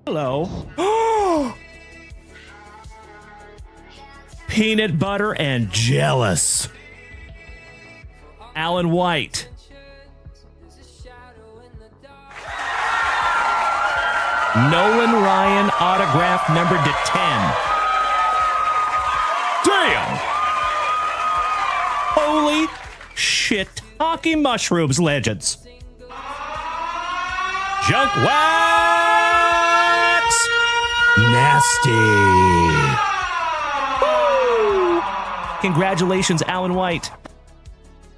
Hello. Peanut butter and jealous. Alan White. Nolan Ryan autograph numbered to 10. Damn! Holy shit. Hockey mushrooms, legends. Junk wax! Nasty. Woo! Congratulations, Alan White.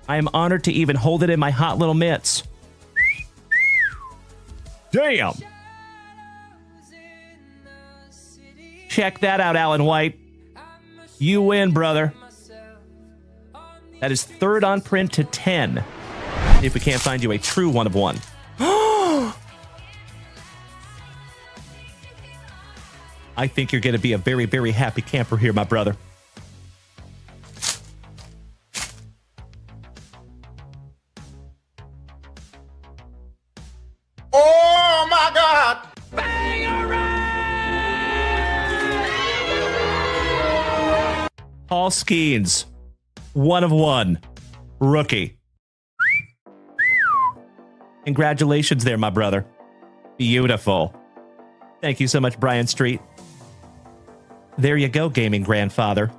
I am honored to even hold it in my hot little mitts. Damn! Check that out, Alan White. You win, brother. That is third on print to 10. If we can't find you a true one of one. I think you're going to be a very, very happy camper here, my brother. Oh, my God. Paul Skeens, one of one, rookie. Congratulations there, my brother. Beautiful. Thank you so much, Brian Street. There you go, gaming grandfather.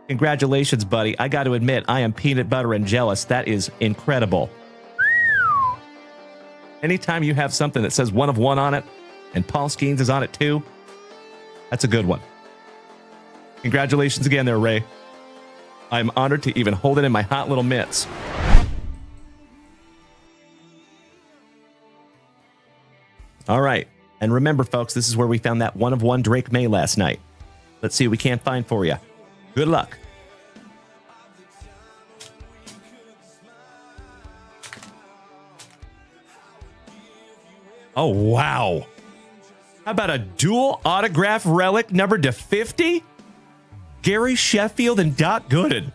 Congratulations, buddy. I got to admit, I am peanut butter and jealous. That is incredible. Anytime you have something that says one of one on it, and Paul Skeens is on it too, that's a good one. Congratulations again there, Ray. I'm honored to even hold it in my hot little mitts. All right. And remember, folks, this is where we found that one of one Drake May last night. Let's see what we can't find for you. Good luck. Oh, wow. How about a dual autograph relic numbered to 50? Gary Sheffield and Doc Gooden.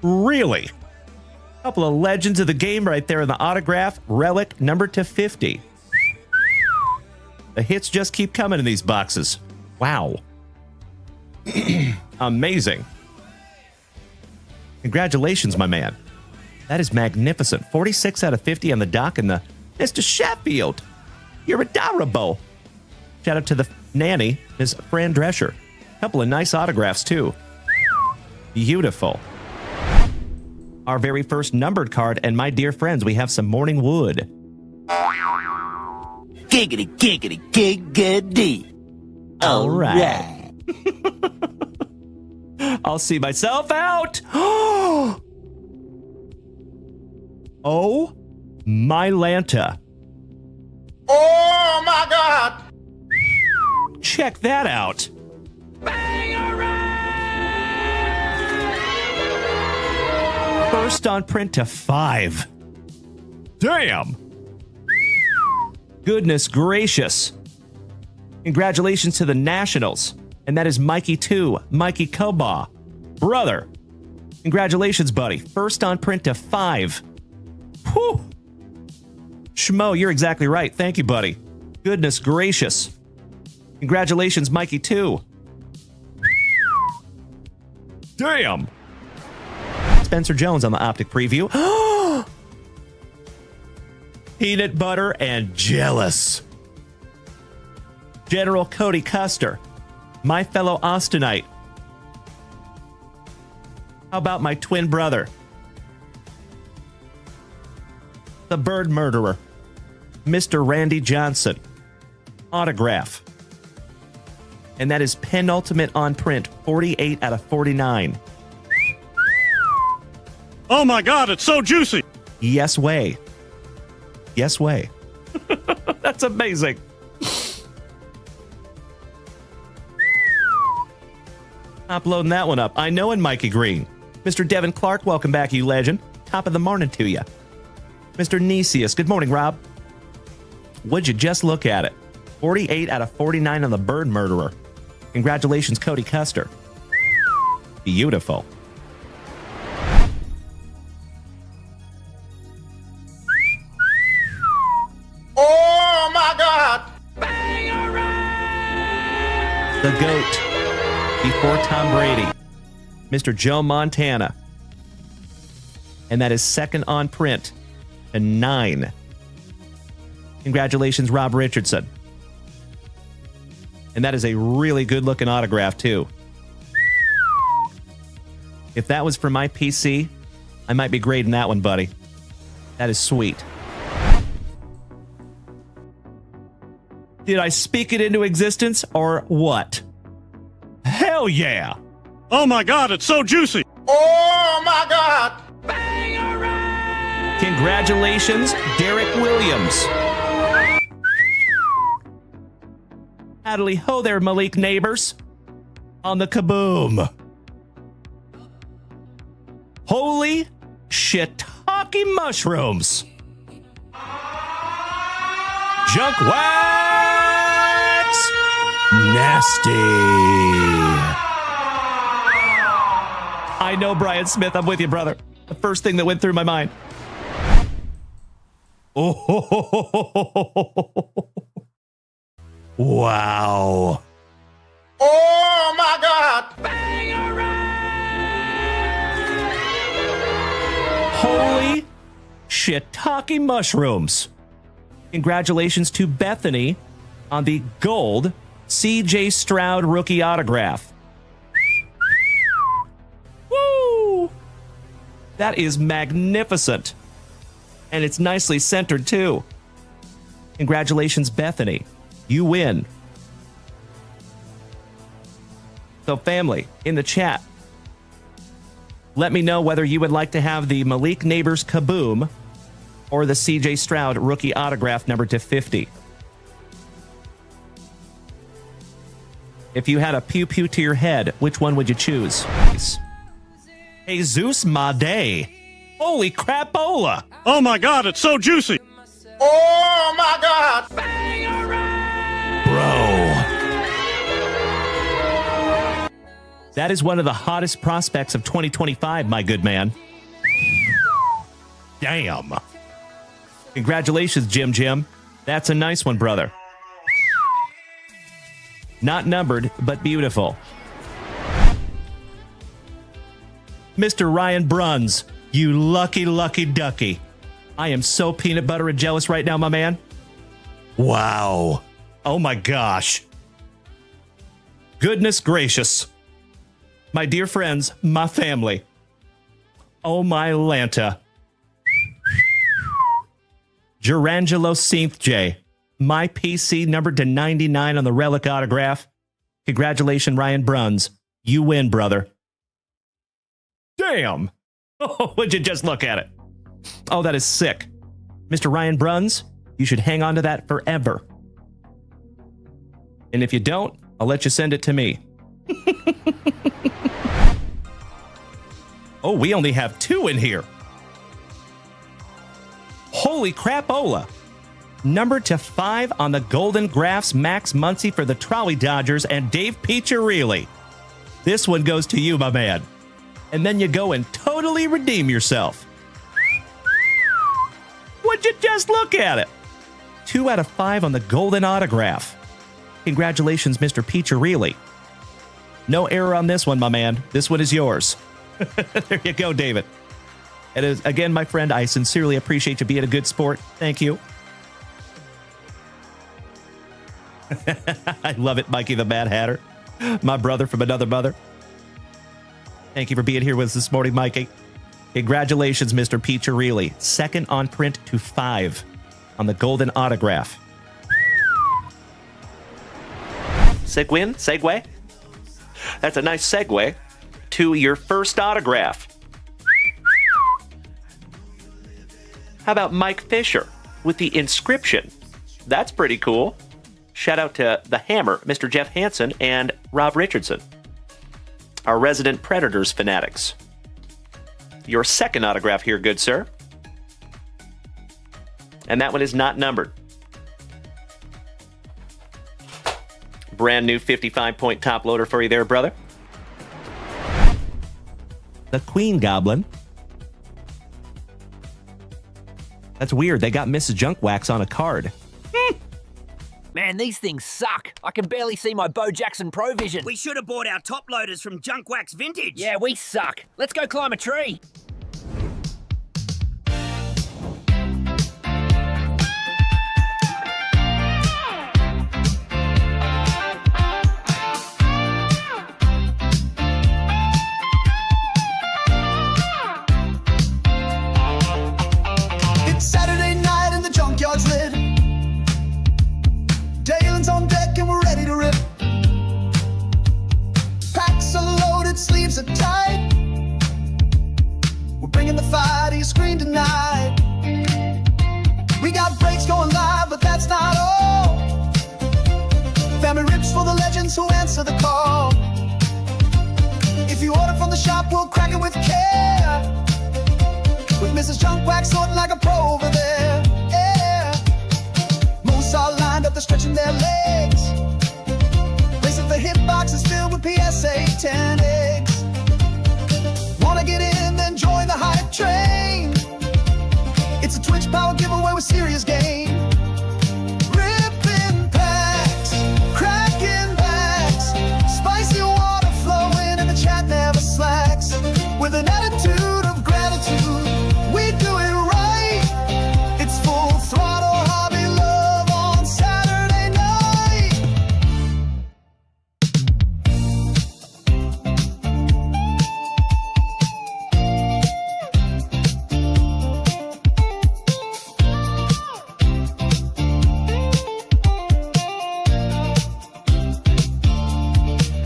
Really? A couple of legends of the game right there in the autograph relic numbered to 50. The hits just keep coming in these boxes. Wow. Amazing. Congratulations, my man. That is magnificent. 46 out of 50 on the Doc and the Mr. Sheffield. You're adorable. Shout out to the nanny, Ms. Fran Drescher. A couple of nice autographs, too. Beautiful. Our very first numbered card, and my dear friends, we have some Morning Wood. Giggity, giggity, giggity. All right. I'll see myself out. Oh, my Lanta. Oh, my God. Check that out. First on print to 5. Damn. Goodness gracious. Congratulations to the Nationals. And that is Mikey 2, Mikey Koba. Brother. Congratulations, buddy. First on print to 5. Whew. Schmo, you're exactly right. Thank you, buddy. Goodness gracious. Congratulations, Mikey 2. Damn. Spencer Jones on the Optic Preview. Peanut butter and jealous. General Cody Custer. My fellow Austinite. How about my twin brother? The Bird Murderer. Mr. Randy Johnson. Autograph. And that is penultimate on print, 48 out of 49. Oh my God, it's so juicy. Yes way. Yes way. That's amazing. Uploading that one up. I know in Mikey Green. Mr. Devin Clark, welcome back, you legend. Top of the morning to you. Mr. Nesius, good morning, Rob. Would you just look at it? 48 out of 49 on the Bird Murderer. Congratulations, Cody Custer. Beautiful. Oh, my God. the GOAT, before Tom Brady, Mr. Joe Montana. And that is second on print to 9. Congratulations, Rob Richardson. And that is a really good-looking autograph, too. If that was for my PC, I might be grading that one, buddy. That is sweet. Did I speak it into existence, or what? Hell yeah! Oh my God, it's so juicy. Oh my God! Congratulations, Derek Williams. Howdy ho there, Malik neighbors. On the kaboom. Holy shiitake mushrooms. Junk wax. Nasty. I know, Brian Smith. I'm with you, brother. The first thing that went through my mind. Oh, wow. Oh my God! Holy shiitake mushrooms. Congratulations to Bethany on the gold C.J. Stroud rookie autograph. Woo! That is magnificent. And it's nicely centered, too. Congratulations, Bethany. You win. So, family, in the chat, let me know whether you would like to have the Malik Neighbors Kaboom or the C.J. Stroud rookie autograph numbered to 50. If you had a pew-pew to your head, which one would you choose? Jesus Made. Holy crapola! Oh my God, it's so juicy. Oh my God! Bro. That is one of the hottest prospects of 2025, my good man. Damn. Congratulations, Jim. That's a nice one, brother. Not numbered, but beautiful. Mr. Ryan Bruns, you lucky, lucky ducky. I am so peanut butter and jealous right now, my man. Wow. Oh my gosh. Goodness gracious. My dear friends, my family. Oh my Lanta. Gerangelo Synth J. My PC numbered to 99 on the relic autograph. Congratulations, Ryan Bruns. You win, brother. Damn. Oh, would you just look at it? Oh, that is sick. Mr. Ryan Bruns, you should hang on to that forever. And if you don't, I'll let you send it to me. Oh, we only have 2 in here. Holy crapola. Numbered to 5 on the Golden Graphs, Max Muncy for the Trolley Dodgers and Dave Piccirilli. This one goes to you, my man. And then you go and totally redeem yourself. Would you just look at it? 2 out of 5 on the Golden Autograph. Congratulations, Mr. Piccirilli. No error on this one, my man. This one is yours. There you go, David. It is, again, my friend, I sincerely appreciate you being a good sport. Thank you. I love it, Mikey the Mad Hatter. My brother from another mother. Thank you for being here with us this morning, Mikey. Congratulations, Mr. Piccirilli. Second on print to 5 on the Golden Autograph. Segue? That's a nice segue to your first autograph. How about Mike Fisher with the inscription? That's pretty cool. Shout out to the Hammer, Mr. Jeff Hansen, and Rob Richardson, our resident Predators fanatics. Your second autograph here, good sir. And that one is not numbered. Brand new 55-point top loader for you there, brother. The Queen Goblin. That's weird. They got Mrs. Junk Wax on a card. Man, these things suck. I can barely see my Bo Jackson Pro Vision. We should have bought our top loaders from Junk Wax Vintage. Yeah, we suck. Let's go climb a tree. It's Saturday night and the junkyard's lit. Dalen's on deck and we're ready to rip. Packs are loaded, sleeves are tight. We're bringing the fire to your screen tonight. We got breaks going live, but that's not all. Family rips for the legends who answer the call. If you order from the shop, we'll crack it with care. With Mrs. Junk Wax sorting like a pro over there. Yeah. Most are lined up, they're stretching their legs. Racing for hit boxes filled with PSA 10 eggs. Wanna get in, then join the hype train. It's a Twitch power giveaway with serious game. Ripping packs, cracking backs, spicy water flowing and the chat never slacks. With an attitude of gratitude, we do it right. It's full throttle hobby love on Saturday night.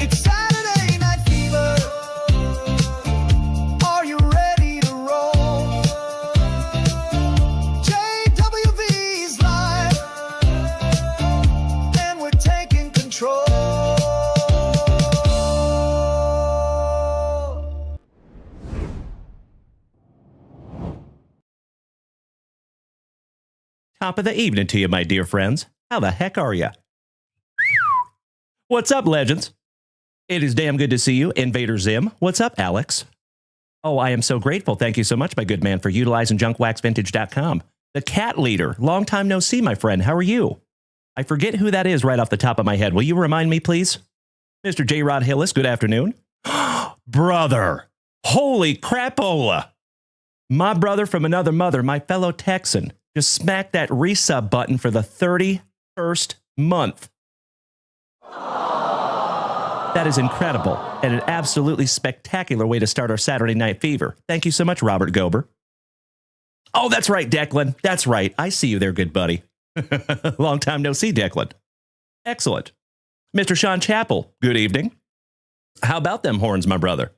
It's Saturday Night Fever. Are you ready to roll? JWV's live, and we're taking control. Top of the evening to you, my dear friends. How the heck are you? What's up, legends? It is damn good to see you, Invader Zim. What's up, Alex? Oh, I am so grateful. Thank you so much, my good man, for utilizing junkwaxvintage.com. The cat leader. Long time no see, my friend. How are you? I forget who that is right off the top of my head. Will you remind me, please? Mr. J. Rod Hillis, good afternoon. Brother. Holy crapola. My brother from another mother, my fellow Texan, just smacked that resub button for the 31st month. That is incredible and an absolutely spectacular way to start our Saturday Night Fever. Thank you so much, Robert Gober. Oh, that's right, Declan. That's right. I see you there, good buddy. Long time no see, Declan. Excellent. Mr. Sean Chappell, good evening. How about them horns, my brother?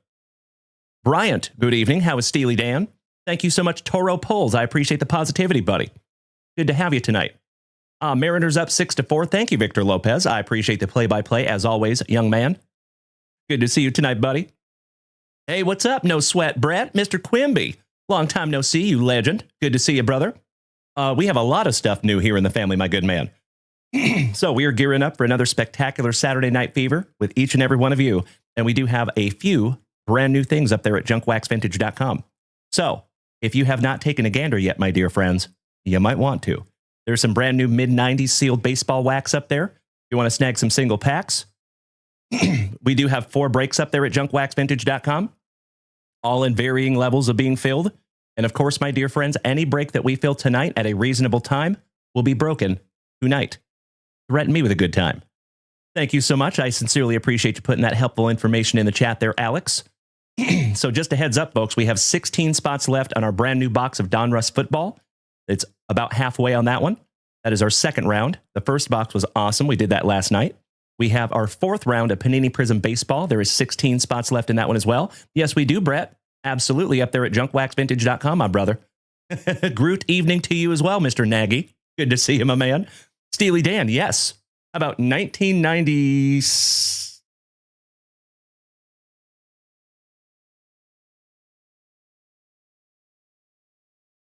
Bryant, good evening. How is Steely Dan? Thank you so much, Toro Poles. I appreciate the positivity, buddy. Good to have you tonight. Mariners up 6-4. Thank you, Victor Lopez. I appreciate the play-by-play, as always, young man. Good to see you tonight, buddy. Hey, what's up? No sweat, Brett. Mr. Quimby. Long time no see, you legend. Good to see you, brother. We have a lot of stuff new here in the family, my good man. So we are gearing up for another spectacular Saturday Night Fever with each and every one of you. And we do have a few brand new things up there at junkwaxvintage.com. So if you have not taken a gander yet, my dear friends, you might want to. There's some brand new mid-90s sealed baseball wax up there. If you want to snag some single packs, we do have 4 breaks up there at junkwaxvintage.com, all in varying levels of being filled. And of course, my dear friends, any break that we fill tonight at a reasonable time will be broken tonight. Threaten me with a good time. Thank you so much. I sincerely appreciate you putting that helpful information in the chat there, Alex. So just a heads up, folks, we have 16 spots left on our brand new box of Donruss Football. It's about halfway on that one. That is our second round. The first box was awesome. We did that last night. We have our 4th round of Panini Prizm Baseball. There is 16 spots left in that one as well. Yes, we do, Brett. Absolutely, up there at junkwaxvintage.com, my brother. Groot evening to you as well, Mr. Nagy. Good to see you, my man. Steely Dan, yes. About 1990...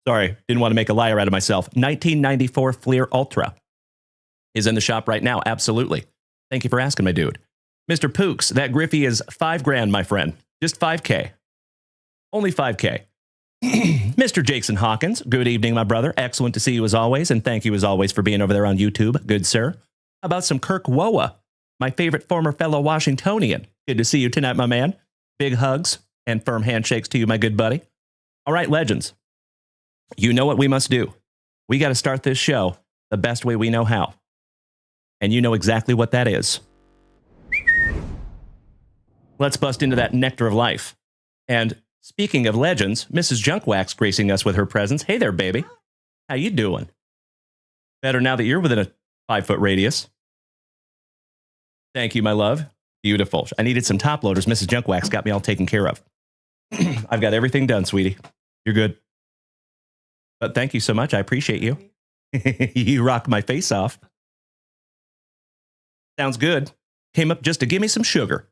Sorry, didn't want to make a liar out of myself. 1994 Fleer Ultra is in the shop right now. Absolutely. Thank you for asking, my dude. Mr. Pooks, that Griffey is $5,000, my friend. Just $5K. Only $5K. Mr. Jason Hawkins, good evening, my brother. Excellent to see you as always, and thank you as always for being over there on YouTube. Good, sir. How about some Kirk Woa, my favorite former fellow Washingtonian? Good to see you tonight, my man. Big hugs and firm handshakes to you, my good buddy. All right, legends. You know what we must do. We got to start this show the best way we know how. And you know exactly what that is. Let's bust into that nectar of life. And speaking of legends, Mrs. Junkwax gracing us with her presence. Hey there, baby. How you doing? Better now that you're within a 5-foot radius. Thank you, my love. Beautiful. I needed some top loaders. Mrs. Junkwax got me all taken care of. I've got everything done, sweetie. You're good. But thank you so much. I appreciate you. You rock my face off. Sounds good. Came up just to give me some sugar.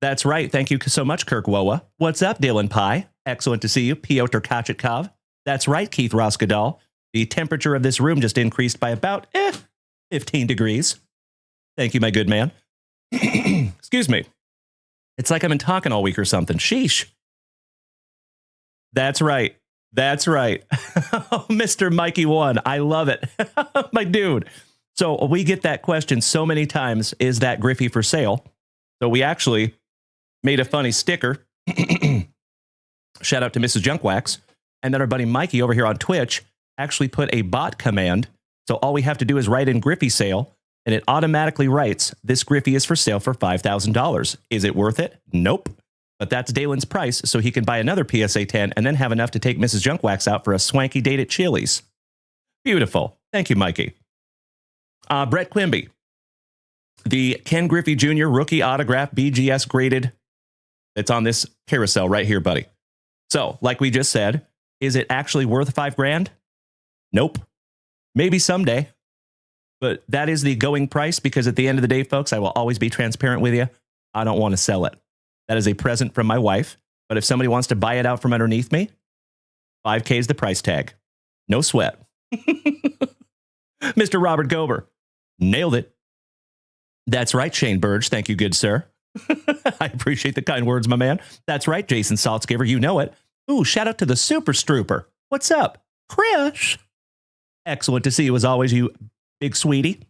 That's right. Thank you so much, Kirk Woa. What's up, Dylan Pye? Excellent to see you. Piotr Kachetkov. That's right, Keith Roskadal. The temperature of this room just increased by about 15 degrees. Thank you, my good man. Excuse me. It's like I've been talking all week or something. Sheesh. That's right. That's right. Mr. Mikey One. I love it. My dude. So we get that question so many times. Is that Griffey for sale? So we actually made a funny sticker. Shout out to Mrs. Junkwax. And then our buddy Mikey over here on Twitch actually put a bot command. So all we have to do is write in Griffey sale, and it automatically writes, this Griffey is for sale for $5,000. Is it worth it? Nope. But that's Dalen's price, so he can buy another PSA 10 and then have enough to take Mrs. Junkwax out for a swanky date at Chili's. Beautiful. Thank you, Mikey. Brett Quimby. The Ken Griffey Jr. rookie autograph BGS graded. It's on this carousel right here, buddy. So, like we just said, is it actually worth $5,000? Nope. Maybe someday. But that is the going price, because at the end of the day, folks, I will always be transparent with you. I don't want to sell it. That is a present from my wife. But if somebody wants to buy it out from underneath me, $5,000 is the price tag. No sweat. Mr. Robert Gober. Nailed it. That's right, Shane Burge. Thank you, good sir. I appreciate the kind words, my man. That's right, Jason Saltzgiver. You know it. Ooh, shout out to the Super Strooper. What's up? Chris. Excellent to see you as always, you big sweetie.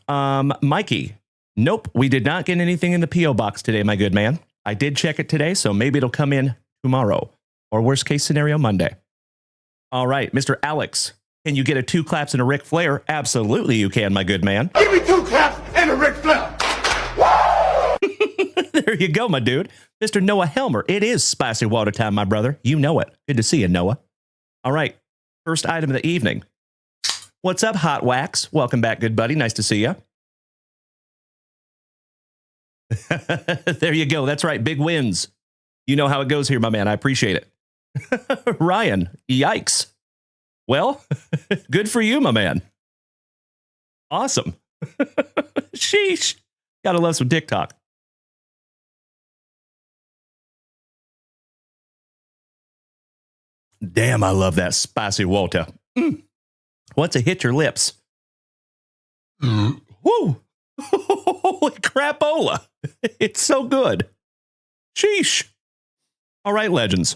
Mikey. Nope, we did not get anything in the P.O. box today, my good man. I did check it today, so maybe it'll come in tomorrow. Or worst case scenario, Monday. All right, Mr. Alex. Can you get a 2 claps and a Ric Flair? Absolutely you can, my good man. Give me 2 claps and a Ric Flair. There you go, my dude. Mr. Noah Helmer. It is spicy water time, my brother. You know it. Good to see you, Noah. All right. First item of the evening. What's up, Hot Wax? Welcome back, good buddy. Nice to see you. There you go. That's right. Big wins. You know how it goes here, my man. I appreciate it. Ryan. Yikes. Well, good for you, my man. Awesome. Sheesh. Gotta love some TikTok. Damn, I love that spicy water. What's a hit your lips? Woo! Holy crapola. It's so good. Sheesh. All right, legends.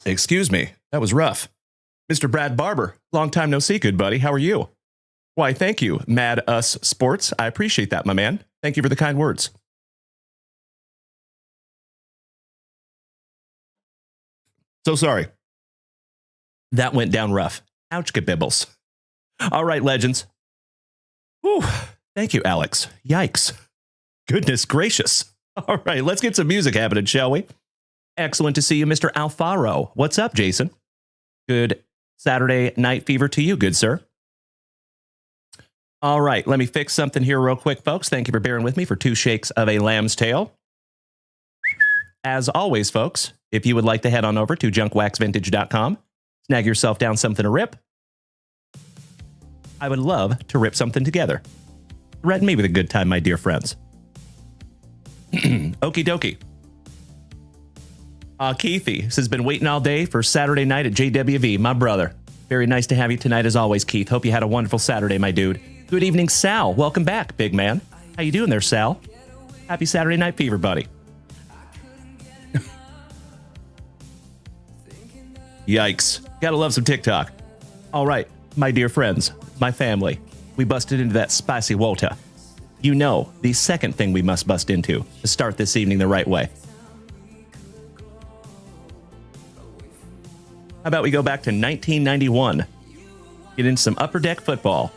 Excuse me. That was rough. Mr. Brad Barber, long time no see, good buddy. How are you? Why, thank you, Mad Us Sports. I appreciate that, my man. Thank you for the kind words. So sorry. That went down rough. Ouch, kabibbles. All right, legends. Whew. Thank you, Alex. Yikes. Goodness gracious. All right, let's get some music happening, shall we? Excellent to see you, Mr. Alfaro. What's up, Jason? Good Saturday night fever to you, good sir. All right, let me fix something here real quick, folks. Thank you for bearing with me for 2 shakes of a lamb's tail. As always, folks, if you would like to head on over to junkwaxvintage.com, snag yourself down something to rip. I would love to rip something together. Threaten me with a good time, my dear friends. Okie dokie. Keithy has been waiting all day for Saturday night at JWV, my brother. Very nice to have you tonight as always, Keith. Hope you had a wonderful Saturday, my dude. Good evening, Sal. Welcome back, big man. How you doing there, Sal? Happy Saturday night fever, buddy. Yikes. Gotta love some TikTok. All right, my dear friends, my family, we busted into that spicy water. You know, the second thing we must bust into to start this evening the right way. How about we go back to 1991? Get into some Upper Deck football.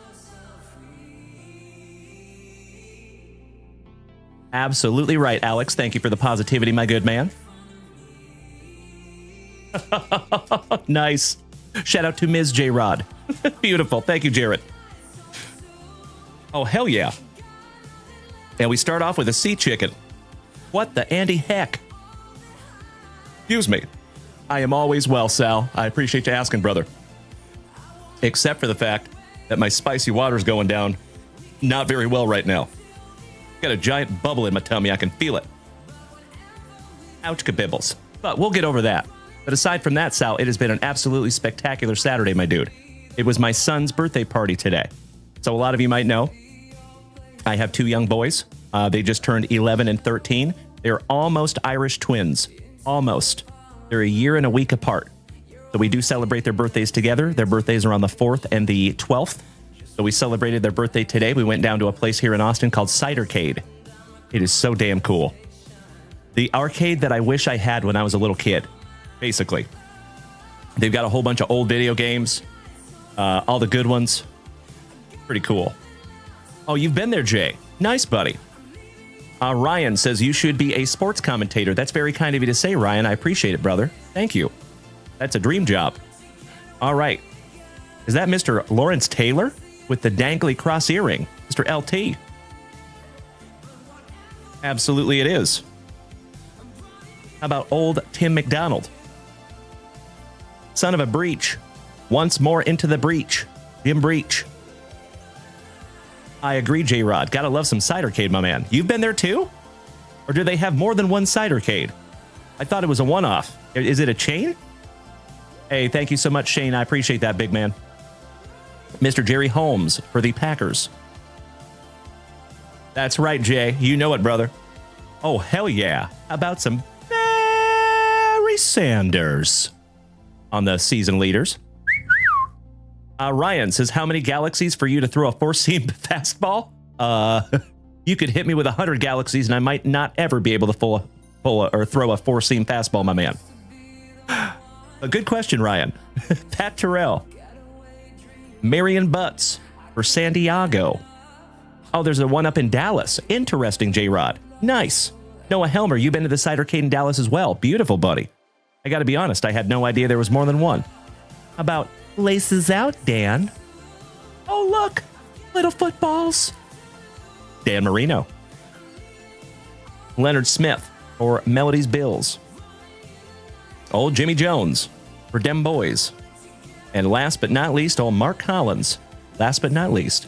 Absolutely right, Alex. Thank you for the positivity, my good man. Nice. Shout out to Ms. J-Rod. Beautiful. Thank you, Jared. Oh, hell yeah. And we start off with a sea chicken. What the Andy heck? Excuse me. I am always well, Sal. I appreciate you asking, brother. Except for the fact that my spicy water's going down not very well right now. Got a giant bubble in my tummy. I can feel it. Ouch, kabibbles. But we'll get over that. But aside from that, Sal, it has been an absolutely spectacular Saturday, my dude. It was my son's birthday party today. So a lot of you might know, I have two young boys. They just turned 11 and 13. They're almost Irish twins. Almost. They're a year and a week apart. So we do celebrate their birthdays together. Their birthdays are on the 4th and the 12th. So we celebrated their birthday today. We went down to a place here in Austin called Cidercade. It is so damn cool. The arcade that I wish I had when I was a little kid, basically. They've got a whole bunch of old video games, all the good ones. Pretty cool. Oh, you've been there, Jay. Nice, buddy. Ryan says you should be a sports commentator. That's very kind of you to say, Ryan. I appreciate it, brother. Thank you. That's a dream job. All right. Is that Mr. Lawrence Taylor with the dangly cross earring? Mr. LT. Absolutely it is. How about old Tim McDonald? Son of a breach. Once more into the breach. Jim Breach. I agree, J-Rod. Gotta love some Cidercade, my man. You've been there too? Or do they have more than one Cidercade? I thought it was a one-off. Is it a chain? Hey, thank you so much, Shane. I appreciate that, big man. Mr. Jerry Holmes for the Packers. That's right, Jay. You know it, brother. Oh, hell yeah. How about some Barry Sanders on the season leaders? Ryan says, how many galaxies for you to throw a four-seam fastball? You could hit me with 100 galaxies and I might not ever be able to pull or throw a four-seam fastball, my man. A good question, Ryan. Pat Terrell. Marion Butts for San Diego. Oh, there's a one up in Dallas. Interesting, J-Rod. Nice. Noah Helmer, you've been to the Cidercade in Dallas as well. Beautiful, buddy. I got to be honest, I had no idea there was more than one. How about laces out, Dan? Oh, look. Little footballs. Dan Marino. Leonard Smith for Melody's Bills. Old Jimmy Jones for Dem Boys. And last but not least, old Mark Collins. Last but not least.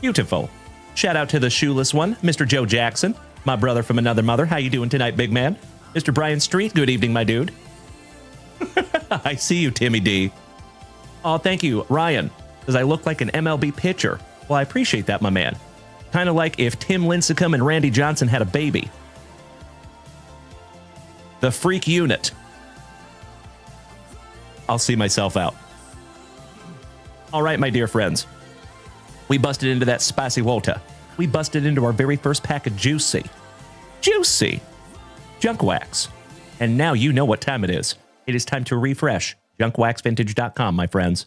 Beautiful. Shout out to the shoeless one, Mr. Joe Jackson, my brother from another mother. How you doing tonight, big man? Mr. Brian Street, good evening, my dude. I see you, Timmy D. Oh, thank you, Ryan. Does I look like an MLB pitcher? Well, I appreciate that, my man. Kind of like if Tim Lincecum and Randy Johnson had a baby. The freak unit. I'll see myself out. All right, my dear friends. We busted into that spicy water. We busted into our very first pack of juicy junk wax. And now you know what time it is. It is time to refresh junkwaxvintage.com, my friends.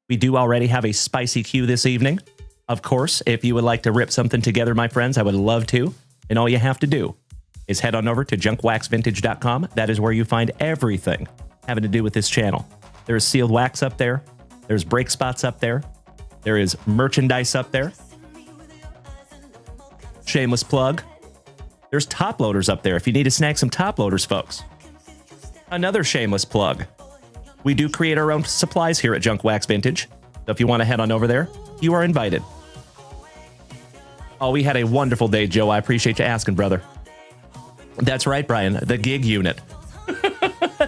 We do already have a spicy queue this evening. Of course, if you would like to rip something together, my friends, I would love to. And all you have to do is head on over to junkwaxvintage.com. That is where you find everything having to do with this channel. There's sealed wax up there. There's break spots up there. There is merchandise up there. Shameless plug. There's top loaders up there if you need to snag some top loaders, folks. Another shameless plug. We do create our own supplies here at Junk Wax Vintage. So if you want to head on over there, you are invited. Oh, we had a wonderful day, Joe. I appreciate you asking, brother. That's right, Brian. The gig unit.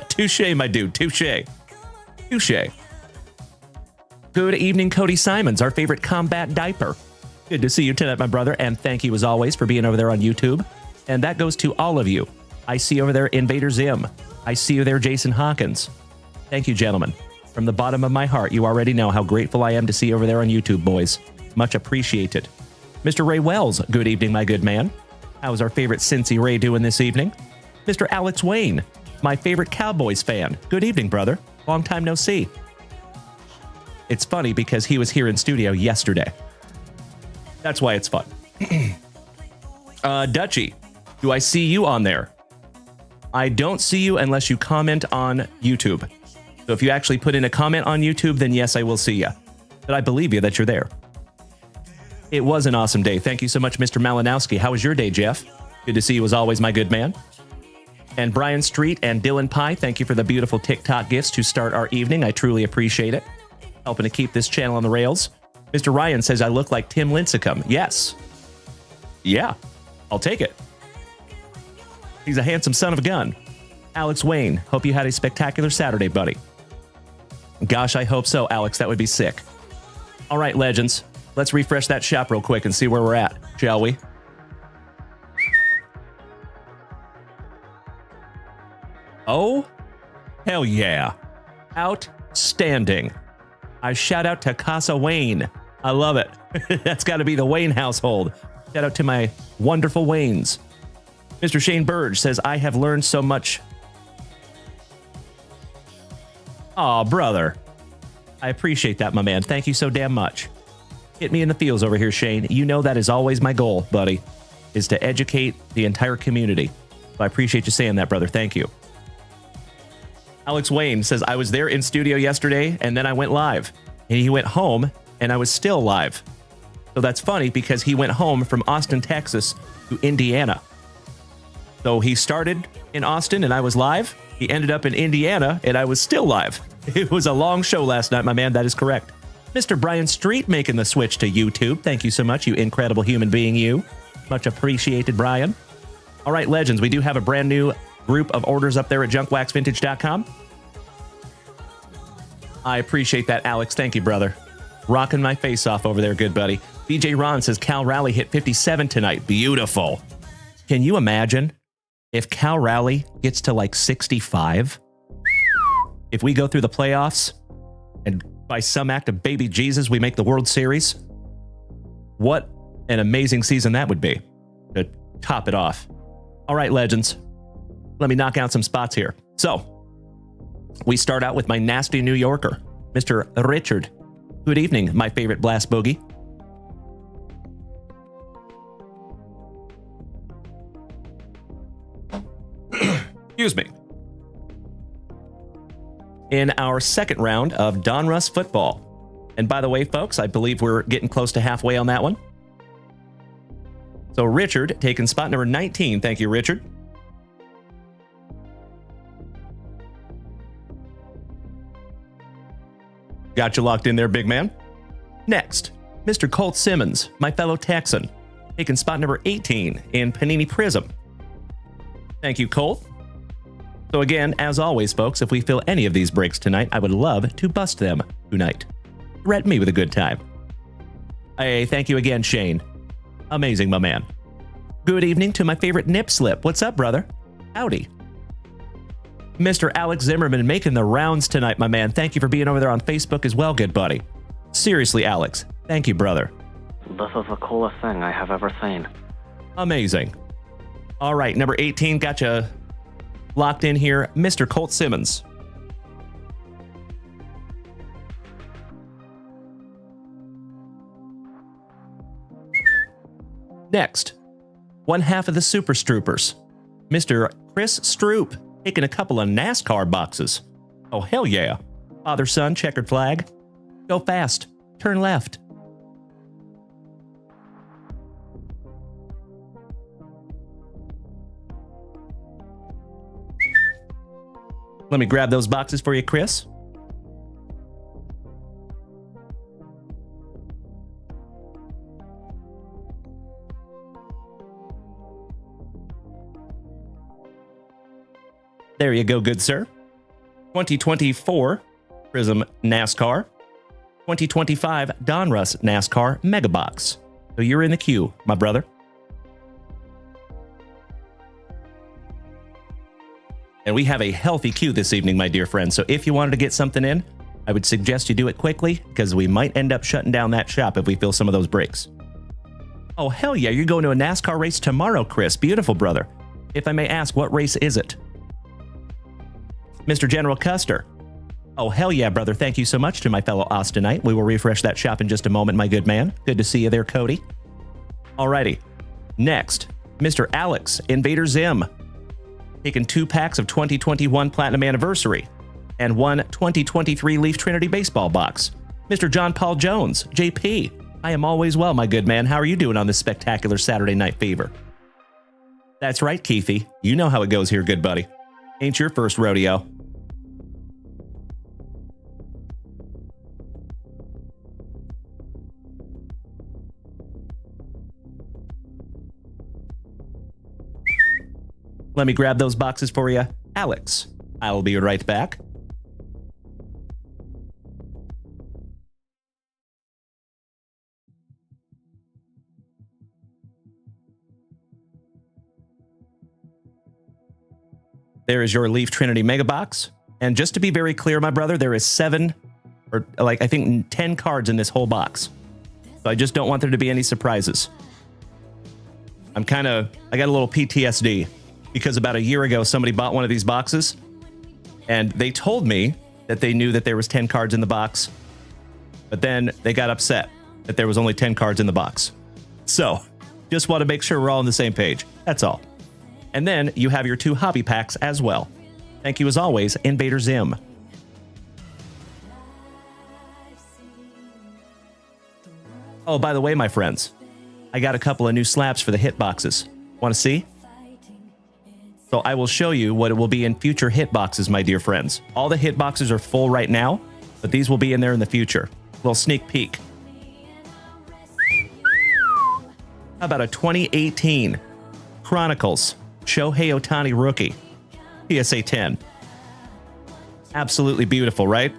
Touche, my dude. Touche. Touche. Good evening, Cody Simons, our favorite combat diaper. Good to see you tonight, my brother, and thank you as always for being over there on YouTube. And that goes to all of you. I see over there Invader Zim. I see you there, Jason Hawkins. Thank you, gentlemen. From the bottom of my heart, you already know how grateful I am to see you over there on YouTube, boys. Much appreciated. Mr. Ray Wells, good evening, my good man. How's our favorite Cincy Ray doing this evening? Mr. Alex Wayne, my favorite Cowboys fan. Good evening, brother. Long time no see. It's funny because he was here in studio yesterday. That's why it's fun. Dutchie, do I see you on there? I don't see you unless you comment on YouTube. So if you actually put in a comment on YouTube, then yes, I will see you. But I believe you that you're there. It was an awesome day. Thank you so much, Mr. Malinowski. How was your day, Jeff? Good to see you as always, my good man. And Brian Street and Dylan Pye, thank you for the beautiful TikTok gifts to start our evening. I truly appreciate it. Helping to keep this channel on the rails. Mr. Ryan says, I look like Tim Lincecum. Yes. Yeah, I'll take it. He's a handsome son of a gun. Alex Wayne, hope you had a spectacular Saturday, buddy. Gosh, I hope so, Alex. That would be sick. All right, legends. Let's refresh that shop real quick and see where we're at, shall we? Oh, hell yeah. Outstanding. I shout out to Casa Wayne. I love it. That's got to be the Wayne household. Shout out to my wonderful Waynes. Mr. Shane Burge says, I have learned so much. Aw, brother. I appreciate that, my man. Thank you so damn much. Hit me in the feels over here, Shane. You know that is always my goal, buddy, is to educate the entire community. So I appreciate you saying that, brother. Thank you. Alex Wayne says, I was there in studio yesterday, and then I went live. And he went home, and I was still live. So that's funny because he went home from Austin, Texas to Indiana. So he started in Austin, and I was live. He ended up in Indiana, and I was still live. It was a long show last night, my man. That is correct. Mr. Brian Street making the switch to YouTube. Thank you so much, you incredible human being, you. Much appreciated, Brian. All right, legends, we do have a brand new group of orders up there at junkwaxvintage.com. I appreciate that, Alex. Thank you, brother. Rocking my face off over there, good buddy. BJ Ron says Cal Raleigh hit 57 tonight. Beautiful. Can you imagine if Cal Raleigh gets to like 65? If we go through the playoffs and by some act of baby Jesus, we make the World Series? What an amazing season that would be to top it off. All right, legends. Let me knock out some spots here. So, we start out with my nasty New Yorker, Mr. Richard. Good evening, my favorite Blast Boogie. Excuse me. In our second round of Donruss Football. And by the way, folks, I believe we're getting close to halfway on that one. So Richard taking spot number 19. Thank you, Richard. Got you locked in there, big man. Next, Mr. Colt Simmons, my fellow Texan, taking spot number 18 in Panini Prizm. Thank you, Colt. So again, as always, folks, if we fill any of these breaks tonight, I would love to bust them tonight. Threaten me with a good time. Hey, thank you again, Shane. Amazing, my man. Good evening to my favorite Nip Slip. What's up, brother? Howdy. Mr. Alex Zimmerman making the rounds tonight, my man. Thank you for being over there on Facebook as well, good buddy. Seriously, Alex. Thank you, brother. This is the coolest thing I have ever seen. Amazing. All right, number 18, gotcha locked in here. Mr. Colt Simmons. Next, one half of the Super Stroopers. Mr. Chris Stroop, taking a couple of NASCAR boxes. Oh, hell yeah. Father-son, checkered flag. Go fast. Turn left. Let me grab those boxes for you, Chris. There you go, good sir. 2024 Prizm NASCAR. 2025 Donruss NASCAR Mega Box. So you're in the queue, my brother. And we have a healthy queue this evening, my dear friends. So if you wanted to get something in, I would suggest you do it quickly because we might end up shutting down that shop if we fill some of those breaks. Oh, hell yeah. You're going to a NASCAR race tomorrow, Chris. Beautiful, brother. If I may ask, what race is it? Mr. General Custer. Oh, hell yeah, brother. Thank you so much to my fellow Austinite. We will refresh that shop in just a moment, my good man. Good to see you there, Cody. Alrighty. Next, Mr. Alex Invader Zim. Taking 2 packs of 2021 Platinum Anniversary and 1 2023 Leaf Trinity Baseball box. Mr. John Paul Jones, JP. I am always well, my good man. How are you doing on this spectacular Saturday Night Fever? That's right, Keithy. You know how it goes here, good buddy. Ain't your first rodeo. Let me grab those boxes for you, Alex. I'll be right back. There is your Leaf Trinity Mega Box. And just to be very clear, my brother, there is 7 or like I think 10 cards in this whole box. So I just don't want there to be any surprises. I got a little PTSD because about a year ago, somebody bought one of these boxes and they told me that they knew that there was 10 cards in the box, but then they got upset that there was only 10 cards in the box. So just want to make sure we're all on the same page. That's all. And then you have your 2 hobby packs as well. Thank you as always, Invader Zim. Oh, by the way, my friends, I got a couple of new slabs for the hit boxes. Want to see? So I will show you what it will be in future hit boxes, my dear friends. All the hit boxes are full right now, but these will be in there in the future. A little sneak peek. How about a 2018 Chronicles Shohei Ohtani rookie PSA 10? Absolutely beautiful, right?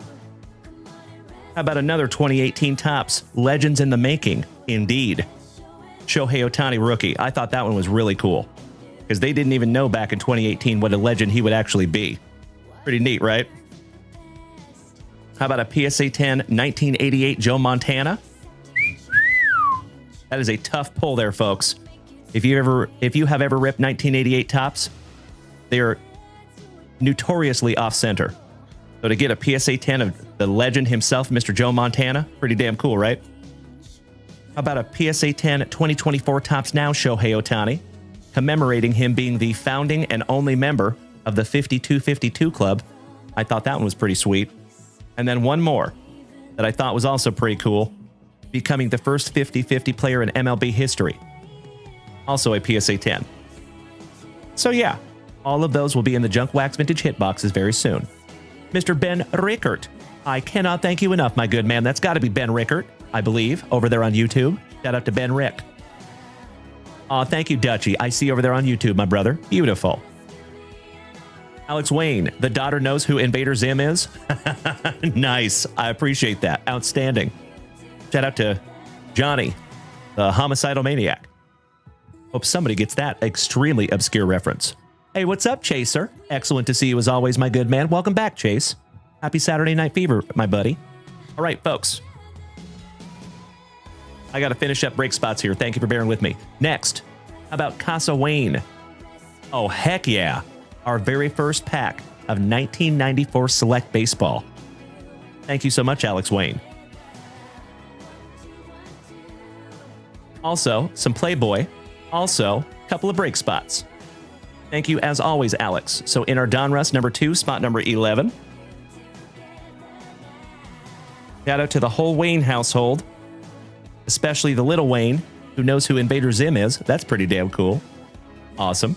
How about another 2018 Topps Legends in the Making? Indeed. Shohei Ohtani rookie. I thought that one was really cool because they didn't even know back in 2018 what a legend he would actually be. Pretty neat, right? How about a PSA 10 1988 Joe Montana? That is a tough pull there, folks. If you have ever ripped 1988 Topps, they are notoriously off-center. So to get a PSA 10 of the legend himself, Mr. Joe Montana, pretty damn cool, right? How about a PSA 10 2024 Topps Now Shohei Ohtani, commemorating him being the founding and only member of the 5252 Club? I thought that one was pretty sweet. And then one more that I thought was also pretty cool, becoming the first 50-50 player in MLB history. Also a PSA 10. So yeah, all of those will be in the Junk Wax Vintage hit boxes very soon. Mr. Ben Rickert, I cannot thank you enough, my good man. That's got to be Ben Rickert, I believe, over there on YouTube. Shout out to Ben Rick. Aw, thank you, Dutchie. I see over there on YouTube, my brother. Beautiful. Alex Wayne, the daughter knows who Invader Zim is? Nice. I appreciate that. Outstanding. Shout out to Johnny, the homicidal maniac. Hope somebody gets that extremely obscure reference. Hey, what's up, Chaser? Excellent to see you as always, my good man. Welcome back, Chase. Happy Saturday Night Fever, my buddy. All right, folks. I got to finish up break spots here. Thank you for bearing with me. Next, how about Casa Wayne? Oh, heck yeah. Our very first pack of 1994 Select Baseball. Thank you so much, Alex Wayne. Also, some Playboy. Also, a couple of break spots. Thank you as always, Alex. So in our Donruss number 2, spot number 11. Shout out to the whole Wayne household, especially the little Wayne, who knows who Invader Zim is. That's pretty damn cool. Awesome.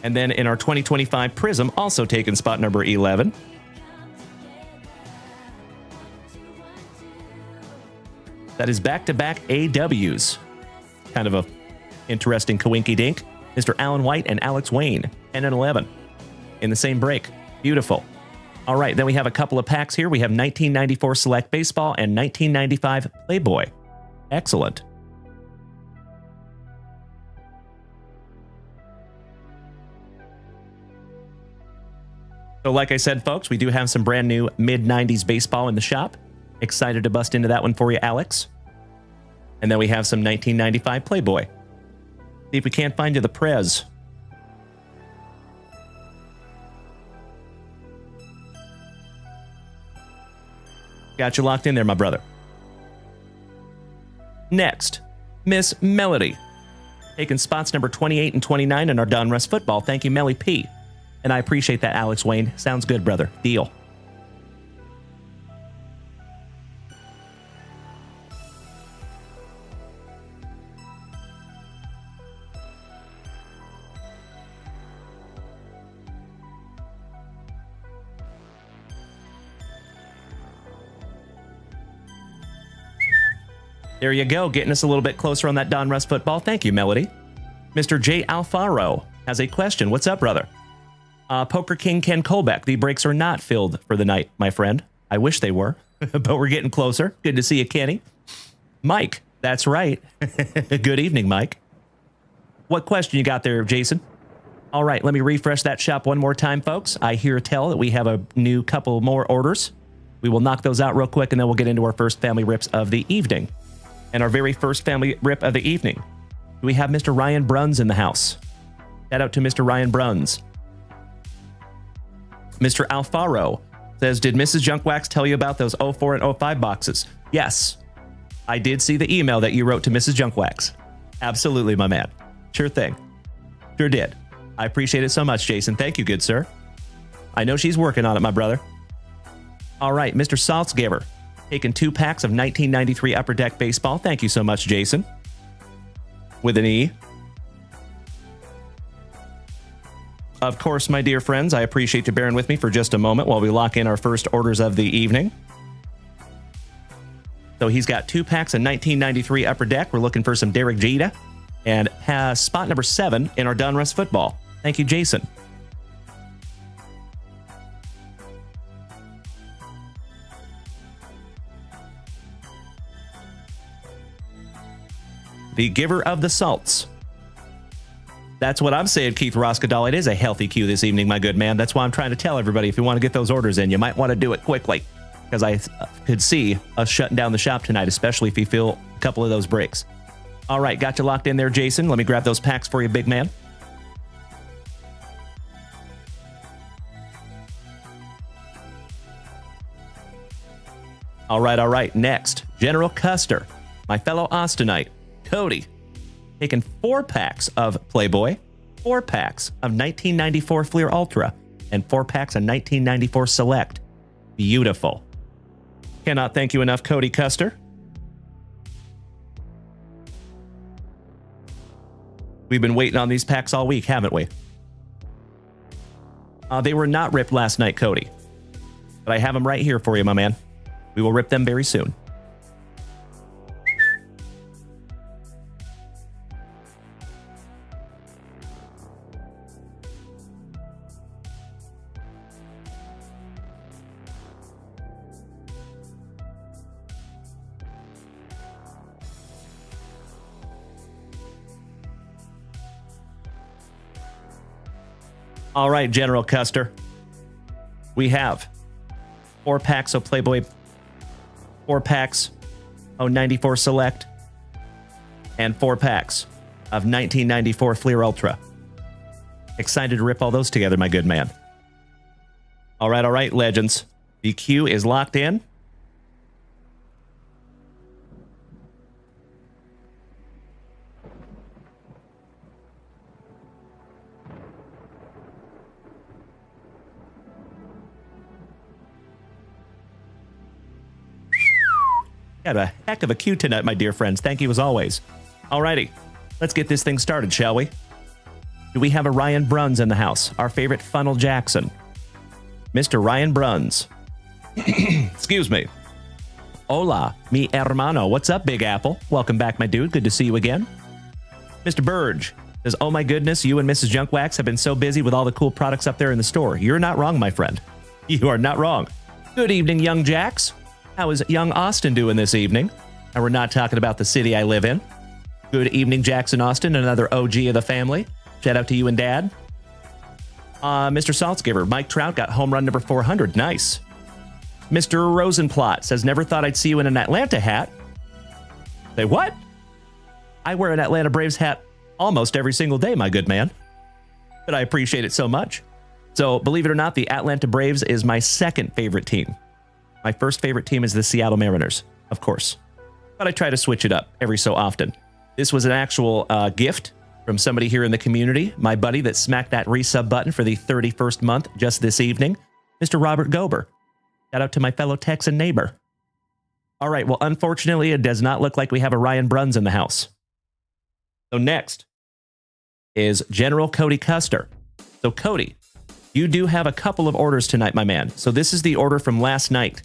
And then in our 2025 Prizm, also taken spot number 11. That is back-to-back AWs. Kind of a interesting coinky dink. Mr. Alan White and Alex Wayne, 10 and 11 in the same break. Beautiful. All right, then we have a couple of packs here. We have 1994 Select Baseball and 1995 Playboy. Excellent. So like I said, folks, we do have some brand new mid-90s baseball in the shop. Excited to bust into that one for you, Alex. And then we have some 1995 Playboy. See if we can't find you the Prez. Got you locked in there, my brother. Next, Miss Melody. Taking spots number 28 and 29 in our Donruss Football. Thank you, Melly P. And I appreciate that, Alex Wayne. Sounds good, brother. Deal. There you go, getting us a little bit closer on that Donruss Football. Thank you, Melody. Mr. J. Alfaro has a question. What's up, brother? Poker King Ken Colbeck. The breaks are not filled for the night, my friend. I wish they were, but we're getting closer. Good to see you, Kenny. Mike, that's right. Good evening, Mike. What question you got there, Jason? All right, let me refresh that shop one more time, folks. I hear tell that we have a new couple more orders. We will knock those out real quick, and then we'll get into our first family rips of the evening. And our very first family rip of the evening. We have Mr. Ryan Bruns in the house. Shout out to Mr. Ryan Bruns. Mr. Alfaro says, did Mrs. Junkwax tell you about those 04 and 05 boxes? Yes. I did see the email that you wrote to Mrs. Junkwax. Absolutely, my man. Sure thing. Sure did. I appreciate it so much, Jason. Thank you, good sir. I know she's working on it, my brother. All right, Mr. Saltzgeber. Taking 2 packs of 1993 Upper Deck Baseball. Thank you so much, Jason. With an E. Of course, my dear friends, I appreciate you bearing with me for just a moment while we lock in our first orders of the evening. So he's got 2 packs of 1993 Upper Deck. We're looking for some Derek Jeter. And has spot number 7 in our Donruss Football. Thank you, Jason. The giver of the salts. That's what I'm saying, Keith Roskadal. It is a healthy queue this evening, my good man. That's why I'm trying to tell everybody, if you want to get those orders in, you might want to do it quickly. Because I could see us shutting down the shop tonight, especially if you feel a couple of those breaks. All right, got you locked in there, Jason. Let me grab those packs for you, big man. All right. Next, General Custer, my fellow Austinite. Cody, taking 4 packs of Playboy, 4 packs of 1994 Fleer Ultra, and 4 packs of 1994 Select. Beautiful. Cannot thank you enough, Cody Custer. We've been waiting on these packs all week, haven't we? They were not ripped last night, Cody. But I have them right here for you, my man. We will rip them very soon. All right, General Custer. We have 4 packs of Playboy, 4 packs of 94 Select, and 4 packs of 1994 Fleer Ultra. Excited to rip all those together, my good man. All right, legends. The queue is locked in. Got a heck of a queue tonight, my dear friends. Thank you as always. Alrighty, let's get this thing started, shall we? Do we have a Ryan Bruns in the house? Our favorite Funnel Jackson. Mr. Ryan Bruns. Excuse me. Hola, mi hermano. What's up, Big Apple? Welcome back, my dude. Good to see you again. Mr. Burge says, oh my goodness, you and Mrs. Junkwax have been so busy with all the cool products up there in the store. You're not wrong, my friend. You are not wrong. Good evening, young Jacks. How is young Austin doing this evening? And we're not talking about the city I live in. Good evening, Jackson Austin, another OG of the family. Shout out to you and Dad. Mr. Saltzgiver, Mike Trout got home run number 400. Nice. Mr. Rosenplot says, never thought I'd see you in an Atlanta hat. Say what? I wear an Atlanta Braves hat almost every single day, my good man. But I appreciate it so much. So, believe it or not, the Atlanta Braves is my second favorite team. My first favorite team is the Seattle Mariners, of course. But I try to switch it up every so often. This was an actual gift from somebody here in the community, my buddy that smacked that resub button for the 31st month just this evening, Mr. Robert Gober. Shout out to my fellow Texan neighbor. All right, well, unfortunately, it does not look like we have a Ryan Bruns in the house. So next is General Cody Custer. So Cody, you do have a couple of orders tonight, my man. So this is the order from last night.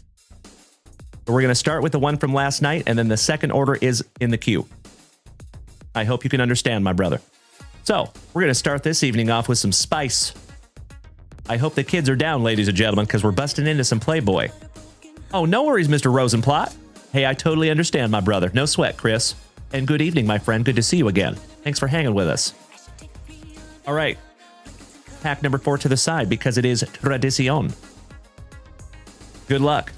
So we're going to start with the one from last night, and then the second order is in the queue. I hope you can understand, my brother. So we're going to start this evening off with some spice. I hope the kids are down, ladies and gentlemen, because we're busting into some Playboy. Oh, no worries, Mr. Rosenplot. Hey, I totally understand, my brother. No sweat, Chris. And good evening, my friend. Good to see you again. Thanks for hanging with us. All right. Pack number 4 to the side because it is Tradicion. Good luck.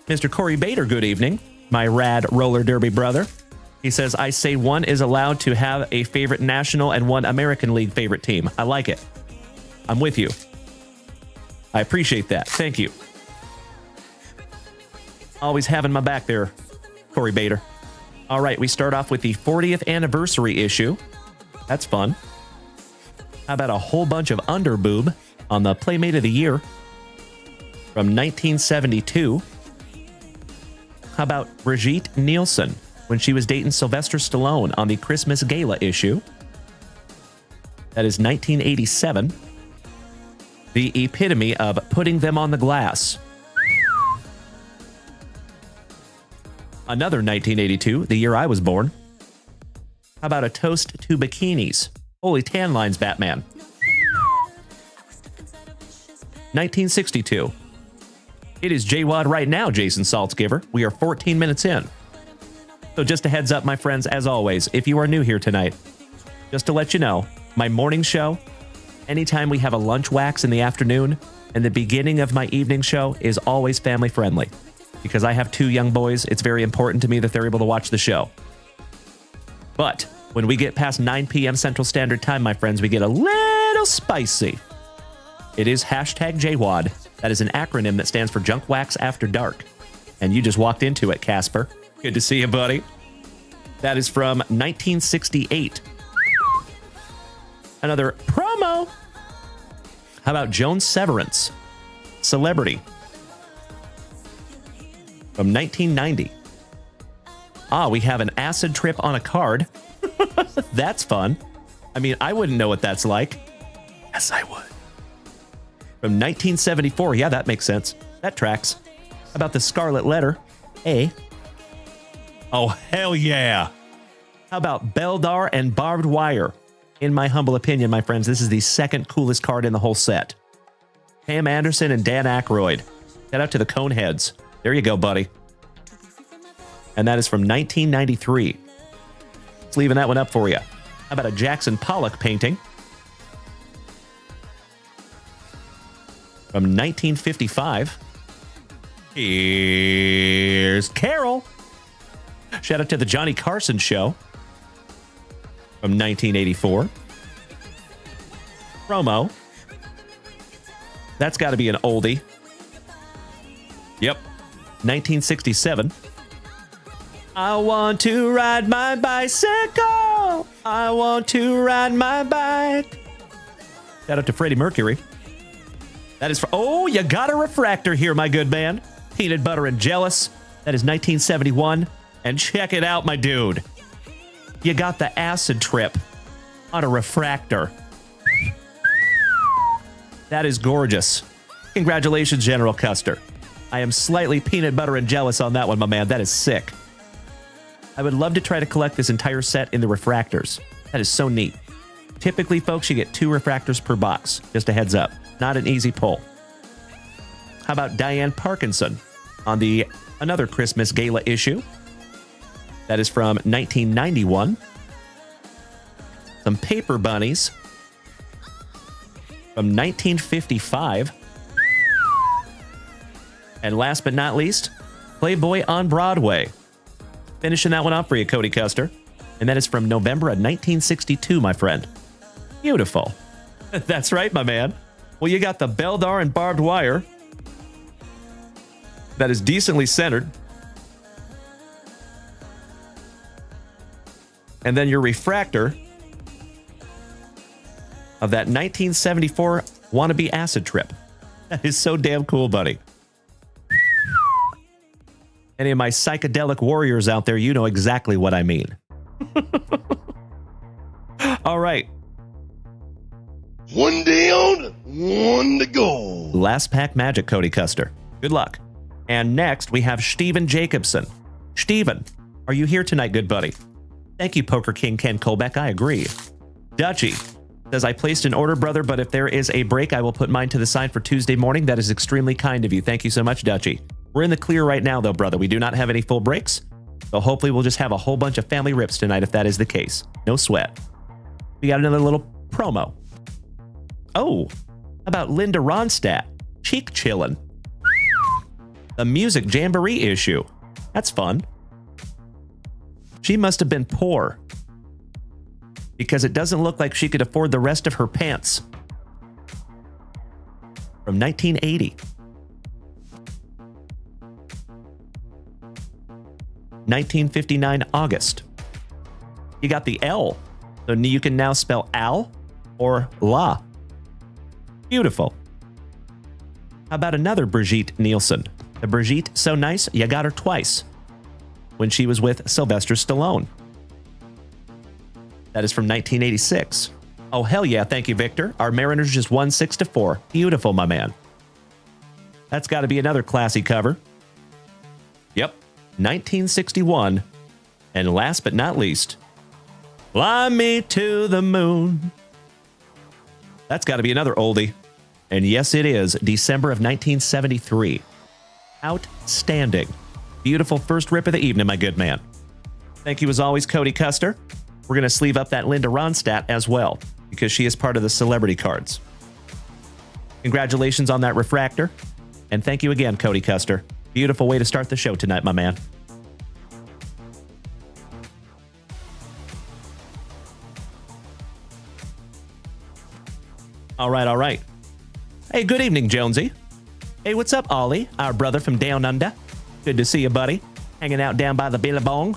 Mr. Corey Bader, good evening. My rad roller derby brother. He says, I say one is allowed to have a favorite national and one American League favorite team. I like it. I'm with you. I appreciate that. Thank you. Always having my back there, Corey Bader. All right, we start off with the 40th anniversary issue. That's fun. How about a whole bunch of underboob on the Playmate of the Year from 1972? How about Brigitte Nielsen when she was dating Sylvester Stallone on the Christmas Gala issue? That is 1987. The epitome of putting them on the glass. Another 1982, the year I was born. How about a toast to bikinis? Holy tan lines, Batman. 1962. It is JWAD right now, Jason Saltzgiver. We are 14 minutes in. So just a heads up, my friends, as always, if you are new here tonight, just to let you know, my morning show, anytime we have a lunch wax in the afternoon, and the beginning of my evening show is always family friendly. Because I have 2 young boys, it's very important to me that they're able to watch the show. But when we get past 9 p.m. Central Standard Time, my friends, we get a little spicy. It is hashtag JWAD. That is an acronym that stands for Junk Wax After Dark. And you just walked into it, Casper. Good to see you, buddy. That is from 1968. Another promo. How about Joan Severance? Celebrity. From 1990. We have an acid trip on a card. That's fun. I mean, I wouldn't know what that's like. Yes, I would. From 1974. Yeah, that makes sense. That tracks. How about the Scarlet Letter? A. Oh, hell yeah. How about Beldar and Barbed Wire? In my humble opinion, my friends, this is the second coolest card in the whole set. Pam Anderson and Dan Aykroyd. Shout out to the Coneheads. There you go, buddy. And that is from 1993. Just leaving that one up for you. How about a Jackson Pollock painting? From 1955. Here's Carol. Shout out to the Johnny Carson Show. From 1984. Promo. That's got to be an oldie. Yep. 1967. I want to ride my bicycle. I want to ride my bike. Shout out to Freddie Mercury. That is for, oh, you got a refractor here, my good man. Peanut Butter and Jealous. That is 1971. And check it out, my dude. You got the acid trip on a refractor. That is gorgeous. Congratulations, General Custer. I am slightly peanut butter and jealous on that one, my man. That is sick. I would love to try to collect this entire set in the refractors. That is so neat. Typically, folks, you get 2 refractors per box. Just a heads up. Not an easy pull. How about Diane Parkinson on the another Christmas Gala issue? That is from 1991. some paper bunnies from 1955. And last but not least, Playboy on Broadway. Finishing that one off for you, Cody Custer. And that is from November of 1962, my friend. Beautiful. That's right, my man. Well, you got the Beldar and barbed wire. That is decently centered. And then your refractor of that 1974 wannabe acid trip. That is so damn cool, buddy. Any of my psychedelic warriors out there, you know exactly what I mean. All right. One down, one to go. Last pack magic, Cody Custer. Good luck. And next, we have Steven Jacobson. Steven, are you here tonight, good buddy? Thank you, Poker King Ken Colbeck. I agree. Dutchy says, I placed an order, brother, but if there is a break, I will put mine to the side for Tuesday morning. That is extremely kind of you. Thank you so much, Dutchy. We're in the clear right now, though, brother. We do not have any full breaks. So hopefully we'll just have a whole bunch of family rips tonight if that is the case. No sweat. We got another little promo. Oh, how about Linda Ronstadt? Cheek chillin'. The music jamboree issue. That's fun. She must have been poor, because it doesn't look like she could afford the rest of her pants. From 1980. 1959 August. You got the L, so you can now spell Al or La. Beautiful. How about another Brigitte Nielsen? The Brigitte so nice, you got her twice. When she was with Sylvester Stallone. That is from 1986. Oh, hell yeah, thank you, Victor. Our Mariners just won 6-4. Beautiful, my man. That's got to be another classy cover. Yep, 1961. And last but not least, Fly Me to the Moon. That's got to be another oldie. And yes, it is. December of 1973. Outstanding. Beautiful first rip of the evening, my good man. Thank you as always, Cody Custer. We're going to sleeve up that Linda Ronstadt as well, because she is part of the celebrity cards. Congratulations on that refractor. And thank you again, Cody Custer. Beautiful way to start the show tonight, my man. All right, all right. Hey, good evening, Jonesy. Hey, what's up, Ollie, our brother from down under? Good to see you, buddy. Hanging out down by the Billabong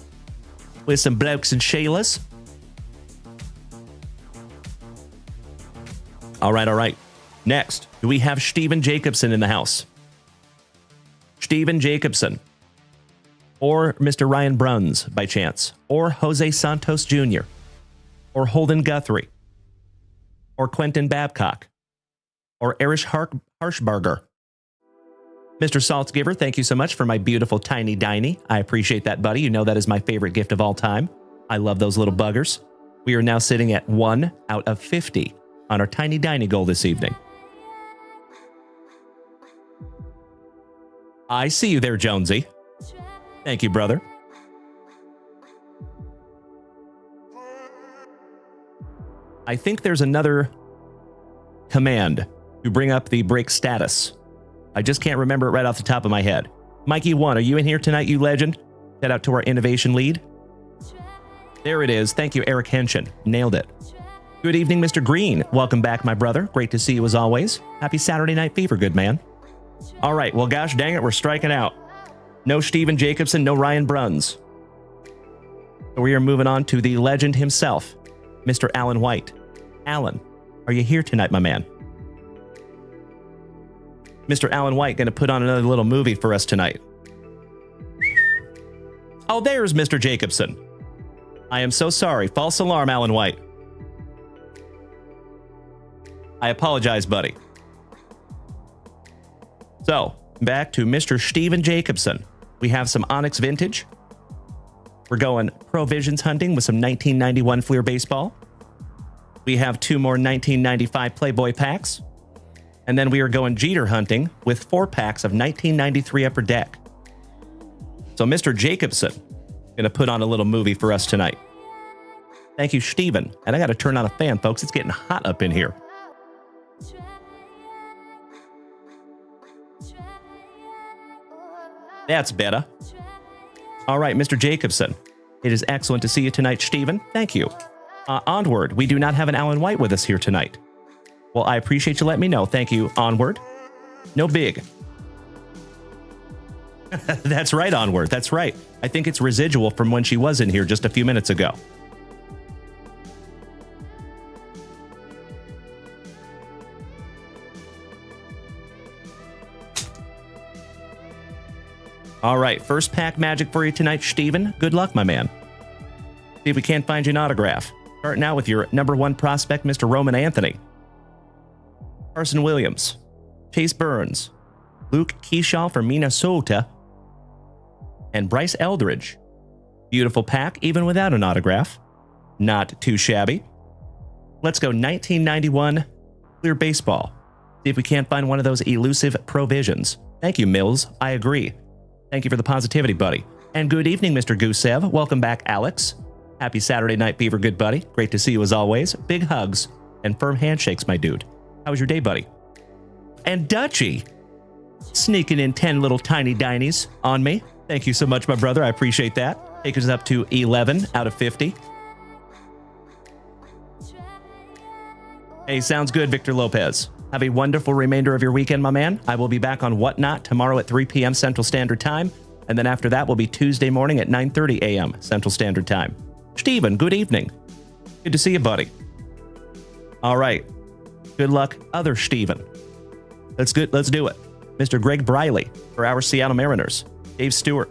with some blokes and Sheilas. All right, all right. Next, do we have Steven Jacobson in the house? Steven Jacobson. Or Mr. Ryan Bruns, by chance. Or Jose Santos Jr. Or Holden Guthrie. Or Quentin Babcock. Or Erich Harshbarger. Mr. Saltzgiver, thank you so much for my beautiful tiny diny. I appreciate that, buddy. You know that is my favorite gift of all time. I love those little buggers. We are now sitting at 1 out of 50 on our tiny diny goal this evening. I see you there, Jonesy. Thank you, brother. I think there's another command to bring up the break status. I just can't remember it right off the top of my head. Mikey1, are you in here tonight, you legend? Shout out to our innovation lead. There it is. Thank you, Eric Henshin. Nailed it. Good evening, Mr. Green. Welcome back, my brother. Great to see you as always. Happy Saturday Night Fever, good man. All right, well, gosh dang it, we're striking out. No Steven Jacobson, no Ryan Bruns. So we are moving on to the legend himself, Mr. Alan White. Alan, are you here tonight, my man? Mr. Alan White going to put on another little movie for us tonight. Oh, there's Mr. Jacobson. I am so sorry. False alarm, Alan White. I apologize, buddy. So, back to Mr. Steven Jacobson. We have some Onyx Vintage. We're going Provisions hunting with some 1991 Fleer Baseball. We have 2 more 1995 Playboy packs. And then we are going Jeter hunting with 4 packs of 1993 Upper Deck. So Mr. Jacobson going to put on a little movie for us tonight. Thank you, Steven. And I got to turn on a fan, folks. It's getting hot up in here. That's better. All right, Mr. Jacobson. It is excellent to see you tonight, Steven. Thank you. Onward. We do not have an Alan White with us here tonight. Well, I appreciate you letting me know. Thank you. Onward. No big. That's right, Onward. That's right. I think it's residual from when she was in here just a few minutes ago. All right, first pack magic for you tonight, Steven. Good luck, my man. See if we can't find you an autograph. Starting out with your number 1 prospect, Mr. Roman Anthony. Carson Williams. Chase Burns. Luke Keyshaw from Minnesota. And Bryce Eldridge. Beautiful pack, even without an autograph. Not too shabby. Let's go 1991 Clear Baseball. See if we can't find one of those elusive provisions. Thank you, Mills. I agree. Thank you for the positivity, buddy. And good evening, Mr. Gusev. Welcome back, Alex. Happy Saturday Night Fever, good buddy. Great to see you as always. Big hugs and firm handshakes, my dude. How was your day, buddy? And Dutchie, sneaking in 10 little tiny dinies on me. Thank you so much, my brother. I appreciate that. Take us up to 11 out of 50. Hey, sounds good, Victor Lopez. Have a wonderful remainder of your weekend, my man. I will be back on Whatnot tomorrow at 3 p.m. Central Standard Time. And then after that will be Tuesday morning at 9:30 a.m. Central Standard Time. Steven, good evening. Good to see you, buddy. All right. Good luck, other Steven. Let's do it. Mr. Greg Briley for our Seattle Mariners. Dave Stewart.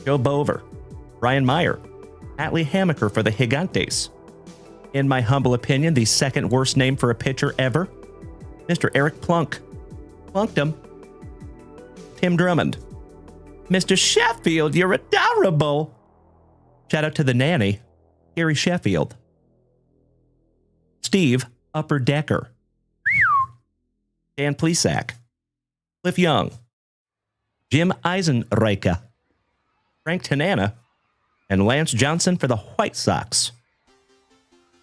Joe Bover. Brian Meyer. Atlee Hammaker for the Gigantes. In my humble opinion, the second worst name for a pitcher ever. Mr. Eric Plunk. Plunked him. Tim Drummond. Mr. Sheffield, you're adorable. Shout out to the nanny, Gary Sheffield. Steve Upper Decker. Dan Plesac. Cliff Young. Jim Eisenreicher. Frank Tanana. And Lance Johnson for the White Sox.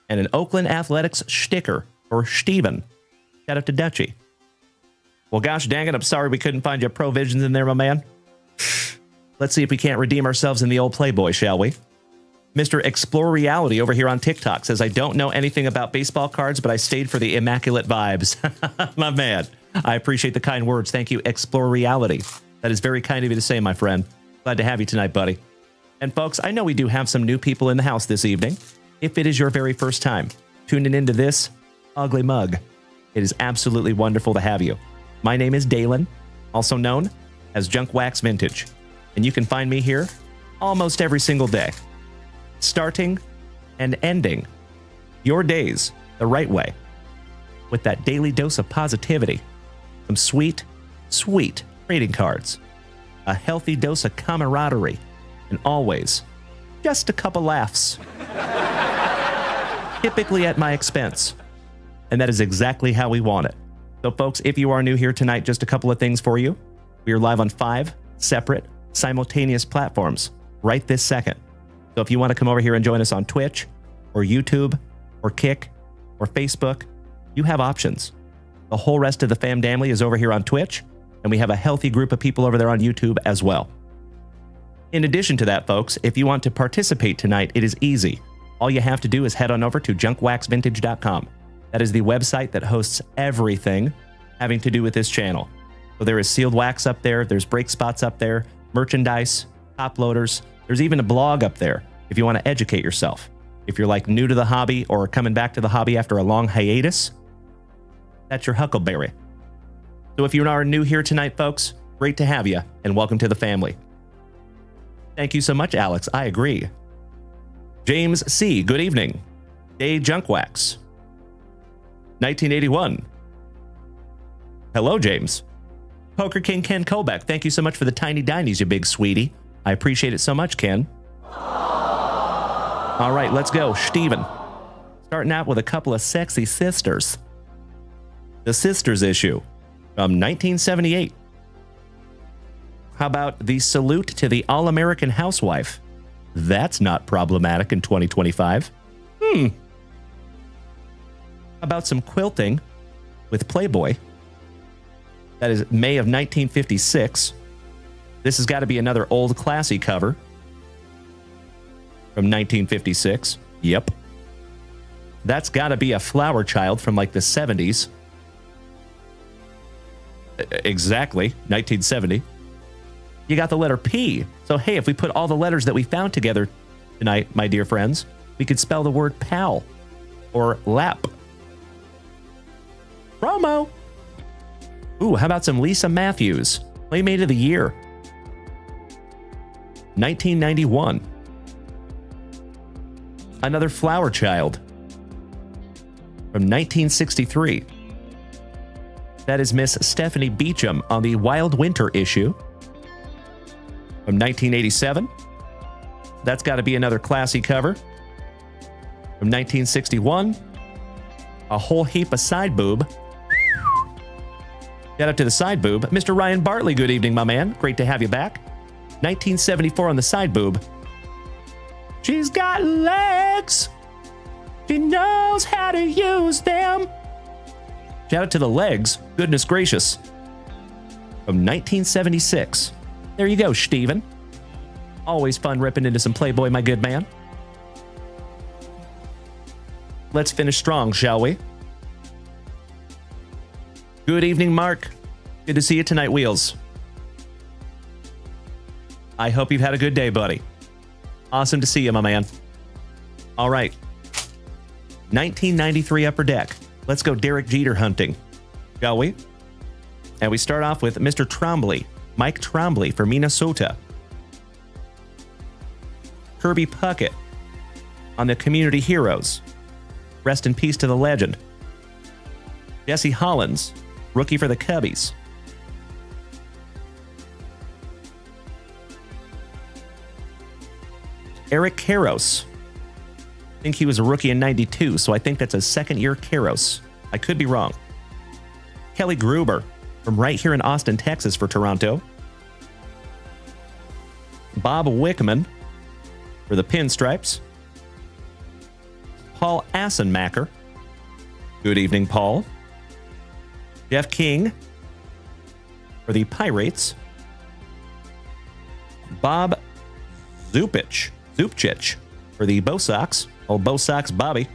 And an Oakland Athletics sticker for Steven. Shout out to Dutchie. Well, gosh dang it, I'm sorry we couldn't find your provisions in there, my man. Let's see if we can't redeem ourselves in the old Playboy, shall we? Mr. Explore Reality over here on TikTok says, I don't know anything about baseball cards, but I stayed for the immaculate vibes. My man, I appreciate the kind words. Thank you, Explore Reality. That is very kind of you to say, my friend. Glad to have you tonight, buddy. And folks, I know we do have some new people in the house this evening. If it is your very first time tuning into this ugly mug, it is absolutely wonderful to have you. My name is Dalen, also known as Junk Wax Vintage, and you can find me here almost every single day, starting and ending your days the right way with that daily dose of positivity, some sweet, sweet trading cards, a healthy dose of camaraderie, and always just a couple laughs, typically at my expense. And that is exactly how we want it. So folks, if you are new here tonight, just a couple of things for you. We are live on 5 separate simultaneous platforms right this second. So if you want to come over here and join us on Twitch or YouTube or Kick or Facebook, you have options. The whole rest of the fam family is over here on Twitch, and we have a healthy group of people over there on YouTube as well. In addition to that, folks, if you want to participate tonight, it is easy. All you have to do is head on over to junkwaxvintage.com. That is the website that hosts everything having to do with this channel. So there is sealed wax up there, there's break spots up there, merchandise, top loaders. There's even a blog up there if you want to educate yourself. If you're like new to the hobby or coming back to the hobby after a long hiatus, that's your huckleberry. So if you are new here tonight, folks, great to have you and welcome to the family. Thank you so much, Alex. I agree. James C., good evening. Day Junk Wax. 1981. Hello, James. Poker King Ken Kobeck, thank you so much for the tiny dinies, you big sweetie. I appreciate it so much, Ken. All right, let's go. Steven. Starting out with a couple of sexy sisters. The Sisters issue from 1978. How about the Salute to the All-American Housewife? That's not problematic in 2025. About some quilting with Playboy. That is May of 1956. This has got to be another old classy cover from 1956. Yep. That's got to be a Flower Child from like the 70s. Exactly, 1970. You got the letter P. So, hey, if we put all the letters that we found together tonight, my dear friends, we could spell the word pal or lap. Promo. Ooh, how about some Lisa Matthews? Playmate of the Year. 1991. Another Flower Child from 1963. That is Miss Stephanie Beacham on the Wild Winter issue from 1987. That's got to be another classy cover from 1961. A whole heap of side boob. Shout out to the side boob. Mr. Ryan Bartley, good evening, my man. Great to have you back. 1974 on the side boob. She's got legs. She knows how to use them. Shout out to the legs. Goodness gracious. From 1976. There you go, Steven. Always fun ripping into some Playboy, my good man. Let's finish strong, shall we? Good evening, Mark. Good to see you tonight, Wheels. I hope you've had a good day, buddy. Awesome to see you, my man. All right. 1993 Upper Deck. Let's go Derek Jeter hunting, shall we? And we start off with Mr. Trombley, Mike Trombley for Minnesota. Kirby Puckett on the Community Heroes. Rest in peace to the legend. Jesse Hollins, rookie for the Cubbies. Eric Karros. I think he was a rookie in 92, so I think that's a second-year Karros. I could be wrong. Kelly Gruber from right here in Austin, Texas for Toronto. Bob Wickman for the Pinstripes. Paul Assenmacher. Good evening, Paul. Jeff King for the Pirates. Bob Zupich for the Bo Sox. Old Bo Sox Bobby.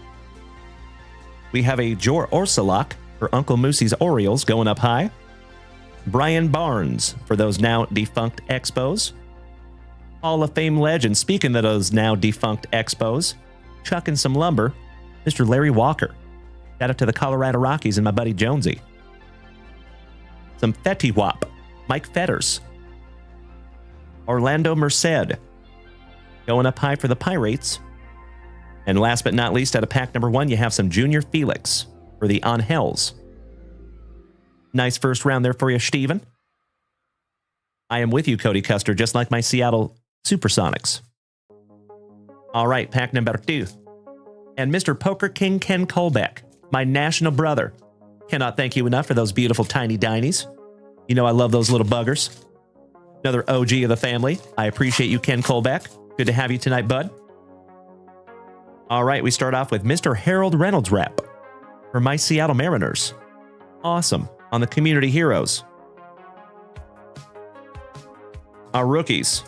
We have a Jor Orsolak for Uncle Moosey's Orioles going up high. Brian Barnes for those now defunct Expos. Hall of Fame legend, speaking of those now defunct Expos, chucking some lumber, Mr. Larry Walker. Shout out to the Colorado Rockies and my buddy Jonesy. Some Fetty Wap, Mike Fetters. Orlando Merced going up high for the Pirates. And last but not least, out of pack number 1, you have some Junior Felix for the Angels. Nice first round there for you, Steven. I am with you, Cody Custer, just like my Seattle Supersonics. All right, pack number 2. And Mr. Poker King Ken Colbeck, my national brother. Cannot thank you enough for those beautiful tiny dinies. You know I love those little buggers. Another OG of the family. I appreciate you, Ken Colbeck. Good to have you tonight, bud. All right, we start off with Mr. Harold Reynolds wrap for my Seattle Mariners. Awesome. On the Community Heroes. Our rookies.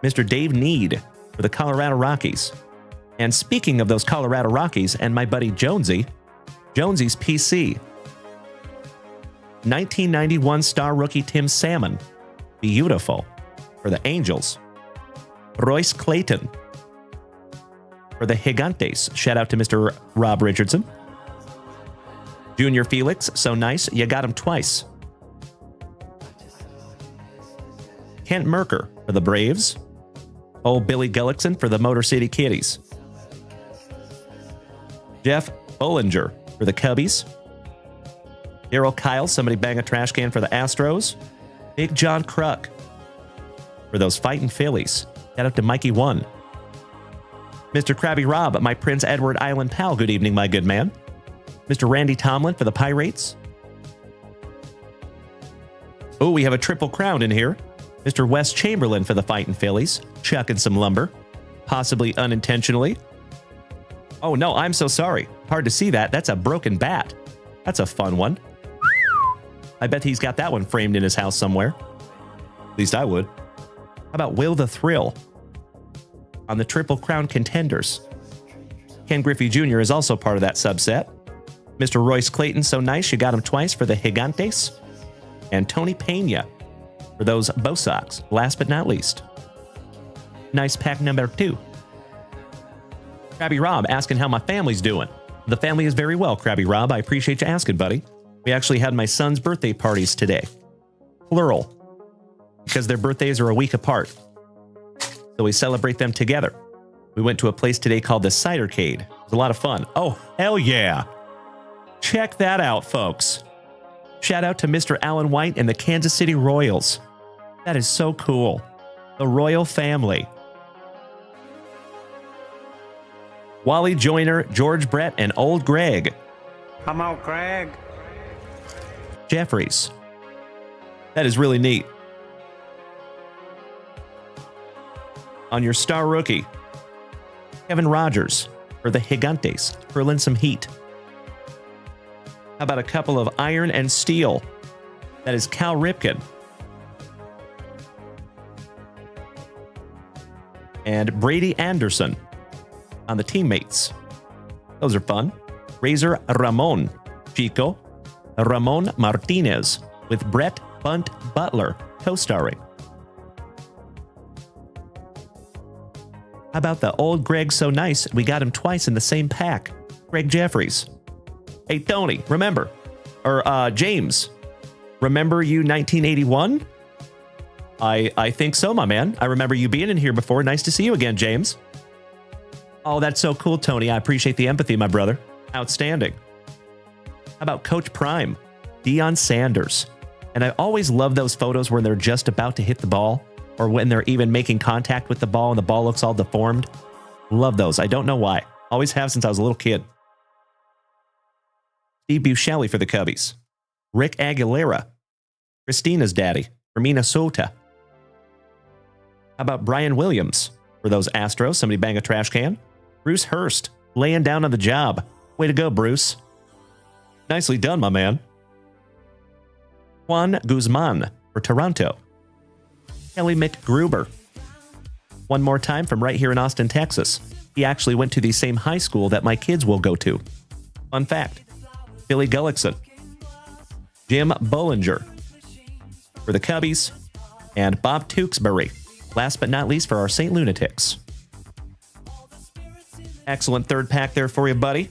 Mr. Dave Need for the Colorado Rockies. And speaking of those Colorado Rockies and my buddy Jonesy's PC. 1991 star rookie Tim Salmon. Beautiful. For the Angels. Royce Clayton. For the Gigantes. Shout out to Mr. Rob Richardson. Junior Felix, so nice, you got him twice. Kent Merker for the Braves. Old Billy Gullickson for the Motor City Kitties. Jeff Bollinger for the Cubbies. Darryl Kyle, somebody bang a trash can for the Astros. Big John Kruk for those fighting Phillies. Shout out to Mikey 1. Mr. Krabby Rob, my Prince Edward Island pal, good evening, my good man. Mr. Randy Tomlin for the Pirates. Oh, we have a triple crown in here. Mr. Wes Chamberlain for the fighting Phillies, chucking some lumber. possibly unintentionally. Oh, no, I'm so sorry. Hard to see that. That's a broken bat. That's a fun one. I bet he's got that one framed in his house somewhere. At least I would. How about Will the Thrill on the Triple Crown Contenders? Ken Griffey Jr. is also part of that subset. Mr. Royce Clayton, so nice, you got him twice for the Gigantes. And Tony Pena for those Bo Sox, last but not least. Nice pack number 2. Krabby Rob asking how my family's doing. The family is very well, Krabby Rob. I appreciate you asking, buddy. We actually had my son's birthday parties today. Plural. Because their birthdays are a week apart. So we celebrate them together. We went to a place today called the Cidercade. It was a lot of fun. Oh, hell yeah. Check that out, folks. Shout out to Mr. Alan White and the Kansas City Royals. That is so cool. The Royal family. Wally Joyner, George Brett, and Old Greg. Come on, Craig. Jeffries. That is really neat. On your star rookie, Kevin Rogers for the Gigantes, hurling some heat. How about a couple of iron and steel? That is Cal Ripken. And Brady Anderson on the teammates. Those are fun. Razor Ramon, Chico, Ramon Martinez with Brett Bunt Butler co-starring. How about the Old Greg so nice, we got him twice in the same pack. Greg Jeffries. Hey, Tony, remember, or James, remember you 1981? I think so, my man. I remember you being in here before. Nice to see you again, James. Oh, that's so cool, Tony. I appreciate the empathy, my brother. Outstanding. How about Coach Prime, Deion Sanders? And I always love those photos where they're just about to hit the ball or when they're even making contact with the ball and the ball looks all deformed. Love those. I don't know why. Always have since I was a little kid. Steve Buscemi for the Cubbies. Rick Aguilera, Christina's daddy from Minnesota. How about Brian Williams for those Astros? Somebody bang a trash can. Bruce Hurst laying down on the job. Way to go, Bruce. Nicely done, my man. Juan Guzman for Toronto. Kelly McGruber. One more time from right here in Austin, Texas. He actually went to the same high school that my kids will go to. Fun fact. Billy Gullickson. Jim Bollinger for the Cubbies. And Bob Tewksbury. Last but not least for our St. Lunatics. Excellent third pack there for you, buddy.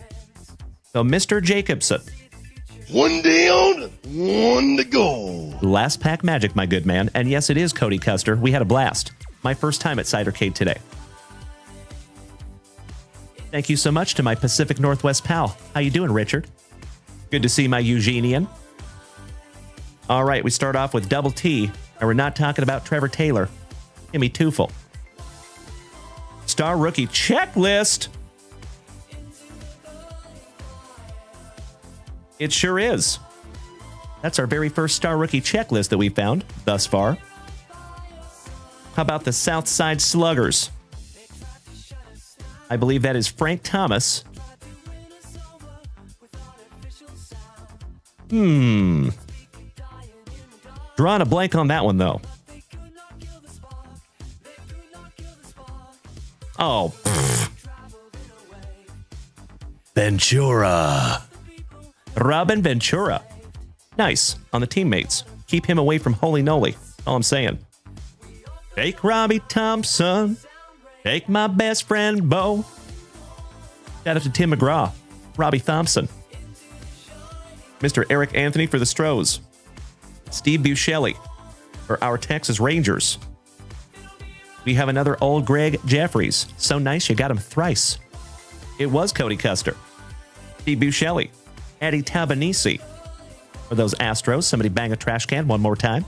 So, Mr. Jacobson. One down, one to go. Last pack magic, my good man. And yes, it is Cody Custer. We had a blast. My first time at Cidercade today. Thank you so much to my Pacific Northwest pal. How you doing, Richard? Good to see my Eugenian. All right, we start off with Double T, and we're not talking about Trevor Taylor. Timmy Tufel. Star Rookie Checklist. It sure is. That's our very first Star Rookie checklist that we found thus far. How about the Southside Sluggers? I believe that is Frank Thomas. Drawing a blank on that one, though. Oh. Ventura. Robin Ventura. Nice. On the teammates. Keep him away from Holy Noly. All I'm saying. Take Robbie Thompson. Take my best friend, Bo. Shout out to Tim McGraw. Robbie Thompson. Mr. Eric Anthony for the Stros. Steve Buscemi for our Texas Rangers. We have another Old Greg Jeffries. So nice you got him thrice. It was Cody Custer. Steve Buscemi. Eddie Tabanisi for those Astros. Somebody bang a trash can one more time.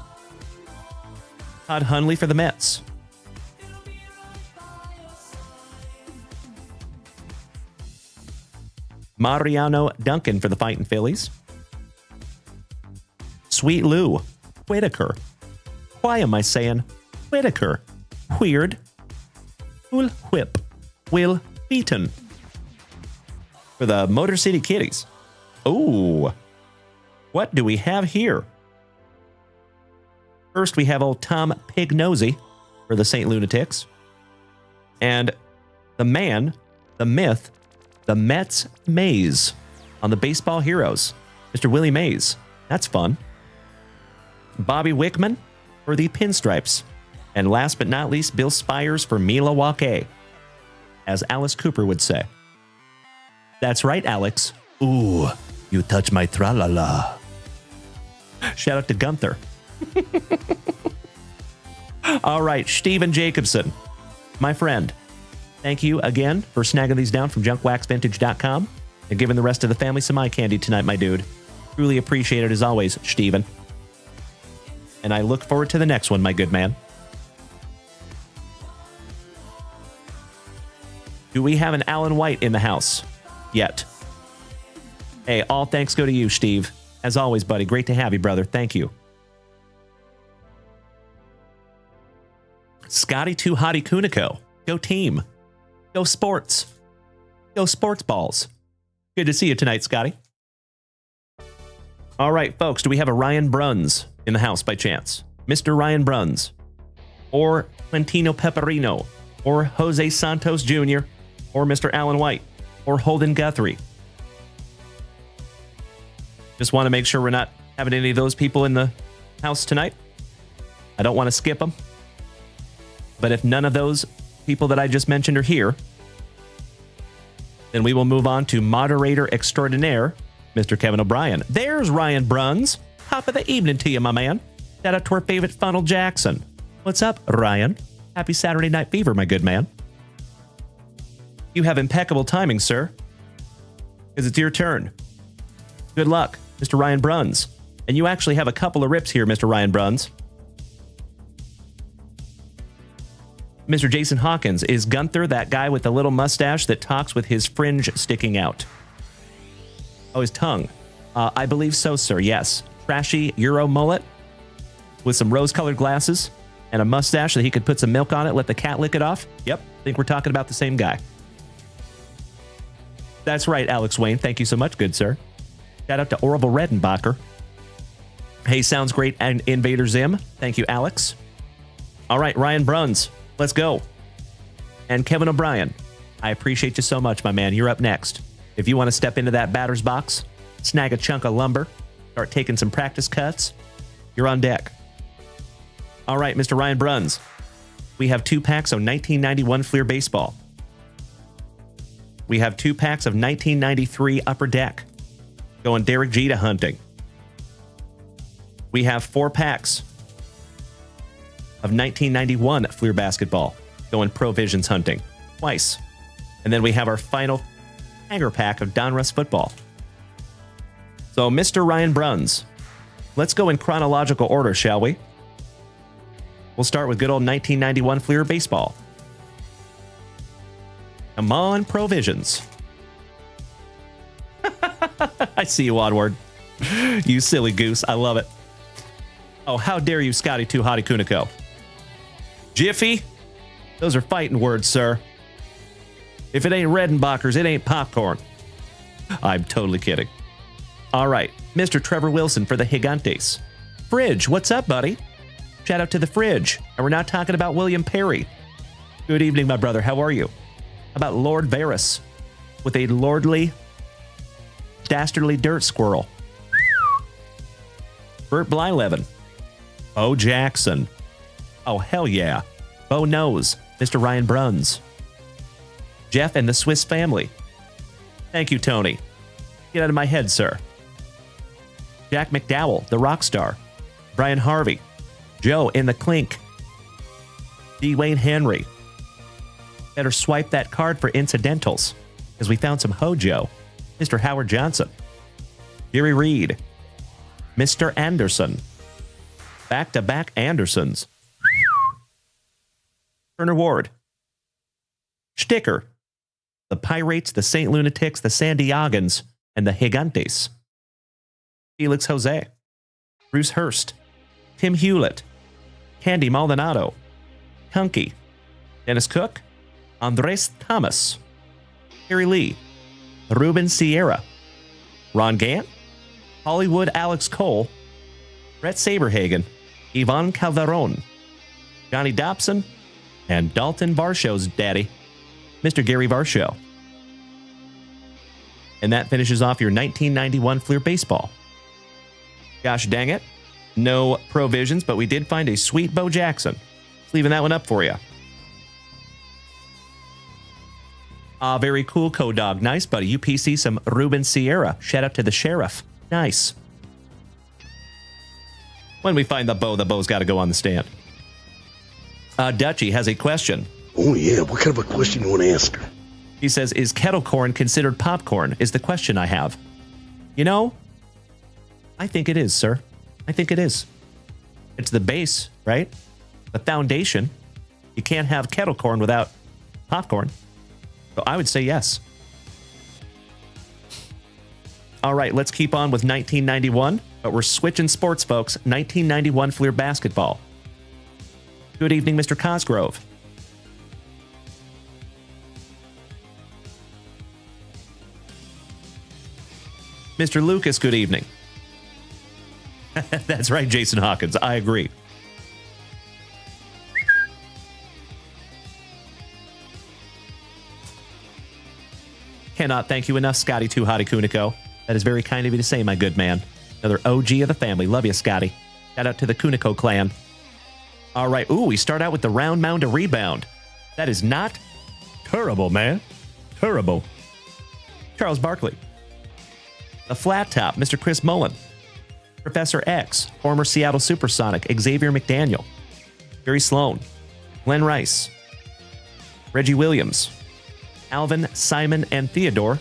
Todd Hundley for the Mets. Mariano Duncan for the Fightin' Phillies. Sweet Lou Whitaker. Why am I saying Whitaker? Weird. Cool Whip, Will Beaton. For the Motor City Kitties. Oh, what do we have here? First, we have old Tom Pignosy for the St. Lunatics. And the man, the myth, the Mets Mays on the Baseball Heroes. Mr. Willie Mays. That's fun. Bobby Wickman for the Pinstripes. And last but not least, Bill Spires for Milwaukee. As Alice Cooper would say. That's right, Alex. Ooh, you touch my tra-la-la. Shout out to Gunther. All right, Steven Jacobson, my friend. Thank you again for snagging these down from junkwaxvintage.com and giving the rest of the family some eye candy tonight, my dude. Truly appreciate it as always, Steven. And I look forward to the next one, my good man. Do we have an Alan White in the house yet? Hey, all thanks go to you, Steve. As always, buddy, great to have you, brother. Thank you. Scotty Too Hottie Kuniko. Go team. Go sports. Go sports balls. Good to see you tonight, Scotty. All right, folks, do we have a Ryan Bruns in the house by chance? Mr. Ryan Bruns. Or Plantino Pepperino. Or Jose Santos Jr. Or Mr. Alan White. Or Holden Guthrie. Just want to make sure we're not having any of those people in the house tonight. I don't want to skip them. But if none of those people that I just mentioned are here, then we will move on to moderator extraordinaire, Mr. Kevin O'Brien. There's Ryan Bruns. Top of the evening to you, my man. Shout out to our favorite Funnel Jackson. What's up, Ryan? Happy Saturday Night Fever, my good man. You have impeccable timing, sir, because it's your turn. Good luck, Mr. Ryan Bruns. And you actually have a couple of rips here, Mr. Ryan Bruns. Mr. Jason Hawkins, is Gunther that guy with the little mustache that talks with his fringe sticking out? Oh, his tongue. I believe so, sir, yes. Trashy Euro mullet with some rose-colored glasses and a mustache that he could put some milk on it, let the cat lick it off. Yep, I think we're talking about the same guy. That's right, Alex Wayne. Thank you so much, good sir. Shout out to Orville Redenbacher. Hey, sounds great, and Invader Zim. Thank you, Alex. All right, Ryan Bruns. Let's go. And Kevin O'Brien, I appreciate you so much, my man. You're up next. If you want to step into that batter's box, snag a chunk of lumber, start taking some practice cuts, you're on deck. All right, Mr. Ryan Bruns, we have 2 packs of 1991 Fleer Baseball. We have 2 packs of 1993 Upper Deck, going Derek Jeter hunting. We have 4 packs of 1991 Fleer Basketball, going Provisions hunting twice. And then we have our final hanger pack of Donruss Football. So, Mr. Ryan Bruns, let's go in chronological order, shall we? We'll start with good old 1991 Fleer Baseball. Come on, Provisions. I see you, Onward. You silly goose. I love it. Oh, how dare you, Scotty Too Hottie Kuniko. Jiffy? Those are fighting words, sir. If it ain't Redenbacher's, it ain't popcorn. I'm totally kidding. All right, Mr. Trevor Wilson for the Gigantes. Fridge, what's up, buddy? Shout out to the Fridge. And we're not talking about William Perry. Good evening, my brother. How are you? How about Lord Varys with a lordly, dastardly dirt squirrel? Bert Blyleven. Bo Jackson. Oh, hell yeah. Bo knows. Mr. Ryan Bruns. Jeff and the Swiss family. Thank you, Tony. Get out of my head, sir. Jack McDowell, the rock star. Brian Harvey. Joe in the clink. D. Wayne Henry. Better swipe that card for incidentals, because we found some Hojo. Mr. Howard Johnson. Jerry Reed. Mr. Anderson. Back-to-back Andersons. Turner Ward. Sticker. The Pirates, the St. Lunatics, the San Diegans, and the Gigantes. Felix Jose. Bruce Hurst. Tim Hewlett. Candy Maldonado. Hunky. Dennis Cook. Andres Thomas, Harry Lee, Ruben Sierra, Ron Gant, Hollywood Alex Cole, Brett Saberhagen, Ivan Calderon, Johnny Dobson, and Dalton Varsho's daddy, Mr. Gary Varsho. And that finishes off your 1991 Fleer Baseball. Gosh dang it. No provisions, but we did find a sweet Bo Jackson. Just leaving that one up for you. Very cool, Co-Dog. Nice, buddy. UPC, some Ruben Sierra. Shout out to the sheriff. Nice. When we find the Bo's got to go on the stand. Dutchie has a question. Oh, yeah. What kind of a question you want to ask her? He says, is kettle corn considered popcorn? Is the question I have. You know, I think it is, sir. I think it is. It's the base, right? The foundation. You can't have kettle corn without popcorn. So I would say yes. All right, let's keep on with 1991, but we're switching sports, folks. 1991 Fleer Basketball. Good evening, Mr. Cosgrove. Mr. Lucas, good evening. That's right, Jason Hawkins. I agree. Cannot thank you enough, Scotty Too Hottie Kuniko. That is very kind of you to say, my good man. Another OG of the family. Love you, Scotty. Shout out to the Kuniko clan. All right. Ooh, we start out with the round mound to rebound. That is not terrible, man. Terrible. Charles Barkley. The flat top, Mr. Chris Mullen. Professor X, former Seattle Supersonic, Xavier McDaniel. Barry Sloan. Glenn Rice. Reggie Williams. Alvin, Simon, and Theodore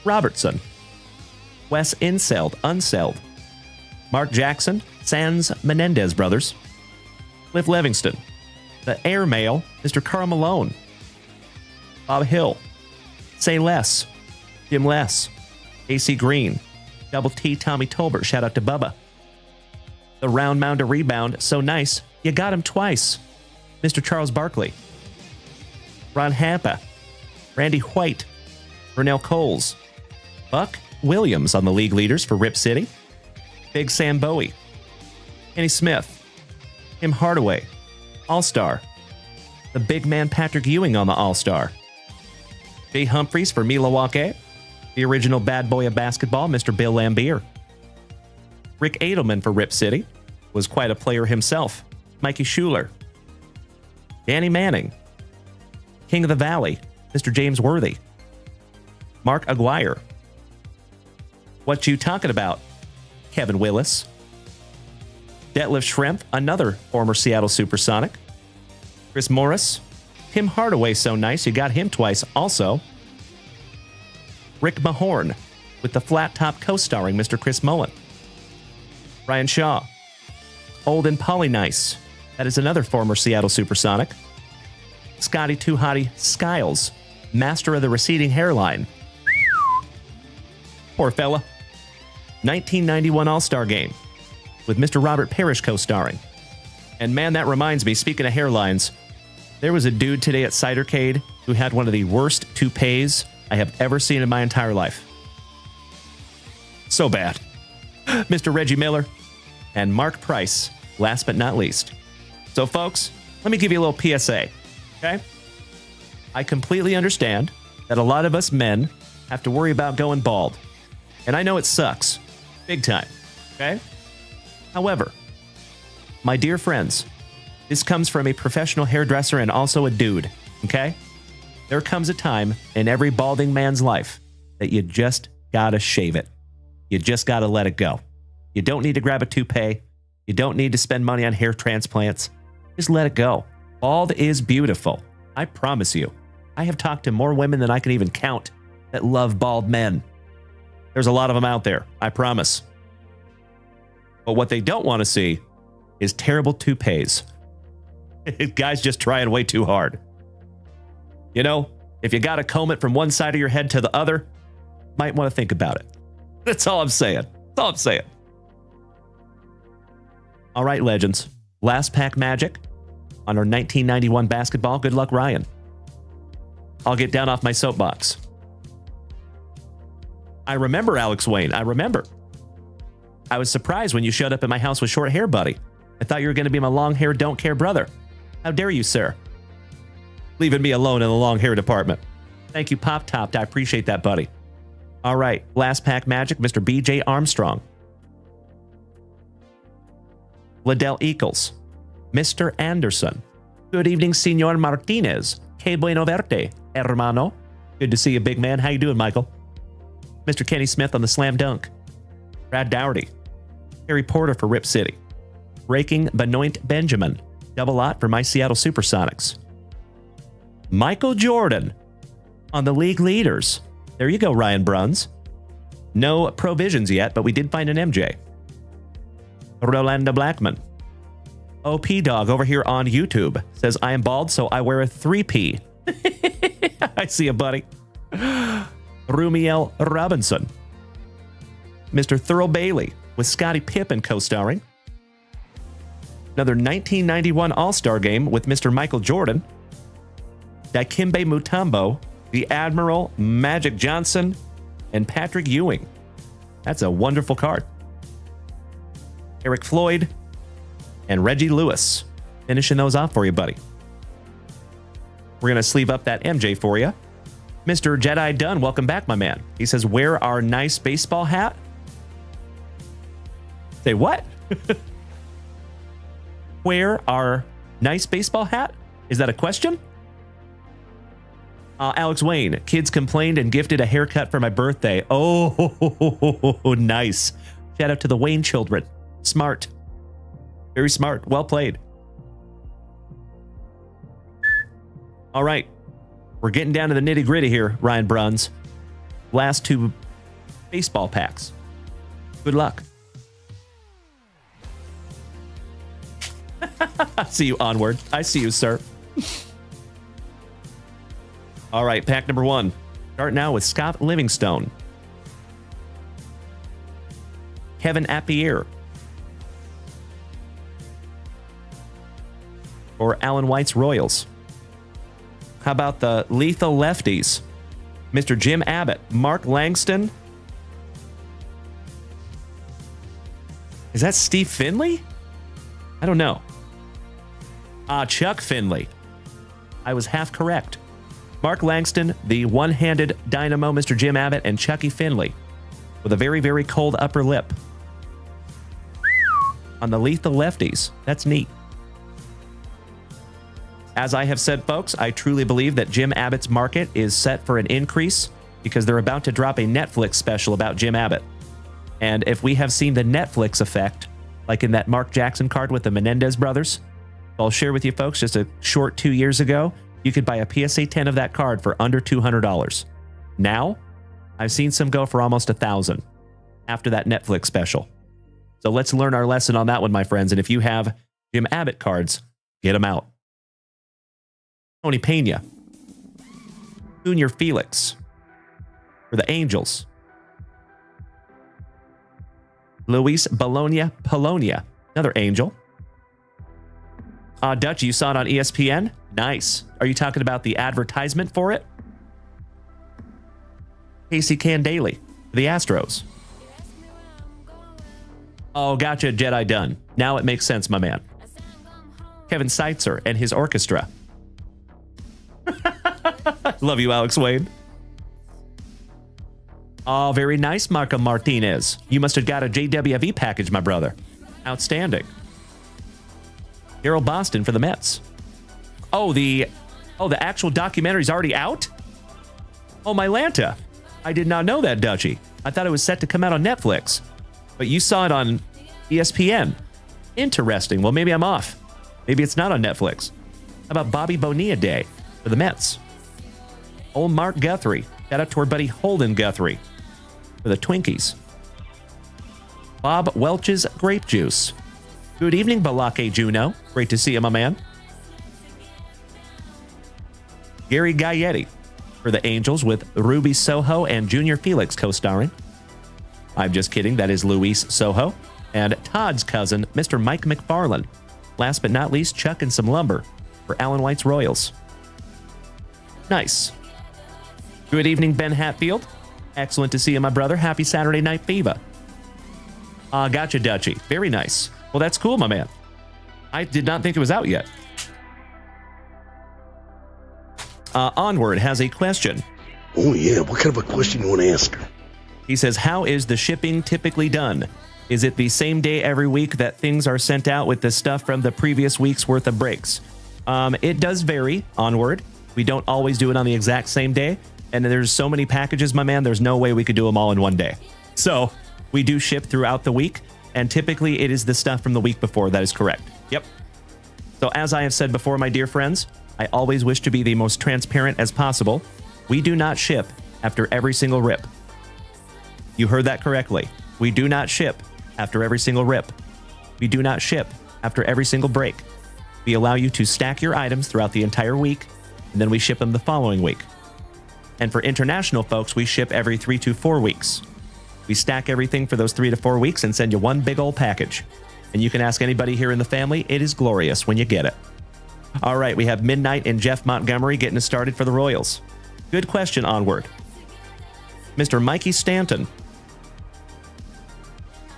Robertson. Wes Unseld. Mark Jackson, Sans Menendez brothers. Cliff Livingston. The Airmail, Mr. Karl Malone. Bob Hill. Say Less. Jim Less. AC Green. Double T Tommy Tolbert. Shout out to Bubba. The round mound to rebound. So nice. You got him twice. Mr. Charles Barkley. Ron Hampa. Randy White. Vernell Coles. Buck Williams on the league leaders for Rip City. Big Sam Bowie. Kenny Smith. Tim Hardaway. All-Star. The big man Patrick Ewing on the All-Star. Jay Humphreys for Milwaukee. The original bad boy of basketball, Mr. Bill Lambier. Rick Edelman for Rip City. Was quite a player himself. Mikey Schuler. Danny Manning. King of the Valley, Mr. James Worthy. Mark Aguirre. What you talking about? Kevin Willis. Detlef Schrempf, another former Seattle Supersonic. Chris Morris. Tim Hardaway, so nice. You got him twice also. Rick Mahorn with the flat top co-starring Mr. Chris Mullen. Ryan Shaw. Old and Polynice. That is another former Seattle Supersonic. Scotty Too Hottie Skiles. Master of the receding hairline. Poor fella. 1991 All-Star Game with Mr. Robert Parrish co-starring. And man, that reminds me, speaking of hairlines, there was a dude today at Cidercade who had one of the worst toupees I have ever seen in my entire life. So bad. Mr. Reggie Miller and Mark Price, last but not least. So folks, let me give you a little PSA, okay? I completely understand that a lot of us men have to worry about going bald. And I know it sucks. Big time. Okay? However, my dear friends, this comes from a professional hairdresser and also a dude. Okay? There comes a time in every balding man's life that you just gotta shave it. You just gotta let it go. You don't need to grab a toupee. You don't need to spend money on hair transplants. Just let it go. Bald is beautiful. I promise you. I have talked to more women than I can even count that love bald men. There's a lot of them out there, I promise. But what they don't want to see is terrible toupees. Guys just trying way too hard. You know, if you got to comb it from one side of your head to the other, might want to think about it. That's all I'm saying. That's all I'm saying. All right, legends. Last pack magic on our 1991 basketball. Good luck, Ryan. I'll get down off my soapbox. I remember, Alex Wayne. I remember. I was surprised when you showed up at my house with short hair, buddy. I thought you were going to be my long hair, don't care brother. How dare you, sir? Leaving me alone in the long hair department. Thank you, Pop Topped. I appreciate that, buddy. All right. Last pack magic, Mr. BJ Armstrong. Liddell Eccles. Mr. Anderson. Good evening, Senor Martinez. Que bueno verte, hermano. Good to see you, big man. How you doing, Michael? Mr. Kenny Smith on the slam dunk. Brad Dougherty. Harry Porter for Rip City. Breaking Benoit Benjamin. Double lot for my Seattle Supersonics. Michael Jordan on the league leaders. There you go, Ryan Bruns. No provisions yet, but we did find an MJ. Rolanda Blackman. OP Dog over here on YouTube says, I am bald, so I wear a 3P. I see you, buddy. Rumiel Robinson. Mr. Thurl Bailey with Scottie Pippen co-starring. Another 1991 All-Star game with Mr. Michael Jordan. Dikembe Mutombo, the Admiral, Magic Johnson, and Patrick Ewing. That's a wonderful card. Eric Floyd and Reggie Lewis. Finishing those off for you, buddy. We're going to sleeve up that MJ for you. Mr. Jedi Dunn, welcome back, my man. He says, wear our nice baseball hat. Say what? Wear our nice baseball hat? Is that a question? Alex Wayne, kids complained and gifted a haircut for my birthday. Oh, nice. Shout out to the Wayne children. Smart. Very smart. Well played. All right. We're getting down to the nitty gritty here, Ryan Bruns. Last two baseball packs. Good luck. I see you, Onward. I see you, sir. All right, pack number one. Start now with Scott Livingstone. Kevin Appier. Or Alan White's Royals. How about the Lethal Lefties? Mr. Jim Abbott. Mark Langston. Is that Steve Finley? I don't know. Chuck Finley. I was half correct. Mark Langston, the one-handed dynamo, Mr. Jim Abbott, and Chucky Finley with a very, very cold upper lip. On the Lethal Lefties. That's neat. As I have said, folks, I truly believe that Jim Abbott's market is set for an increase because they're about to drop a Netflix special about Jim Abbott. And if we have seen the Netflix effect, like in that Mark Jackson card with the Menendez brothers, I'll share with you folks, just a short 2 years ago, you could buy a PSA 10 of that card for under $200. Now, I've seen some go for almost $1,000 after that Netflix special. So let's learn our lesson on that one, my friends. And if you have Jim Abbott cards, get them out. Tony Pena. Junior Felix. For the Angels. Luis Bologna Polonia. Another Angel. Dutch, you saw it on ESPN? Nice. Are you talking about the advertisement for it? Casey Candaly, the Astros. Oh, gotcha, Jedi Dunn. Now it makes sense, my man. Kevin Seitzer and his orchestra. Love you, Alex Wade. Oh, very nice, Marco Martinez. You must have got a JWV package, my brother. Outstanding. Daryl Boston for the Mets. Oh, the actual documentary's already out? Oh, my Lanta. I did not know that, Dutchie. I thought it was set to come out on Netflix. But you saw it on ESPN. Interesting. Well, maybe I'm off. Maybe it's not on Netflix. How about Bobby Bonilla Day for the Mets? Old Mark Guthrie. Shout out to our buddy Holden Guthrie for the Twinkies. Bob Welch's Grape Juice. Good evening, Balake Juno. Great to see you, my man. Gary Gaetti for the Angels with Ruby Soho and Junior Felix co-starring. I'm just kidding. That is Luis Soho. And Todd's cousin, Mr. Mike McFarland. Last but not least, Chuck and some lumber for Alan White's Royals. Nice. Good evening, Ben Hatfield. Excellent to see you, my brother. Happy Saturday Night Fever. Gotcha, Dutchy. Very nice. Well, that's cool, my man. I did not think it was out yet. Onward has a question. Oh, yeah. What kind of a question you want to ask her? He says, how is the shipping typically done? Is it the same day every week that things are sent out with the stuff from the previous week's worth of breaks? It does vary, Onward. We don't always do it on the exact same day. And there's so many packages, my man, there's no way we could do them all in one day. So we do ship throughout the week. And typically it is the stuff from the week before. That is correct. Yep. So as I have said before, my dear friends, I always wish to be the most transparent as possible. We do not ship after every single rip. You heard that correctly. We do not ship after every single rip. We do not ship after every single break. We allow you to stack your items throughout the entire week, and then we ship them the following week. And for international folks, we ship every 3 to 4 weeks. We stack everything for those 3 to 4 weeks and send you one big old package. And you can ask anybody here in the family, it is glorious when you get it. All right, we have Midnight and Jeff Montgomery getting us started for the Royals. Good question, Onward. Mr. Mikey Stanton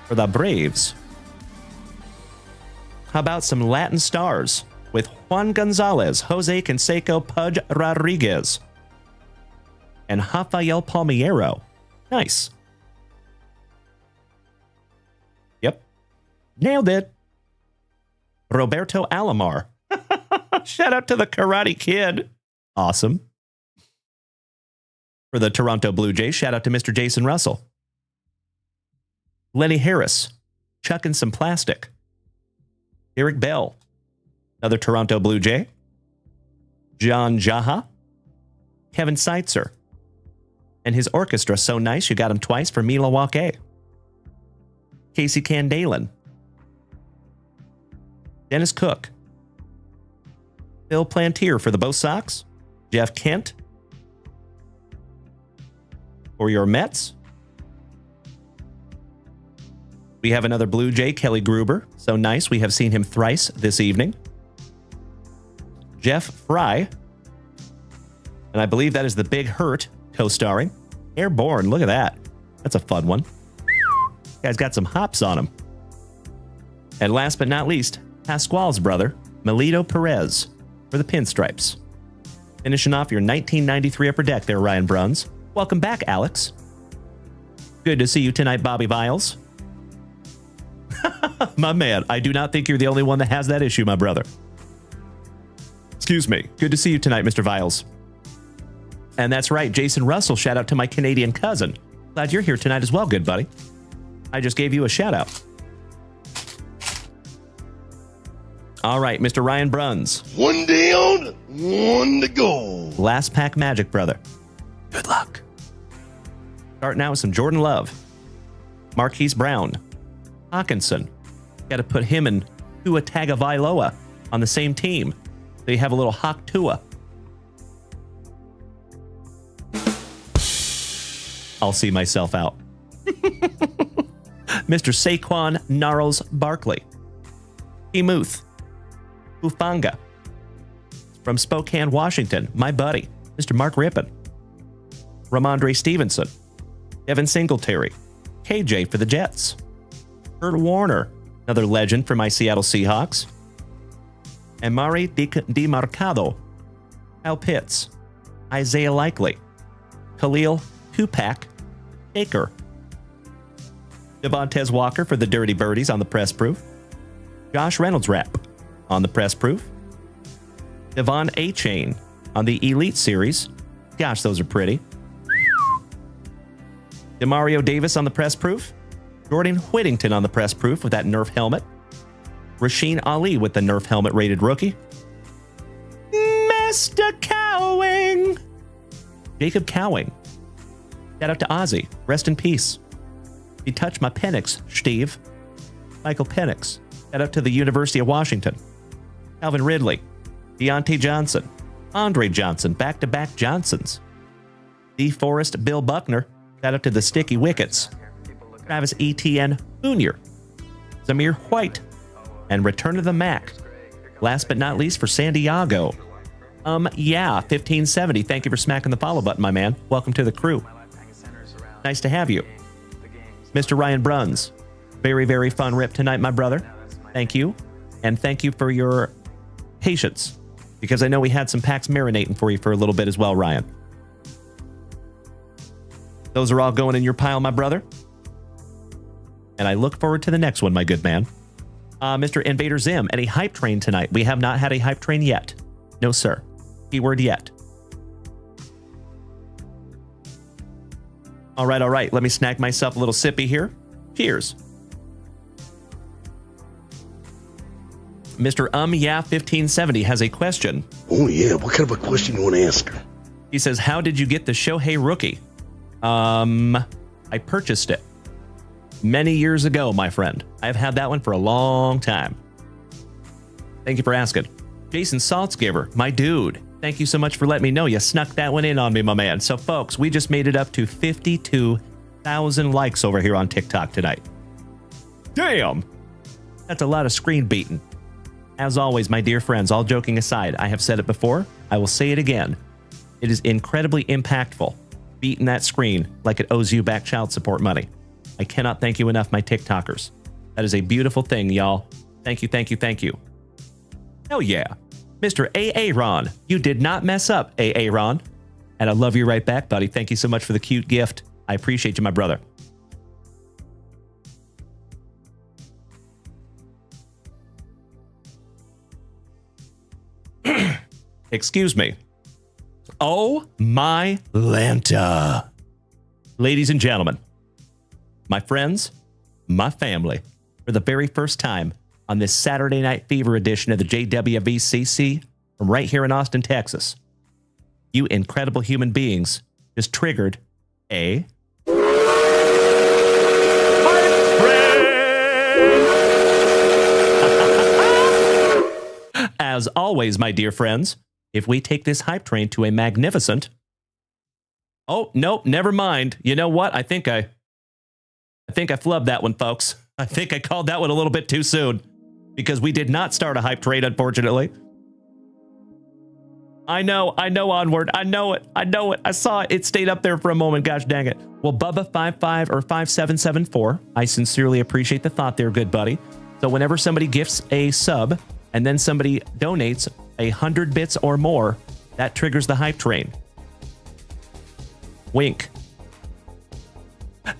for the Braves. How about some Latin stars with Juan Gonzalez, Jose Canseco, Pudge Rodriguez, and Rafael Palmeiro? Nice. Yep. Nailed it. Roberto Alomar. Shout out to the Karate Kid. Awesome. For the Toronto Blue Jays, shout out to Mr. Jason Russell. Lenny Harris, chucking some plastic. Eric Bell, another Toronto Blue Jay. John Jaha. Kevin Seitzer. And his orchestra, so nice you got him twice for Milwaukee. Casey Candalen. Dennis Cook. Phil Plantier for the Bo Sox. Jeff Kent. For your Mets. We have another Blue Jay, Kelly Gruber. So nice. We have seen him thrice this evening. Jeff Fry. And I believe that is the Big Hurt co-starring. Airborne. Look at that. That's a fun one. Guy's got some hops on him. And last but not least, Pasquale's brother, Melito Perez, for the Pinstripes. Finishing off your 1993 Upper Deck there, Ryan Bruns. Welcome back, Alex. Good to see you tonight, Bobby Viles. My man, I do not think you're the only one that has that issue, my brother. Excuse me. Good to see you tonight, Mr. Viles. And that's right, Jason Russell, shout out to my Canadian cousin. Glad you're here tonight as well, good buddy. I just gave you a shout out. All right, Mr. Ryan Bruns. One down, one to go. Last pack magic, brother. Good luck. Starting out with some Jordan Love. Marquise Brown. Hawkinson. Got to put him and Tua Tagovailoa on the same team. So you have a little Hawk Tua. I'll see myself out. Mr. Saquon Gnarls Barkley. Muth. Hufanga. From Spokane, Washington, my buddy, Mr. Mark Rippon. Ramondre Stevenson. Devin Singletary. KJ for the Jets. Kurt Warner, another legend for my Seattle Seahawks. And Mari DiMarcado. Kyle Pitts. Isaiah Likely. Khalil Tupac Baker. Devontae Walker for the Dirty Birdies on the press proof. Josh Reynolds wrap on the press proof. Devon A-Chain on the Elite Series. Gosh, those are pretty. Demario Davis on the press proof. Jordan Whittington on the press proof with that Nerf helmet. Rasheen Ali with the Nerf helmet rated rookie. Mr. Cowing. Jacob Cowing. Shout out to Ozzy. Rest in peace. You touched my Penix, Steve. Michael Penix. Shout out to the University of Washington. Calvin Ridley. Deontay Johnson. Andre Johnson. Back-to-back Johnsons. DeForest Bill Buckner. Shout out to the Sticky Wickets. Travis Etienne Jr. Zamir White. And Return of the Mac. Last but not least for San Diego. Yeah, 1570. Thank you for smacking the follow button, my man. Welcome to the crew. Nice to have you. Mr. Ryan Bruns. Very, very fun rip tonight, my brother. Thank you. And thank you for your patience, because I know we had some packs marinating for you for a little bit as well, Ryan. Those are all going in your pile, my brother. And I look forward to the next one, my good man. Mr. Invader Zim, any hype train tonight? We have not had a hype train yet. No, sir. Keyword yet. All right. Let me snag myself a little sippy here. Cheers. Mr. Yeah 1570 has a question. Oh, yeah. What kind of a question you want to ask her? He says, how did you get the Shohei rookie? I purchased it many years ago, my friend. I've had that one for a long time. Thank you for asking. Jason Saltzgiver, my dude. Thank you so much for letting me know. You snuck that one in on me, my man. So, folks, we just made it up to 52,000 likes over here on TikTok tonight. Damn! That's a lot of screen beating. As always, my dear friends, all joking aside, I have said it before. I will say it again. It is incredibly impactful, beating that screen like it owes you back child support money. I cannot thank you enough, my TikTokers. That is a beautiful thing, y'all. Thank you. Hell yeah. Mr. A.A. Ron, you did not mess up, A.A. Ron. And I love you right back, buddy. Thank you so much for the cute gift. I appreciate you, my brother. Excuse me. Oh my Lanta. Ladies and gentlemen, my friends, my family, for the very first time on this Saturday Night Fever edition of the JWVCC from right here in Austin, Texas, you incredible human beings just triggered a As always, my dear friends, if we take this hype train to a magnificent... Oh, nope, never mind. You know what? I think I flubbed that one, folks. I think I called that one a little bit too soon, because we did not start a hype train, unfortunately. I know, Onward. I know it. I saw it. It stayed up there for a moment. Gosh dang it. Well, Bubba55 or 5774, I sincerely appreciate the thought there, good buddy. So whenever somebody gifts a sub and then somebody donates 100 bits or more, that triggers the hype train. Wink.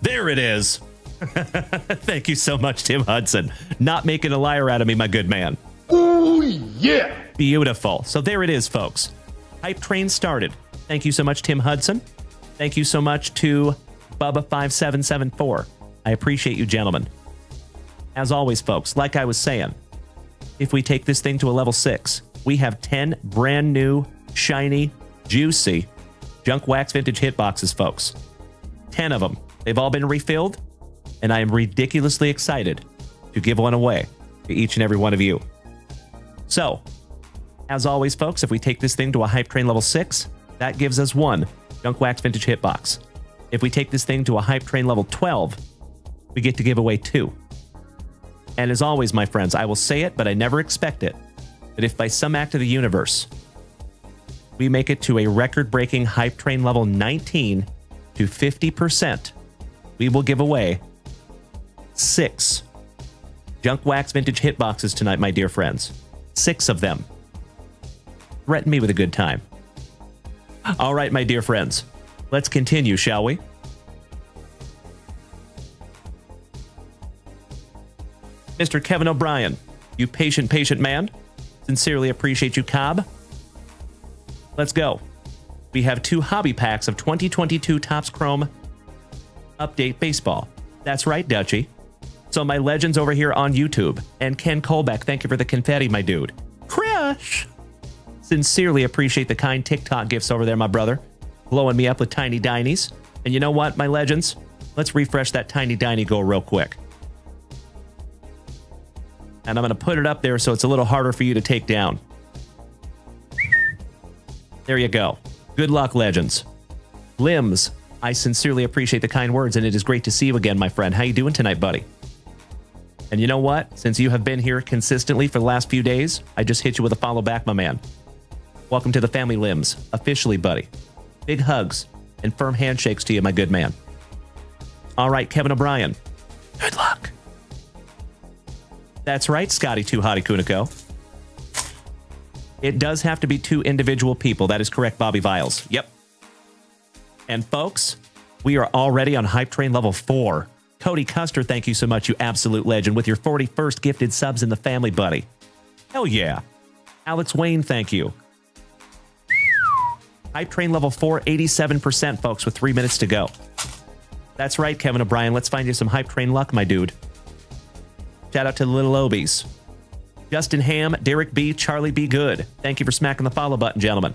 There it is. Thank you so much, Tim Hudson. Not making a liar out of me, my good man. Oh, yeah. Beautiful. So there it is, folks. Hype train started. Thank you so much, Tim Hudson. Thank you so much to Bubba5774. I appreciate you, gentlemen. As always, folks, like I was saying, if we take this thing to a level 6, we have 10 brand new, shiny, juicy junk wax vintage hitboxes, folks. 10 of them. They've all been refilled, and I am ridiculously excited to give one away to each and every one of you. So, as always, folks, if we take this thing to a hype train level 6, that gives us 1 junk wax vintage hitbox. If we take this thing to a hype train level 12, we get to give away 2. And as always, my friends, I will say it, but I never expect it, that if by some act of the universe, we make it to a record-breaking hype train level 19 to 50%, we will give away 6 junk wax vintage hitboxes tonight, my dear friends. 6 of them. Threaten me with a good time. All right, my dear friends, let's continue, shall we? Mr. Kevin O'Brien, you patient man. Sincerely appreciate you, Cobb. Let's go. We have 2 hobby packs of 2022 Topps Chrome Update Baseball. That's right, Dutchie. So my legends over here on YouTube, and Ken Colbeck, thank you for the confetti, my dude. Crush! Sincerely appreciate the kind TikTok gifts over there, my brother. Blowing me up with tiny dinies. And you know what, my legends? Let's refresh that tiny diny goal real quick. And I'm going to put it up there so it's a little harder for you to take down. There you go. Good luck, legends. Limbs, I sincerely appreciate the kind words, and it is great to see you again, my friend. How you doing tonight, buddy? And you know what? Since you have been here consistently for the last few days, I just hit you with a follow back, my man. Welcome to the family, Limbs. Officially, buddy. Big hugs and firm handshakes to you, my good man. All right, Kevin O'Brien. Good luck. That's right, Scotty Too Hottie Kuniko. It does have to be 2 individual people. That is correct, Bobby Viles. Yep. And folks, we are already on Hype Train level 4. Cody Custer, thank you so much, you absolute legend, with your 41st gifted subs in the family, buddy. Hell yeah. Alex Wayne, thank you. Hype Train level 4, 87%, folks, with 3 minutes to go. That's right, Kevin O'Brien. Let's find you some Hype Train luck, my dude. Shout out to the Little Obies. Justin Ham, Derek B, Charlie B Good. Thank you for smacking the follow button, gentlemen.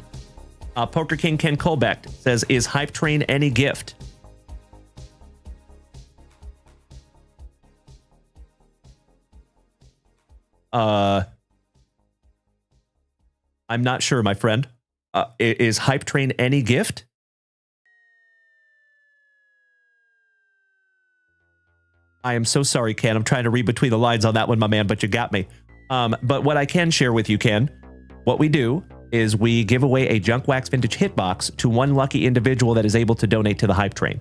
Poker King Ken Colbeck says, is Hype Train any gift? I'm not sure, my friend. Is Hype Train any gift? I am so sorry, Ken. I'm trying to read between the lines on that one, my man, but you got me. But what I can share with you, Ken, what we do is we give away a Junk Wax Vintage Hitbox to one lucky individual that is able to donate to the Hype Train.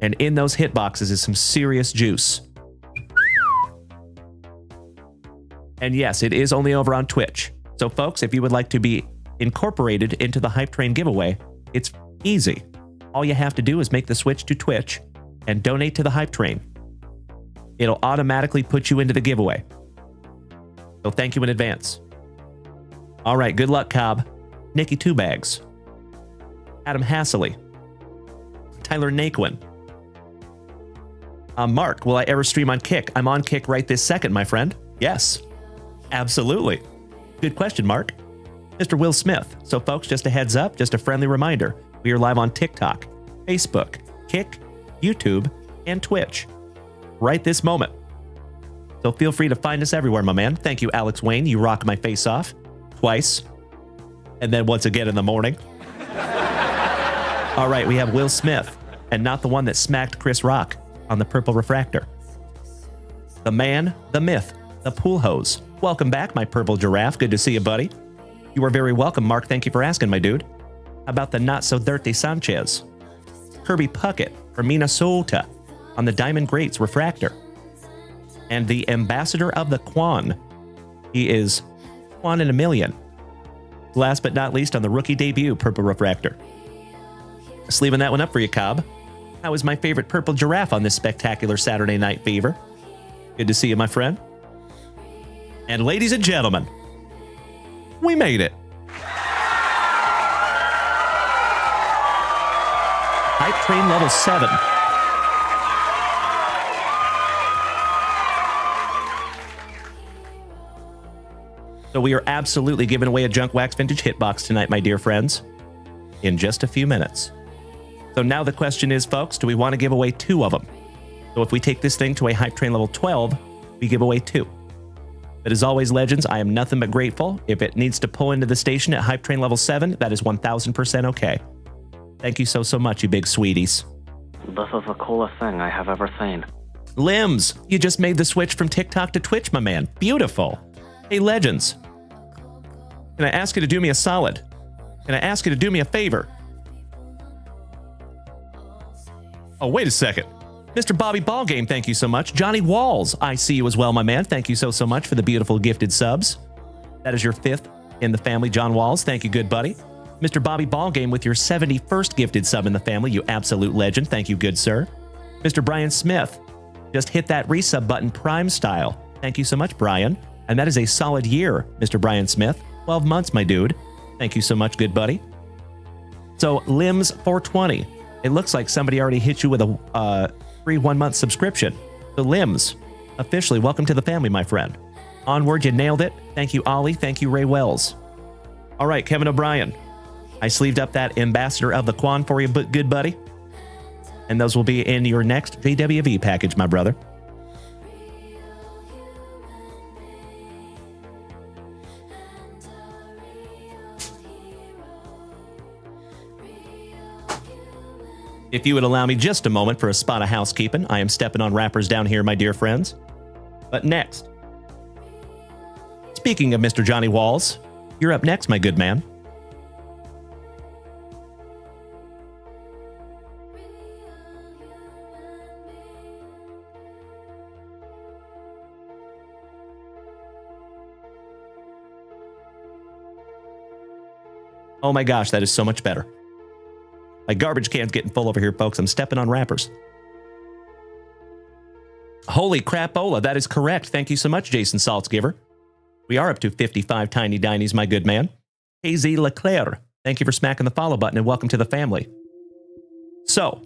And in those hitboxes is some serious juice. And yes, it is only over on Twitch. So folks, if you would like to be incorporated into the Hype Train giveaway, it's easy. All you have to do is make the switch to Twitch and donate to the Hype Train. It'll automatically put you into the giveaway. So thank you in advance. All right, good luck, Cobb. Nikki Two Bags. Adam Hassley. Tyler Naquin. Mark, will I ever stream on Kick? I'm on Kick right this second, my friend. Yes, absolutely. Good question, Mark. Mr. Will Smith. So folks, just a heads up, just a friendly reminder. We are live on TikTok, Facebook, Kick, YouTube, and Twitch right this moment. So feel free to find us everywhere, my man. Thank you, Alex Wayne. You rock my face off twice. And then once again in the morning. All right, we have Will Smith, and not the one that smacked Chris Rock on the purple refractor. The man, the myth, the pool hose. Welcome back, my purple giraffe. Good to see you, buddy. You are very welcome, Mark. Thank you for asking, my dude. How about the not-so-dirty Sanchez? Kirby Puckett from Minnesota on the Diamond Greats refractor. And the ambassador of the Quan. He is Quan in a million. Last but not least, on the rookie debut purple refractor. Just leaving that one up for you, Cobb. How is my favorite purple giraffe on this spectacular Saturday Night Fever? Good to see you, my friend. And ladies and gentlemen, we made it. Hype Train level 7. So we are absolutely giving away a Junk Wax Vintage Hitbox tonight, my dear friends, in just a few minutes. So now the question is, folks, do we want to give away 2 of them? So if we take this thing to a Hype Train level 12, we give away 2. But as always, legends, I am nothing but grateful. If it needs to pull into the station at Hype Train level 7, that is 1000% okay. Thank you so much, you big sweeties. This is the coolest thing I have ever seen. Limbs, you just made the switch from TikTok to Twitch, my man. Beautiful. Hey, legends. Can I ask you to do me a solid? Can I ask you to do me a favor? Oh, wait a second. Mr. Bobby Ballgame, thank you so much. Johnny Walls, I see you as well, my man. Thank you so much for the beautiful gifted subs. That is your 5th in the family, John Walls. Thank you, good buddy. Mr. Bobby Ballgame with your 71st gifted sub in the family, you absolute legend. Thank you, good sir. Mr. Brian Smith, just hit that resub button Prime style. Thank you so much, Brian. And that is a solid year, Mr. Brian Smith. 12 months, my dude. Thank you so much, good buddy. So, Limbs 420. It looks like somebody already hit you with a free 1-month subscription. So, Limbs, officially, welcome to the family, my friend. Onward, you nailed it. Thank you, Ollie. Thank you, Ray Wells. All right, Kevin O'Brien. I sleeved up that ambassador of the Quan for you, good buddy. And those will be in your next JWV package, my brother. If you would allow me just a moment for a spot of housekeeping, I am stepping on wrappers down here, my dear friends. But next, speaking of Mr. Johnny Walls, you're up next, my good man. Oh my gosh, that is so much better. My garbage can's getting full over here, folks. I'm stepping on wrappers. Holy crapola, that is correct. Thank you so much, Jason Saltzgiver. We are up to 55 Tiny Dinies, my good man. AZ Leclerc, thank you for smacking the follow button and welcome to the family. So,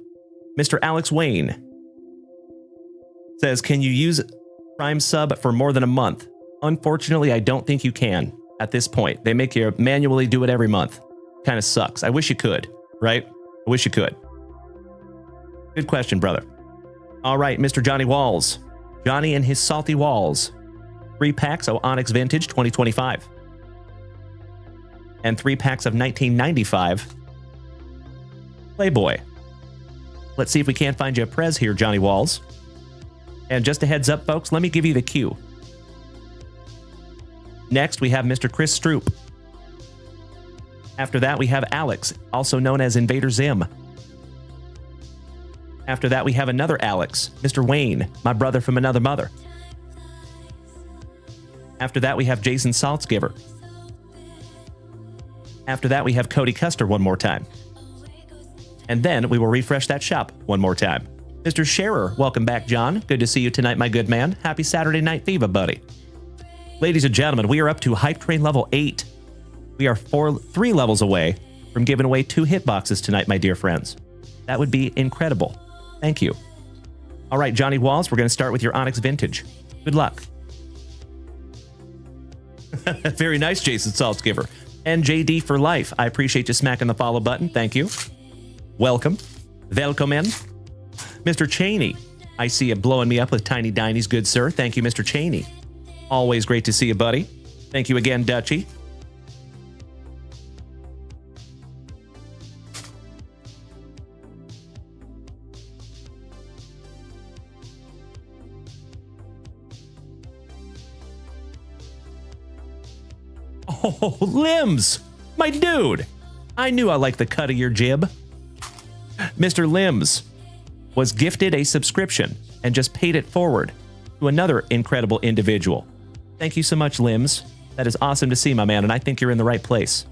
Mr. Alex Wayne says, can you use Prime Sub for more than a month? Unfortunately, I don't think you can at this point. They make you manually do it every month. Kind of sucks. I wish you could, right? I wish you could. Good question, brother. All right, Mr. Johnny Walls. Johnny and his salty walls. 3 packs of Onyx Vintage 2025. And 3 packs of 1995 Playboy. Let's see if we can't find you a Prez here, Johnny Walls. And just a heads up, folks, let me give you the cue. Next, we have Mr. Chris Stroop. After that, we have Alex, also known as Invader Zim. After that, we have another Alex, Mr. Wayne, my brother from another mother. After that, we have Jason Saltzgiver. After that, we have Cody Custer one more time. And then we will refresh that shop one more time. Mr. Scherer, welcome back, John. Good to see you tonight, my good man. Happy Saturday Night Fever, buddy. Ladies and gentlemen, we are up to Hype Train level 8. We are 3 levels away from giving away 2 hitboxes tonight, my dear friends. That would be incredible. Thank you. All right, Johnny Walls, we're going to start with your Onyx Vintage. Good luck. Very nice, Jason Saltzgiver. And JD for life. I appreciate you smacking the follow button. Thank you. Welcome. Welcome in. Mr. Cheney, I see you blowing me up with Tiny Dinies, good sir. Thank you, Mr. Cheney. Always great to see you, buddy. Thank you again, Dutchie. Oh, Limbs! My dude! I knew I liked the cut of your jib. Mr. Limbs was gifted a subscription and just paid it forward to another incredible individual. Thank you so much, Limbs. That is awesome to see, my man, and I think you're in the right place.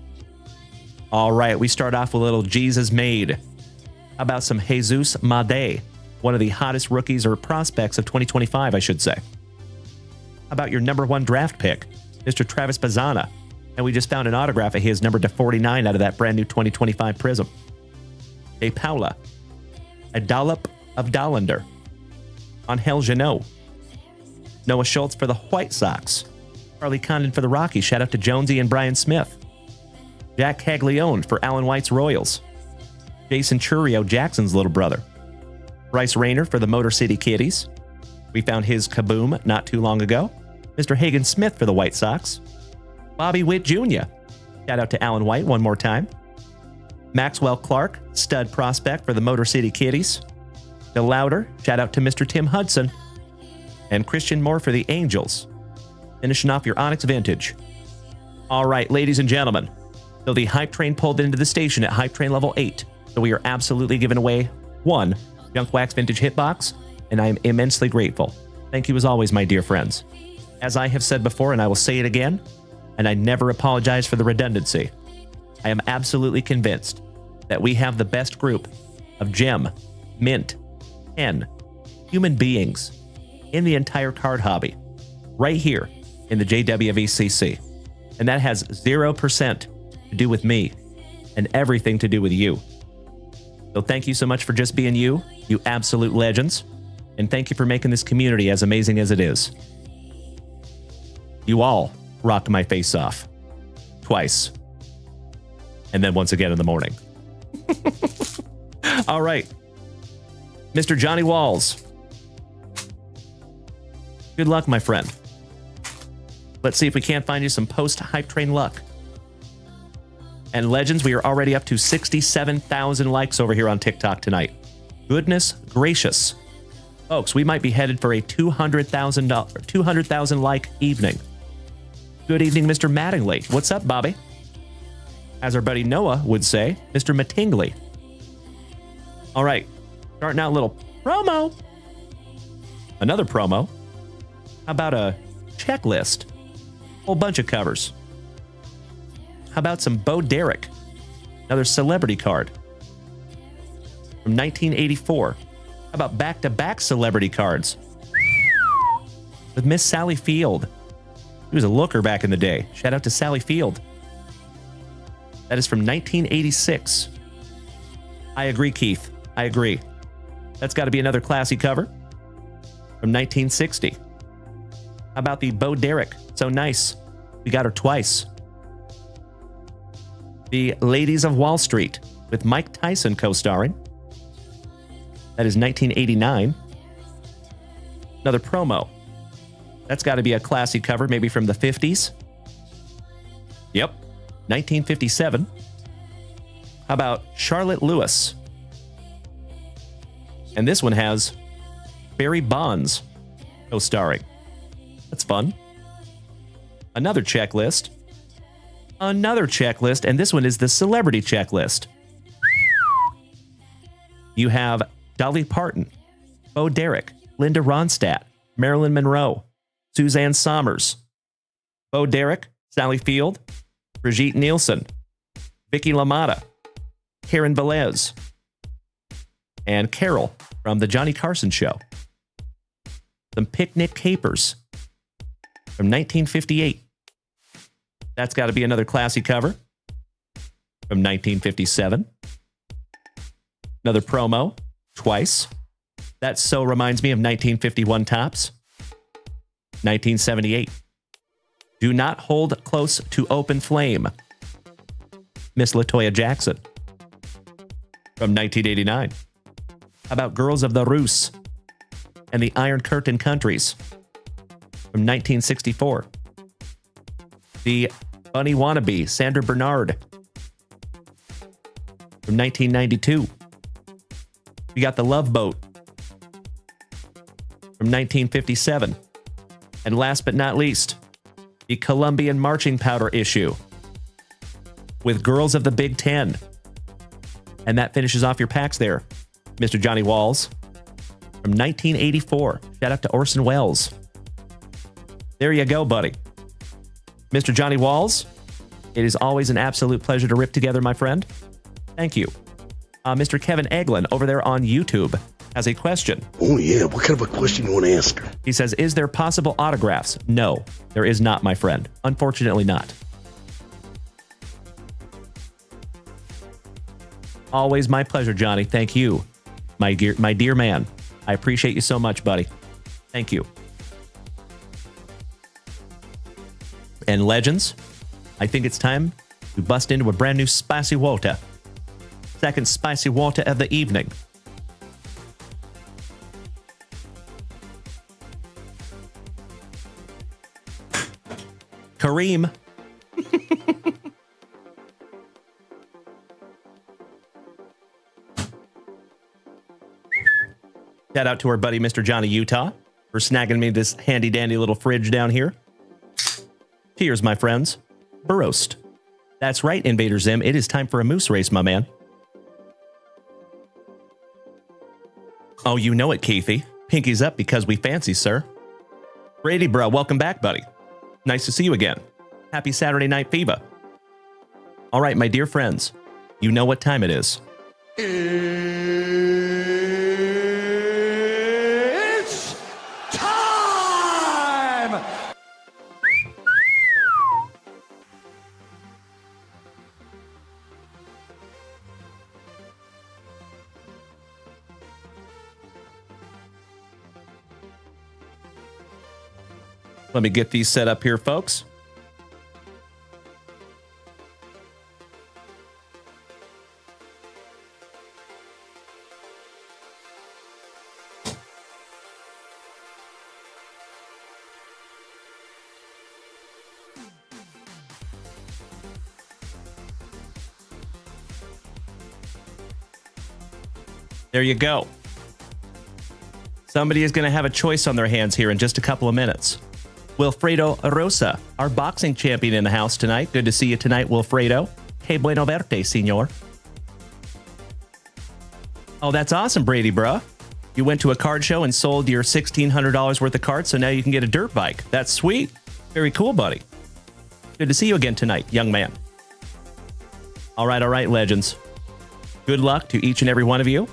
All right, we start off with a little Jesus Made. How about some Jesus Made, one of the hottest rookies or prospects of 2025, I should say. How about your #1 draft pick, Mr. Travis Bazzana? And we just found an autograph of his, number /49 out of that brand new 2025 Prizm. A Paula. A dollop of Dollander. Angel Janot. Noah Schultz for the White Sox. Charlie Condon for the Rockies. Shout out to Jonesy and Brian Smith. Jack Caglione for Alan White's Royals. Jason Churio, Jackson's little brother. Bryce Rayner for the Motor City Kitties. We found his Kaboom not too long ago. Mr. Hagen Smith for the White Sox. Bobby Witt Jr. Shout out to Alan White one more time. Maxwell Clark, stud prospect for the Motor City Kitties. DeLauder, shout out to Mr. Tim Hudson. And Christian Moore for the Angels. Finishing off your Onyx Vintage. All right, ladies and gentlemen. So the Hype Train pulled into the station at Hype Train level 8. So we are absolutely giving away 1 Junk Wax Vintage Hitbox, and I am immensely grateful. Thank you as always, my dear friends. As I have said before, and I will say it again, and I never apologize for the redundancy, I am absolutely convinced that we have the best group of gem, mint, pen, human beings in the entire card hobby right here in the JWVCC. And that has 0% to do with me and everything to do with you. So thank you so much for just being you absolute legends. And thank you for making this community as amazing as it is. You all rocked my face off. Twice. And then once again in the morning. All right. Mr. Johnny Walls. Good luck, my friend. Let's see if we can't find you some post-Hype Train luck. And Legends, we are already up to 67,000 likes over here on TikTok tonight. Goodness gracious. Folks, we might be headed for a 200,000 like evening. Good evening, Mr. Mattingly. What's up, Bobby? As our buddy Noah would say, Mr. Mattingly. All right, starting out a little promo. Another promo. How about a checklist? Whole bunch of covers. How about some Bo Derek? Another celebrity card from 1984. How about back-to-back celebrity cards with Miss Sally Field? She was a looker back in the day. Shout out to Sally Field. That is from 1986. I agree, Keith. I agree. That's got to be another classy cover from 1960. How about the Bo Derek? So nice. We got her twice. The Ladies of Wall Street with Mike Tyson co-starring. That is 1989. Another promo. That's got to be a classy cover, maybe from the 50s. Yep, 1957. How about Charlotte Lewis? And this one has Barry Bonds co-starring. That's fun. Another checklist. Another checklist, and this one is the celebrity checklist. You have Dolly Parton, Bo Derek, Linda Ronstadt, Marilyn Monroe, Suzanne Somers, Bo Derek, Sally Field, Brigitte Nielsen, Vicky LaMotta, Karen Velez, and Carol from The Johnny Carson Show. Some Picnic Capers from 1958. That's got to be another classy cover from 1957. Another promo, twice. That so reminds me of 1951 Topps. 1978. Do Not Hold Close to Open Flame. Miss LaToya Jackson from 1989. How about Girls of the Rus and the Iron Curtain Countries from 1964. The Bunny Wannabe, Sandra Bernard from 1992. We got The Love Boat from 1957. And last but not least, the Colombian Marching Powder issue with Girls of the Big Ten. And that finishes off your packs there, Mr. Johnny Walls, from 1984. Shout out to Orson Welles. There you go, buddy. Mr. Johnny Walls, it is always an absolute pleasure to rip together, my friend. Thank you. Mr. Kevin Eglin over there on YouTube has a question. Oh, yeah. What kind of a question you want to ask her? He says, is there possible autographs? No, there is not, my friend. Unfortunately not. Always my pleasure, Johnny. Thank you, my dear man. I appreciate you so much, buddy. Thank you. And Legends, I think it's time to bust into a brand new spicy water. Second spicy water of the evening. Kareem. Shout out to our buddy, Mr. Johnny Utah, for snagging me this handy dandy little fridge down here. Cheers, my friends. Barost. That's right, Invader Zim. It is time for a moose race, my man. Oh, you know it, Keithy. Pinky's up because we fancy, sir. Brady, bro, welcome back, buddy. Nice to see you again. Happy Saturday Night Fever. All right, my dear friends, you know what time it is. It's time! Let me get these set up here, folks. There you go. Somebody is going to have a choice on their hands here in just a couple of minutes. Wilfredo Rosa, our boxing champion in the house tonight. Good to see you tonight, Wilfredo. Que bueno verte, senor. Oh, that's awesome, Brady, bruh. You went to a card show and sold your $1,600 worth of cards, so now you can get a dirt bike. That's sweet. Very cool, buddy. Good to see you again tonight, young man. All right, legends. Good luck to each and every one of you.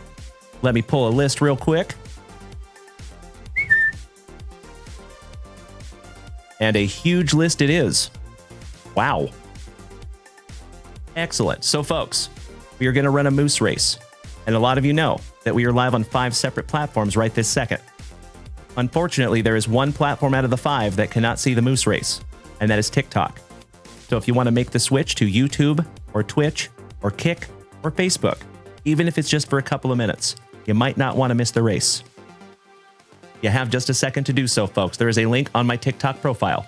Let me pull a list real quick. And a huge list it is. Wow. Excellent. So, folks, we are going to run a moose race. And a lot of you know that we are live on 5 separate platforms right this second. Unfortunately, there is one platform out of the 5 that cannot see the moose race, and that is TikTok. So if you want to make the switch to YouTube or Twitch or Kick or Facebook, even if it's just for a couple of minutes, you might not want to miss the race. You have just a second to do so, folks. There is a link on my TikTok profile.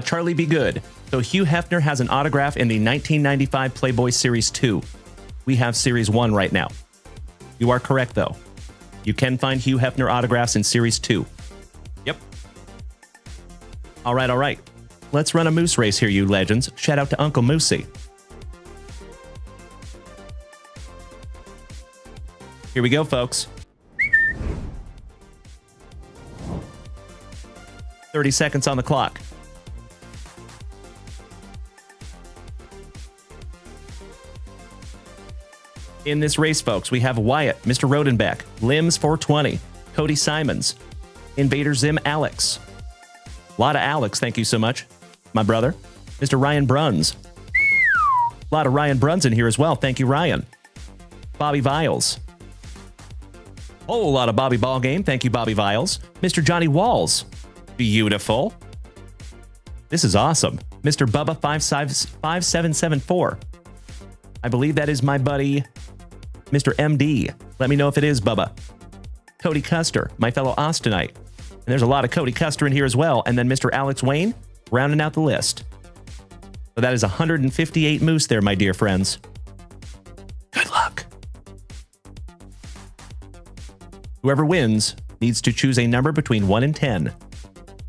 Charlie Be Good. So Hugh Hefner has an autograph in the 1995 Playboy Series 2. We have Series 1 right now. You are correct, though. You can find Hugh Hefner autographs in Series 2. Yep. All right. Let's run a moose race here, you legends. Shout out to Uncle Moosey. Here we go, folks. 30 seconds on the clock. In this race, folks, we have Wyatt, Mr. Rodenbeck, Limbs 420, Cody Simons, Invader Zim Alex. A lot of Alex, thank you so much, my brother. Mr. Ryan Bruns. A lot of Ryan Bruns in here as well. Thank you, Ryan. Bobby Viles. Whole lot of Bobby Ballgame. Thank you, Bobby Viles. Mr. Johnny Walls. Beautiful. This is awesome. Mr. Bubba 5774. I believe that is my buddy, Mr. MD. Let me know if it is, Bubba. Cody Custer, my fellow Austinite. And there's a lot of Cody Custer in here as well. And then Mr. Alex Wayne, rounding out the list. So that is 158 moose there, my dear friends. Good luck. Whoever wins needs to choose a number between 1 and 10.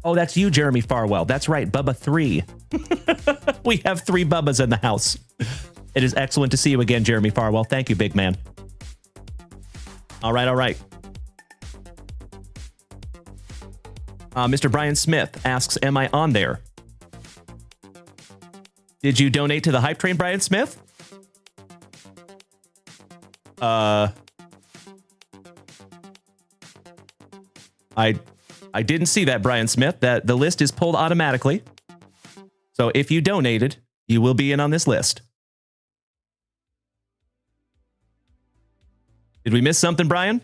Oh, that's you, Jeremy Farwell. That's right, Bubba 3. We have 3 Bubbas in the house. It is excellent to see you again, Jeremy Farwell. Thank you, big man. All right. Mr. Brian Smith asks, am I on there? Did you donate to the Hype Train, Brian Smith? I didn't see that, Brian Smith. That the list is pulled automatically. So if you donated, you will be in on this list. Did we miss something, Brian?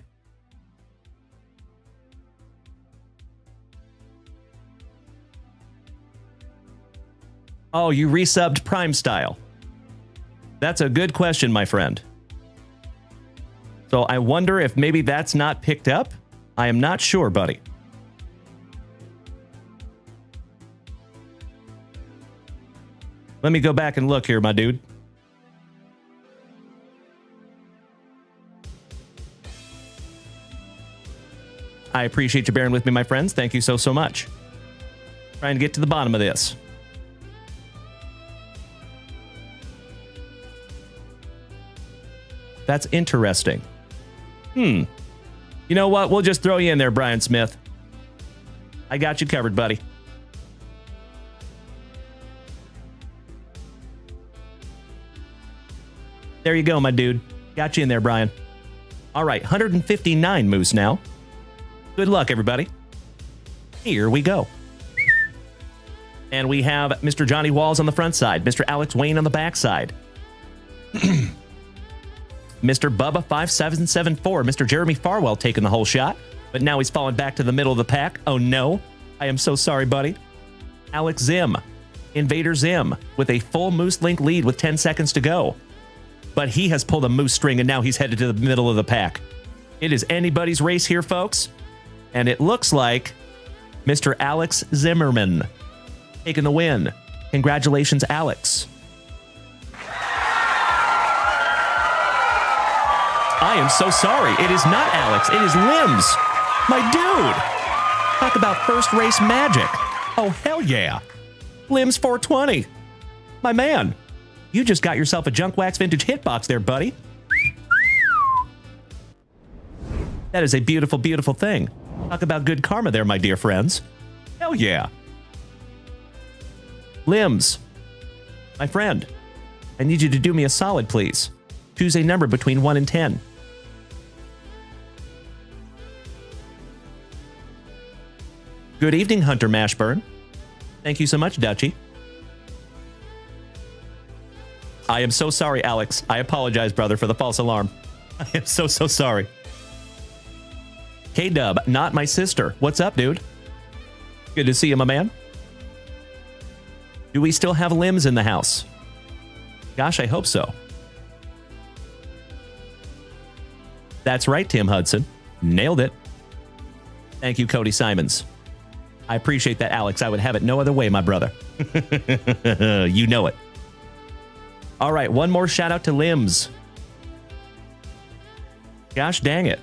Oh, you resubbed Prime Style. That's a good question, my friend. So I wonder if maybe that's not picked up. I am not sure, buddy. Let me go back and look here, my dude. I appreciate you bearing with me, my friends. Thank you so much. Trying to get to the bottom of this. That's interesting. You know what? We'll just throw you in there, Brian Smith. I got you covered, buddy. There you go, my dude. Got you in there, Brian. All right, 159 moose now. Good luck, everybody. Here we go. And we have Mr. Johnny Walls on the front side, Mr. Alex Wayne on the back side. Mr. Bubba 5774, Mr. Jeremy Farwell taking the whole shot, but now he's fallen back to the middle of the pack. Oh no, I am so sorry, buddy. Alex Zim, Invader Zim, with a full Moose Link lead with 10 seconds to go. But he has pulled a moose string and now he's headed to the middle of the pack. It is anybody's race here, folks. And it looks like Mr. Alex Zimmerman taking the win. Congratulations, Alex. I am so sorry. It is not Alex. It is Limbs. My dude. Talk about first race magic. Oh, hell yeah. Limbs 420. My man. You just got yourself a Junk Wax Vintage hitbox there, buddy. That is a beautiful, beautiful thing. Talk about good karma there, my dear friends. Hell yeah. Limbs. My friend. I need you to do me a solid, please. Choose a number between 1 and 10. Good evening, Hunter Mashburn. Thank you so much, Dutchie. I am so sorry, Alex. I apologize, brother, for the false alarm. I am so sorry. K-Dub, not my sister. What's up, dude? Good to see you, my man. Do we still have limbs in the house? Gosh, I hope so. That's right, Tim Hudson. Nailed it. Thank you, Cody Simons. I appreciate that, Alex. I would have it no other way, my brother. You know it. All right, one more shout out to limbs. Gosh dang it.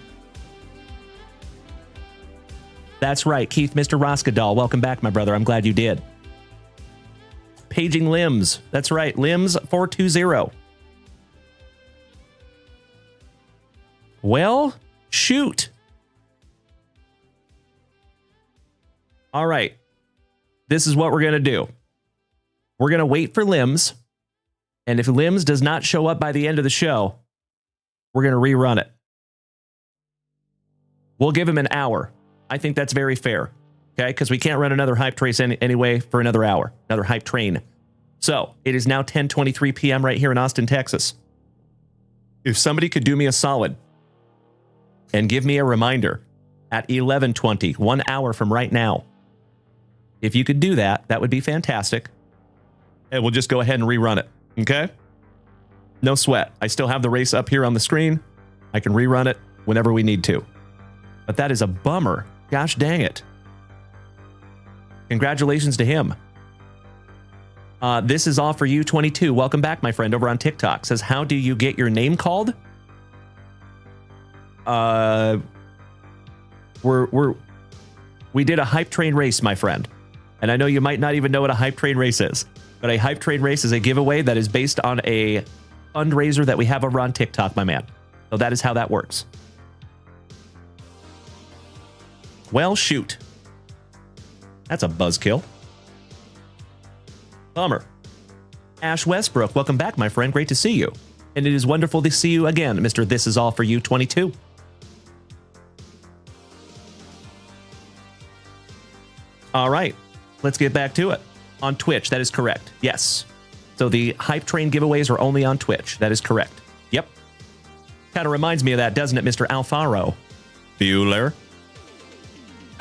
That's right, Keith, Mr. Roskadal. Welcome back, my brother. I'm glad you did. Paging limbs. That's right, limbs 420. Well, shoot. All right. This is what we're going to do. We're going to wait for limbs. And if limbs does not show up by the end of the show, we're going to rerun it. We'll give him an hour. I think that's very fair. Okay? Because we can't run another hype trace anyway for another hour. Another hype train. So, it is now 10:23 p.m. right here in Austin, Texas. If somebody could do me a solid and give me a reminder at 11:20, 1 hour from right now, if you could do that, that would be fantastic. And we'll just go ahead and rerun it. Okay? No sweat. I still have the race up here on the screen. I can rerun it whenever we need to. But that is a bummer. Gosh dang it. Congratulations to him. This is all for you, 22. Welcome back, my friend, over on TikTok. Says, how do you get your name called? We did a hype train race, my friend. And I know you might not even know what a hype train race is. But a hype train race is a giveaway that is based on a fundraiser that we have over on TikTok, my man. So that is how that works. Well, shoot. That's a buzzkill. Bummer. Ash Westbrook, welcome back, my friend. Great to see you. And it is wonderful to see you again, Mr. This Is All For You 22. All right. Let's get back to it. On Twitch, that is correct. Yes. So the Hype Train giveaways are only on Twitch. That is correct. Yep. Kind of reminds me of that, doesn't it, Mr. Alfaro? Bueller.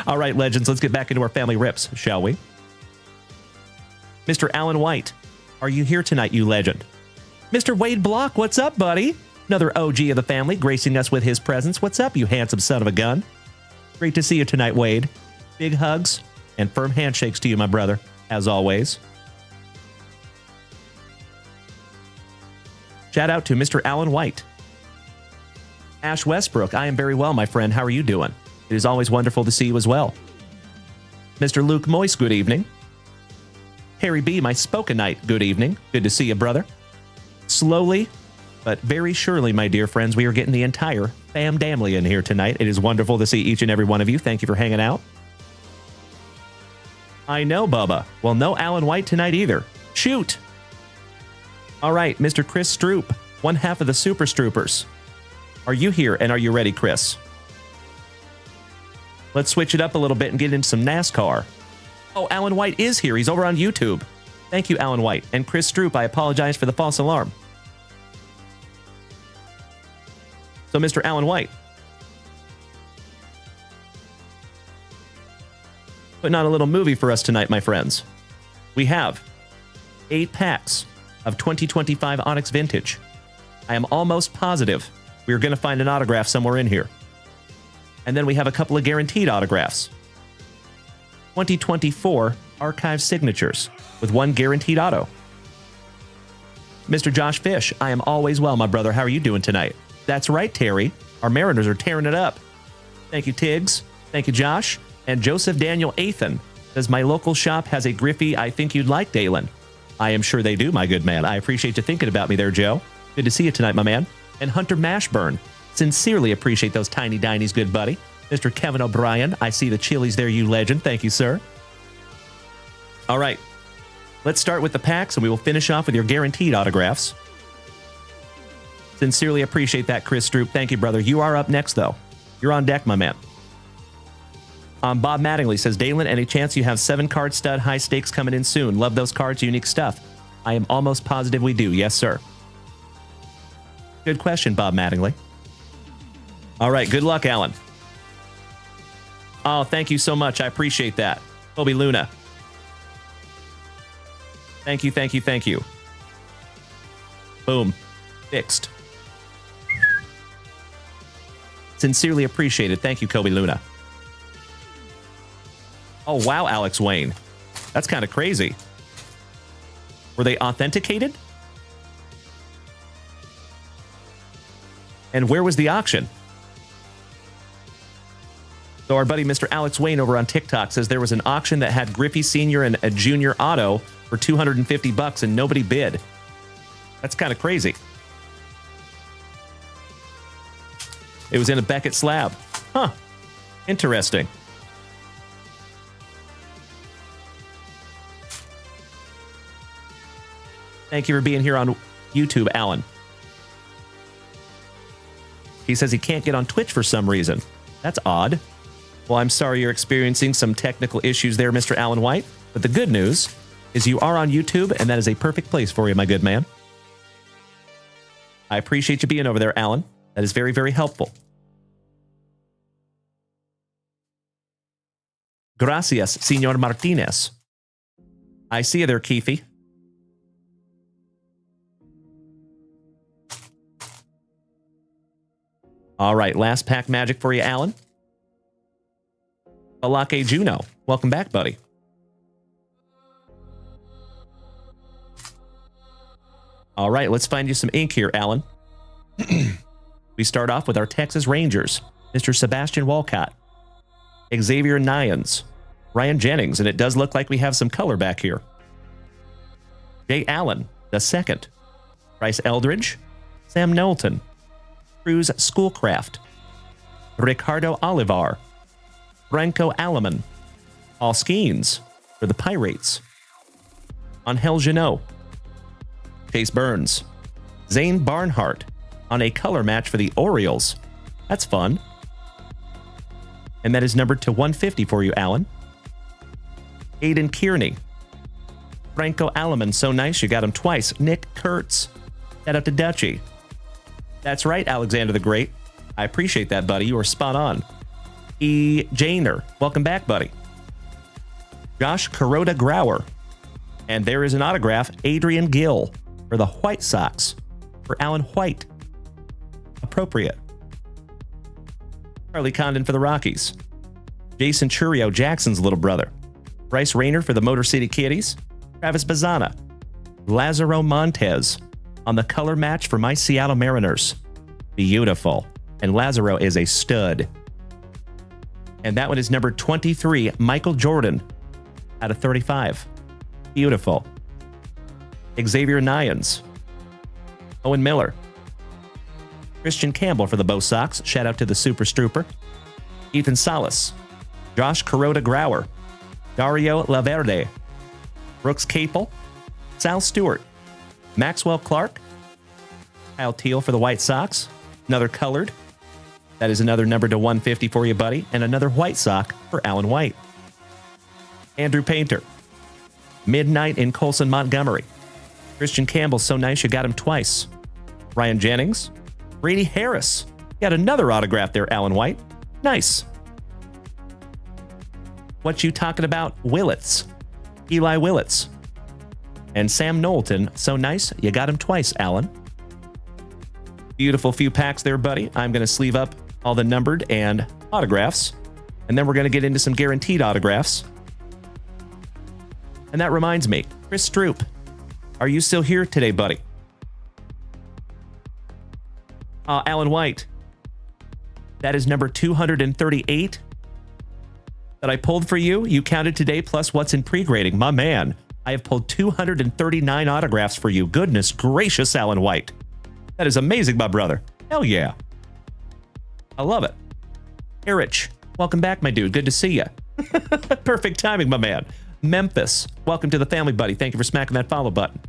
All right, legends, let's get back into our family rips, shall we? Mr. Alan White, are you here tonight, you legend? Mr. Wade Block, what's up, buddy? Another OG of the family, gracing us with his presence. What's up, you handsome son of a gun? Great to see you tonight, Wade. Big hugs and firm handshakes to you, my brother, as always. Shout out to Mr. Alan White. Ash Westbrook, I am very well, my friend. How are you doing? It is always wonderful to see you as well. Mr. Luke Moist, good evening. Harry B., my Spokenite, good evening. Good to see you, brother. Slowly, but very surely, my dear friends, we are getting the entire fam-damly in here tonight. It is wonderful to see each and every one of you. Thank you for hanging out. I know, Bubba. Well, no Alan White tonight either. Shoot. All right, Mr. Chris Stroop, one half of the Super Stroopers. Are you here and are you ready, Chris? Let's switch it up a little bit and get into some NASCAR. Oh, Alan White is here. He's over on YouTube. Thank you, Alan White. And Chris Stroop, I apologize for the false alarm. So, Mr. Alan White. Putting on a little movie for us tonight, my friends. We have 8 packs of 2025 Onyx Vintage. I am almost positive we're going to find an autograph somewhere in here. And then we have a couple of guaranteed autographs. 2024 Archive Signatures with 1 guaranteed auto. Mr. Josh Fish, I am always well, my brother. How are you doing tonight? That's right, Terry. Our Mariners are tearing it up. Thank you, Tiggs. Thank you, Josh. And Joseph Daniel Athan says, my local shop has a Griffey I think you'd like, Dalen. I am sure they do, my good man. I appreciate you thinking about me there, Joe. Good to see you tonight, my man. And Hunter Mashburn. Sincerely appreciate those tiny dinies, good buddy. Mr. Kevin O'Brien, I see the chilies there, you legend. Thank you, sir. All right. Let's start with the packs, and we will finish off with your guaranteed autographs. Sincerely appreciate that, Chris Stroop. Thank you, brother. You are up next, though. You're on deck, my man. Bob Mattingly says, Dalen, any chance you have 7-card stud high stakes coming in soon? Love those cards, unique stuff. I am almost positive we do. Yes, sir. Good question, Bob Mattingly. All right, good luck, Alan. Oh, thank you so much. I appreciate that. Kobe Luna. Thank you, thank you, thank you. Boom. Fixed. Sincerely appreciated. Thank you, Kobe Luna. Oh, wow, Alex Wayne. That's kind of crazy. Were they authenticated? And where was the auction? So our buddy Mr. Alex Wayne over on TikTok says there was an auction that had Griffey Sr. and a junior auto for $250 and nobody bid. That's kind of crazy. It was in a Beckett slab. Huh. Interesting. Thank you for being here on YouTube, Alan. He says he can't get on Twitch for some reason. That's odd. Well, I'm sorry you're experiencing some technical issues there, Mr. Alan White. But the good news is you are on YouTube, and that is a perfect place for you, my good man. I appreciate you being over there, Alan. That is very, very helpful. Gracias, Senor Martinez. I see you there, Keithy. All right, last pack magic for you, Alan. Alake Juno. Welcome back, buddy. All right, let's find you some ink here, Alan. We start off with our Texas Rangers, Mr. Sebastian Walcott, Xavier Nyans, Ryan Jennings, and it does look like we have some color back here. Jay Allen, II, Bryce Eldridge, Sam Knowlton, Cruz Schoolcraft, Ricardo Olivar, Franco Alaman, Paul Skeens for the Pirates, Angel Janot, Chase Burns, Zane Barnhart on a color match for the Orioles. That's fun. And that is numbered to 150 for you, Alan. Aiden Kearney, Franco Alaman, so nice you got him twice. Nick Kurtz, shout out to Dutchie. That's right, Alexander the Great. I appreciate that, buddy. You are spot on. E. Janer, welcome back, buddy. Josh Kuroda Grauer. And there is an autograph, Adrian Gill for the White Sox for Alan White. Appropriate. Charlie Condon for the Rockies. Jason Churio, Jackson's little brother. Bryce Rayner for the Motor City Kitties. Travis Bazzana. Lazaro Montez on the color match for my Seattle Mariners. Beautiful. And Lazaro is a stud. And that one is number 23, Michael Jordan out of 35. Beautiful. Xavier Nyans. Owen Miller. Christian Campbell for the Bo Sox. Shout out to the Super Strooper. Ethan Salas. Josh Kuroda Grauer. Dario Laverde. Brooks Capel. Sal Stewart. Maxwell Clark. Kyle Teal for the White Sox. Another colored. That is another number to 150 for you, buddy. And another White Sock for Alan White. Andrew Painter. Midnight in Colson Montgomery. Christian Campbell, so nice you got him twice. Ryan Jennings. Brady Harris. You got another autograph there, Alan White. Nice. What you talking about? Willits. Eli Willits. And Sam Knowlton, so nice you got him twice, Alan. Beautiful few packs there, buddy. I'm going to sleeve up all the numbered and autographs. And then we're going to get into some guaranteed autographs. And that reminds me, Chris Stroop, are you still here today, buddy? Alan White. That is number 238 that I pulled for you. You counted today plus what's in pre-grading. My man, I have pulled 239 autographs for you. Goodness gracious, Alan White. That is amazing, my brother. Hell yeah. I love it. Erich, welcome back, my dude. Good to see you. Perfect timing, my man. Memphis, welcome to the family, buddy. Thank you for smacking that follow button.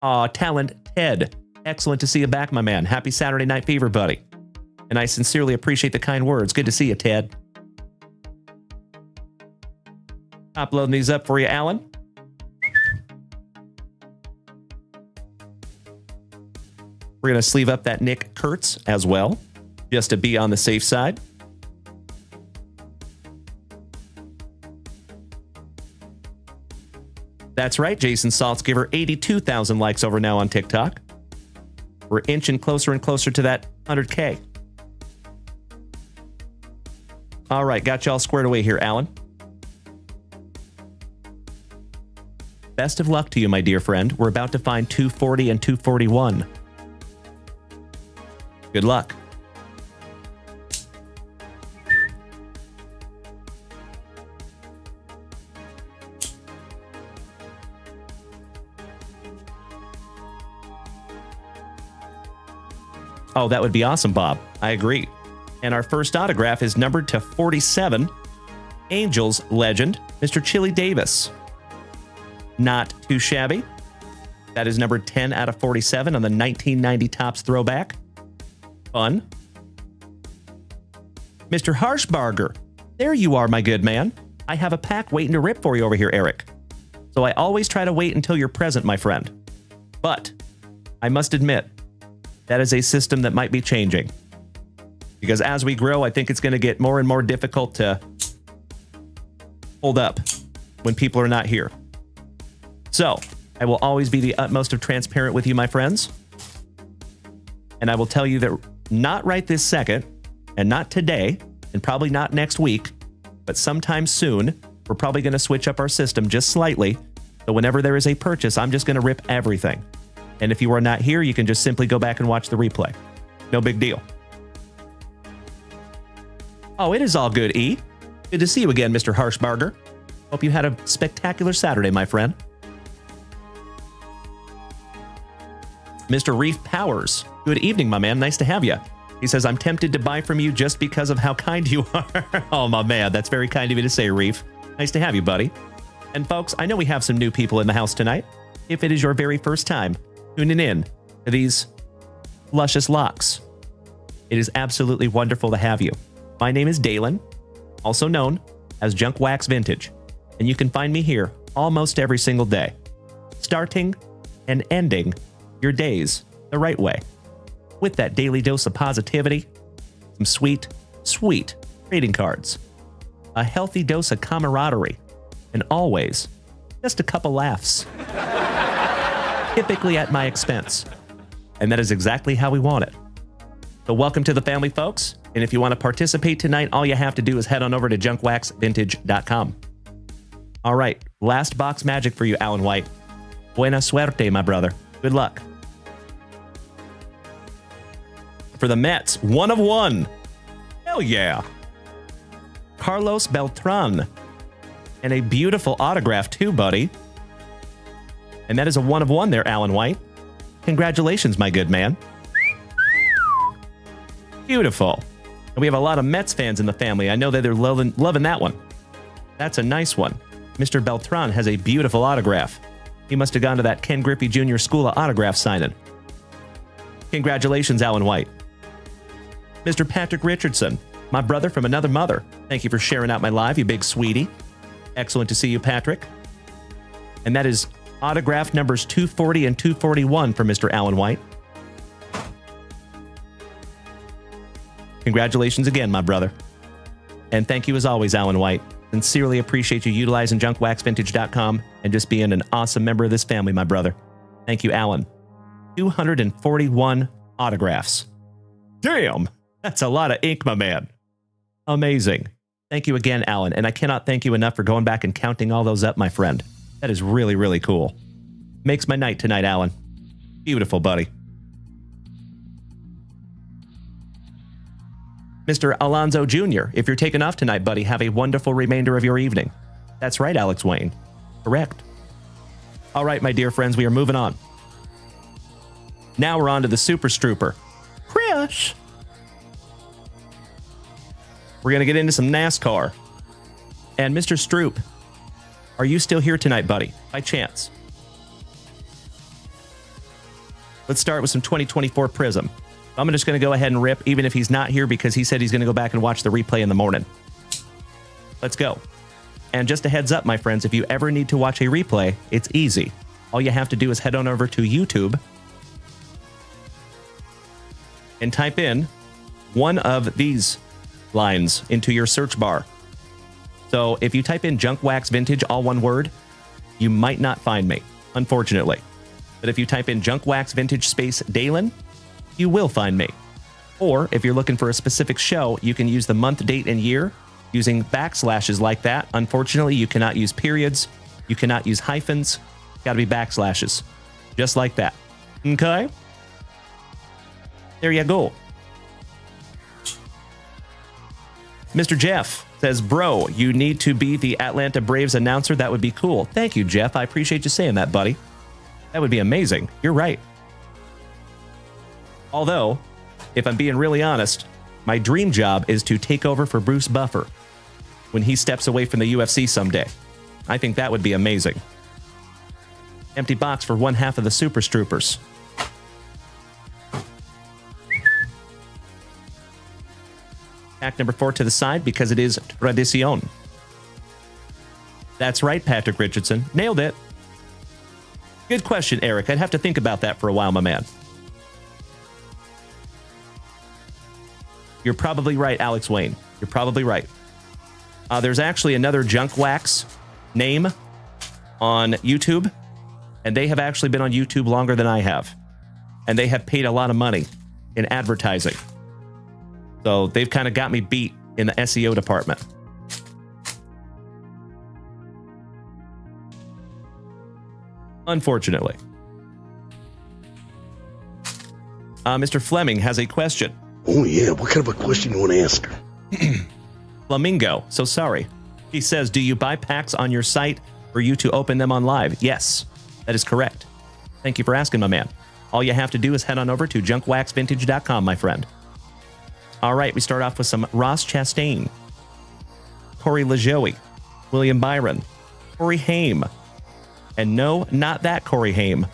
Talent Ted. Excellent to see you back, my man. Happy Saturday Night Fever, buddy. And I sincerely appreciate the kind words. Good to see you, Ted. Uploading these up for you, Alan. We're going to sleeve up that Nick Kurtz as well, just to be on the safe side. That's right, Jason Saltzgiver, 82,000 likes over now on TikTok. We're inching closer and closer to that 100K. All right, got y'all squared away here, Alan. Best of luck to you, my dear friend. We're about to find 240 and 241. Good luck. Oh, that would be awesome, Bob. I agree. And our first autograph is numbered to 47. Angels legend, Mr. Chili Davis. Not too shabby. That is numbered 10 out of 47 on the 1990 Topps throwback. Fun. Mr. Harshbarger. There you are, my good man. I have a pack waiting to rip for you over here, Eric. So I always try to wait until you're present, my friend. But I must admit, that is a system that might be changing. Because as we grow, I think it's going to get more and more difficult to hold up when people are not here. So, I will always be the utmost of transparent with you, my friends. And I will tell you that not right this second, and not today, and probably not next week, but sometime soon, we're probably going to switch up our system just slightly. So whenever there is a purchase, I'm just going to rip everything. And if you are not here, you can just simply go back and watch the replay. No big deal. Oh, it is all good, E. Good to see you again, Mr. Harshbarger. Hope you had a spectacular Saturday, my friend. Mr. Reef Powers. Good evening, my man. Nice to have you. He says, I'm tempted to buy from you just because of how kind you are. Oh, my man. That's very kind of you to say, Reef. Nice to have you, buddy. And folks, I know we have some new people in the house tonight. If it is your very first time tuning in to these luscious locks, it is absolutely wonderful to have you. My name is Dalen, also known as Junk Wax Vintage, and you can find me here almost every single day, starting and ending your days the right way, with that daily dose of positivity, some sweet, sweet trading cards, a healthy dose of camaraderie, and always just a couple laughs, typically at my expense. And that is exactly how we want it. So welcome to the family, folks. And if you want to participate tonight, all you have to do is head on over to junkwaxvintage.com. All right, last box magic for you, Alan White. Buena suerte, my brother. Good luck. For the Mets, 1 of 1. Hell yeah. Carlos Beltran. And a beautiful autograph too, buddy. And that is a 1 of 1 there, Alan White. Congratulations, my good man. Beautiful. And we have a lot of Mets fans in the family. I know that they're loving that one. That's a nice one. Mr. Beltran has a beautiful autograph. He must have gone to that Ken Griffey Jr. School of Autograph signing. Congratulations, Alan White. Mr. Patrick Richardson, my brother from another mother. Thank you for sharing out my live, you big sweetie. Excellent to see you, Patrick. And that is autograph numbers 240 and 241 for Mr. Alan White. Congratulations again, my brother. And thank you as always, Alan White. Sincerely appreciate you utilizing junkwaxvintage.com and just being an awesome member of this family, my brother. Thank you, Alan. 241 autographs. Damn, that's a lot of ink, my man. Amazing. Thank you again, Alan. And I cannot thank you enough for going back and counting all those up, my friend. That is really, really cool. Makes my night tonight, Alan. Beautiful, buddy. Mr. Alonzo Jr., if you're taking off tonight, buddy, have a wonderful remainder of your evening. That's right, Alex Wayne. Correct. All right, my dear friends, we are moving on. Now we're on to the Super Strooper. Chris! We're going to get into some NASCAR. And Mr. Stroop, are you still here tonight, buddy? By chance? Let's start with some 2024 Prizm. I'm just going to go ahead and rip, even if he's not here, because he said he's going to go back and watch the replay in the morning. Let's go. And just a heads up, my friends, if you ever need to watch a replay, it's easy. All you have to do is head on over to YouTube and type in one of these lines into your search bar. So if you type in Junk Wax Vintage, all one word, you might not find me, unfortunately. But if you type in Junk Wax Vintage space Dalen, you will find me. Or if you're looking for a specific show, you can use the month, date, and year using backslashes like that. Unfortunately, you cannot use periods. You cannot use hyphens. Got to be backslashes. Just like that. Okay? There you go. Mr. Jeff says, bro, you need to be the Atlanta Braves announcer. That would be cool. Thank you, Jeff. I appreciate you saying that, buddy. That would be amazing. You're right. Although, if I'm being really honest, my dream job is to take over for Bruce Buffer when he steps away from the UFC someday. I think that would be amazing. Empty box for one half of the Super Stroopers. Pack number 4 to the side because it is tradición. That's right, Patrick Richardson. Nailed it. Good question, Eric. I'd have to think about that for a while, my man. You're probably right, Alex Wayne. You're probably right. There's actually another Junk Wax name on YouTube, and they have actually been on YouTube longer than I have. And they have paid a lot of money in advertising. So they've kind of got me beat in the SEO department. Unfortunately. Mr. Fleming has a question. Oh, yeah. What kind of a question you want to ask her? Flamingo, so sorry. He says, do you buy packs on your site for you to open them on live? Yes, that is correct. Thank you for asking, my man. All you have to do is head on over to junkwaxvintage.com, my friend. All right, we start off with some Ross Chastain, Corey LaJoie, William Byron, Corey Haim, and no, not that Corey Haim.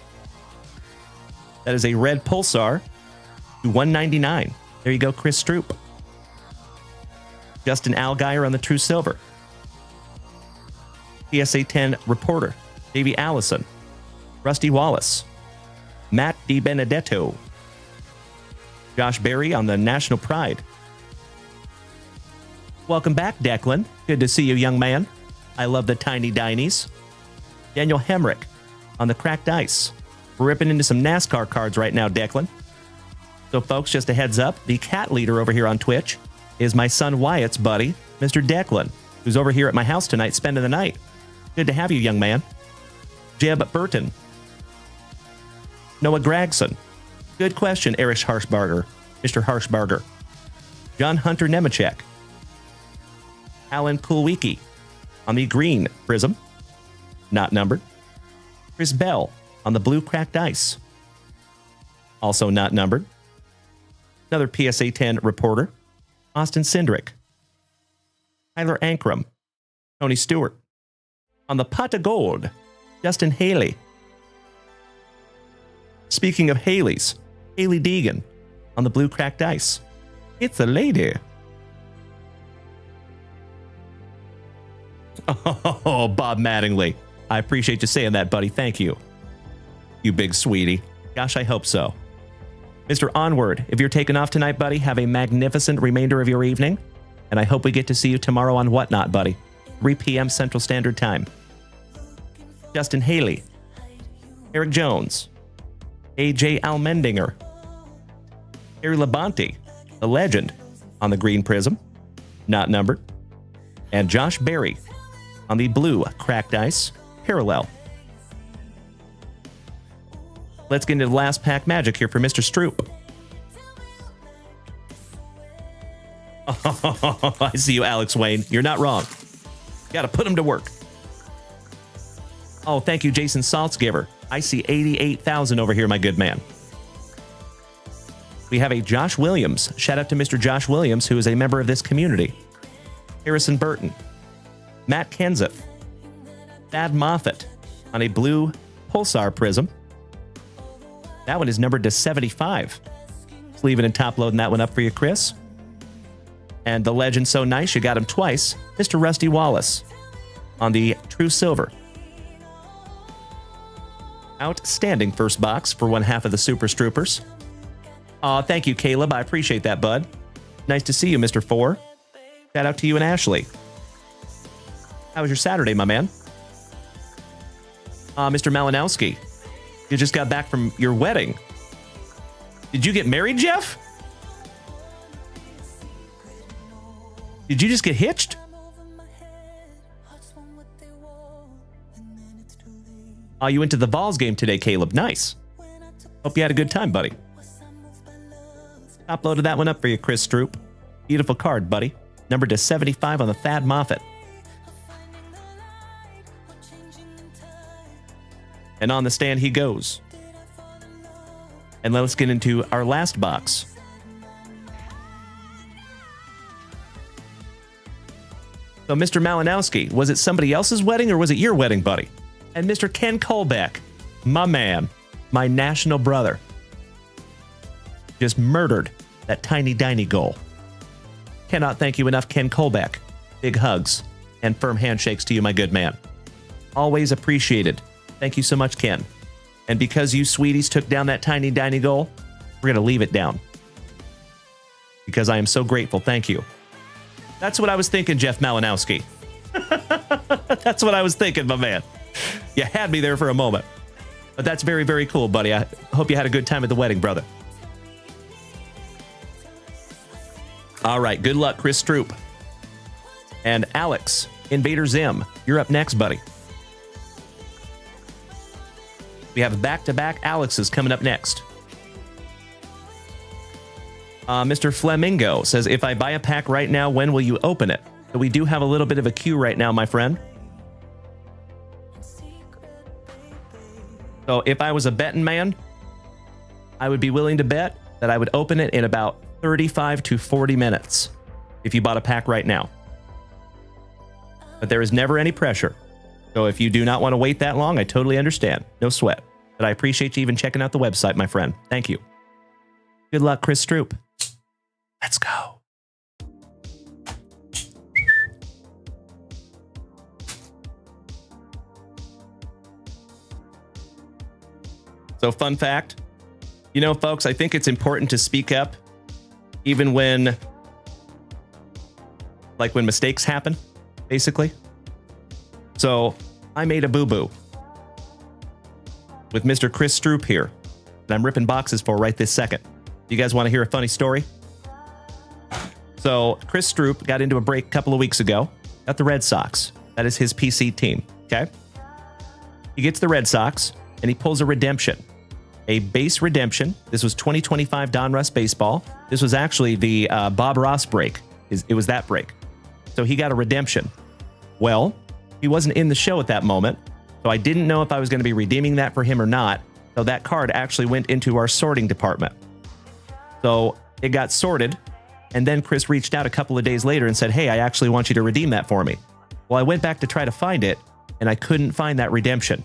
That is a red Pulsar to 199. There you go, Chris Stroop. Justin Allgaier on the True Silver. PSA 10 reporter, Davey Allison, Rusty Wallace, Matt DiBenedetto, Josh Berry on the National Pride. Welcome back, Declan. Good to see you, young man. I love the tiny dinies. Daniel Hemrick on the Cracked Ice. We're ripping into some NASCAR cards right now, Declan. So, folks, just a heads up, the cat leader over here on Twitch is my son Wyatt's buddy, Mr. Declan, who's over here at my house tonight spending the night. Good to have you, young man. Jeb Burton. Noah Gregson. Good question, Erich Harshbarger. Mr. Harshbarger. John Hunter Nemechek. Alan Kulwicki on the green Prizm. Not numbered. Chris Bell on the blue Cracked Ice. Also not numbered. Another PSA 10 reporter. Austin Cindric. Tyler Ankrum. Tony Stewart. On the pot of gold, Justin Haley. Speaking of Haleys, Haley Deegan on the blue Cracked Ice. It's a lady. Oh, Bob Mattingly. I appreciate you saying that, buddy. Thank you. You big sweetie. Gosh, I hope so. Mr. Onward, if you're taking off tonight, buddy, have a magnificent remainder of your evening. And I hope we get to see you tomorrow on Whatnot, buddy. 3 p.m. Central Standard Time. Justin Haley. Eric Jones. AJ Almendinger. Harry Labonte, the legend, on the green Prizm. Not numbered. And Josh Berry on the blue Cracked Ice parallel. Let's get into the last pack magic here for Mr. Stroop. Oh, I see you, Alex Wayne. You're not wrong. Got to put him to work. Oh, thank you, Jason Saltzgiver. I see 88,000 over here, my good man. We have a Josh Williams. Shout out to Mr. Josh Williams, who is a member of this community. Harrison Burton. Matt Kenseth. Thad Moffitt on a blue Pulsar Prism. That one is numbered to 75. Sleeving and top loading that one up for you, Chris. And the legend so nice, you got him twice, Mr. Rusty Wallace on the True Silver. Outstanding first box for one half of the Super Stroopers. Aw, thank you, Caleb. I appreciate that, bud. Nice to see you, Mr. 4. Shout out to you and Ashley. How was your Saturday, my man? Mr. Malinowski, you just got back from your wedding. Did you get married, Jeff? Did you just get hitched? Oh, you went to the Vols game today, Caleb. Nice. Hope you had a good time, buddy. Top loaded that one up for you, Chris Stroop. Beautiful card, buddy. Numbered to 75 on the Thad Moffitt. And on the stand he goes. And let's get into our last box. So, Mr. Malinowski, was it somebody else's wedding or was it your wedding, buddy? And Mr. Ken Colbeck, my man, my national brother, just murdered that tiny goal. Cannot thank you enough, Ken Colbeck. Big hugs and firm handshakes to you, my good man. Always appreciated. Thank you so much, Ken. And because you sweeties took down that tiny goal, we're going to leave it down. Because I am so grateful. Thank you. That's what I was thinking, Jeff Malinowski. That's what I was thinking, my man. You had me there for a moment. But that's very, very cool, buddy. I hope you had a good time at the wedding, brother. All right. Good luck, Chris Stroop. And Alex, Invader Zim, you're up next, buddy. We have back-to-back Alexes coming up next. Mr. Flamingo says, if I buy a pack right now, when will you open it? So we do have a little bit of a queue right now, my friend. So if I was a betting man, I would be willing to bet that I would open it in about 35 to 40 minutes if you bought a pack right now. But there is never any pressure. So if you do not want to wait that long, I totally understand. No sweat. But I appreciate you even checking out the website, my friend. Thank you. Good luck, Chris Stroop. Let's go. So, fun fact. You know, folks, I think it's important to speak up even when mistakes happen, basically. So, I made a boo-boo with Mr. Chris Stroop here that I'm ripping boxes for right this second. You guys want to hear a funny story? So Chris Stroop got into a break a couple of weeks ago at the Red Sox. That is his PC team, okay? He gets the Red Sox, and he pulls a redemption. A base redemption. This was 2025 Donruss Baseball. This was actually the Bob Ross break. It was that break. So he got a redemption. Well, he wasn't in the show at that moment, so I didn't know if I was going to be redeeming that for him or not. So that card actually went into our sorting department. So it got sorted, and then Chris reached out a couple of days later and said, hey, I actually want you to redeem that for me. Well, I went back to try to find it, and I couldn't find that redemption.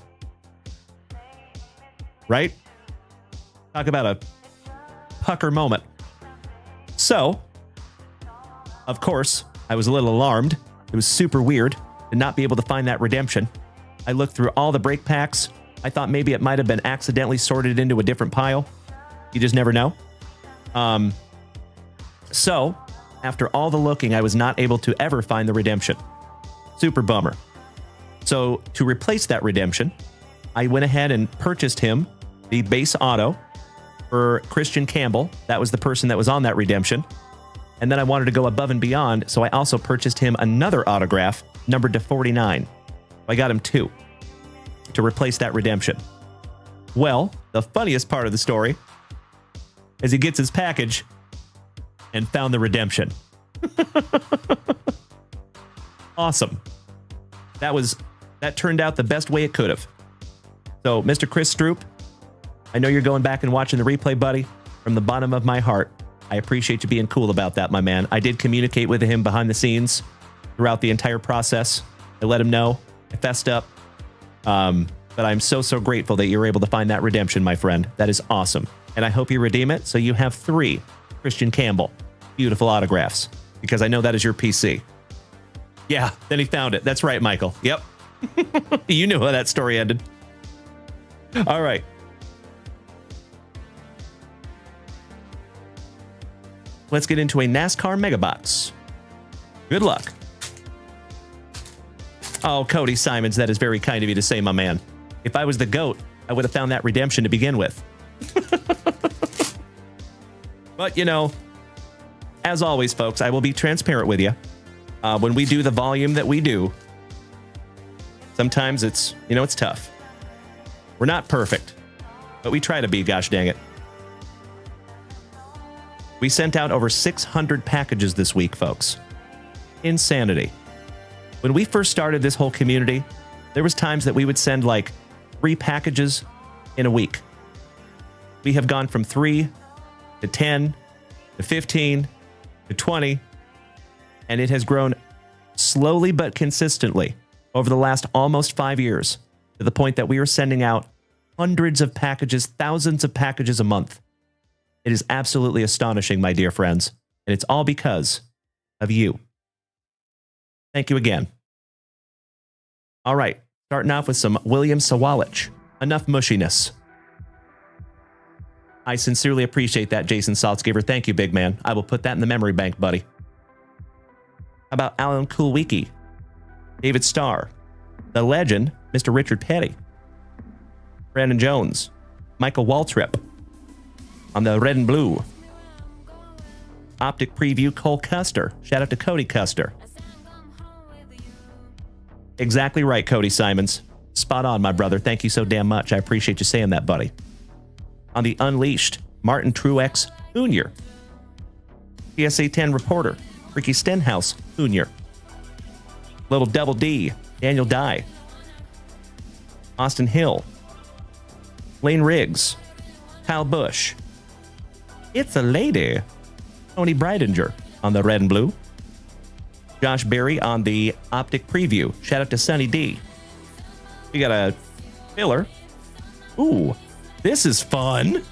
Right? Talk about a pucker moment. So, of course, I was a little alarmed. It was super weird to not be able to find that redemption. I looked through all the break packs. I thought maybe it might have been accidentally sorted into a different pile. You just never know. So, after all the looking, I was not able to ever find the redemption. Super bummer. So, to replace that redemption, I went ahead and purchased him the base auto for Christian Campbell. That was the person that was on that redemption. And then I wanted to go above and beyond, so I also purchased him another autograph numbered to 49. I got him 2 to replace that redemption. Well, the funniest part of the story is he gets his package and found the redemption. Awesome. That turned out the best way it could have. So, Mr. Chris Stroop, I know you're going back and watching the replay, buddy. From the bottom of my heart, I appreciate you being cool about that, my man. I did communicate with him behind the scenes throughout the entire process, I let him know. I fessed up. But I'm so grateful that you were able to find that redemption, my friend. That is awesome. And I hope you redeem it so you have 3 Christian Campbell beautiful autographs, because I know that is your PC. Yeah, then he found it. That's right, Michael. Yep. You knew how that story ended. All right. Let's get into a NASCAR Mega Box. Good luck. Oh, Cody Simons, that is very kind of you to say, my man. If I was the GOAT, I would have found that redemption to begin with. But, you know, as always, folks, I will be transparent with you. When we do the volume that we do, sometimes it's, you know, it's tough. We're not perfect, but we try to be, gosh dang it. We sent out over 600 packages this week, folks. Insanity. When we first started this whole community, there was times that we would send like 3 packages in a week. We have gone from 3 to 10 to 15 to 20, and it has grown slowly but consistently over the last almost 5 years, to the point that we are sending out hundreds of packages, thousands of packages a month. It is absolutely astonishing, my dear friends, and it's all because of you. Thank you again. All right, starting off with some William Sawalich. Enough mushiness. I sincerely appreciate that, Jason Saltzgiver. Thank you, big man. I will put that in the memory bank, buddy. How about Alan Kulwicki, David Starr, the legend, Mr. Richard Petty, Brandon Jones, Michael Waltrip on the red and blue. Optic Preview, Cole Custer. Shout out to Cody Custer. Exactly right, Cody Simons. Spot on, my brother. Thank you so damn much. I appreciate you saying that, buddy. On the Unleashed, Martin Truex Jr. PSA 10 reporter, Ricky Stenhouse Jr. Little Double D, Daniel Dye. Austin Hill. Lane Riggs. Kyle Busch. It's a lady. Tony Breidinger on the red and blue. Josh Berry on the Optic Preview. Shout out to Sunny D. We got a filler. Ooh, this is fun.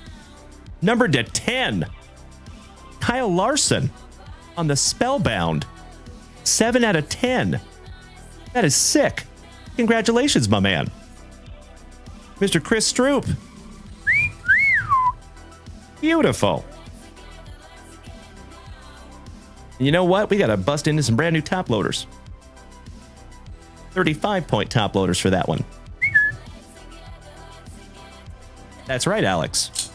Numbered to 10. Kyle Larson on the Spellbound. 7 out of 10. That is sick. Congratulations, my man. Mr. Chris Stroop. Beautiful. And you know what? We got to bust into some brand new top loaders. 35-point top loaders for that one. That's right, Alex.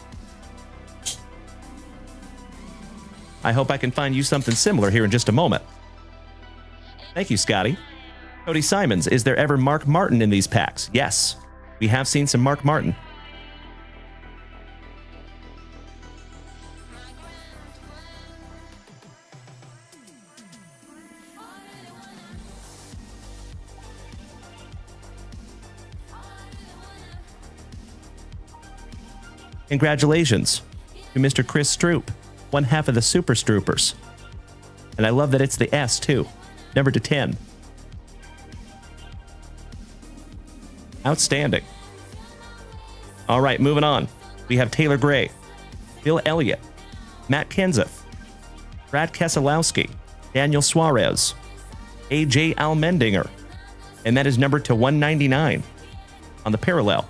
I hope I can find you something similar here in just a moment. Thank you, Scotty. Cody Simons, is there ever Mark Martin in these packs? Yes, we have seen some Mark Martin. Congratulations to Mr. Chris Stroop, one half of the Super Stroopers. And I love that it's the S, too. Number to 10. Outstanding. All right, moving on. We have Taylor Gray, Bill Elliott, Matt Kenseth, Brad Keselowski, Daniel Suarez, AJ Allmendinger, and that is numbered to 199 on the parallel.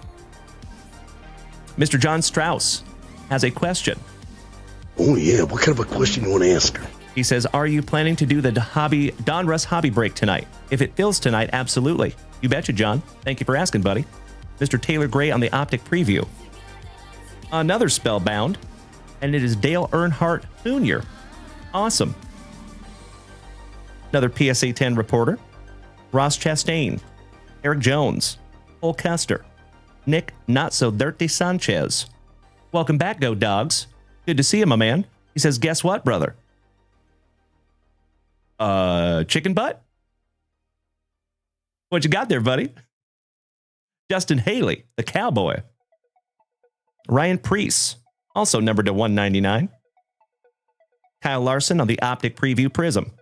Mr. John Strauss has a question. Oh, yeah. What kind of a question you want to ask her? He says, are you planning to do the Donruss hobby break tonight? If it fills tonight, absolutely. You betcha, John. Thank you for asking, buddy. Mr. Taylor Gray on the Optic Preview. Another Spellbound, and it is Dale Earnhardt Jr. Awesome. Another PSA 10 reporter. Ross Chastain, Eric Jones, Cole Custer, Nick Not So Dirty Sanchez. Welcome back, Go Dogs. Good to see you, my man. He says, guess what, brother? Chicken butt? What you got there, buddy? Justin Haley, the Cowboy. Ryan Preece, also numbered to 199. Kyle Larson on the Optic Preview Prism.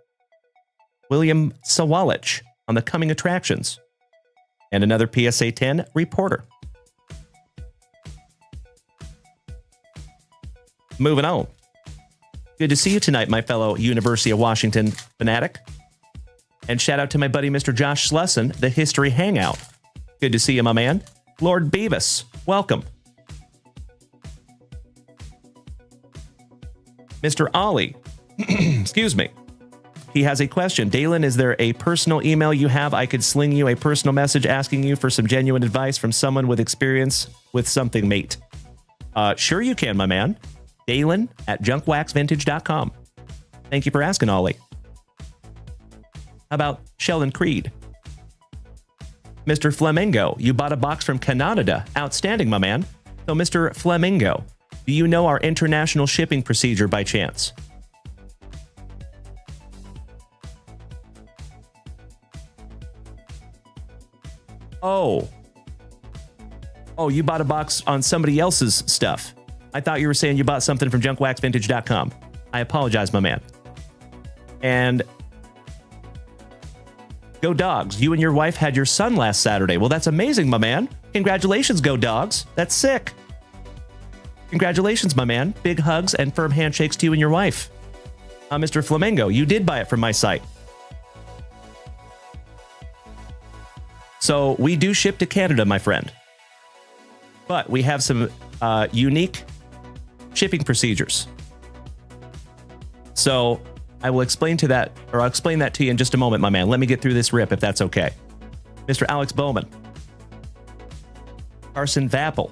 William Sawalich on the coming attractions. And another PSA 10 reporter. Moving on. Good to see you tonight, my fellow University of Washington fanatic. And shout out to my buddy, Mr. Josh Slusson, the History Hangout. Good to see you, my man. Lord Beavis, welcome. Mr. Ollie, excuse me. He has a question. Dalen, is there a personal email you have? I could sling you a personal message asking you for some genuine advice from someone with experience with something, mate. Sure you can, my man. Dalen at junkwaxvintage.com. Thank you for asking, Ollie. How about Sheldon Creed? Mr. Flamingo, you bought a box from Canada. Outstanding, my man. So, Mr. Flamingo, do you know our international shipping procedure by chance? Oh, you bought a box on somebody else's stuff. I thought you were saying you bought something from junkwaxvintage.com. I apologize, my man. And go Dogs. You and your wife had your son last Saturday. Well, that's amazing, my man. Congratulations, Go Dogs. That's sick. Congratulations, my man. Big hugs and firm handshakes to you and your wife. Mr. Flamingo, you did buy it from my site. So we do ship to Canada, my friend. But we have some unique shipping procedures. So I will explain that to you in just a moment, my man. Let me get through this rip, if that's okay. Mr. Alex Bowman, Carson Vappel,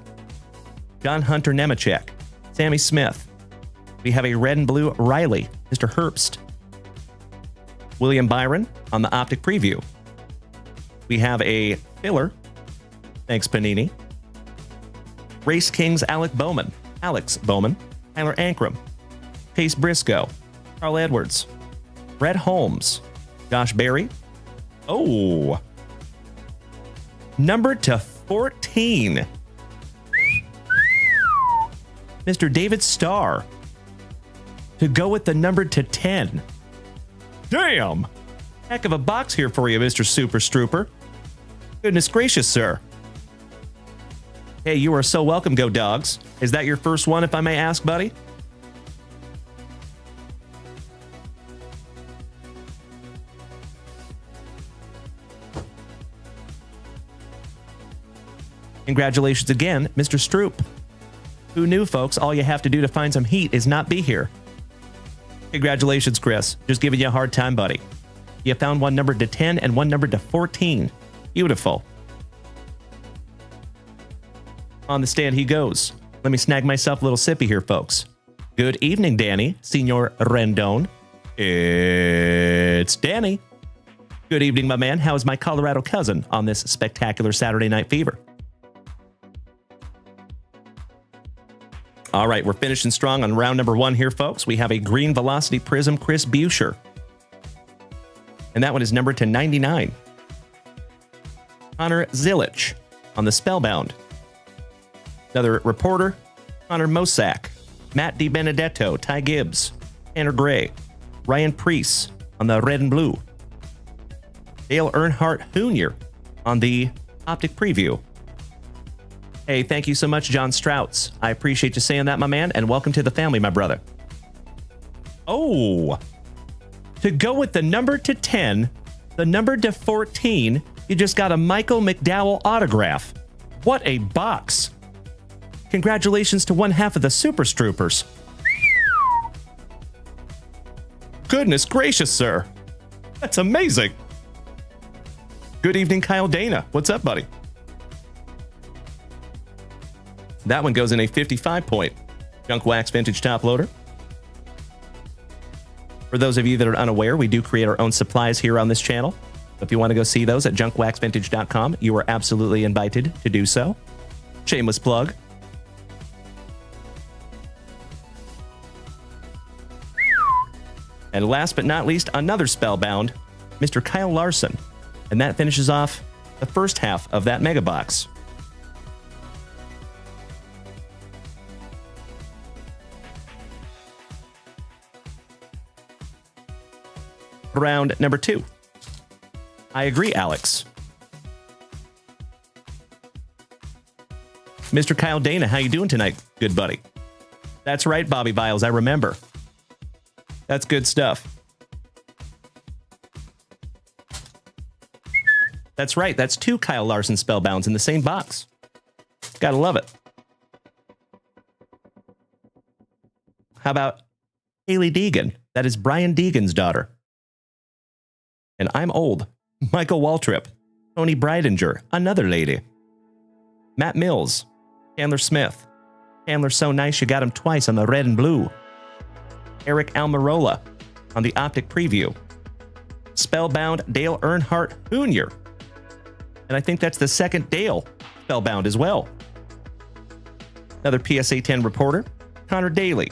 John Hunter Nemechek, Sammy Smith. We have a red and blue Riley, Mr. Herbst, William Byron on the Optic Preview. We have a filler, thanks Panini. Race Kings Alex Bowman, Tyler Ankrum, Pace Briscoe, Carl Edwards, Brett Holmes, Josh Berry. Oh, number to 14. Mr. David Starr. To go with the number to 10. Damn! Heck of a box here for you, Mr. Super Strooper. Goodness gracious, sir. Hey, you are so welcome, Go Dogs. Is that your first one, if I may ask, buddy? Congratulations again, Mr. Stroop. Who knew, folks? All you have to do to find some heat is not be here. Congratulations, Chris. Just giving you a hard time, buddy. You found one numbered to 10 and one numbered to 14. Beautiful. On the stand he goes. Let me snag myself a little sippy here, folks. Good evening, Danny, Senor Rendon. It's Danny. Good evening, my man. How is my Colorado cousin on this spectacular Saturday Night Fever? All right, we're finishing strong on round number 1 here, folks. We have a green Velocity Prism Chris Buescher. And that one is numbered to 99. Connor Zilich on the Spellbound. Another reporter, Connor Mosak, Matt DiBenedetto, Ty Gibbs, Tanner Gray, Ryan Preece on the red and blue. Dale Earnhardt Jr. on the Optic Preview. Hey, thank you so much, John Strouts. I appreciate you saying that, my man, and welcome to the family, my brother. Oh, to go with the number to 10, the number to 14, you just got a Michael McDowell autograph. What a box. Congratulations to one half of the Super Stroopers. Goodness gracious, sir. That's amazing. Good evening, Kyle Dana. What's up, buddy? That one goes in a 55-point Junk Wax Vintage top loader. For those of you that are unaware, we do create our own supplies here on this channel. If you want to go see those at junkwaxvintage.com, you are absolutely invited to do so. Shameless plug. And last but not least, another Spellbound, Mr. Kyle Larson. And that finishes off the first half of that mega box. Round number 2. I agree, Alex. Mr. Kyle Dana, how you doing tonight, good buddy? That's right, Bobby Biles, I remember. That's good stuff. That's right, that's 2 Kyle Larson Spellbounds in the same box. Gotta love it. How about Haley Deegan? That is Brian Deegan's daughter. And I'm old. Michael Waltrip. Tony Breidinger, another lady. Matt Mills. Chandler Smith. Chandler's so nice you got him twice on the red and blue. Eric Almirola on the Optic Preview. Spellbound Dale Earnhardt Jr. And I think that's the second Dale Spellbound as well. Another PSA 10 reporter, Connor Daly.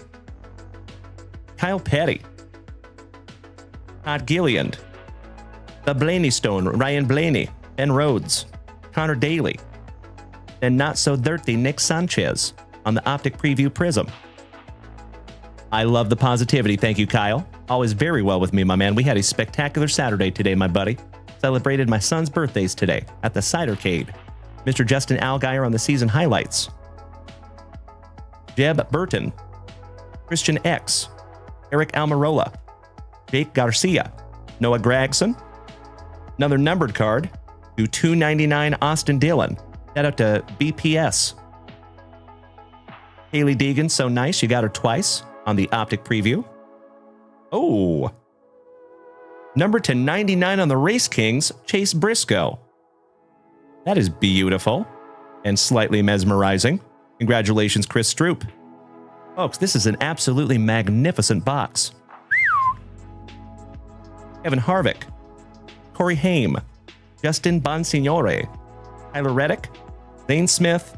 Kyle Petty. Todd Gilliand. The Blaney Stone, Ryan Blaney. Ben Rhodes. Connor Daly. And not so dirty Nick Sanchez on the Optic Preview Prizm. I love the positivity. Thank you, Kyle. Always very well with me, my man. We had a spectacular Saturday today, my buddy. Celebrated my son's birthdays today at the Cidercade. Mr. Justin Allgaier on the season highlights. Jeb Burton. Christian X. Eric Almirola. Jake Garcia. Noah Gregson. Another numbered card to 299 Austin Dillon. Shout out to BPS. Haley Deegan, so nice. You got her twice on the Optic Preview. Oh. Number to 99 on the Race Kings, Chase Briscoe. That is beautiful and slightly mesmerizing. Congratulations, Chris Stroop. Folks, this is an absolutely magnificent box. Kevin Harvick. Corey Haim. Justin Bonsignore. Tyler Reddick. Zane Smith.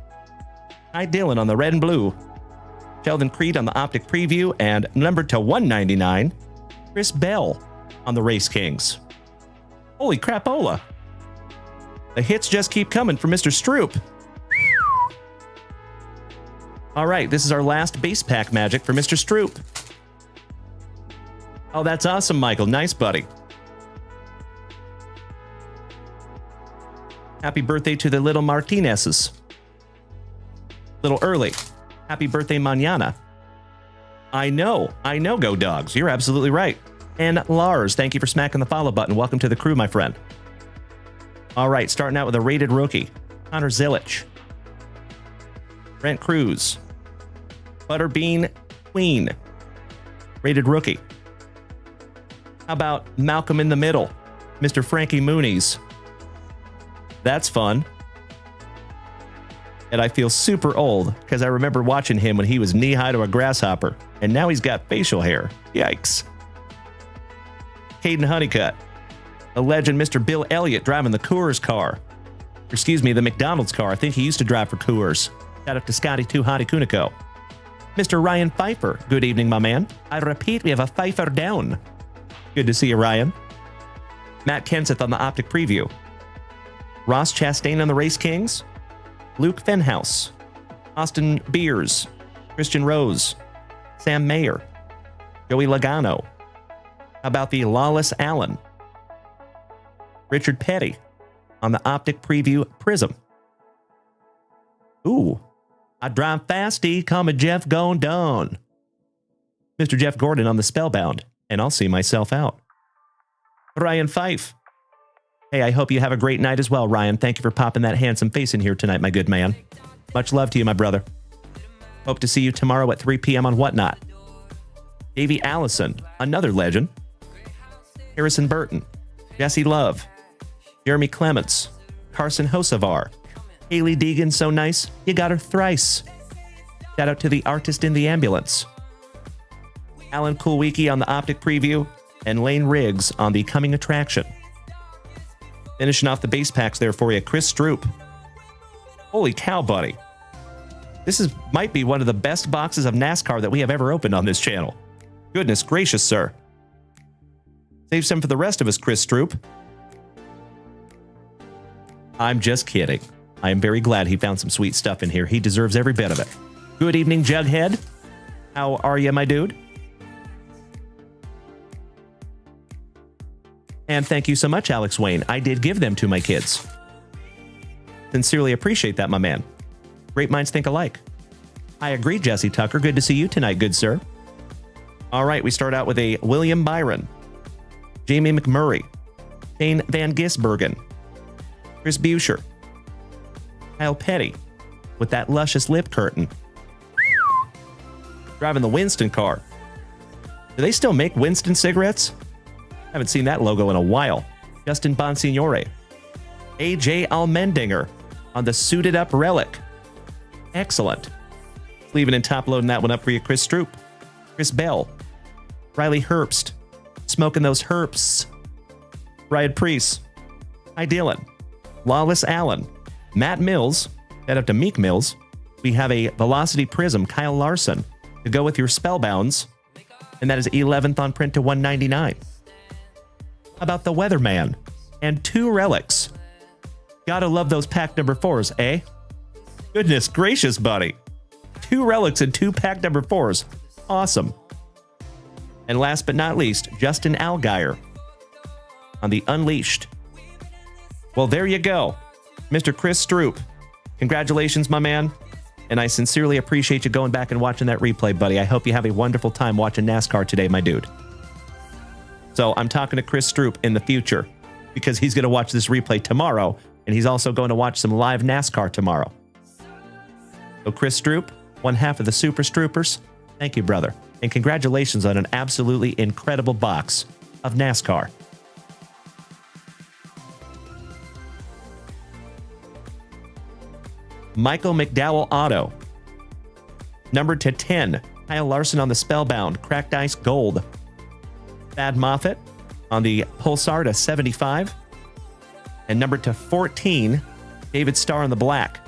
Ty Dillon on the red and blue. Sheldon Creed on the Optic Preview. And numbered to 199, Chris Bell on the Race Kings. Holy crapola. The hits just keep coming from Mr. Stroop. All right, this is our last base pack magic for Mr. Stroop. Oh, that's awesome, Michael. Nice, buddy. Happy birthday to the little Martinez's. Little early. Happy birthday, mañana. I know, Go Dogs. You're absolutely right. And Lars, thank you for smacking the follow button. Welcome to the crew, my friend. All right, starting out with a rated rookie. Connor Zilic. Brent Cruz. Butterbean Queen. Rated rookie. How about Malcolm in the Middle? Mr. Frankie Muniz. That's fun. And I feel super old because I remember watching him when he was knee-high to a grasshopper, and now he's got facial hair. Yikes. Caden Honeycutt. The legend Mr. Bill Elliott driving the Coors car. Excuse me, the McDonald's car. I think he used to drive for Coors. Shout out to Scotty Too Hotty Kuniko. Mr. Ryan Pfeiffer. Good evening, my man. I repeat, we have a Pfeiffer down. Good to see you, Ryan. Matt Kenseth on the Optic Preview. Ross Chastain on the Race Kings. Luke Fenhouse. Austin Beers. Christian Rose. Sam Mayer. Joey Logano. How about the Lawless Allen? Richard Petty on the Optic Preview Prizm. Ooh. I drive fasty, call me Jeff going down. Mr. Jeff Gordon on the Spellbound, and I'll see myself out. Ryan Fife. Hey, I hope you have a great night as well, Ryan. Thank you for popping that handsome face in here tonight, my good man. Much love to you, my brother. Hope to see you tomorrow at 3 p.m. on Whatnot. Davey Allison, another legend. Harrison Burton. Jesse Love. Jeremy Clements. Carson Hocevar. Haley Deegan, so nice, you got her thrice. Shout out to the artist in the ambulance. Alan Kulwicki on the Optic Preview, and Lane Riggs on the Coming Attraction. Finishing off the base packs there for you, Chris Stroop. Holy cow, buddy. This might be one of the best boxes of NASCAR that we have ever opened on this channel. Goodness gracious, sir. Save some for the rest of us, Chris Stroop. I'm just kidding. I am very glad he found some sweet stuff in here. He deserves every bit of it. Good evening, Jughead. How are you, my dude? And thank you so much, Alex Wayne. I did give them to my kids. Sincerely appreciate that, my man. Great minds think alike. I agree, Jesse Tucker. Good to see you tonight, good sir. All right, we start out with a William Byron, Jamie McMurray, Shane Van Gisbergen, Chris Buescher, Kyle Petty with that luscious lip curtain. Driving the Winston car. Do they still make Winston cigarettes? Haven't seen that logo in a while. Justin Bonsignore. AJ Allmendinger on the suited up relic. Excellent. Leaving and top loading that one up for you, Chris Stroop, Chris Bell, Riley Herbst, smoking those herps. Ryan Priest. Hi Dylan. Lawless Allen. Matt Mills. Shout out to Meek Mills. We have a Velocity Prism, Kyle Larson, to go with your Spellbounds. And that is 11th on print to 199. How about the Weatherman? And 2 relics. Gotta love those pack number 4s, eh? Goodness gracious, buddy. 2 relics and 2 pack number 4s. Awesome. And last but not least, Justin Allgaier on the Unleashed. Well, there you go. Mr. Chris Stroop. Congratulations, my man. And I sincerely appreciate you going back and watching that replay, buddy. I hope you have a wonderful time watching NASCAR today, my dude. So I'm talking to Chris Stroop in the future because he's going to watch this replay tomorrow, and he's also going to watch some live NASCAR tomorrow. So Chris Stroop, one half of the Super Stroopers, thank you, brother. And congratulations on an absolutely incredible box of NASCAR. Michael McDowell Auto. Numbered to 10. Kyle Larson on the Spellbound. Cracked Ice Gold. Thad Moffitt on the Pulsar to 75. And numbered to 14. David Starr on the Black.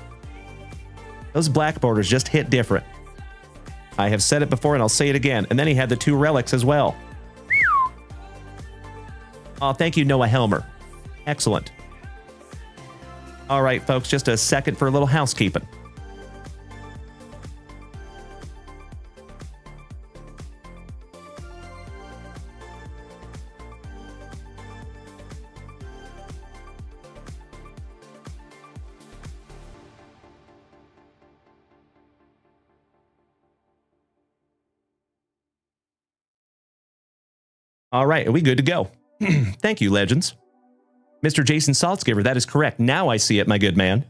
Those black borders just hit different. I have said it before and I'll say it again. And then he had the 2 relics as well. Oh, thank you, Noah Helmer. Excellent. All right, folks, just a second for a little housekeeping. All right, are we good to go? Thank you, legends. Mr. Jason Saltzgiver, that is correct. Now I see it, my good man.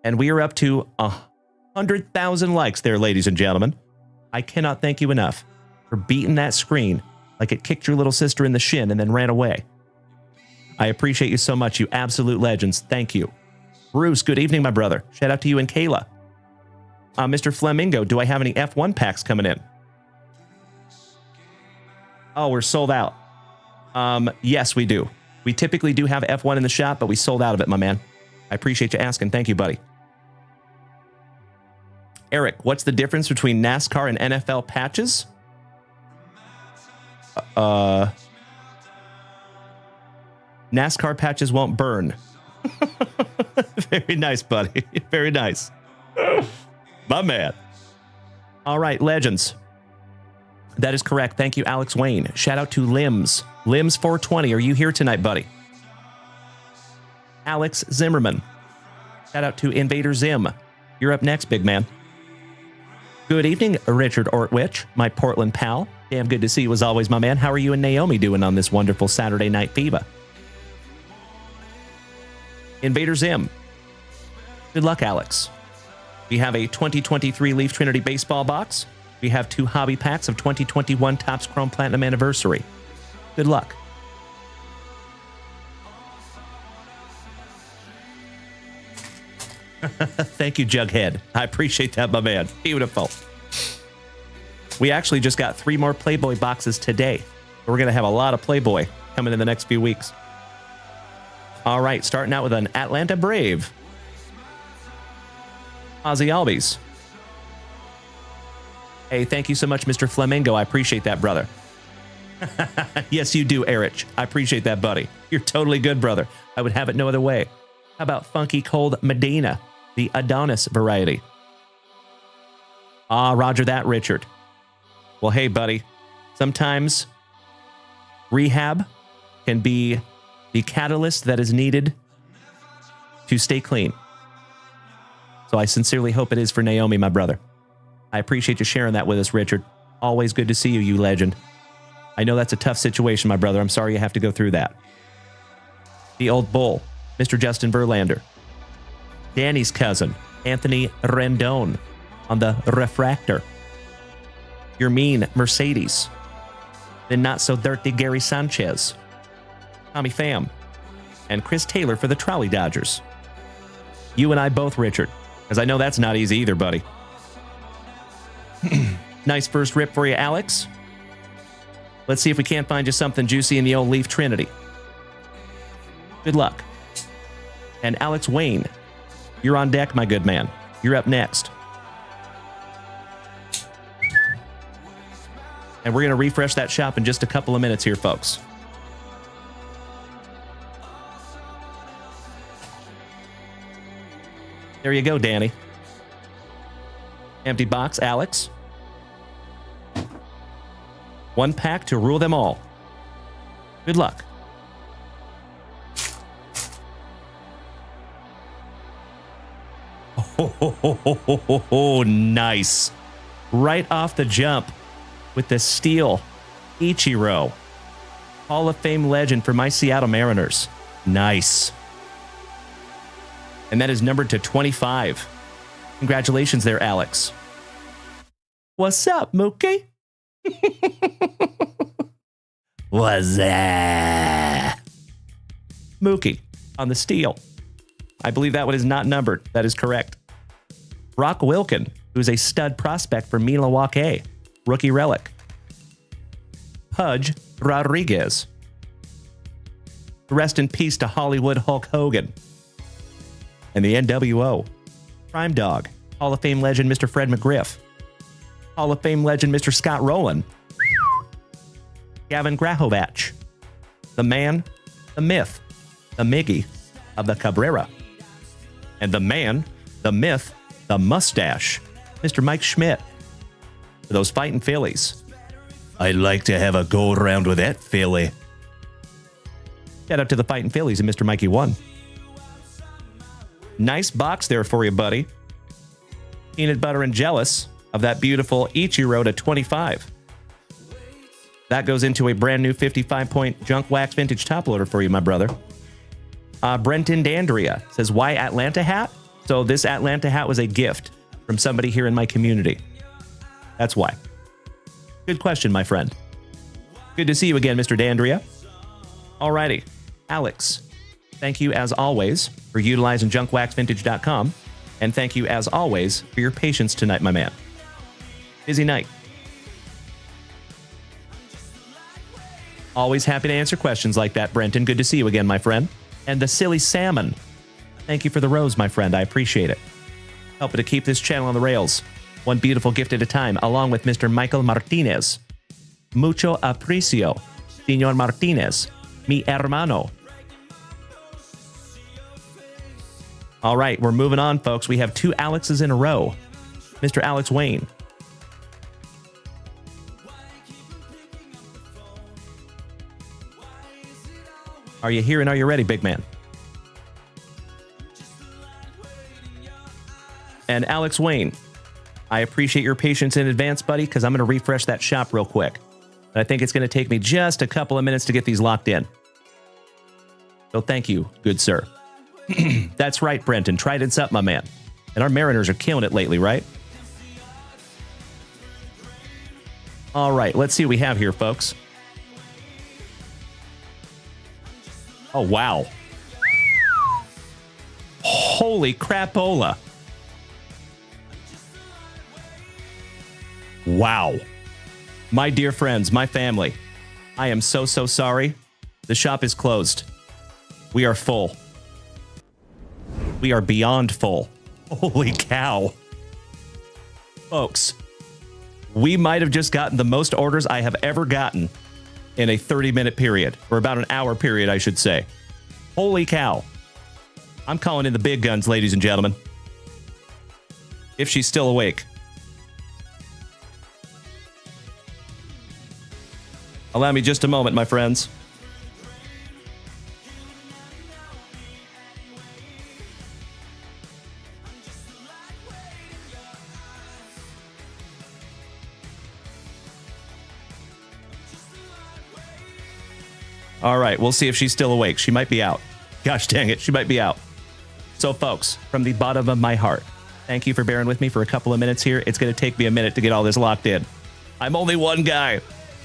And we are up to 100,000 likes there, ladies and gentlemen. I cannot thank you enough for beating that screen like it kicked your little sister in the shin and then ran away. I appreciate you so much, you absolute legends. Thank you. Bruce, good evening, my brother. Shout out to you and Kayla. Mr. Flamingo, do I have any F1 packs coming in? Oh, we're sold out. Yes, we do. We typically do have F1 in the shop, but we sold out of it, my man. I appreciate you asking. Thank you, buddy. Eric, what's the difference between NASCAR and NFL patches? NASCAR patches won't burn. Very nice, buddy. Very nice. My man. All right, legends. That is correct. Thank you, Alex Wayne. Shout out to Limbs. Limbs 420. Are you here tonight, buddy? Alex Zimmerman. Shout out to Invader Zim. You're up next, big man. Good evening, Richard Ortwich, my Portland pal. Damn good to see you as always, my man. How are you and Naomi doing on this wonderful Saturday night fever? Invader Zim. Good luck, Alex. We have a 2023 Leaf Trinity baseball box. We have 2 hobby packs of 2021 Topps Chrome Platinum Anniversary. Good luck. Thank you, Jughead. I appreciate that, my man. Beautiful. We actually just got 3 more Playboy boxes today. We're going to have a lot of Playboy coming in the next few weeks. All right, starting out with an Atlanta Brave. Ozzy Albies. Hey, thank you so much, Mr. Flamingo. I appreciate that, brother. Yes, you do, Erich. I appreciate that, buddy. You're totally good, brother. I would have it no other way. How about Funky Cold Medina, the Adonis variety? Ah, roger that, Richard. Well, hey, buddy. Sometimes rehab can be the catalyst that is needed to stay clean. So I sincerely hope it is for Naomi, my brother. I appreciate you sharing that with us, Richard. Always good to see you, you legend. I know that's a tough situation, my brother. I'm sorry you have to go through that. The Old Bull, Mr. Justin Verlander. Danny's cousin, Anthony Rendon, on the refractor. Your mean Mercedes. The not so dirty Gary Sanchez. Tommy Pham. And Chris Taylor for the Trolley Dodgers. You and I both, Richard, because I know that's not easy either, buddy. Nice first rip for you, Alex. Let's see if we can't find you something juicy in the old Leaf Trinity. Good luck. And Alex Wayne, you're on deck, my good man. You're up next. And we're going to refresh that shop in just a couple of minutes here, folks. There you go, Danny. Empty box, Alex. One pack to rule them all. Good luck. Oh, nice. Right off the jump with the steel Ichiro. Hall of Fame legend for my Seattle Mariners. Nice. And that is numbered to 25. Congratulations there, Alex. What's up, Mookie? What's that? Mookie on the steel. I believe that one is not numbered. That is correct. Brock Wilken, who's a stud prospect for Milwaukee. Rookie relic. Pudge Rodriguez. Rest in peace to Hollywood Hulk Hogan. And the NWO. Prime Dog. Hall of Fame legend Mr. Fred McGriff. Hall of Fame legend Mr. Scott Rowland. Gavin Grahovach. The man, the myth, the Miggy of the Cabrera. And the man, the myth, the mustache, Mr. Mike Schmidt. For those fighting Phillies. I'd like to have a go around with that Philly. Shout out to the fighting Phillies and Mr. Mikey 1. Nice box there for you, buddy. Peanut butter and jealous of that beautiful Ichiro to 25. That goes into a brand new 55-point junk wax vintage top loader for you, my brother. Brenton Dandria says, why Atlanta hat? So this Atlanta hat was a gift from somebody here in my community. That's why. Good question, my friend. Good to see you again, Mr. Dandria. Alrighty. Alex, thank you as always for utilizing junkwaxvintage.com. And thank you as always for your patience tonight, my man. Busy night. Always happy to answer questions like that, Brenton. Good to see you again, my friend. And the Silly Salmon. Thank you for the rose, my friend. I appreciate it. Helping to keep this channel on the rails. One beautiful gift at a time, along with Mr. Michael Martinez. Mucho aprecio, Señor Martinez. Mi hermano. All right, we're moving on, folks. We have two Alexes in a row. Mr. Alex Wayne. Are you here and are you ready, big man? And Alex Wayne, I appreciate your patience in advance, buddy, because I'm going to refresh that shop real quick. But I think it's going to take me just a couple of minutes to get these locked in. So thank you, good sir. That's right, Brenton. Trident's up, my man. And our Mariners are killing it lately, right? All right, let's see what we have here, folks. Oh, wow. Holy crapola. Wow. My dear friends, my family, I am so sorry. The shop is closed. We are full. We are beyond full. Holy cow. Folks, we might have just gotten the most orders I have ever gotten in a 30-minute period, or about an hour period, I should say. Holy cow. I'm calling in the big guns, ladies and gentlemen. If she's still awake. Allow me just a moment, my friends. All right, we'll see if she's still awake. She might be out. Gosh dang it, she might be out. So, folks, from the bottom of my heart, thank you for bearing with me for a couple of minutes here. It's going to take me a minute to get all this locked in. I'm only one guy.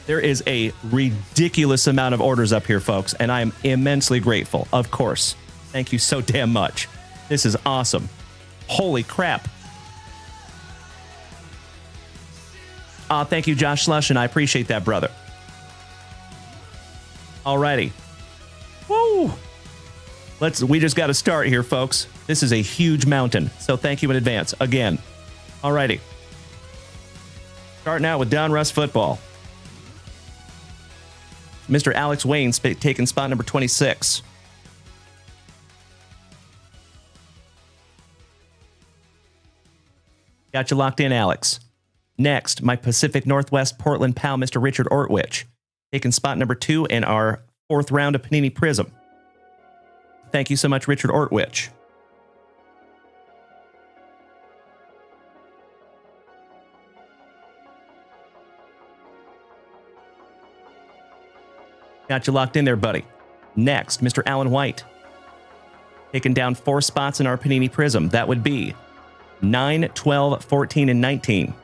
There is a ridiculous amount of orders up here, folks, and I am immensely grateful, of course. Thank you so damn much. This is awesome. Holy crap. Thank you, Josh Slush, and I appreciate that, brother. Alrighty. Woo! We just got to start here, folks. This is a huge mountain, so thank you in advance again. Alrighty. Starting out with Donruss Football. Mr. Alex Wayne taking spot number 26. Got you locked in, Alex. Next, my Pacific Northwest Portland pal, Mr. Richard Ortwich, taking spot number 2 in our 4th round of Panini Prizm. Thank you so much, Richard Ortwich. Got you locked in there, buddy. Next, Mr. Alan White, taking down 4 spots in our Panini Prizm. That would be 9, 12, 14, and 19.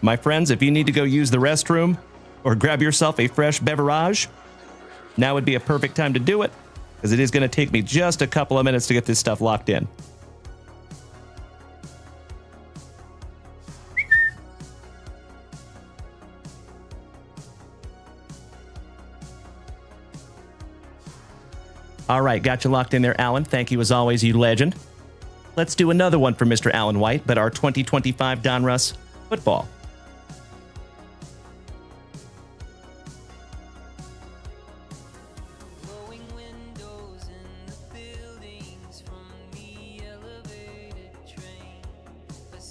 My friends, if you need to go use the restroom or grab yourself a fresh beverage, now would be a perfect time to do it, because it is going to take me just a couple of minutes to get this stuff locked in. All right, got you locked in there, Alan. Thank you as always, you legend. Let's do another one for Mr. Alan White, but our 2025 Donruss Football.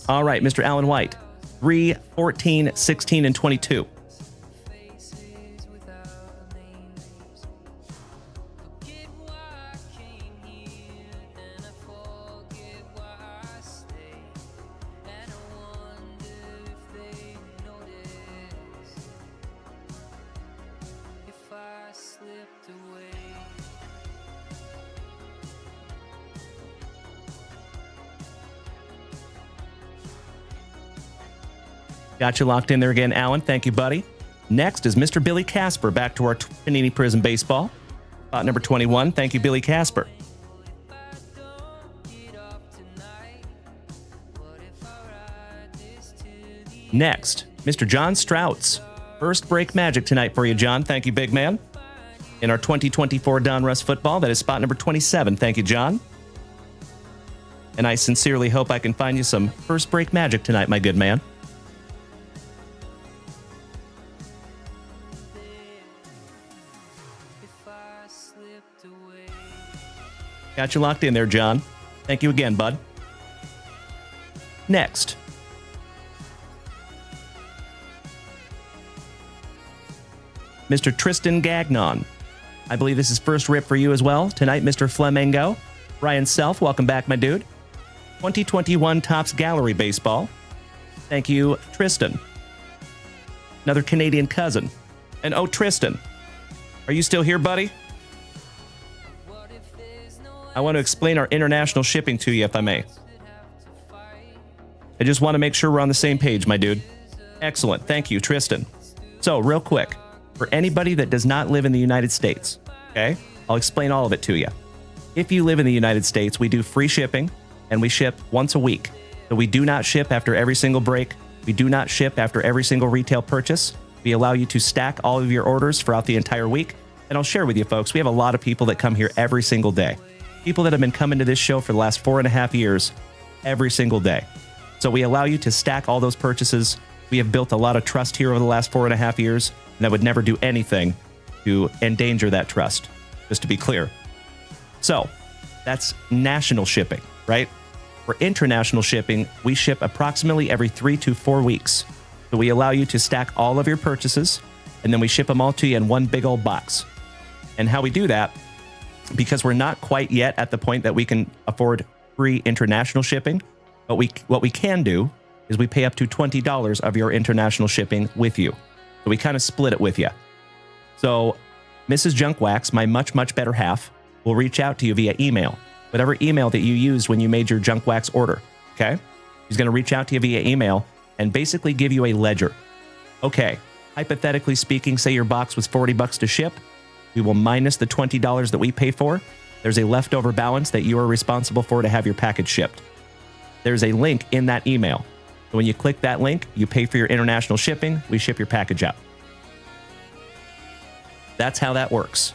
All right, Mr. Alan White, 3, 14, 16, and 22. Got you locked in there again, Alan. Thank you, buddy. Next is Mr. Billy Casper, back to our Panini Prizm Baseball. Spot number 21. Thank you, Billy Casper. Next, Mr. John Strouts. First break magic tonight for you, John. Thank you, big man. In our 2024 Donruss Football, that is spot number 27. Thank you, John. And I sincerely hope I can find you some first break magic tonight, my good man. Got you locked in there, John. Thank you again, bud. Next. Mr. Tristan Gagnon. I believe this is first rip for you as well. Tonight, Mr. Flamengo. Ryan Self, welcome back, my dude. 2021 Topps Gallery Baseball. Thank you, Tristan. Another Canadian cousin. And oh, Tristan, are you still here, buddy? I want to explain our international shipping to you, if I may. I just want to make sure we're on the same page, my dude. Excellent. Thank you, Tristan. So, real quick, for anybody that does not live in the United States, okay, I'll explain all of it to you. If you live in the United States, we do free shipping, and we ship once a week. So we do not ship after every single break. We do not ship after every single retail purchase. We allow you to stack all of your orders throughout the entire week. And I'll share with you, folks, we have a lot of people that come here every single day. People that have been coming to this show for the last 4.5 years, every single day. So we allow you to stack all those purchases. We have built a lot of trust here over the last 4.5 years, and I would never do anything to endanger that trust, just to be clear. So that's national shipping, right? For international shipping, we ship approximately every 3 to 4 weeks. So we allow you to stack all of your purchases, and then we ship them all to you in one big old box. And how we do that because we're not quite yet at the point that we can afford free international shipping. But what we can do is we pay up to $20 of your international shipping with you. So we kind of split it with you. So Mrs. Junk Wax, my much, much better half, will reach out to you via email. Whatever email that you used when you made your Junk Wax order, okay? She's going to reach out to you via email and basically give you a ledger. Okay, hypothetically speaking, say your box was $40 to ship. We will minus the $20 that we pay for. There's a leftover balance that you are responsible for to have your package shipped. There's a link in that email. So when you click that link, you pay for your international shipping, we ship your package out. That's how that works.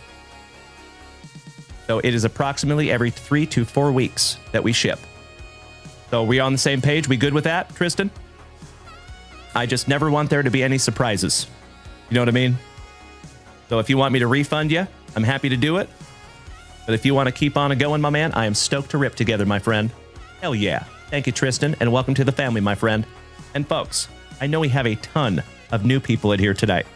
So it is approximately every 3 to 4 weeks that we ship. So we on the same page? We good with that, Tristan? I just never want there to be any surprises. You know what I mean? So if you want me to refund you, I'm happy to do it. But if you want to keep on going, my man, I am stoked to rip together, my friend. Hell yeah. Thank you, Tristan, and welcome to the family, my friend. And folks, I know we have a ton of new people in here tonight.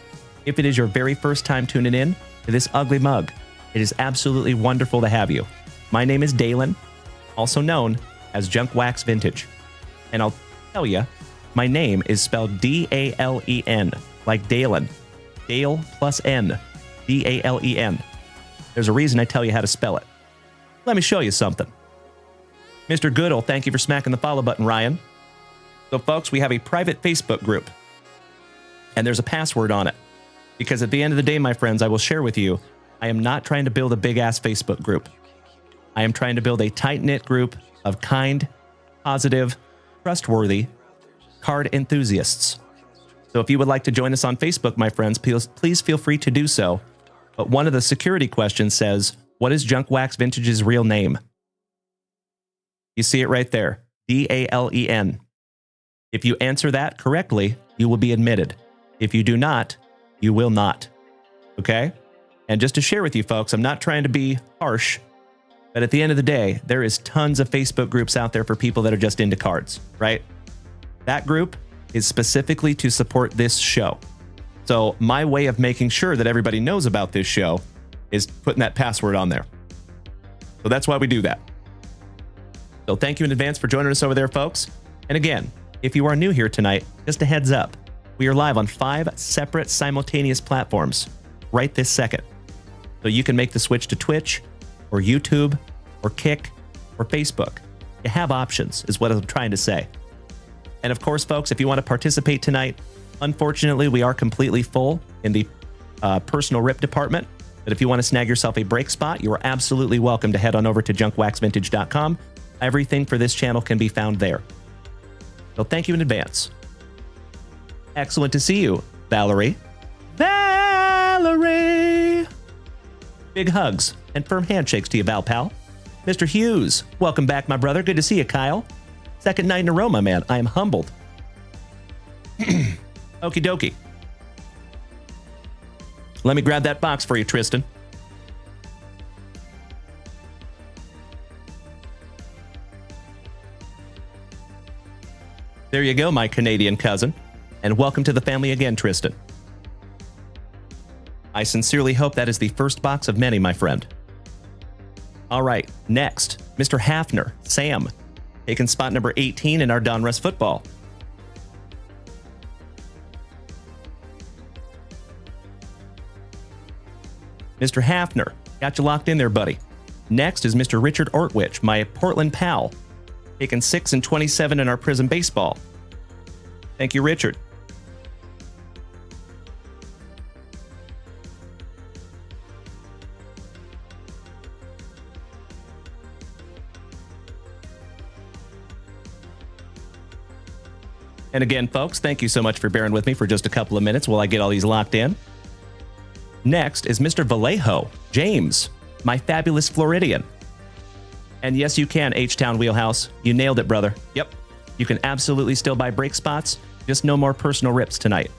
If it is your very first time tuning in to this ugly mug, it is absolutely wonderful to have you. My name is Dalen, also known as Junk Wax Vintage. And I'll tell you, my name is spelled D-A-L-E-N, like Dalen. Dale plus N, D-A-L-E-N. There's a reason I tell you how to spell it. Let me show you something. Mr. Goodall, thank you for smacking the follow button, Ryan. So, folks, we have a private Facebook group, and there's a password on it. Because at the end of the day, my friends, I will share with you, I am not trying to build a big-ass Facebook group. I am trying to build a tight-knit group of kind, positive, trustworthy card enthusiasts. So if you would like to join us on Facebook, my friends, please feel free to do so. But one of the security questions says, what is Junk Wax Vintage's real name? You see it right there, D-A-L-E-N. If you answer that correctly, you will be admitted. If you do not, you will not. Okay? And just to share with you folks, I'm not trying to be harsh, but at the end of the day, there is tons of Facebook groups out there for people that are just into cards, right? That group is specifically to support this show. So my way of making sure that everybody knows about this show is putting that password on there. So that's why we do that. So thank you in advance for joining us over there, folks. And again, if you are new here tonight, just a heads up, we are live on 5 separate simultaneous platforms right this second. So you can make the switch to Twitch or YouTube or Kick or Facebook. You have options is what I'm trying to say. And of course, folks, if you want to participate tonight, unfortunately, we are completely full in the personal rip department. But if you want to snag yourself a break spot, you are absolutely welcome to head on over to junkwaxvintage.com. Everything for this channel can be found there. So thank you in advance. Excellent to see you, Valerie. Valerie! Big hugs and firm handshakes to you, Val Pal. Mr. Hughes, welcome back, my brother. Good to see you, Kyle. Second night in a row, my man. I am humbled. Okie dokie. Let me grab that box for you, Tristan. There you go, my Canadian cousin. And welcome to the family again, Tristan. I sincerely hope that is the first box of many, my friend. All right, next, Mr. Hafner, Sam, taking spot number 18 in our Donruss Football. Mr. Hafner, got you locked in there, buddy. Next is Mr. Richard Ortwich, my Portland pal, taking 6 and 27 in our Prizm Baseball. Thank you, Richard. And again, folks, thank you so much for bearing with me for just a couple of minutes while I get all these locked in. Next is Mr. Vallejo, James, my fabulous Floridian. And yes, you can, H-Town Wheelhouse. You nailed it, brother. Yep. You can absolutely still buy break spots, just no more personal rips tonight.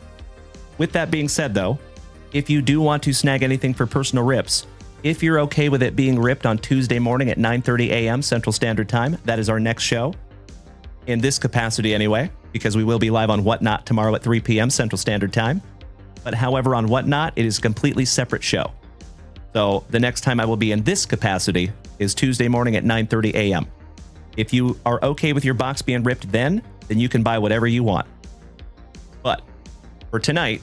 With that being said, though, if you do want to snag anything for personal rips, if you're okay with it being ripped on Tuesday morning at 9:30 a.m. Central Standard Time, that is our next show. In this capacity anyway, because we will be live on Whatnot tomorrow at 3 p.m. Central Standard Time. But however, on Whatnot, it is a completely separate show. So the next time I will be in this capacity is Tuesday morning at 9:30 a.m. If you are okay with your box being ripped then you can buy whatever you want. But for tonight,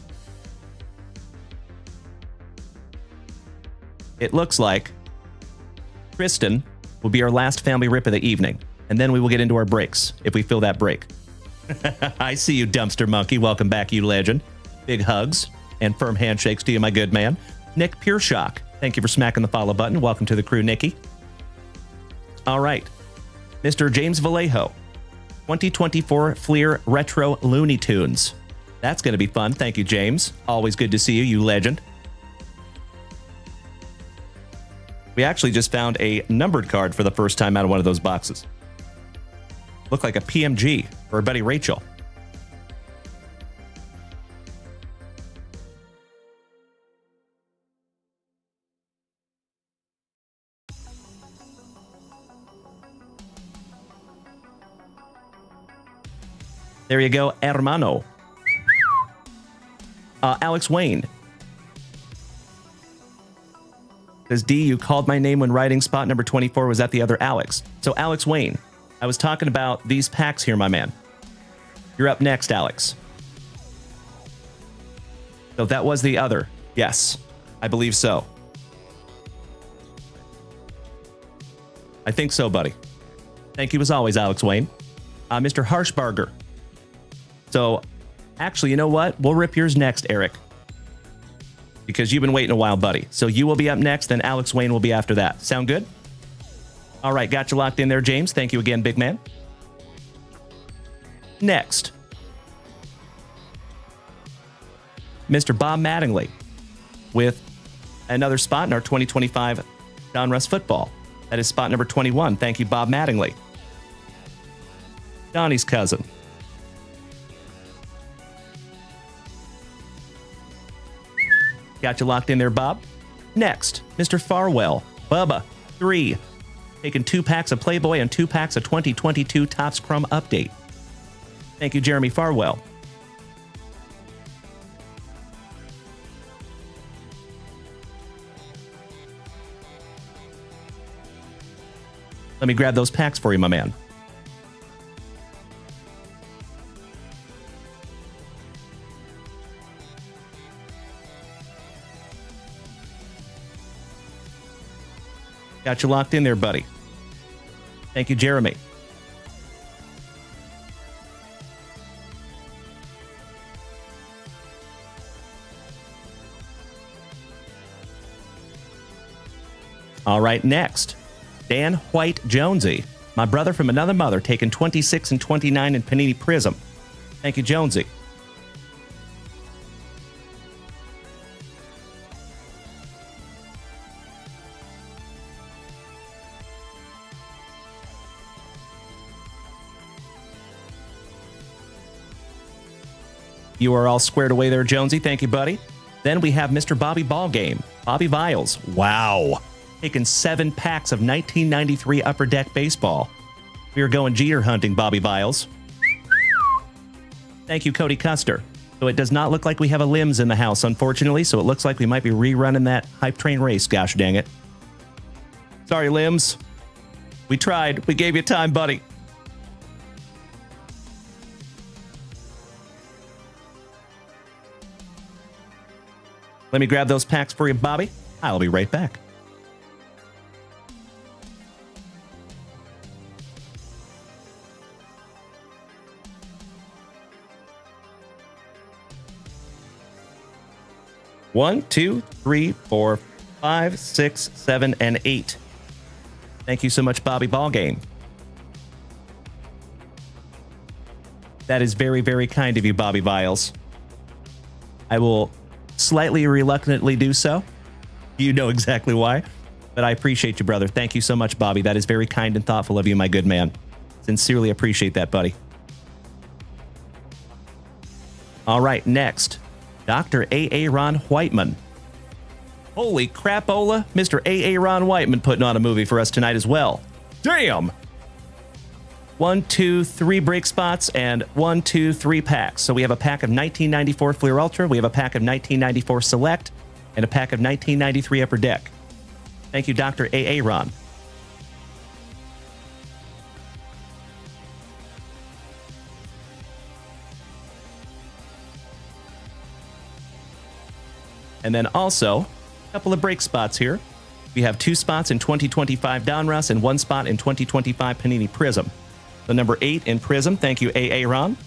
it looks like Kristen will be our last family rip of the evening, and then we will get into our breaks if we feel that break. I see you, Dumpster Monkey. Welcome back, you legend. Big hugs and firm handshakes to you, my good man. Nick Pureshock, thank you for smacking the follow button. Welcome to the crew, Nicky. All right. Mr. James Vallejo, 2024 Fleer Retro Looney Tunes. That's going to be fun. Thank you, James. Always good to see you, you legend. We actually just found a numbered card for the first time out of one of those boxes. Looked like a PMG for our buddy Rachel. There you go, hermano. Alex Wayne. Says, D, you called my name when writing spot number 24 was at the other Alex. So Alex Wayne, I was talking about these packs here, my man. You're up next, Alex. So that was the other. Yes, I believe so. I think so, buddy. Thank you as always, Alex Wayne. Mr. Harshbarger. So, actually, you know what? We'll rip yours next, Eric. Because you've been waiting a while, buddy. So you will be up next, then Alex Wayne will be after that. Sound good? All right, got you locked in there, James. Thank you again, big man. Next. Mr. Bob Mattingly with another spot in our 2025 Donruss Football. That is spot number 21. Thank you, Bob Mattingly. Donnie's cousin. Got you locked in there, Bob. Next, Mr. Farwell. Bubba, 3. Taking 2 packs of Playboy and 2 packs of 2022 Topps Chrome Update. Thank you, Jeremy Farwell. Let me grab those packs for you, my man. Got you locked in there, buddy. Thank you, Jeremy. All right, next. Dan White Jonesy. My brother from another mother, taking 26 and 29 in Panini Prizm. Thank you, Jonesy. You are all squared away there, Jonesy. Thank you, buddy. Then we have Mr. Bobby Ballgame. Bobby Viles. Wow. Taking 7 packs of 1993 Upper Deck Baseball. We are going Jeter hunting, Bobby Viles. Thank you, Cody Custer. So it does not look like we have a Limbs in the house, unfortunately, so it looks like we might be rerunning that hype train race, gosh dang it. Sorry, Limbs. We tried. We gave you time, buddy. Let me grab those packs for you, Bobby. I'll be right back. One, 2, 3, 4, 5, 6, 7, and 8. Thank you so much, Bobby Ballgame. That is very, very kind of you, Bobby Viles. I will slightly reluctantly do so. You know exactly why. But I appreciate you, brother. Thank you so much, Bobby. That is very kind and thoughtful of you, my good man. Sincerely appreciate that, buddy. All right, next. Dr. A.A. Ron Whiteman. Holy crapola. Mr. A.A. Ron Whiteman putting on a movie for us tonight as well. Damn! 1, 2, 3 break spots and 1, 2, 3 packs. So we have a pack of 1994 Fleer Ultra, we have a pack of 1994 Select, and a pack of 1993 Upper Deck. Thank you, Dr. Aaron. And then also, a couple of break spots here. We have 2 spots in 2025 Donruss and 1 spot in 2025 Panini Prizm. The number 8 in Prizm. Thank you, Aaron.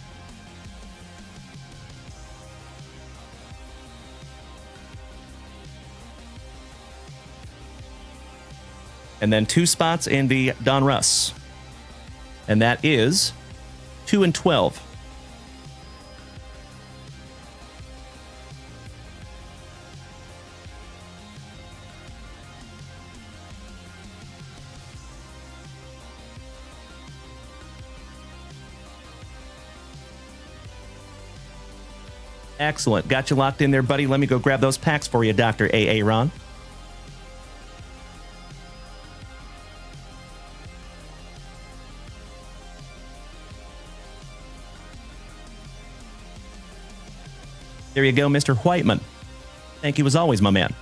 And then 2 spots in the Donruss. And that is 2 and 12. Excellent. Got you locked in there, buddy. Let me go grab those packs for you, Dr. Aaron. There you go, Mr. Whiteman. Thank you as always, my man.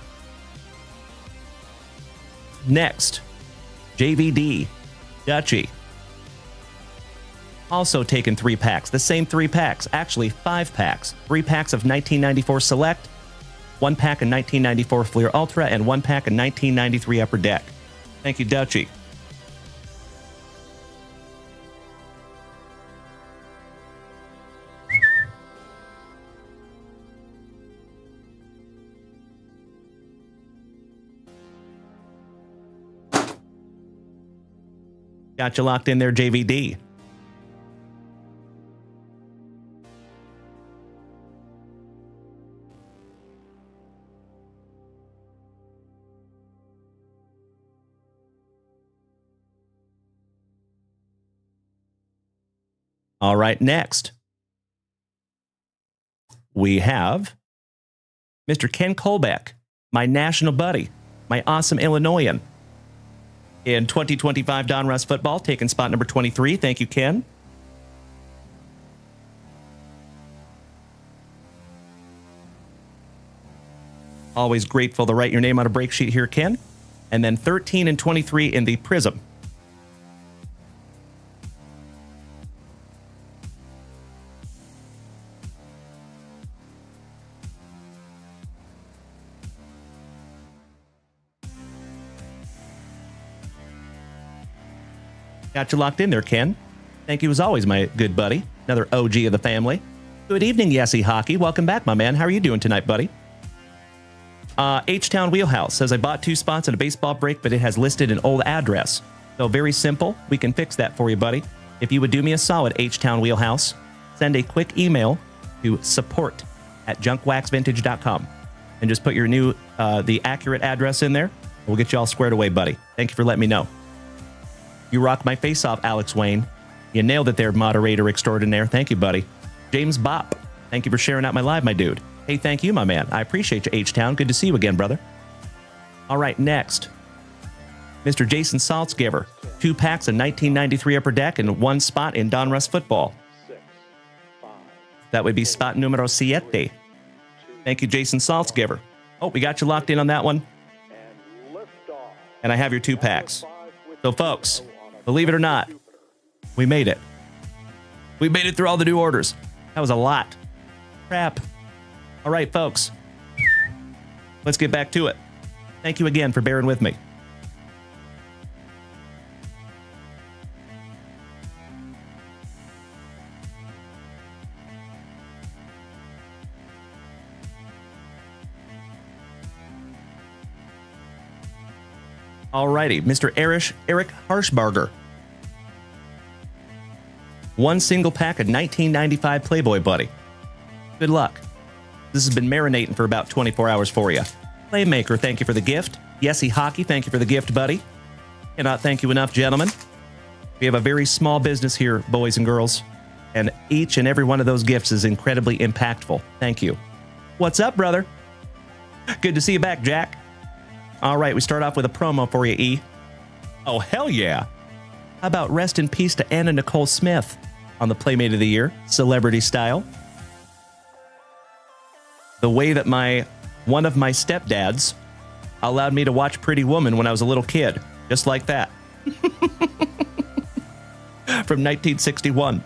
Next, JVD, Dutchy. Also taken 3 packs, the same 3 packs, actually 5 packs. 3 packs of 1994 Select, 1 pack of 1994 Fleer Ultra, and 1 pack of 1993 Upper Deck. Thank you, Dutchy. Got you locked in there, JVD. All right, next, we have Mr. Ken Kolbeck, my national buddy, my awesome Illinoisan. In 2025 Donruss Football, taking spot number 23. Thank you, Ken. Always grateful to write your name on a break sheet here, Ken. And then 13 and 23 in the Prizm. Got you locked in there, Ken. Thank you as always, my good buddy. Another OG of the family. Good evening, Yesy Hockey. Welcome back, my man. How are you doing tonight, buddy? H-Town Wheelhouse says, I bought 2 spots in a baseball break, but it has listed an old address. So very simple. We can fix that for you, buddy. If you would do me a solid, H-Town Wheelhouse, send a quick email to support@junkwaxvintage.com and just put your new, the accurate address in there. We'll get you all squared away, buddy. Thank you for letting me know. You rock my face off, Alex Wayne. You nailed it there, moderator extraordinaire. Thank you, buddy. James Bop, thank you for sharing out my live, my dude. Hey, thank you, my man. I appreciate you, H-Town. Good to see you again, brother. All right, next, Mr. Jason Saltzgiver. 2 packs of 1993 Upper Deck and 1 spot in Donruss Football. That would be spot numero 7. Thank you, Jason Saltzgiver. Oh, we got you locked in on that one. And I have your 2 packs. So, folks, believe it or not, we made it. We made it through all the new orders. That was a lot. Crap. All right, folks. Let's get back to it. Thank you again for bearing with me. Alrighty, Mr. Eric Harshbarger. 1 single pack of 1995 Playboy Buddy. Good luck. This has been marinating for about 24 hours for you. Playmaker, thank you for the gift. Yesy Hockey, thank you for the gift, buddy. Cannot thank you enough, gentlemen. We have a very small business here, boys and girls, and each and every one of those gifts is incredibly impactful. Thank you. What's up, brother? Good to see you back, Jack. All right, we start off with a promo for you, E. Oh, hell yeah. How about rest in peace to Anna Nicole Smith on the Playmate of the Year, celebrity style. The way that one of my stepdads allowed me to watch Pretty Woman when I was a little kid. Just like that. From 1961.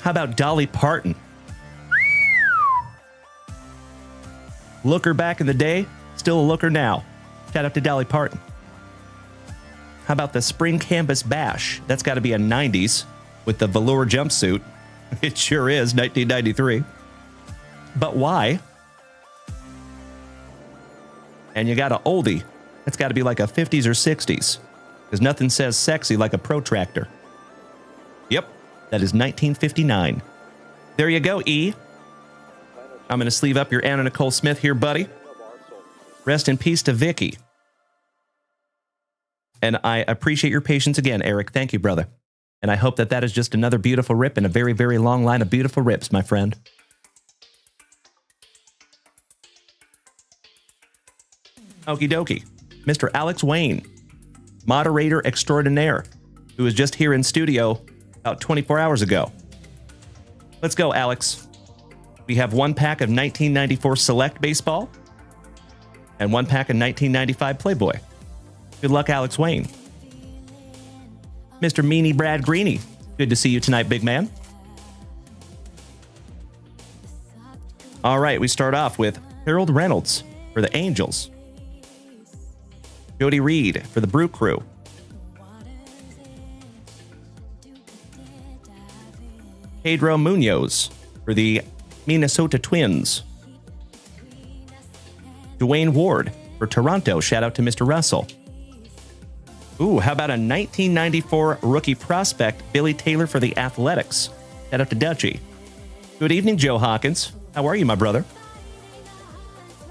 How about Dolly Parton? Looker back in the day, still a looker now. Shout out to Dolly Parton. How about the Spring Canvas Bash? That's got to be a 90s with the velour jumpsuit. It sure is, 1993. But why? And you got an oldie. That's got to be like a 50s or 60s. Because nothing says sexy like a protractor. Yep, that is 1959. There you go, E. I'm going to sleeve up your Anna Nicole Smith here, buddy. Rest in peace to Vicky. And I appreciate your patience again, Eric. Thank you, brother. And I hope that that is just another beautiful rip in a very, very long line of beautiful rips, my friend. Okie dokie. Mr. Alex Wayne, moderator extraordinaire, who was just here in studio about 24 hours ago. Let's go, Alex. We have one pack of 1994 Select Baseball and one pack of 1995 Playboy. Good luck, Alex Wayne. Mr. Meanie Brad Greeny, good to see you tonight, big man. All right, we start off with Harold Reynolds for the Angels. Jody Reed for the Brew Crew. Pedro Munoz for the Minnesota Twins. Dwayne Ward for Toronto. Shout out to Mr. Russell. Ooh, how about a 1994 rookie prospect, Billy Taylor for the Athletics. Shout out to Dutchie. Good evening, Joe Hawkins. How are you, my brother?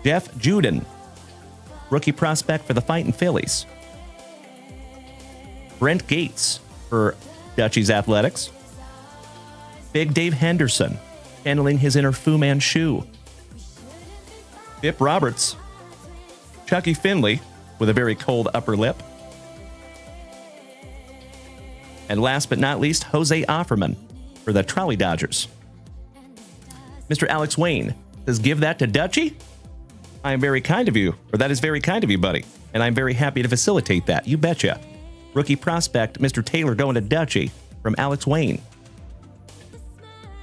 Jeff Juden, rookie prospect for the Fightin' Phillies. Brent Gates for Dutchie's Athletics. Big Dave Henderson, handling his inner Fu Manchu. Bip Roberts. Chucky Finley with a very cold upper lip. And last but not least, Jose Offerman for the Trolley Dodgers. Mr. Alex Wayne says, give that to Dutchie? I am very kind of you, or that is very kind of you, buddy. And I'm very happy to facilitate that. You betcha. Rookie prospect, Mr. Taylor going to Dutchie from Alex Wayne.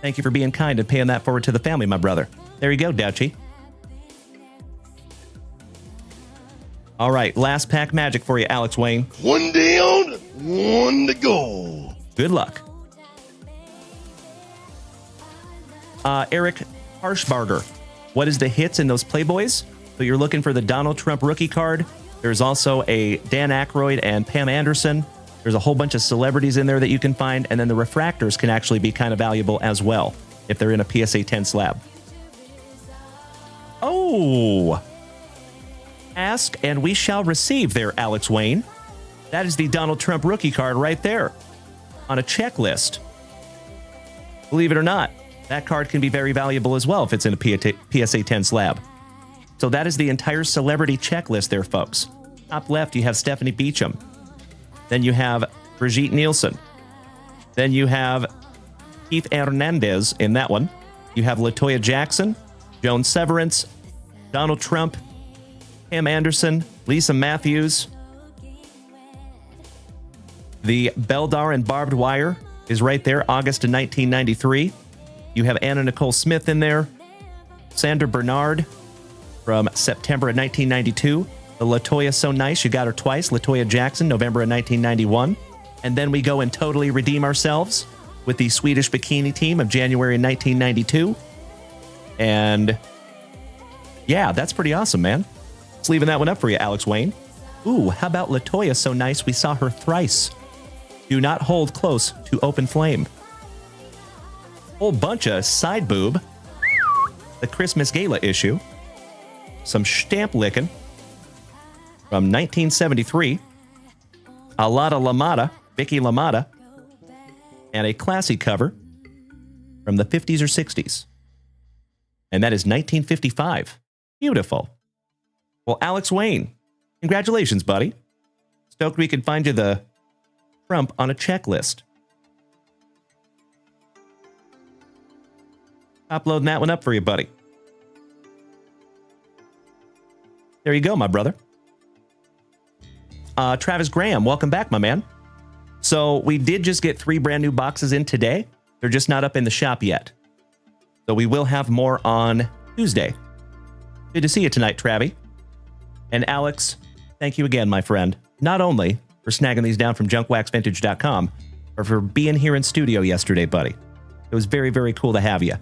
Thank you for being kind and paying that forward to the family, my brother. There you go, Dutchie. All right, last pack magic for you, Alex Wayne. One down, one to go. Good luck. Eric Harshbarger, what is the hits in those Playboys? So you're looking for the Donald Trump rookie card. There's also a Dan Aykroyd and Pam Anderson. There's a whole bunch of celebrities in there that you can find. And then the refractors can actually be kind of valuable as well if they're in a PSA 10 slab. Oh, ask and we shall receive there, Alex Wayne. That is the Donald Trump rookie card right there on a checklist. Believe it or not, that card can be very valuable as well if it's in a PSA 10 slab. So that is the entire celebrity checklist there, folks. Top left, you have Stephanie Beacham. Then you have Brigitte Nielsen. Then you have Keith Hernandez in that one. You have LaToya Jackson, Joan Severance, Donald Trump, Pam Anderson, Lisa Matthews. The Beldar and Barbed Wire is right there, August of 1993. You have Anna Nicole Smith in there. Sandra Bernard from September of 1992. The LaToya So Nice, you got her twice. LaToya Jackson, November of 1991. And then we go and totally redeem ourselves with the Swedish Bikini Team of January 1992. And yeah, that's pretty awesome, man. Just leaving that one up for you, Alex Wayne. Ooh, how about LaToya So Nice? We saw her thrice. Do not hold close to open flame. Whole bunch of side boob. The Christmas Gala issue. Some stamp licking from 1973. Alada Lamada, Vicky LaMotta. And a classy cover from the 50s or 60s. And that is 1955. Beautiful. Well, Alex Wayne, congratulations, buddy. Stoked we can find you the Trump on a checklist. Uploading that one up for you, buddy. There you go, my brother. Travis Graham, welcome back, my man. So we did just get 3 brand new boxes in today. They're just not up in the shop yet. So we will have more on Tuesday. Good to see you tonight, Travi. And Alex, thank you again, my friend. Not only for snagging these down from junkwaxvintage.com, but for being here in studio yesterday, buddy. It was very, very cool to have you.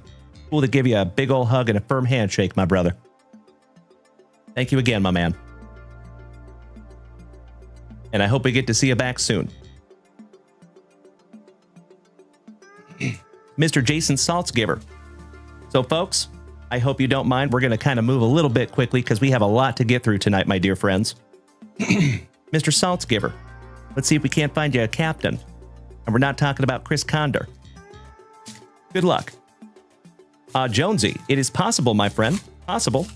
Cool to give you a big old hug and a firm handshake, my brother. Thank you again, my man. And I hope we get to see you back soon. Mr. Jason Saltzgiver. So, folks, I hope you don't mind. We're going to kind of move a little bit quickly because we have a lot to get through tonight, my dear friends. Mr. Saltzgiver, let's see if we can't find you a captain. And we're not talking about Chris Condor. Good luck. Jonesy, it is possible, my friend. Possible.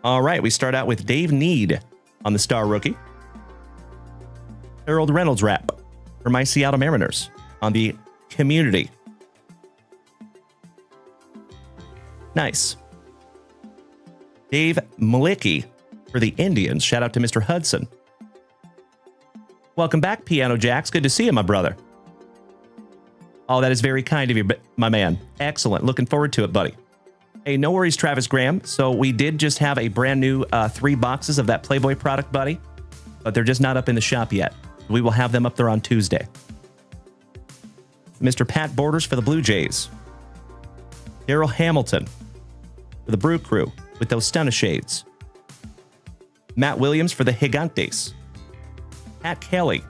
All right, we start out with Dave Need on the star rookie. Harold Reynolds wrap for my Seattle Mariners on the community. Nice. Dave Malicki for the Indians. Shout out to Mr. Hudson. Welcome back, Piano Jacks. Good to see you, my brother. Oh, that is very kind of you, my man. Excellent. Looking forward to it, buddy. Hey, no worries, Travis Graham. So we did just have a brand new 3 boxes of that Playboy product, buddy. But they're just not up in the shop yet. We will have them up there on Tuesday. Mr. Pat Borders for the Blue Jays. Daryl Hamilton for the Brew Crew with those stunner shades. Matt Williams for the Gigantes. Pat Kelly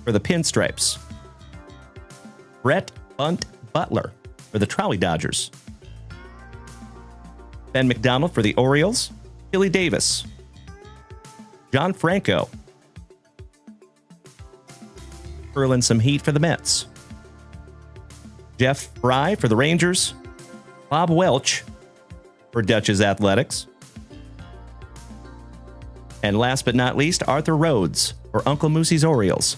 for the Pinstripes. Brett Bunt Butler for the Trolley Dodgers. Ben McDonald for the Orioles. Billy Davis. John Franco. Hurling some heat for the Mets. Jeff Fry for the Rangers. Bob Welch for Dutch's Athletics. And last but not least, Arthur Rhodes for Uncle Moosey's Orioles.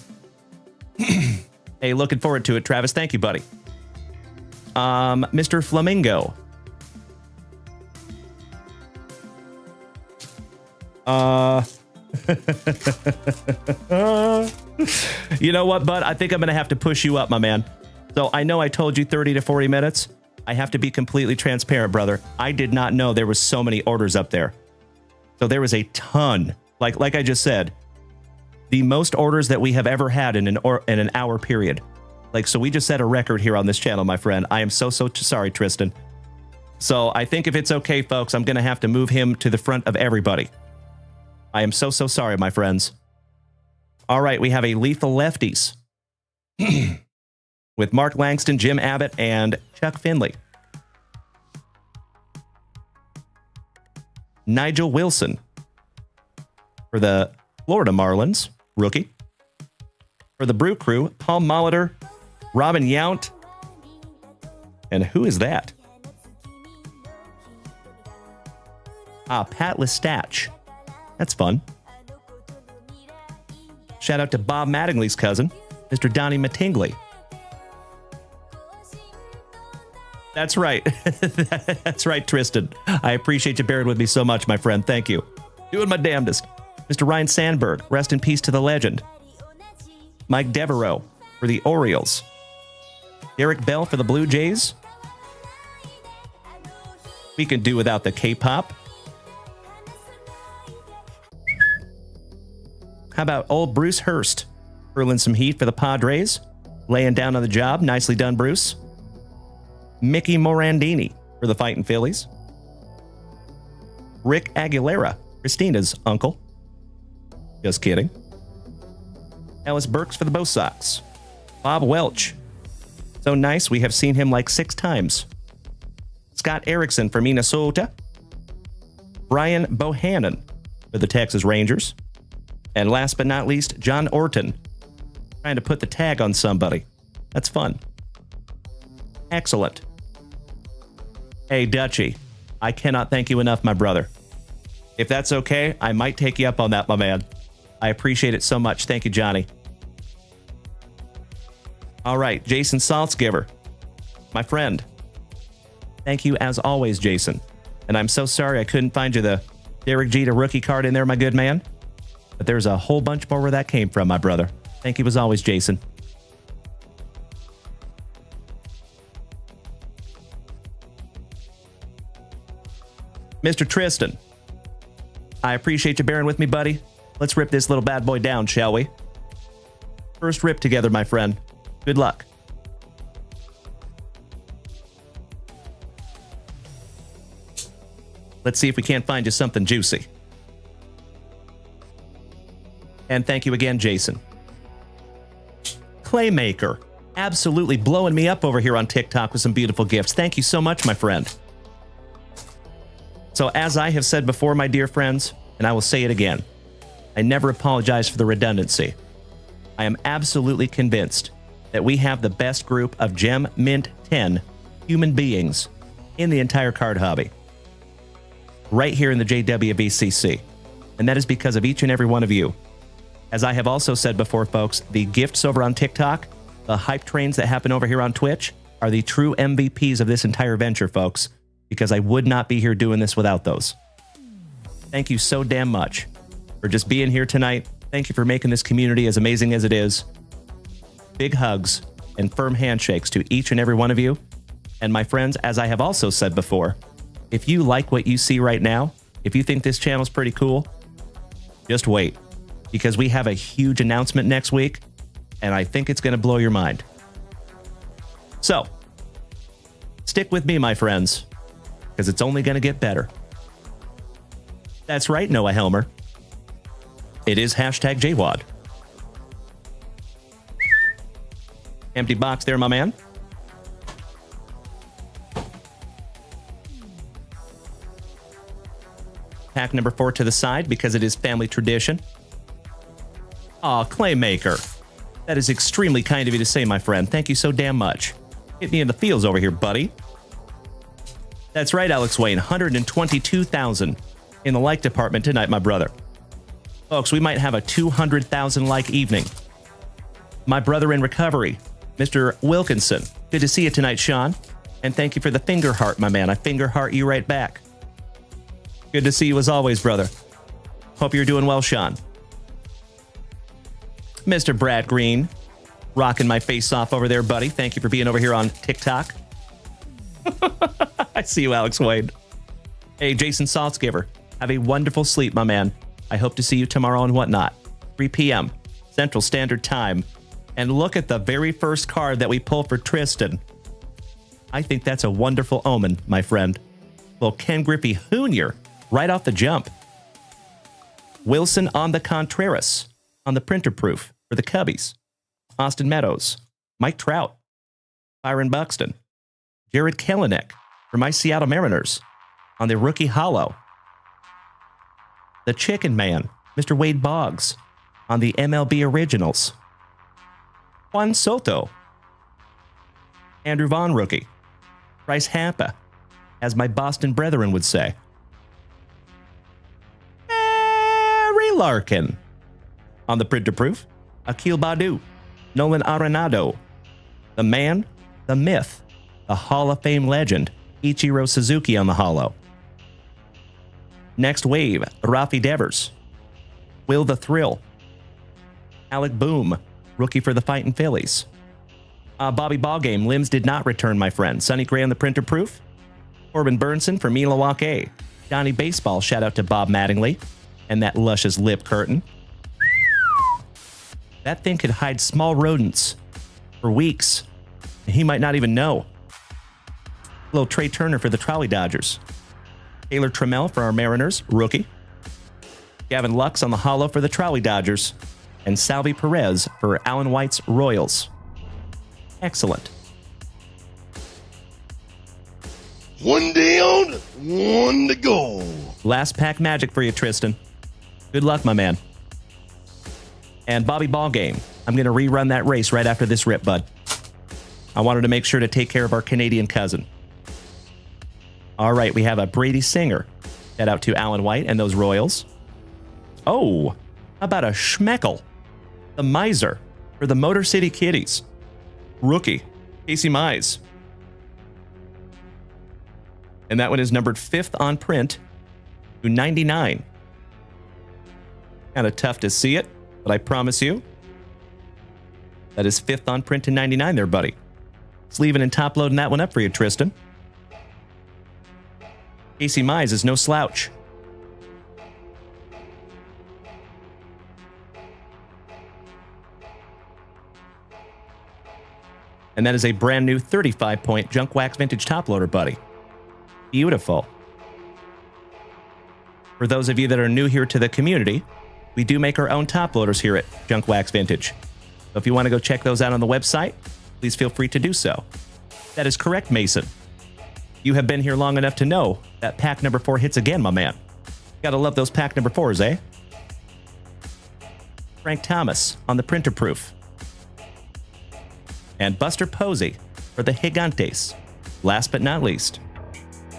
Hey, looking forward to it, Travis. Thank you, buddy. Mr. Flamingo. You know what, bud? I think I'm going to have to push you up, my man. So I know I told you 30 to 40 minutes. I have to be completely transparent, brother. I did not know there was so many orders up there. So there was a ton. Like I just said, the most orders that we have ever had in an hour period. So we just set a record here on this channel, my friend. I am so sorry, Tristan. So I think if it's okay, folks, I'm going to have to move him to the front of everybody. I am so sorry, my friends. All right, we have a Lethal Lefties with Mark Langston, Jim Abbott, and Chuck Finley. Nigel Wilson for the Florida Marlins, rookie. For the Brew Crew, Paul Molitor, Robin Yount, and who is that? Pat Lestach. That's fun. Shout out to Bob Mattingly's cousin, Mr. Donnie Mattingly. That's right. That's right, Tristan. I appreciate you bearing with me so much, my friend. Thank you. Doing my damnedest. Mr. Ryan Sandberg, rest in peace to the legend. Mike Devereaux for the Orioles. Derek Bell for the Blue Jays. We can do without the K-pop. How about old Bruce Hurst? Hurling some heat for the Padres. Laying down on the job. Nicely done, Bruce. Mickey Morandini for the Fightin' Phillies. Rick Aguilera, Christina's uncle. Just kidding. Ellis Burks for the Bo Sox. Bob Welch. So nice, we have seen him like 6 times. Scott Erickson for Minnesota. Brian Bohannon for the Texas Rangers. And last but not least, John Orton. Trying to put the tag on somebody. That's fun. Excellent. Hey, Dutchie, I cannot thank you enough, my brother. If that's okay, I might take you up on that, my man. I appreciate it so much. Thank you, Johnny. All right, Jason Saltzgiver, my friend. Thank you as always, Jason. And I'm so sorry I couldn't find you the Derek Jeter rookie card in there, my good man. But there's a whole bunch more where that came from, my brother. Thank you as always, Jason. Mr. Tristan, I appreciate you bearing with me, buddy. Let's rip this little bad boy down, shall we? First rip together, my friend. Good luck. Let's see if we can't find you something juicy. And thank you again, Jason. Claymaker, absolutely blowing me up over here on TikTok with some beautiful gifts. Thank you so much, my friend. So as I have said before, my dear friends, and I will say it again, I never apologize for the redundancy. I am absolutely convinced that we have the best group of Gem Mint 10 human beings in the entire card hobby. Right here in the JWBCC. And that is because of each and every one of you. As I have also said before, folks, the gifts over on TikTok, the hype trains that happen over here on Twitch, are the true MVPs of this entire venture, folks, because I would not be here doing this without those. Thank you so damn much for just being here tonight. Thank you for making this community as amazing as it is. Big hugs and firm handshakes to each and every one of you. And my friends, as I have also said before, if you like what you see right now, if you think this channel is pretty cool, just wait, because we have a huge announcement next week, and I think it's going to blow your mind. So, stick with me, my friends, because it's only going to get better. That's right, Noah Helmer. It is hashtag JWAD. Empty box there, my man. Pack number 4 to the side because it is family tradition. Aw, Claymaker. That is extremely kind of you to say, my friend. Thank you so damn much. Hit me in the feels over here, buddy. That's right, Alex Wayne. 122,000 in the like department tonight, my brother. Folks, we might have a 200,000 like evening. My brother in recovery, Mr. Wilkinson. Good to see you tonight, Sean. And thank you for the finger heart, my man. I finger heart you right back. Good to see you as always, brother. Hope you're doing well, Sean. Mr. Brad Green, rocking my face off over there, buddy. Thank you for being over here on TikTok. I see you, Alex Wade. Hey, Jason Saltzgiver, have a wonderful sleep, my man. I hope to see you tomorrow and whatnot. 3 p.m. Central Standard Time. And look at the very first card that we pull for Tristan. I think that's a wonderful omen, my friend. Well, Ken Griffey Jr. right off the jump. Wilson on the Contreras on the printer proof for the Cubbies. Austin Meadows, Mike Trout, Byron Buxton, Jared Kelenic for my Seattle Mariners on the rookie hollow. The Chicken Man, Mr. Wade Boggs on the MLB Originals. Juan Soto, Andrew Vaughn rookie. Bryce Hampa, as my Boston brethren would say. Barry Larkin on the printer proof. Akil Baddoo, Nolan Arenado, the man, the myth, the Hall of Fame legend, Ichiro Suzuki on the hollow. Next wave, Rafi Devers, Will the Thrill, Alec Boom, rookie for the Fightin' Phillies. Bobby Ballgame, limbs did not return, my friend. Sonny Gray on the printer proof. Corbin Burnson for Milwaukee. Johnny Baseball, shout out to Bob Mattingly and that luscious lip curtain. That thing could hide small rodents for weeks. He might not even know. Little Trey Turner for the Trolley Dodgers. Taylor Trammell for our Mariners, rookie. Gavin Lux on the hollow for the Trolley Dodgers. And Salvi Perez for Alan White's Royals. Excellent. One down, one to go. Last pack magic for you, Tristan. Good luck, my man. And Bobby Ballgame, I'm going to rerun that race right after this rip, bud. I wanted to make sure to take care of our Canadian cousin. All right, we have a Brady Singer. Shout out to Alan White and those Royals. Oh, how about a Schmeckel? The Miser for the Motor City Kitties. Rookie, Casey Mize. And that one is numbered 5th on print to 99. Kind of tough to see it, but I promise you, that is 5th on print to 99 there, buddy. Sleeving and top loading that one up for you, Tristan. Casey Mize is no slouch. And that is a brand new 35-point Junk Wax Vintage top loader, buddy. Beautiful. For those of you that are new here to the community, we do make our own top loaders here at Junk Wax Vintage. So if you want to go check those out on the website, please feel free to do so. That is correct, Mason. You have been here long enough to know that pack number 4 hits again, my man. Gotta love those pack number 4s, eh? Frank Thomas on the printer proof. And Buster Posey for the Gigantes. Last but not least.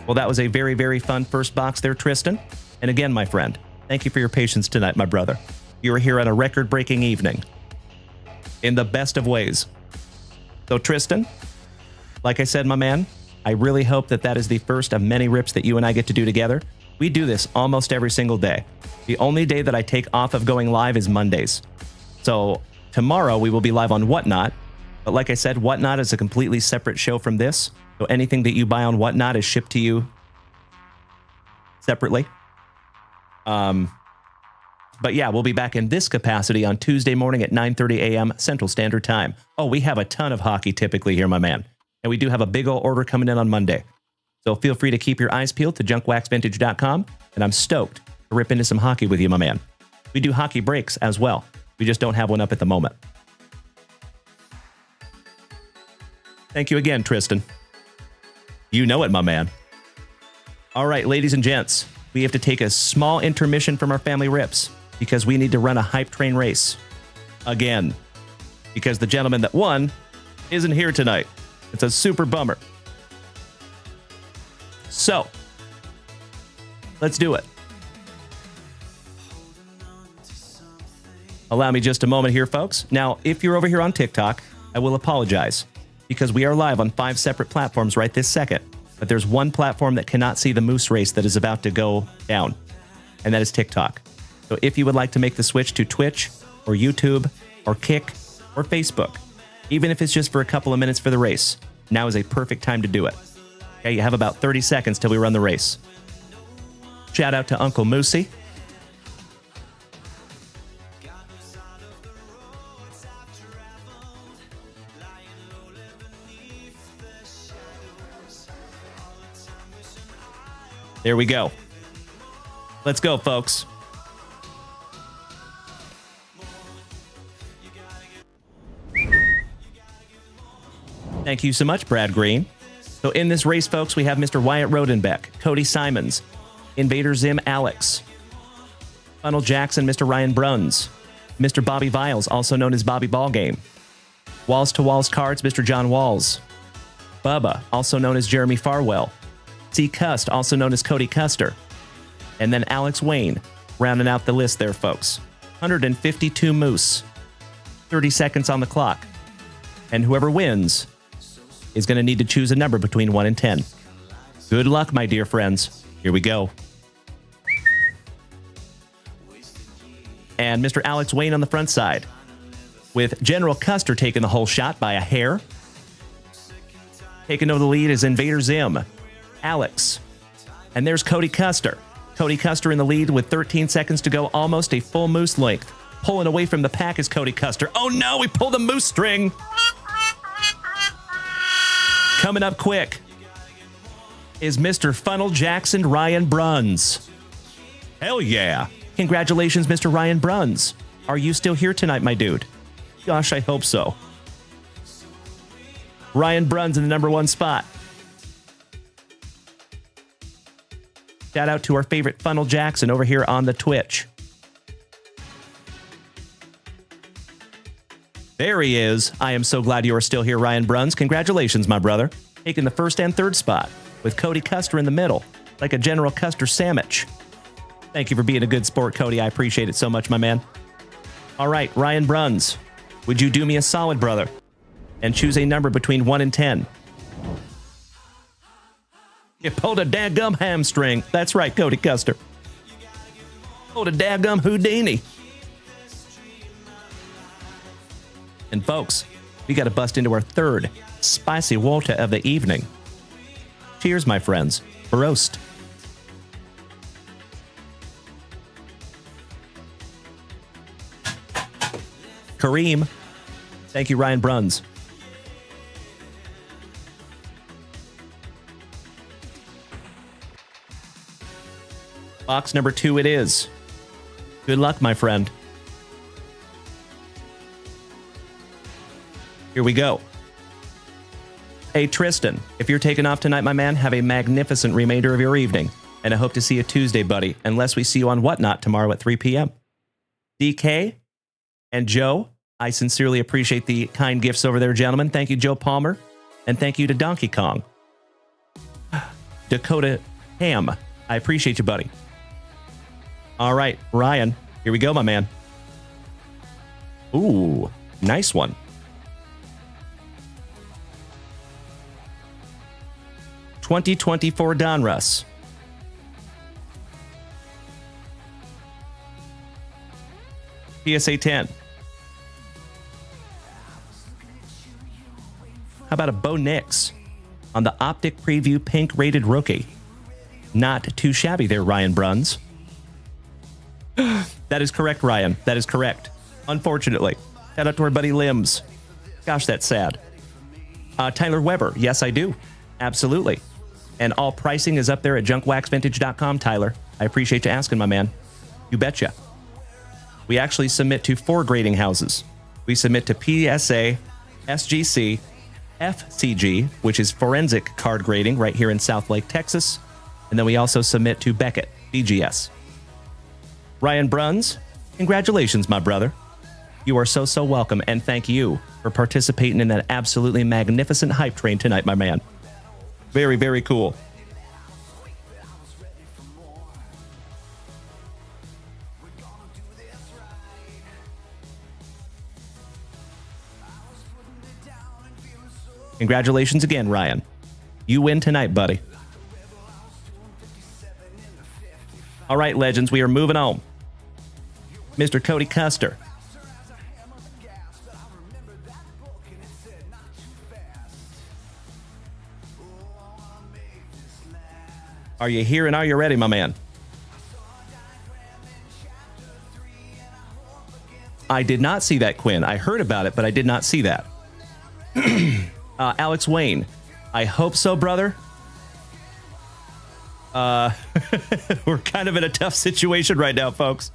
Well, that was a very, very fun first box there, Tristan. And again, my friend, thank you for your patience tonight, my brother. You were here on a record-breaking evening. In the best of ways. So, Tristan, like I said, my man, I really hope that that is the first of many rips that you and I get to do together. We do this almost every single day. The only day that I take off of going live is Mondays. So, tomorrow we will be live on Whatnot. But like I said, Whatnot is a completely separate show from this. So anything that you buy on Whatnot is shipped to you separately. But yeah, we'll be back in this capacity on Tuesday morning at 9:30 a.m. Central Standard Time. Oh, we have a ton of hockey typically here, my man. And we do have a big old order coming in on Monday. So feel free to keep your eyes peeled to junkwaxvintage.com. And I'm stoked to rip into some hockey with you, my man. We do hockey breaks as well. We just don't have one up at the moment. Thank you again, Tristan. You know it, my man. All right, ladies and gents, we have to take a small intermission from our family rips because we need to run a hype train race again because the gentleman that won isn't here tonight. It's a super bummer. So, let's do it. Allow me just a moment here, folks. Now, if you're over here on TikTok, I will apologize because we are live on 5 separate platforms right this second. But there's one platform that cannot see the moose race that is about to go down, and that is TikTok. So if you would like to make the switch to Twitch or YouTube or Kick or Facebook, even if it's just for a couple of minutes for the race, now is a perfect time to do it. Okay, you have about 30 seconds till we run the race. Shout out to Uncle Moosey. There we go. Let's go, folks. Thank you so much, Brad Green. So in this race, folks, we have Mr. Wyatt Rodenbeck, Cody Simons, Invader Zim Alex, Funnel Jackson, Mr. Ryan Bruns, Mr. Bobby Viles, also known as Bobby Ballgame, Walls to Walls Cards, Mr. John Walls, Bubba, also known as Jeremy Farwell, C. Cust, also known as Cody Custer. And then Alex Wayne, rounding out the list there, folks. 152 moose. 30 seconds on the clock. And whoever wins is going to need to choose a number between 1 and 10. Good luck, my dear friends. Here we go. And Mr. Alex Wayne on the front side, with General Custer taking the whole shot by a hair. Taking over the lead is Invader Zim. Alex. And there's Cody Custer. Cody Custer in the lead with 13 seconds to go, almost a full moose length. Pulling away from the pack is Cody Custer. Oh no, we pulled a moose string. Coming up quick is Mr. Funnel Jackson Ryan Bruns. Hell yeah. Congratulations, Mr. Ryan Bruns. Are you still here tonight, my dude? Gosh, I hope so. Ryan Bruns in the number 1 spot. Shout out to our favorite Funnel Jackson over here on the Twitch. There he is. I am so glad you are still here, Ryan Bruns. Congratulations, my brother. Taking the 1st and 3rd spot with Cody Custer in the middle, like a General Custer sandwich. Thank you for being a good sport, Cody. I appreciate it so much, my man. All right, Ryan Bruns, would you do me a solid, brother, and choose a number between 1 and 10? You pulled a daggum hamstring. That's right, Cody Custer. Pulled a daggum Houdini. And folks, we got to bust into our third spicy water of the evening. Cheers, my friends. Roast. Kareem. Thank you, Ryan Bruns. Box number 2 it is. Good luck, my friend. Here we go. Hey, Tristan, if you're taking off tonight, my man, have a magnificent remainder of your evening. And I hope to see you Tuesday, buddy, unless we see you on Whatnot tomorrow at 3 p.m. DK and Joe, I sincerely appreciate the kind gifts over there, gentlemen. Thank you, Joe Palmer. And thank you to Donkey Kong. Dakota Ham, I appreciate you, buddy. All right, Ryan, here we go, my man. Ooh, nice one. '2024 Donruss. PSA 10. How about a Bo Nix on the Optic Preview Pink Rated Rookie? Not too shabby there, Ryan Bruns. That is correct, Ryan. That is correct. Unfortunately. Shout out to our buddy Limbs. Gosh, that's sad. Tyler Weber. Yes, I do. Absolutely. And all pricing is up there at junkwaxvintage.com, Tyler. I appreciate you asking, my man. You betcha. We actually submit to 4 grading houses. We submit to PSA, SGC, FCG, which is forensic card grading right here in South Lake, Texas. And then we also submit to Beckett, BGS. Ryan Bruns, congratulations, my brother. You are so welcome, and thank you for participating in that absolutely magnificent hype train tonight, my man. Very, very cool. Congratulations again, Ryan. You win tonight, buddy. All right, legends, we are moving on. Mr. Cody Custer. Are you here and are you ready, my man? I did not see that, Quinn. I heard about it, but I did not see that. Alex Wayne. I hope so, brother. We're kind of in a tough situation right now, folks.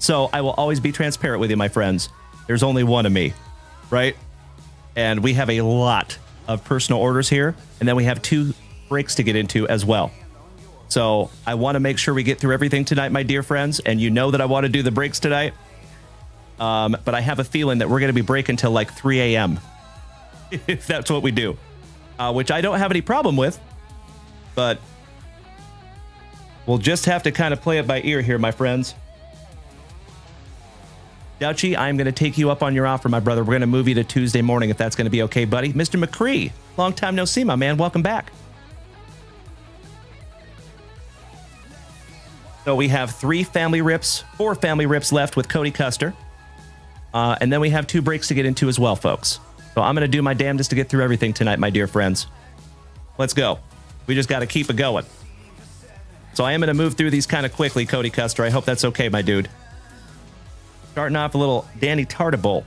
So I will always be transparent with you, my friends. There's only one of me, right? And we have a lot of personal orders here. And then we have 2 breaks to get into as well. So I want to make sure we get through everything tonight, my dear friends. And you know that I want to do the breaks tonight. But I have a feeling that we're going to be breaking till like 3 a.m. if that's what we do. Which I don't have any problem with. But we'll just have to kind of play it by ear here, my friends. Douchy, I'm going to take you up on your offer, my brother. We're going to move you to Tuesday morning if that's going to be okay, buddy. Mr. McCree, long time no see, my man. Welcome back. So we have 4 family rips left with Cody Custer. And then we have 2 breaks to get into as well, folks. So I'm going to do my damnedest to get through everything tonight, my dear friends. Let's go. We just got to keep it going. So I am going to move through these kind of quickly, Cody Custer. I hope that's okay, my dude. Starting off a little Danny Tartabull.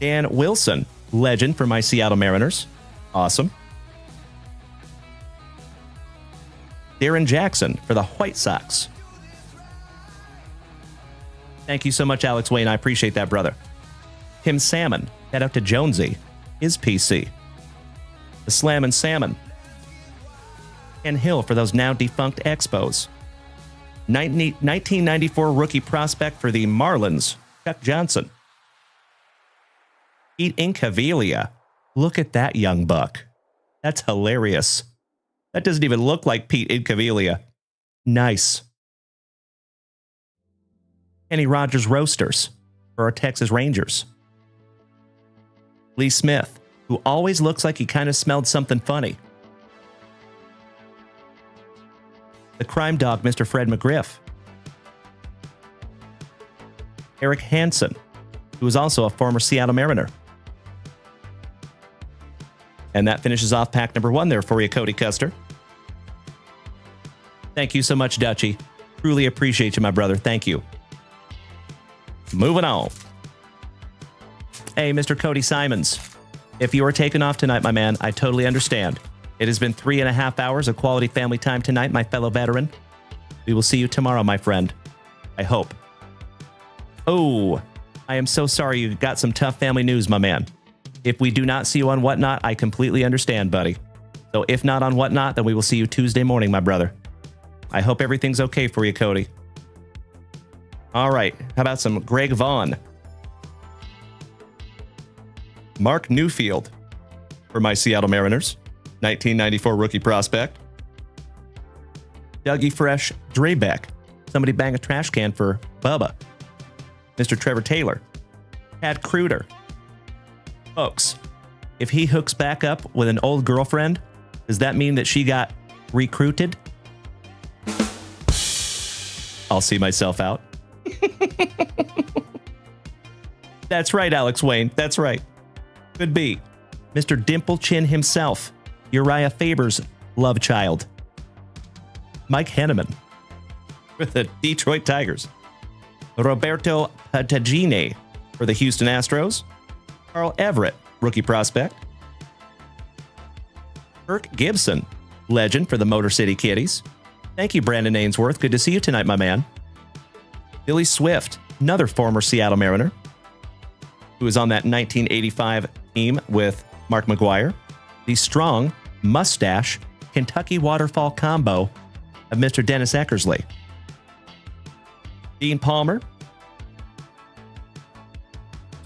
Dan Wilson, legend for my Seattle Mariners. Awesome. Darren Jackson for the White Sox. Thank you so much, Alex Wayne. I appreciate that, brother. Tim Salmon. Head out to Jonesy. His PC. The Slam and Salmon. Ken Hill for those now defunct Expos. 1994 rookie prospect for the Marlins, Chuck Johnson. Pete Incaviglia. Look at that young buck. That's hilarious. That doesn't even look like Pete Incaviglia. Nice. Kenny Rogers Roasters for our Texas Rangers. Lee Smith, who always looks like he kind of smelled something funny. The crime dog, Mr. Fred McGriff. Eric Hansen, who was also a former Seattle Mariner. And that finishes off pack number 1 there for you, Cody Custer. Thank you so much, Dutchie. Truly appreciate you, my brother. Thank you. Moving on. Hey, Mr. Cody Simons. If you are taking off tonight, my man, I totally understand. It has been 3.5 hours of quality family time tonight, my fellow veteran. We will see you tomorrow, my friend. I hope. Oh, I am so sorry you got some tough family news, my man. If we do not see you on Whatnot, I completely understand, buddy. So if not on Whatnot, then we will see you Tuesday morning, my brother. I hope everything's okay for you, Cody. All right, how about some Greg Vaughn? Mark Newfield for my Seattle Mariners, 1994 rookie prospect. Dougie Fresh Drebeck. Somebody bang a trash can for Bubba. Mr. Trevor Taylor. Tad Cruder. Folks, if he hooks back up with an old girlfriend, does that mean that she got recruited? I'll see myself out. That's right, Alex Wayne. That's right. Could be. Mr. Dimple Chin himself. Uriah Faber's love child. Mike Henneman for the Detroit Tigers. Roberto Patagine for the Houston Astros. Carl Everett, rookie prospect. Kirk Gibson, legend for the Motor City Kitties. Thank you, Brandon Ainsworth. Good to see you tonight, my man. Billy Swift, another former Seattle Mariner, who was on that 1985 team with Mark McGuire. The strong mustache Kentucky waterfall combo of Mr. Dennis Eckersley. Dean Palmer.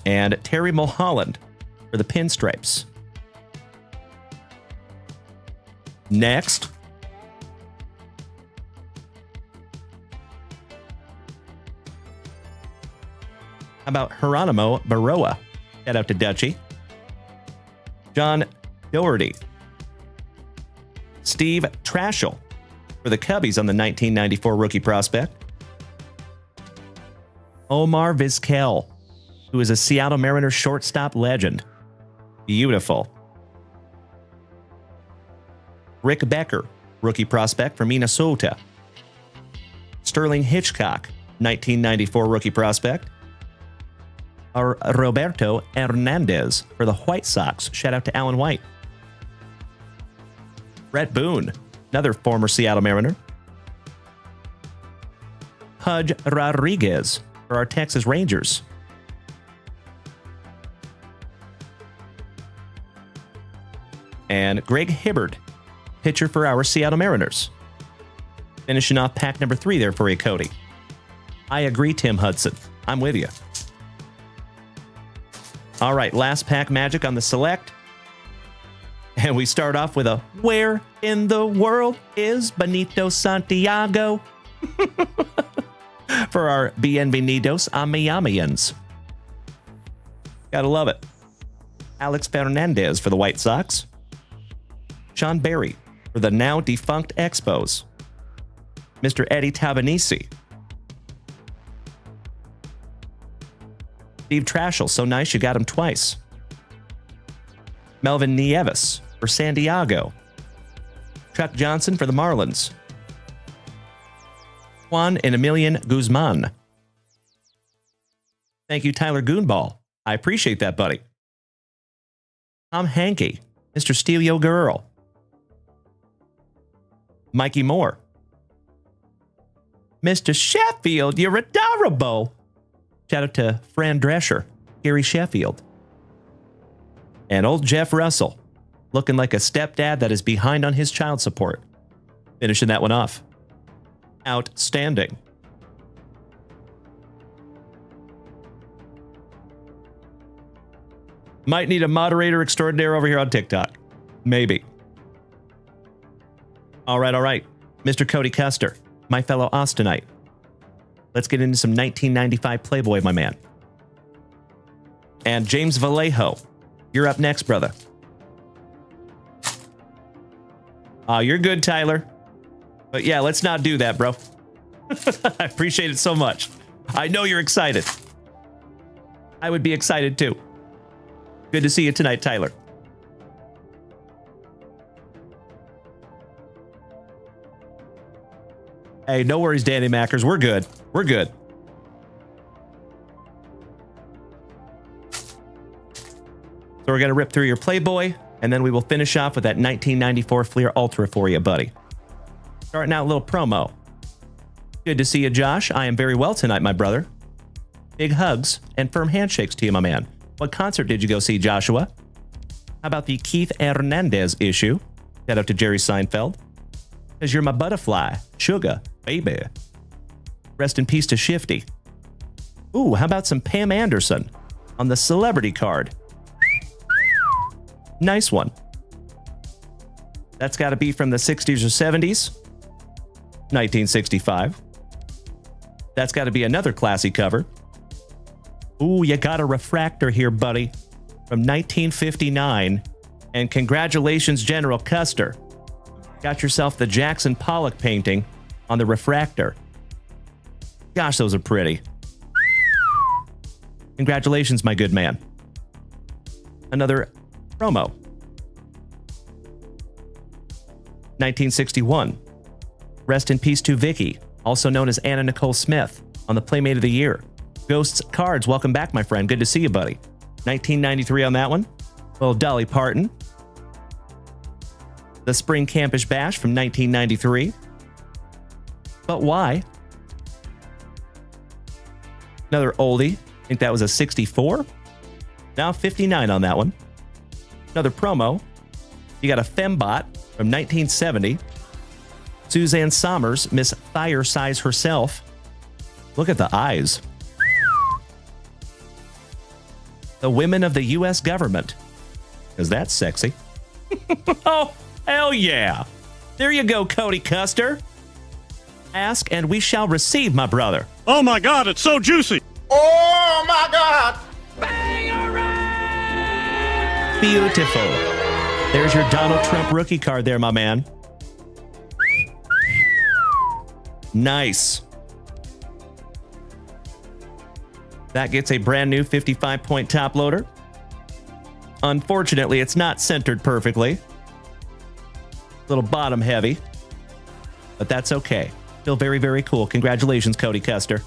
And Terry Mulholland for the Pinstripes. Next. How about Geronimo Baroa? Shout out to Dutchie. John Doherty. Steve Trashel for the Cubbies on the 1994 rookie prospect. Omar Vizquel, who is a Seattle Mariners shortstop legend. Beautiful. Rick Becker, rookie prospect from Minnesota. Sterling Hitchcock, 1994 rookie prospect. Roberto Hernandez for the White Sox. Shout out to Alan White. Brett Boone, another former Seattle Mariner. Pudge Rodriguez for our Texas Rangers. And Greg Hibbard, pitcher for our Seattle Mariners. Finishing off pack number 3 there for you, Cody. I agree, Tim Hudson. I'm with you. All right, last pack magic on the select. And we start off with a where in the world is Benito Santiago? For our Bienvenidos a Miamians. Gotta love it. Alex Fernandez for the White Sox. Sean Barry for the now defunct Expos. Mr. Eddie Tabanisi. Steve Trashel, so nice you got him twice. Melvin Nieves for San Diego. Chuck Johnson for the Marlins. Juan and Emilian Guzman. Thank you, Tyler Goonball. I appreciate that, buddy. Tom Hankey, Mr. Steelio Girl. Mikey Moore. Mr. Sheffield, you're adorable. Shout out to Fran Drescher, Gary Sheffield. And old Jeff Russell, looking like a stepdad that is behind on his child support. Finishing that one off. Outstanding. Might need a moderator extraordinaire over here on TikTok. Maybe. All right. Mr. Cody Custer, my fellow Austinite. Let's get into some 1995 Playboy, my man. And James Vallejo, you're up next, brother. You're good, Tyler. But yeah, let's not do that, bro. I appreciate it so much. I know you're excited. I would be excited too. Good to see you tonight, Tyler. Hey, no worries, Danny Mackers. We're good. We're good. So we're going to rip through your Playboy, and then we will finish off with that 1994 Fleer Ultra for you, buddy. Starting out a little promo. Good to see you, Josh. I am very well tonight, my brother. Big hugs and firm handshakes to you, my man. What concert did you go see, Joshua? How about the Keith Hernandez issue? Shout out to Jerry Seinfeld. Because you're my butterfly. Sugar, baby. Rest in peace to Shifty. Ooh, how about some Pam Anderson on the celebrity card? Nice one. That's got to be from the 60s or 70s. 1965. That's got to be another classy cover. Ooh, you got a refractor here, buddy. From 1959. And congratulations, General Custer. Got yourself the Jackson Pollock painting on the refractor. Gosh, those are pretty. Congratulations, my good man. Another promo. 1961. Rest in peace to Vicky, also known as Anna Nicole Smith, on the Playmate of the Year. Ghosts Cards, welcome back, my friend. Good to see you, buddy. 1993 on that one. Well, Dolly Parton. The Spring Campish Bash from 1993. But why? Another oldie. I think that was a 64. Now 59 on that one. Another promo. You got a Fembot from 1970. Suzanne Somers, Miss Thyre Size herself. Look at the eyes. The women of the U.S. government. Is that sexy? Oh, hell yeah. There you go, Cody Custer. Ask and we shall receive, my brother. Oh my God, it's so juicy. Oh my God! Beautiful. There's your Donald Trump rookie card there, my man. Nice. That gets a brand new 55-point top loader. Unfortunately, it's not centered perfectly. A little bottom heavy. But that's okay. Still very, very cool. Congratulations, Cody Custer.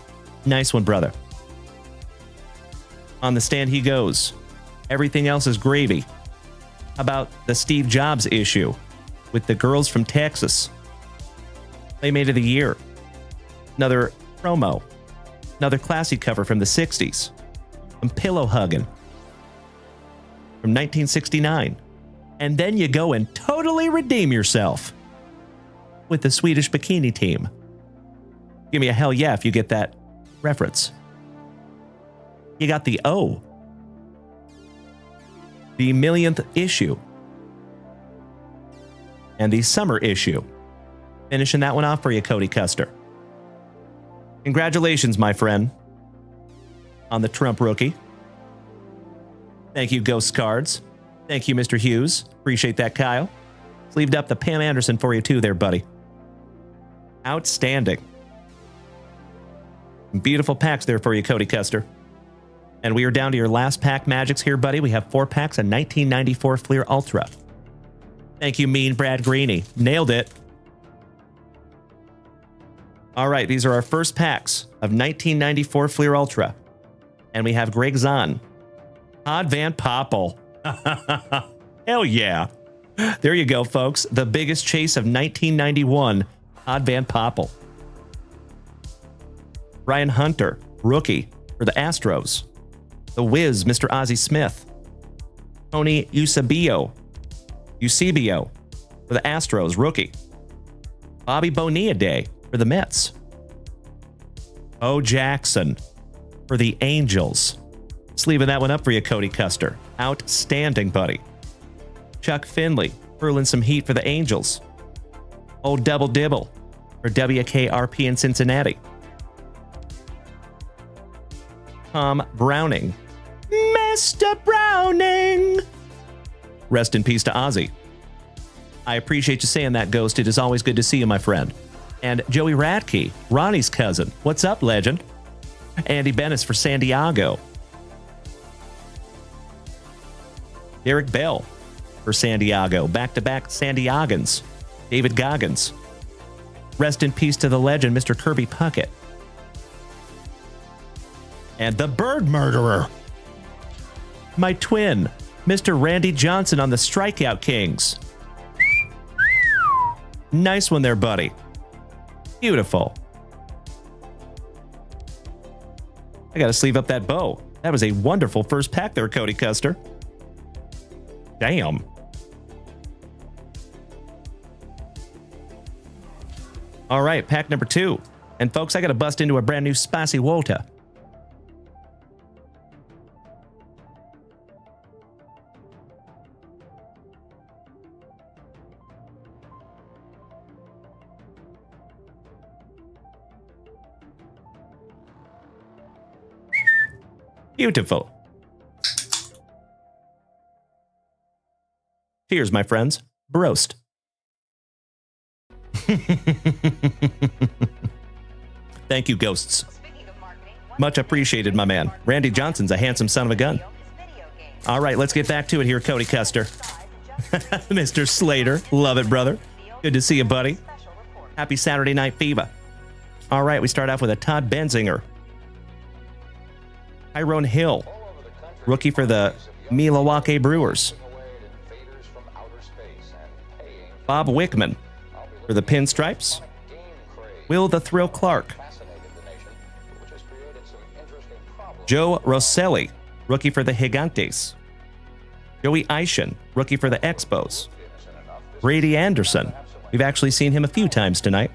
Nice one, brother. On the stand he goes. Everything else is gravy. How about the Steve Jobs issue with the girls from Texas? Playmate of the Year. Another promo. Another classy cover from the 60s. Some pillow hugging. From 1969. And then you go and totally redeem yourself with the Swedish bikini team. Give me a hell yeah if you get that reference. You got the O. The millionth issue. And the summer issue. Finishing that one off for you, Cody Custer. Congratulations, my friend, on the Trump rookie. Thank you, Ghost Cards. Thank you, Mr. Hughes. Appreciate that, Kyle. Sleeved up the Pam Anderson for you too there, buddy. Outstanding. Beautiful packs there for you, Cody Custer. And we are down to your last pack magics here, buddy. We have 4 packs of 1994 Fleer Ultra. Thank you, Mean Brad Greeny. Nailed it. All right, these are our first packs of 1994 Fleer Ultra. And we have Greg Zahn. Todd Van Poppel. Hell yeah. There you go, folks. The biggest chase of 1991. Todd Van Poppel. Brian Hunter, rookie for the Astros. The Wiz, Mr. Ozzie Smith. Tony Eusebio for the Astros, rookie. Bobby Bonilla Day for the Mets. Bo Jackson for the Angels. Sleeving that one up for you, Cody Custer. Outstanding, buddy. Chuck Finley, hurling some heat for the Angels. Old Double Dibble for WKRP in Cincinnati. Tom Browning. Mr. Browning. Rest in peace to Ozzy. I appreciate you saying that, Ghost. It is always good to see you, my friend. And Joey Radke, Ronnie's cousin. What's up, legend? Andy Bennis for San Diego. Derek Bell for San Diego. Back-to-back San Diegans. David Goggins. Rest in peace to the legend, Mr. Kirby Puckett. And the Bird Murderer. My twin, Mr. Randy Johnson on the Strikeout Kings. Nice one there, buddy. Beautiful. I got to sleeve up that bow. That was a wonderful first pack there, Cody Custer. Damn. All right, pack number 2. And folks, I got to bust into a brand new Spicy Walter. Beautiful. Cheers, my friends. Broast. Thank you, ghosts. Much appreciated, my man. Randy Johnson's a handsome son of a gun. All right, let's get back to it here, Cody Custer. Mr. Slater. Love it, brother. Good to see you, buddy. Happy Saturday Night Fever. All right, we start off with a Todd Benzinger. Tyrone Hill, rookie for the Milwaukee Brewers. Bob Wickman for the Pinstripes. Will the Thrill Clark. Joe Rosselli, rookie for the Gigantes. Joey Eishen, rookie for the Expos. Brady Anderson. We've actually seen him a few times tonight.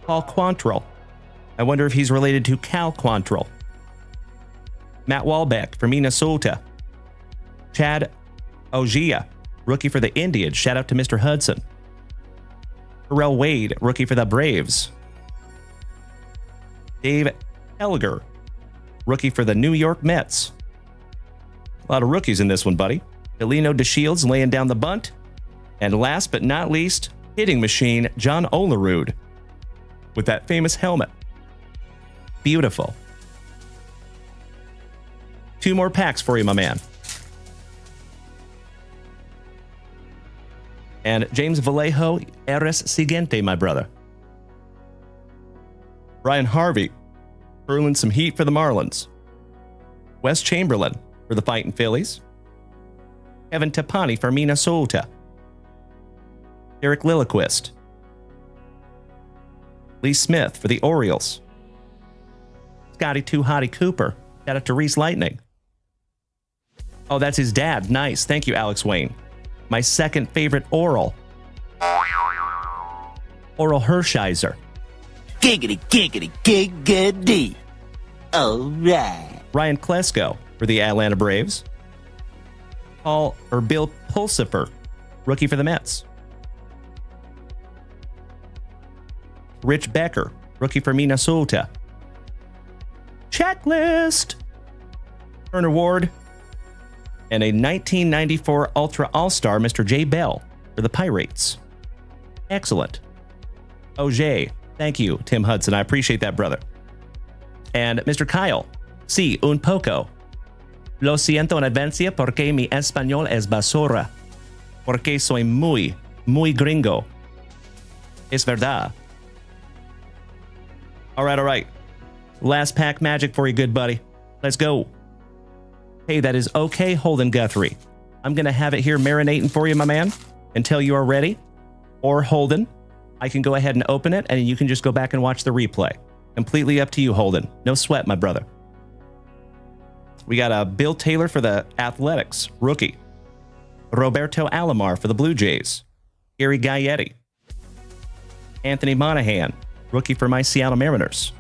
Paul Quantrill. I wonder if he's related to Cal Quantrill. Matt Walbeck for Minnesota. Chad Ogia, rookie for the Indians. Shout out to Mr. Hudson. Terrell Wade, rookie for the Braves. Dave Elger, rookie for the New York Mets. A lot of rookies in this one, buddy. Delino DeShields laying down the bunt. And last but not least, hitting machine John Olerud with that famous helmet. Beautiful. 2 more packs for you, my man. And James Vallejo, eres siguiente, my brother. Brian Harvey, hurling some heat for the Marlins. Wes Chamberlain for the Fightin' Phillies. Kevin Tapani for Minnesota. Eric Lilliquist. Lee Smith for the Orioles. Scotty Too Hottie Cooper. Shout out to Reese Lightning. Oh, that's his dad. Nice. Thank you, Alex Wayne. My second favorite Oral. Oral Hershiser. Giggity, giggity, giggity. All right. Ryan Klesko for the Atlanta Braves. Bill Pulsifer, rookie for the Mets. Rich Becker, rookie for Minnesota. Checklist. Turner Ward. And a 1994 Ultra All-Star, Mr. J. Bell, for the Pirates. Excellent. Auger. Thank you, Tim Hudson. I appreciate that, brother. And Mr. Kyle. Sí, un poco. Lo siento en advance porque mi español es basura. Porque soy muy gringo. Es verdad. All right. Last pack magic for you, good buddy. Let's go. Hey, that is okay, Holden Guthrie. I'm going to have it here marinating for you, my man, until you are ready. Or Holden, I can go ahead and open it, and you can just go back and watch the replay. Completely up to you, Holden. No sweat, my brother. We got a Bill Taylor for the Athletics, rookie. Roberto Alomar for the Blue Jays. Gary Gaetti. Anthony Monahan, rookie for my Seattle Mariners.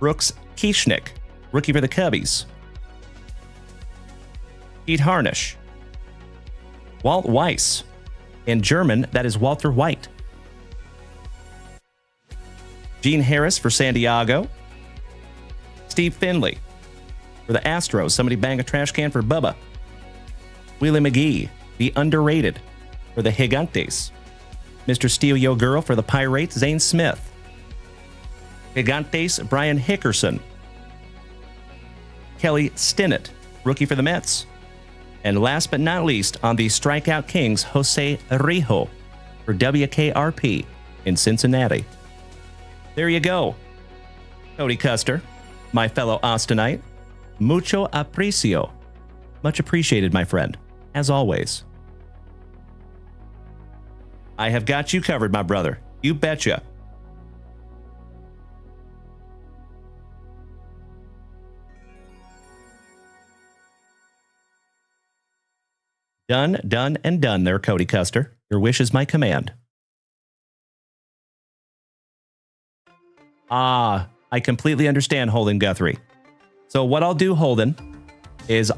Brooks Kieschnick, rookie for the Cubbies. Pete Harnish. Walt Weiss. In German, that is Walter White. Gene Harris for San Diego. Steve Finley for the Astros. Somebody bang a trash can for Bubba. Willie McGee, the underrated, for the Gigantes. Mr. Steal Yo Girl for the Pirates, Zane Smith. Gigantes, Brian Hickerson. Kelly Stinnett, rookie for the Mets. And last but not least, on the Strikeout Kings, Jose Rijo for WKRP in Cincinnati. There you go. Cody Custer, my fellow Austinite. Mucho aprecio. Much appreciated, my friend, as always. I have got you covered, my brother. You betcha. Done, done, and done there, Cody Custer. Your wish is my command. I completely understand, Holden Guthrie. So what I'll do, Holden, is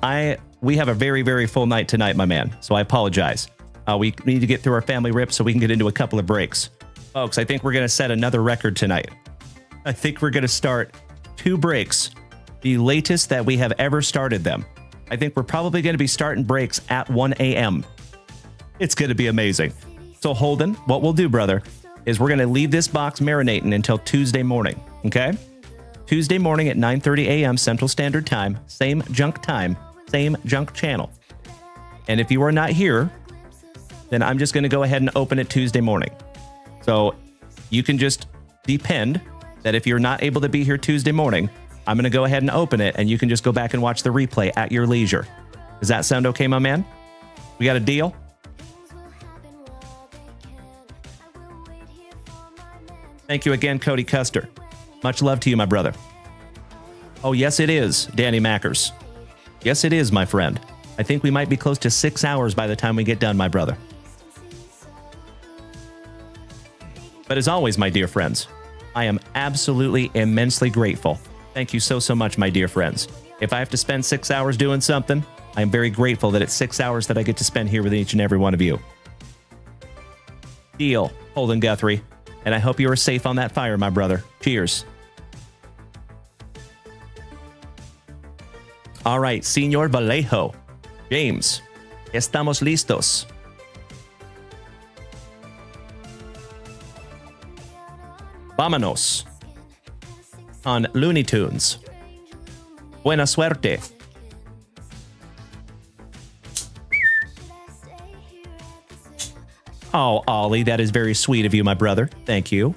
we have a very, very full night tonight, my man. So I apologize. We need to get through our family rip so we can get into a couple of breaks. Folks, I think we're going to set another record tonight. I think we're going to start 2 breaks, the latest that we have ever started them. I think we're probably going to be starting breaks at 1 a.m. It's going to be amazing. So Holden, what we'll do, brother, is we're going to leave this box marinating until Tuesday morning, okay? Tuesday morning at 9:30 a.m. Central Standard Time, same junk time, same junk channel. And if you are not here, then I'm just going to go ahead and open it Tuesday morning. So you can just depend that if you're not able to be here Tuesday morning, I'm going to go ahead and open it, and you can just go back and watch the replay at your leisure. Does that sound okay, my man? We got a deal? Thank you again, Cody Custer. Much love to you, my brother. Oh, yes, it is, Danny Mackers. Yes, it is, my friend. I think we might be close to 6 hours by the time we get done, my brother. But as always, my dear friends, I am absolutely immensely grateful. Thank you so, so much, my dear friends. If I have to spend 6 hours doing something, I'm very grateful that it's 6 hours that I get to spend here with each and every one of you. Deal, Holden Guthrie. And I hope you are safe on that fire, my brother. Cheers. All right, Señor Vallejo. James, estamos listos. Vámonos. On Looney Tunes. Buena suerte. Oh, Ollie, that is very sweet of you, my brother. Thank you.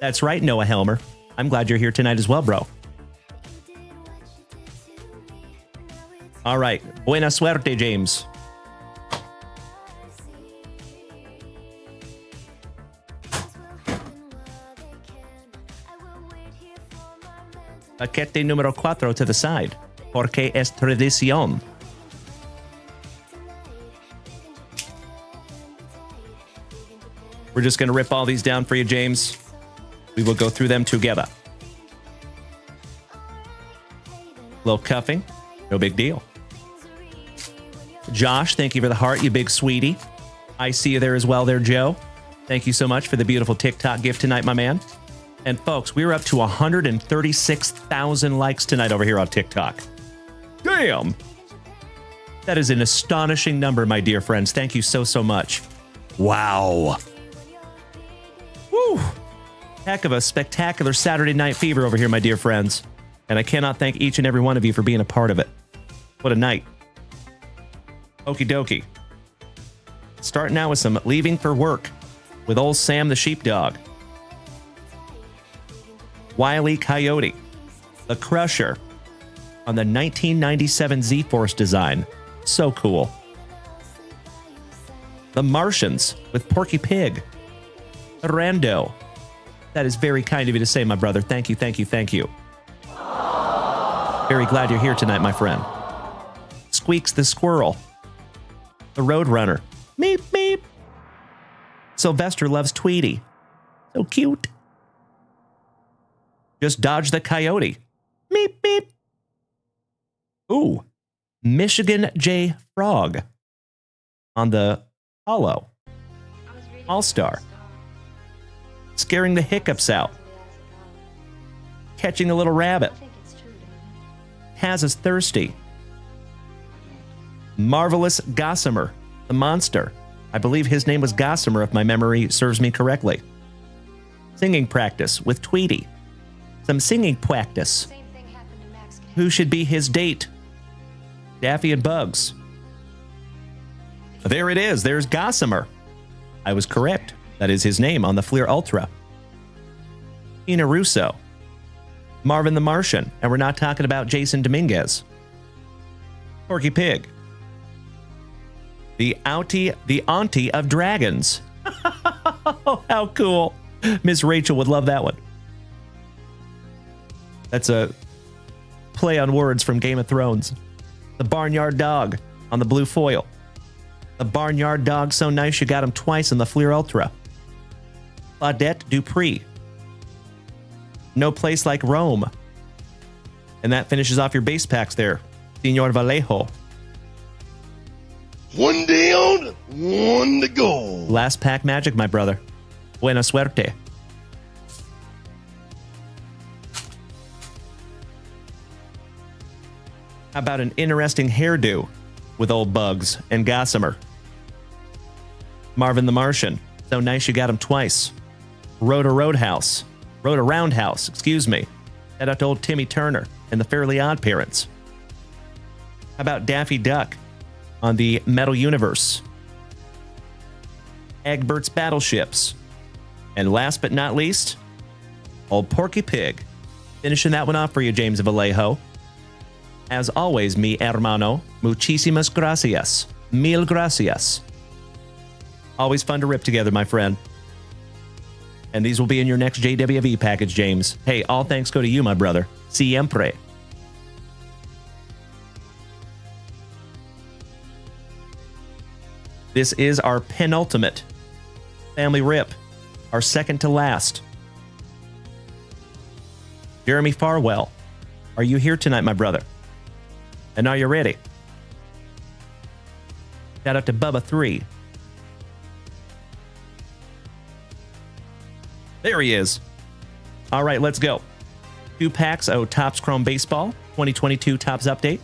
That's right, Noah Helmer. I'm glad you're here tonight as well, bro. All right. Buena suerte, James. Paquete número 4 to the side. Porque es tradición. We're just going to rip all these down for you, James. We will go through them together. Little cuffing. No big deal. Josh, thank you for the heart, you big sweetie. I see you there as well there, Joe. Thank you so much for the beautiful TikTok gift tonight, my man. And folks, we're up to 136,000 likes tonight over here on TikTok. Damn! That is an astonishing number, my dear friends. Thank you so, so much. Wow. Woo! Heck of a spectacular Saturday Night Fever over here, my dear friends. And I cannot thank each and every one of you for being a part of it. What a night. Okie dokie. Starting out with some Leaving for Work with old Sam the Sheepdog. Wile E. Coyote. The Crusher on the 1997 Z-Force design. So cool. The Martians with Porky Pig. Rando. That is very kind of you to say, my brother. Thank you, thank you, thank you. Very glad you're here tonight, my friend. Squeaks the Squirrel. The Roadrunner. Meep, meep. Sylvester loves Tweety. So cute. Just dodge the coyote. Meep, meep. Ooh. Michigan J. Frog. On the Hollow. All-Star. Scaring the hiccups out. Catching a little rabbit. Has us thirsty. Marvelous Gossamer, the monster. I believe his name was Gossamer, if my memory serves me correctly. Singing practice with Tweety. Some singing practice. Who should be his date? Daffy and Bugs. There it is. There's Gossamer. I was correct. That is his name on the Fleer Ultra. Tina Russo. Marvin the Martian. And we're not talking about Jason Dominguez. Porky Pig. The auntie of dragons. How cool. Miss Rachel would love that one. That's a play on words from Game of Thrones. The Barnyard Dog on the blue foil. The Barnyard Dog so nice you got him twice in the Fleer Ultra. Claudette Dupree. No place like Rome. And that finishes off your base packs there, Senor Vallejo. One down, one to go. Last pack magic, my brother. Buena suerte. How about an interesting hairdo with old Bugs and Gossamer? Marvin the Martian. So nice you got him twice. Rhoda Roundhouse, excuse me. Shout out to old Timmy Turner and the Fairly Odd Parents. How about Daffy Duck on the Metal Universe? Egbert's Battleships. And last but not least, old Porky Pig. Finishing that one off for you, James Vallejo. As always, mi hermano, muchísimas gracias. Mil gracias. Always fun to rip together, my friend. And these will be in your next JWV package, James. Hey, all thanks go to you, my brother. Siempre. This is our penultimate family rip. Our second to last. Jeremy Farwell, are you here tonight, my brother? And are you ready? Shout out to Bubba 3. There he is. All right, let's go. 2 packs of Topps Chrome Baseball, 2022 Topps Update.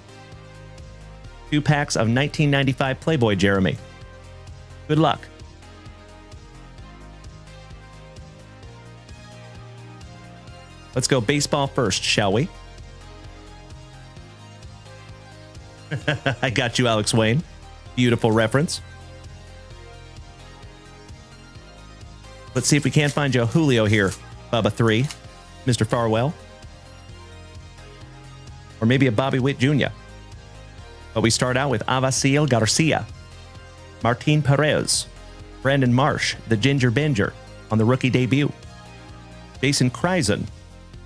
2 packs of 1995 Playboy Jeremy. Good luck. Let's go baseball first, shall we? I got you, Alex Wayne. Beautiful reference. Let's see if we can't find you a Julio here, Bubba 3, Mr. Farwell. Or maybe a Bobby Witt Jr. But we start out with Avaciel Garcia, Martin Perez, Brandon Marsh, the Ginger Binger, on the rookie debut. Jason Kreisen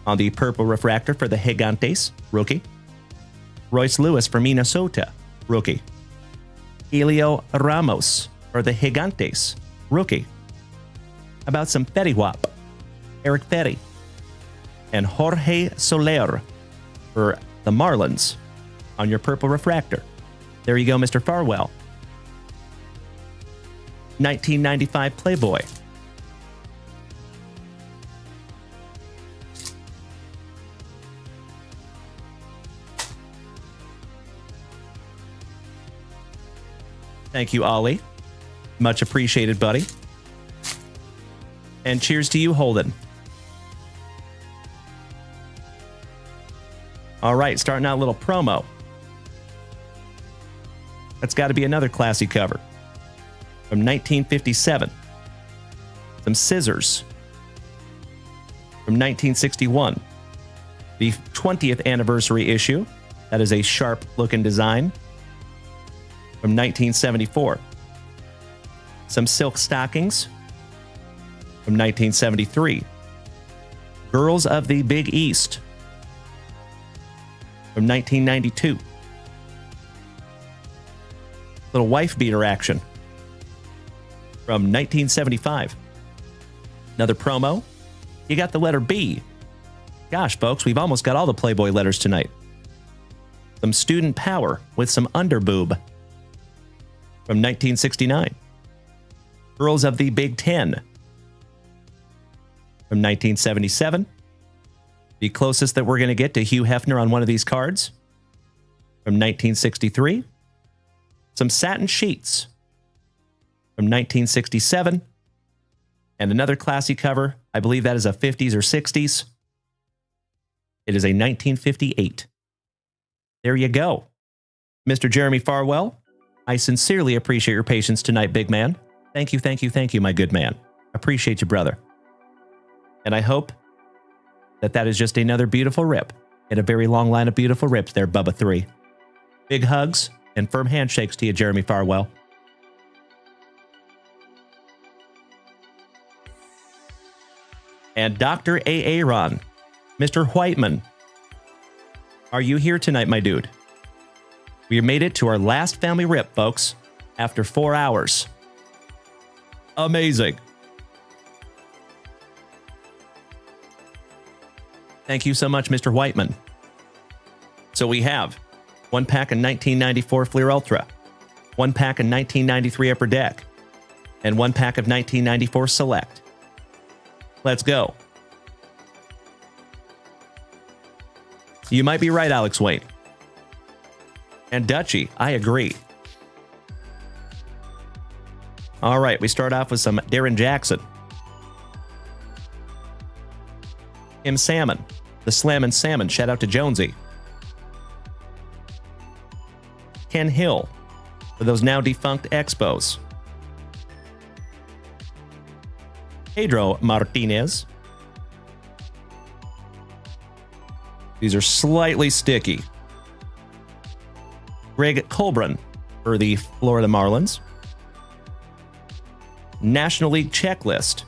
on the purple refractor for the Gigantes, rookie. Royce Lewis for Minnesota, rookie. Elio Ramos for the Gigantes, rookie. How about some Fetty Wap? Eric Fetty. And Jorge Soler for the Marlins on your purple refractor. There you go, Mr. Farwell. 1995 Playboy. Thank you, Ollie. Much appreciated, buddy. And cheers to you, Holden. All right, starting out a little promo. That's got to be another classy cover. From 1957. Some scissors. From 1961. The 20th anniversary issue. That is a sharp-looking design. From 1974. Some silk stockings. From 1973. Girls of the Big East. From 1992. Little wife beater action. From 1975. Another promo. You got the letter B. Gosh, folks, we've almost got all the Playboy letters tonight. Some student power with some underboob. From 1969. Girls of the Big Ten. From 1977. The closest that we're going to get to Hugh Hefner on one of these cards. From 1963. Some satin sheets. From from 1967. And another classy cover. I believe that is a 50s or 60s. It is a 1958. There you go. Mr. Jeremy Farwell, I sincerely appreciate your patience tonight, big man. Thank you, my good man. Appreciate you, brother. And I hope that is just another beautiful rip in a very long line of beautiful rips there, Bubba 3. Big hugs and firm handshakes to you, Jeremy Farwell. And Dr. Aaron, Mr. Whiteman, are you here tonight, my dude? We made it to our last family rip, folks, after 4 hours. Amazing. Thank you so much, Mr. Whiteman. So we have 1 pack of 1994 Fleer Ultra, 1 pack of 1993 Upper Deck, and 1 pack of 1994 Select. Let's go. You might be right, Alex Wade. And Dutchy, I agree. All right, we start off with some Darren Jackson. Tim Salmon, the Slammin' Salmon. Shout out to Jonesy. Ken Hill, for those now defunct Expos. Pedro Martinez. These are slightly sticky. Greg Colburn for the Florida Marlins. National League Checklist.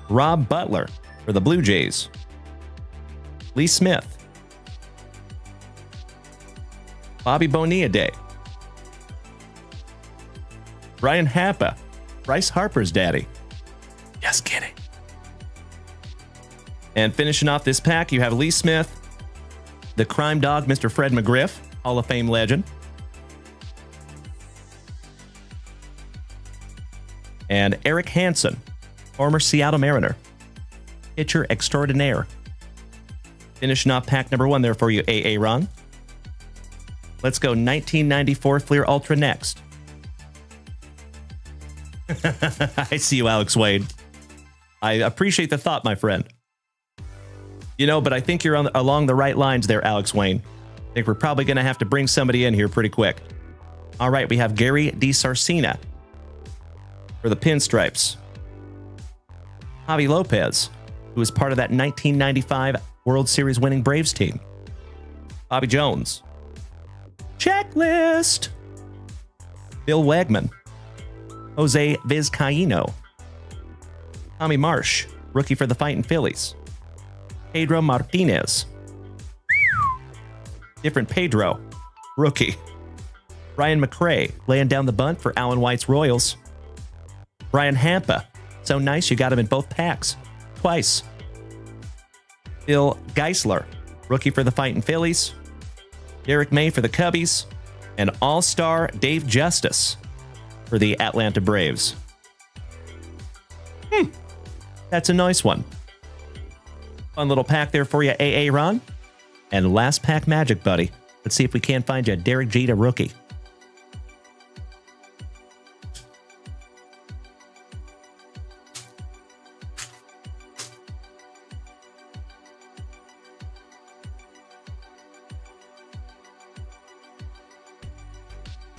Rob Butler for the Blue Jays. Lee Smith. Bobby Bonilla Day. Brian Happa, Bryce Harper's daddy. Just kidding. And finishing off this pack, you have Lee Smith, the crime dog, Mr. Fred McGriff, Hall of Fame legend. And Eric Hansen, former Seattle Mariner, pitcher extraordinaire. Finishing off pack number 1 there for you, A.A. Ron. Let's go 1994 Fleer Ultra next. I see you, Alex Wade. I appreciate the thought, my friend. You know, but I think you're along the right lines there, Alex Wayne. I think we're probably going to have to bring somebody in here pretty quick. All right, we have Gary DiSarcina for the Pinstripes. Javi Lopez, who was part of that 1995 World Series winning Braves team. Bobby Jones. Checklist. Bill Wegman. Jose Vizcaíno. Tommy Marsh, rookie for the Fightin' Phillies. Pedro Martinez. Different Pedro, rookie. Brian McRae, laying down the bunt for Alan White's Royals. Brian Hampa, so nice you got him in both packs, twice. Bill Geisler, rookie for the Fightin' Phillies. Derek May for the Cubbies. And All-Star Dave Justice for the Atlanta Braves. That's a nice one. Fun little pack there for you, A.A. Ron. And last pack magic, buddy. Let's see if we can't find you a Derek Jeter rookie.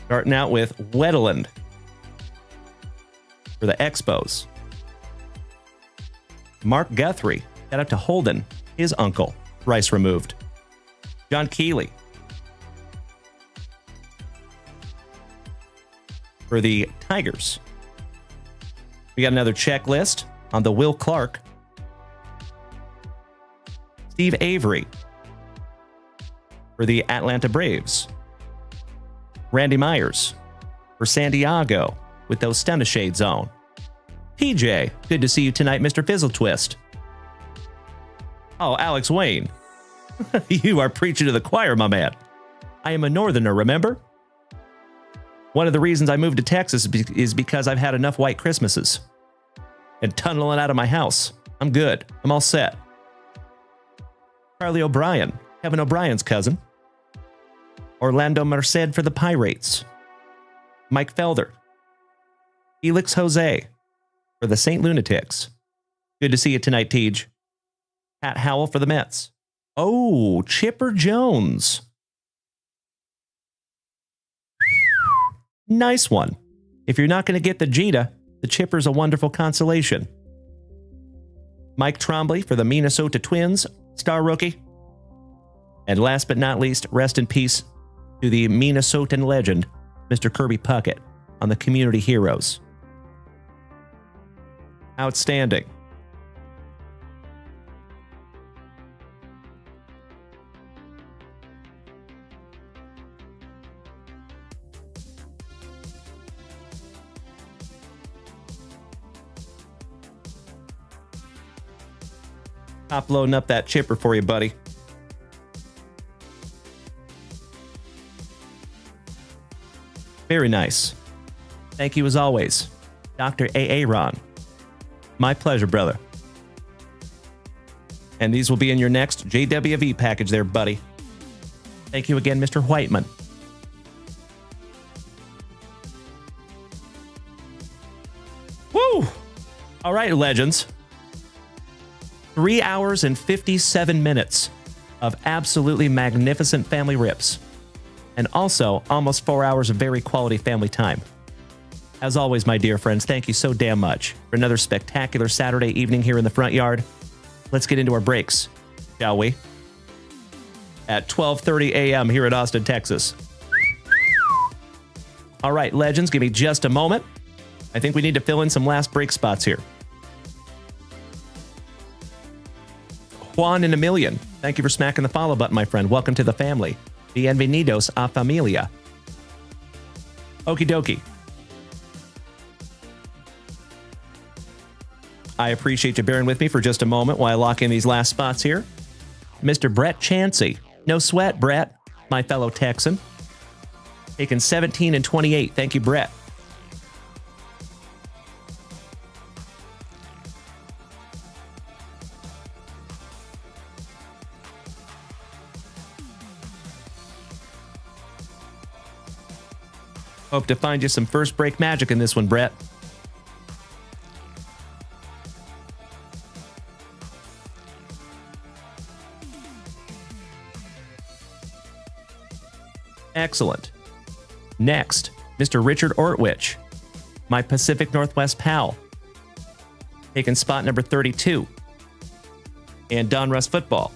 Starting out with Wetteland for the Expos. Mark Guthrie. Shout out to Holden, his uncle, Rice removed. John Keeley for the Tigers. We got another checklist on the Will Clark. Steve Avery for the Atlanta Braves. Randy Myers for San Diego with those stunner shades on. PJ, good to see you tonight, Mr. Fizzle Twist. Oh, Alex Wayne. You are preaching to the choir, my man. I am a northerner, remember? One of the reasons I moved to Texas is because I've had enough white Christmases. And tunneling out of my house. I'm good. I'm all set. Charlie O'Brien, Kevin O'Brien's cousin. Orlando Merced for the Pirates. Mike Felder, Felix Jose for the St. Lunatics. Good to see you tonight, Tej. Pat Howell for the Mets. Oh, Chipper Jones. Nice one. If you're not going to get the Jeter, the Chipper's a wonderful consolation. Mike Trombley for the Minnesota Twins, star rookie. And last but not least, rest in peace to the Minnesotan legend, Mr. Kirby Puckett, on the Community Heroes. Outstanding. Top loading up that chipper for you, buddy. Very nice. Thank you as always, Dr. A.A. Ron. My pleasure, brother. And these will be in your next JWV package there, buddy. Thank you again, Mr. Whiteman. Woo! All right, legends. 3 hours and 57 minutes of absolutely magnificent family rips. And also almost 4 hours of very quality family time. As always, my dear friends, thank you so damn much for another spectacular Saturday evening here in the front yard. Let's get into our breaks, shall we? At 12:30 a.m. here in Austin, Texas. All right, legends, give me just a moment. I think we need to fill in some last break spots here. Juan and Emilian, thank you for smacking the follow button, my friend. Welcome to the family. Bienvenidos a familia. Okie dokie. I appreciate you bearing with me for just a moment while I lock in these last spots here. Mr. Brett Chansey. No sweat, Brett, my fellow Texan. Taking 17 and 28. Thank you, Brett. Hope to find you some first break magic in this one, Brett. Excellent. Next, Mr. Richard Ortwich, my Pacific Northwest pal, taking spot number 32. And Donruss Football.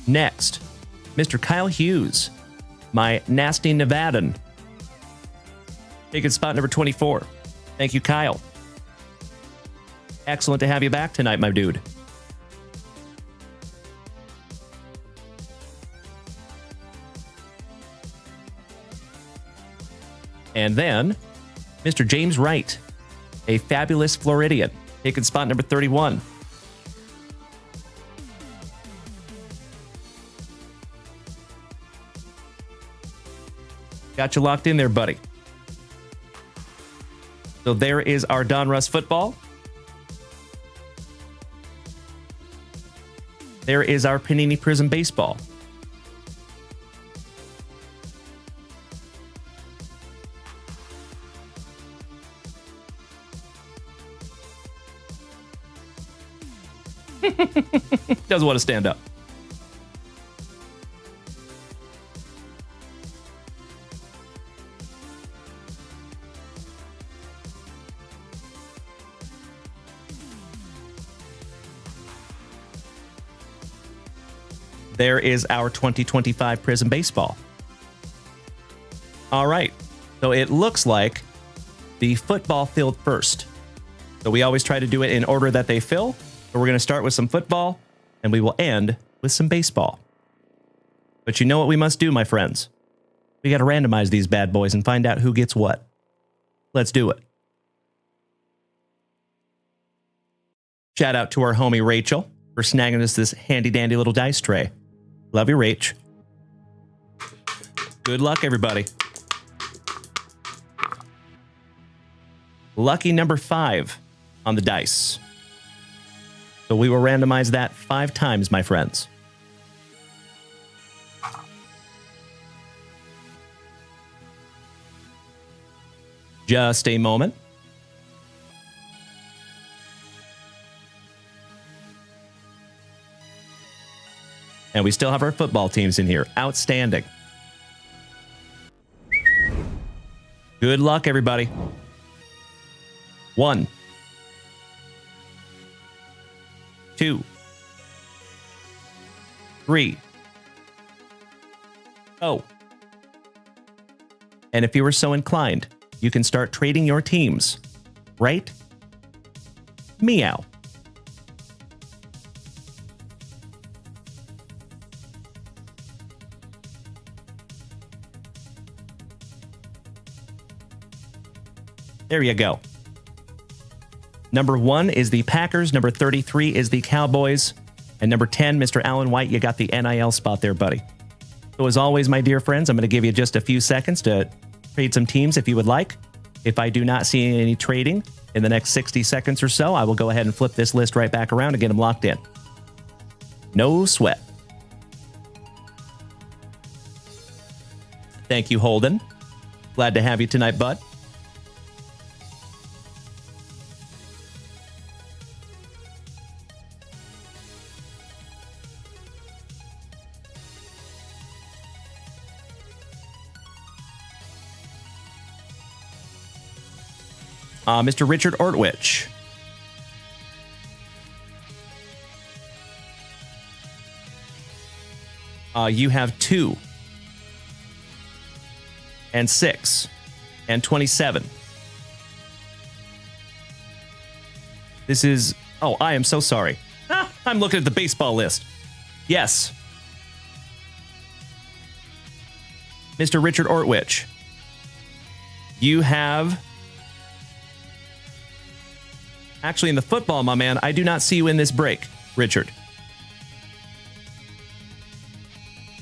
Next, Mr. Kyle Hughes, my nasty Nevadan, taking spot number 24. Thank you, Kyle. Excellent to have you back tonight, my dude. And then, Mr. James Wright, a fabulous Floridian, taking spot number 31. Got you locked in there, buddy. So there is our Donruss Football. There is our Panini Prizm Baseball. Doesn't want to stand up. There is our 2025 Prizm Baseball. All right. So it looks like the football filled first. So we always try to do it in order that they fill. But we're going to start with some football, and we will end with some baseball. But you know what we must do, my friends? We got to randomize these bad boys and find out who gets what. Let's do it. Shout out to our homie Rachel for snagging us this handy-dandy little dice tray. Love you, Rach. Good luck, everybody. Lucky number 5. on the dice. So we will randomize that 5 times, my friends. Just a moment. And we still have our football teams in here. Outstanding. Good luck, everybody. 1, 2, 3. Oh. And if you were so inclined, you can start trading your teams. Right? Meow. There you go. Number 1 is the Packers. Number 33 is the Cowboys. And number 10, Mr. Alan White, you got the NIL spot there, buddy. So as always, my dear friends, I'm going to give you just a few seconds to trade some teams if you would like. If I do not see any trading in the next 60 seconds or so, I will go ahead and flip this list right back around and get them locked in. No sweat. Thank you, Holden. Glad to have you tonight, bud. Mr. Richard Ortwich. You have 2 and 6 and 27. This is... Oh, I am so sorry. I'm looking at the baseball list. Yes. Mr. Richard Ortwich. You have... Actually, in the football, my man, I do not see you in this break, Richard.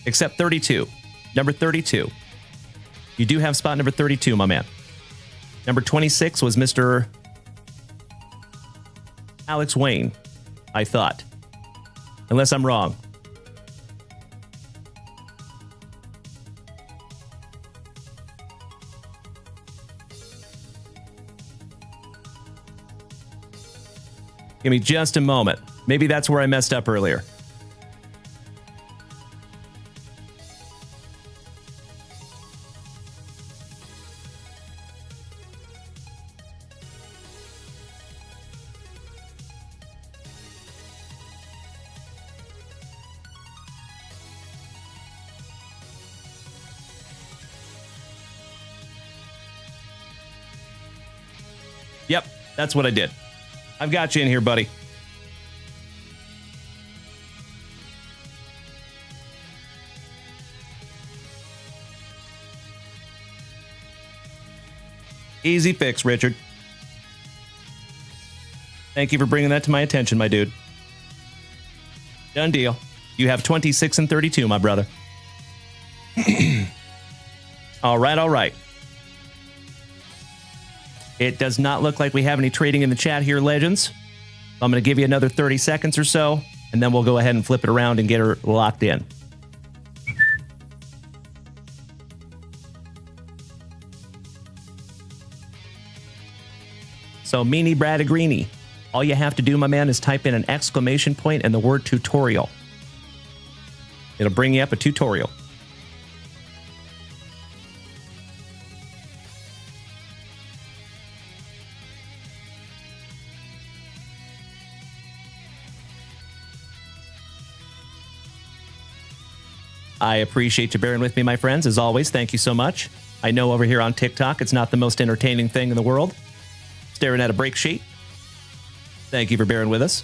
Except 32. Number 32. You do have spot number 32, my man. Number 26 was Mr. Alex Wayne, I thought. Unless I'm wrong. Give me just a moment. Maybe that's where I messed up earlier. Yep, that's what I did. I've got you in here, buddy. Easy fix, Richard. Thank you for bringing that to my attention, my dude. Done deal. You have 26 and 32, my brother. All right, all right. It does not look like we have any trading in the chat here, Legends. I'm going to give you another 30 seconds or so, and then we'll go ahead and flip it around and get her locked in. So, Meanie Bradagrini, all you have to do, my man, is type in an exclamation point and the word tutorial. It'll bring you up a tutorial. I appreciate you bearing with me, my friends. As always, thank you so much. I know over here on TikTok, it's not the most entertaining thing in the world. Staring at a break sheet. Thank you for bearing with us.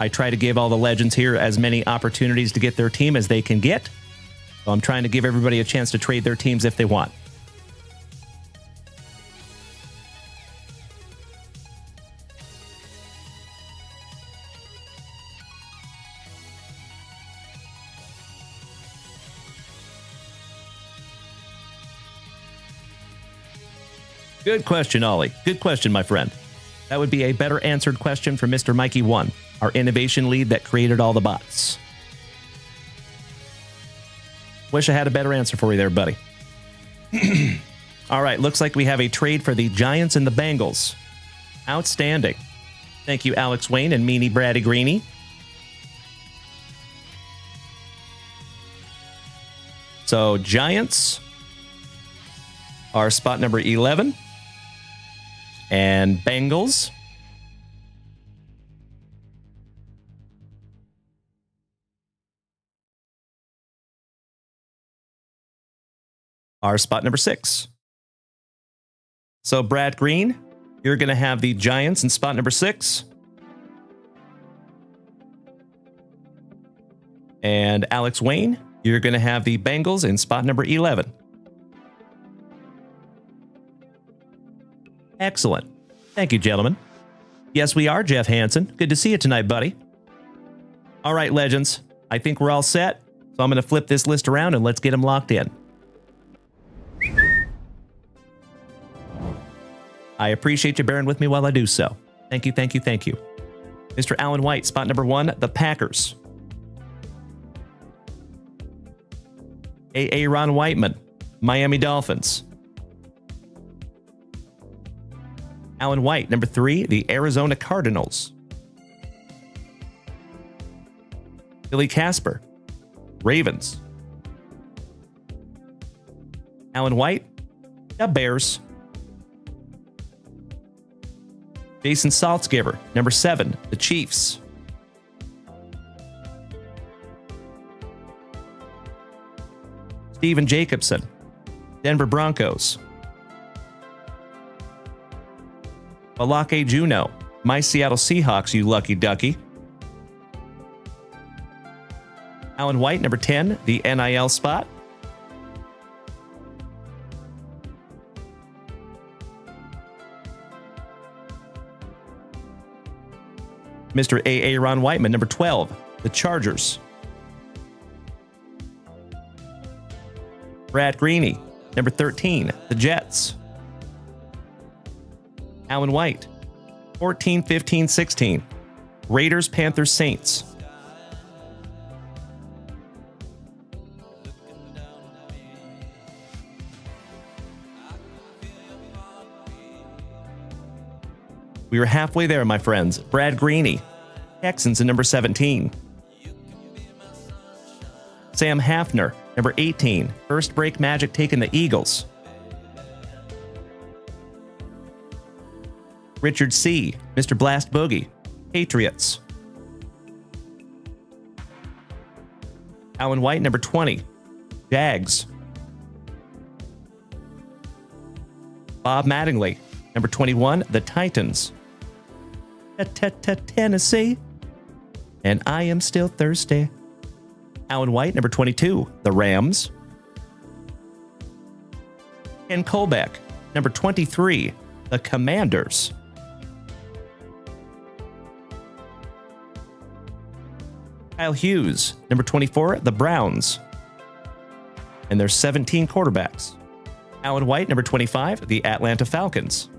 I try to give all the legends here as many opportunities to get their team as they can get. So I'm trying to give everybody a chance to trade their teams if they want. Good question, Ollie. Good question, my friend. That would be a better answered question for Mr. Mikey 1, our innovation lead that created all the bots. Wish I had a better answer for you there, buddy. All right, looks like we have a trade for the Giants and the Bengals. Outstanding. Thank you, Alex Wayne and Meanie Braddy Greeny. So, Giants are spot number 11. And Bengals are spot number 6. So, Brad Green, you're going to have the Giants in spot number 6. And Alex Wayne, you're going to have the Bengals in spot number 11. Excellent. Thank you, gentlemen. Yes, we are, Jeff Hansen. Good to see you tonight, buddy. All right, legends. I think we're all set. So I'm going to flip this list around and let's get them locked in. I appreciate you bearing with me while I do so. Thank you, thank you, thank you. Mr. Alan White, spot number 1, the Packers. A. Ron Whiteman, Miami Dolphins. Alan White, number 3, the Arizona Cardinals. Billy Casper, Ravens. Alan White, the Bears. Jason Saltzgiver, number 7, the Chiefs. Steven Jacobson, Denver Broncos. Balake Juno, my Seattle Seahawks, you lucky ducky. Alan White, number 10, the NIL spot. Mr. A. Ron Whiteman, number 12, the Chargers. Brad Greeny, number 13, the Jets. Alan White, 14, 15, 16, Raiders, Panthers, Saints. We were halfway there, my friends. Brad Greeny, Texans at number 17. Sam Hafner, number 18, first break Magic taking the Eagles. Richard C., Mr. Blast Boogie, Patriots. Alan White, number 20, Jags. Bob Mattingly, number 21, the Titans. Tennessee. And I am still thirsty. Alan White, number 22, the Rams. Ken Colbeck, number 23, the Commanders. Kyle Hughes, number 24, the Browns. And there's 17 quarterbacks. Alan White, number 25, the Atlanta Falcons.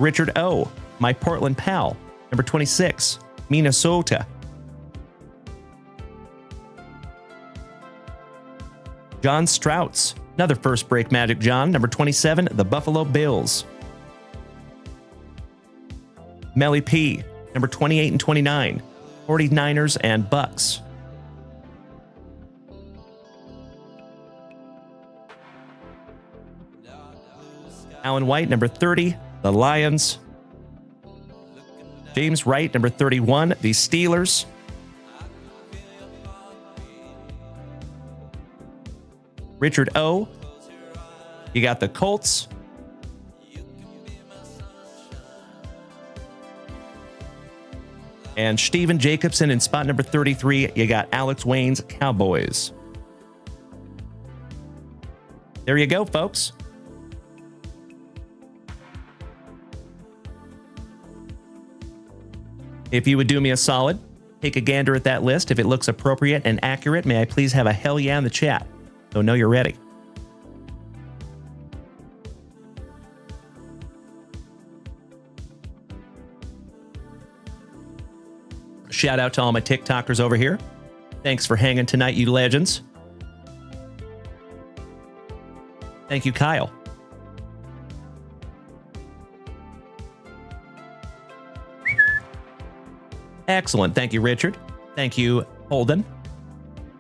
Richard O., my Portland pal, number 26, Minnesota. John Strouts, another first break Magic John, number 27, the Buffalo Bills. Melly P., number 28 and 29, 49ers and Bucks. Alan White, number 30, the Lions. James Wright, number 31, the Steelers. Richard O., you got the Colts. And Steven Jacobson in spot number 33, you got Alex Wayne's Cowboys. There you go, folks. If you would do me a solid, take a gander at that list. If it looks appropriate and accurate, may I please have a hell yeah in the chat, so know you're ready. shout out to all my TikTokers over here. Thanks for hanging tonight, you legends. Thank you, Kyle. Excellent. Thank you, Richard. Thank you, Holden.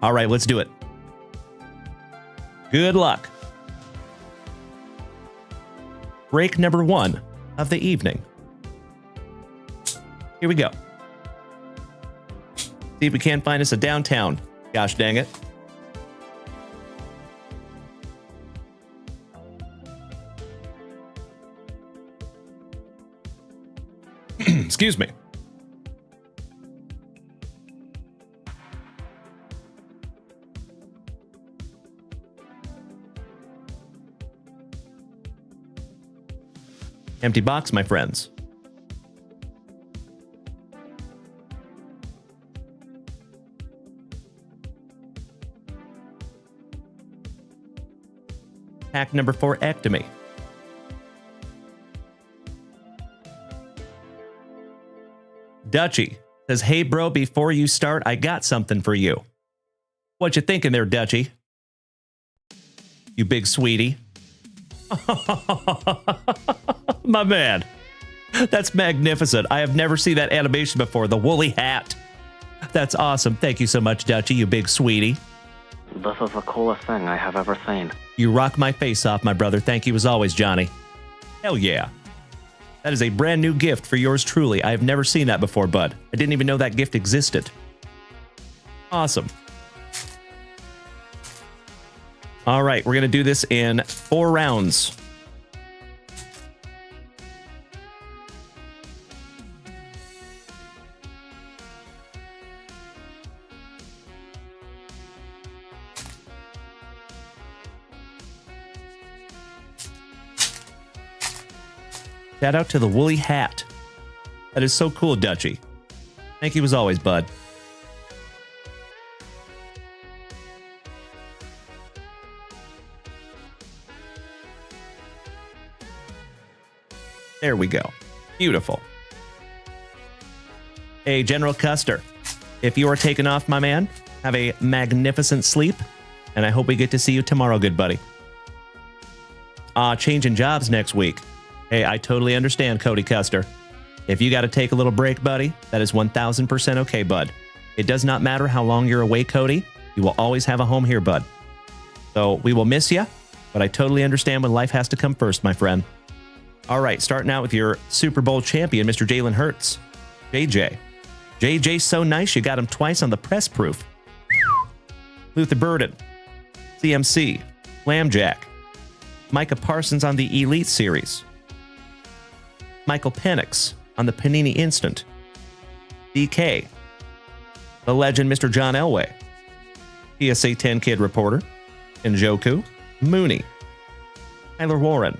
All right, let's do it. Good luck. Break number 1 of the evening. Here we go. See if we can't find us a downtown. Gosh dang it. Excuse me. Empty box, my friends. Pack number 4, ectomy. Dutchy says, hey bro, before you start, I got something for you. What you thinking there, Dutchy? You big sweetie. My man. That's magnificent. I have never seen that animation before. The woolly hat. That's awesome. Thank you so much, Dutchy, you big sweetie. This is the coolest thing I have ever seen. You rock my face off, my brother. Thank you as always, Johnny. Hell yeah. That is a brand new gift for yours truly. I have never seen that before, bud. I didn't even know that gift existed. Awesome. All right, we're going to do this in 4 rounds. Shout out to the woolly hat. That is so cool, Dutchy. Thank you as always, bud. There we go. Beautiful. Hey, General Custer, if you are taking off, my man, have a magnificent sleep, and I hope we get to see you tomorrow, good buddy. Changing jobs next week. Hey, I totally understand, Cody Custer. If you got to take a little break, buddy, that is 1000% okay, bud. It does not matter how long you're away, Cody. You will always have a home here, bud. So we will miss you, but I totally understand when life has to come first, my friend. All right, starting out with your Super Bowl champion, Mr. Jalen Hurts. JJ. JJ's so nice, you got him twice on the press proof. Luther Burden. CMC. Lambjack. Micah Parsons on the Elite Series. Michael Penix on the Panini Instant. DK. The legend, Mr. John Elway. PSA 10 Kid Reporter. Njoku. Mooney. Tyler Warren.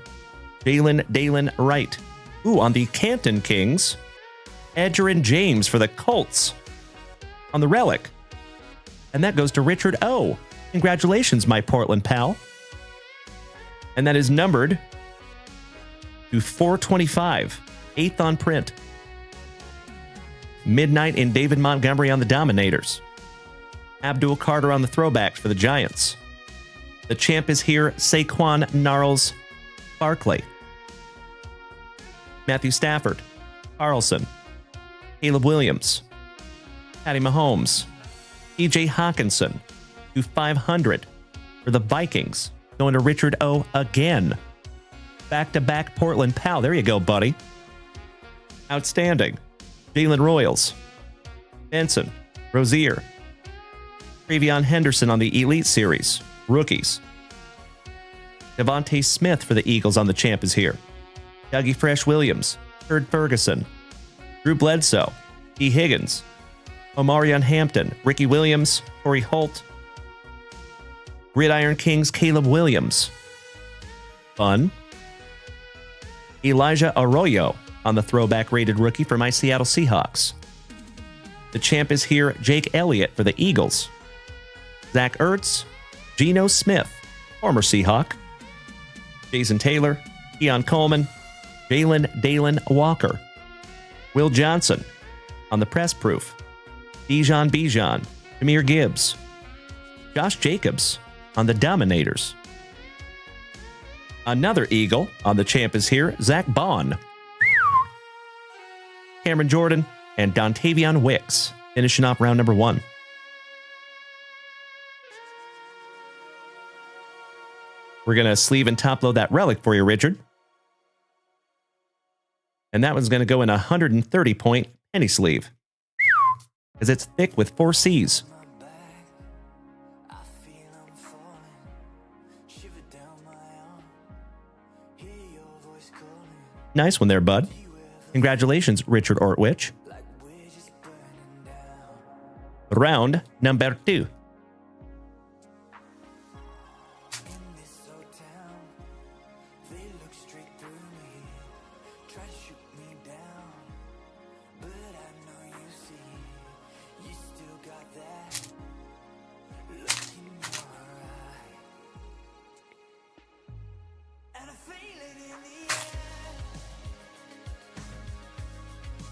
Dalen Wright. Ooh, on the Canton Kings. Edgerrin James for the Colts. On the Relic. And that goes to Richard O. Congratulations, my Portland pal. And that is numbered to 425. 8th on print. Midnight in David Montgomery on the Dominators. Abdul Carter on the throwbacks for the Giants. The champ is here, Saquon Gnarls Barkley. Matthew Stafford. Carlson. Caleb Williams. Patty Mahomes. TJ Hawkinson. To 500 for the Vikings. Going to Richard O. again. Back-to-back Portland pal. There you go, buddy. Outstanding. Jalen Royals. Benson. Rozier. Travion Henderson on the Elite Series. Rookies. Devontae Smith for the Eagles on the champ is here. Dougie Fresh Williams. Kurt Ferguson. Drew Bledsoe. E. Higgins. Omarion Hampton. Ricky Williams. Corey Holt. Gridiron Kings Caleb Williams. Fun. Elijah Arroyo on the throwback rated rookie for my Seattle Seahawks. The champ is here, Jake Elliott for the Eagles. Zach Ertz, Geno Smith, former Seahawk. Jason Taylor, Keon Coleman, Dalen Walker. Will Johnson on the press proof. Bijan, Jameer Gibbs, Josh Jacobs on the Dominators. Another Eagle on the champ is here, Zach Bond, Cameron Jordan, and Dontavion Wicks, finishing off round number 1. We're going to sleeve and top load that relic for you, Richard. And that one's going to go in a 130-point penny sleeve, because it's thick with 4 C's. Nice one there, bud. Congratulations, Richard Ortwich. Round number 2.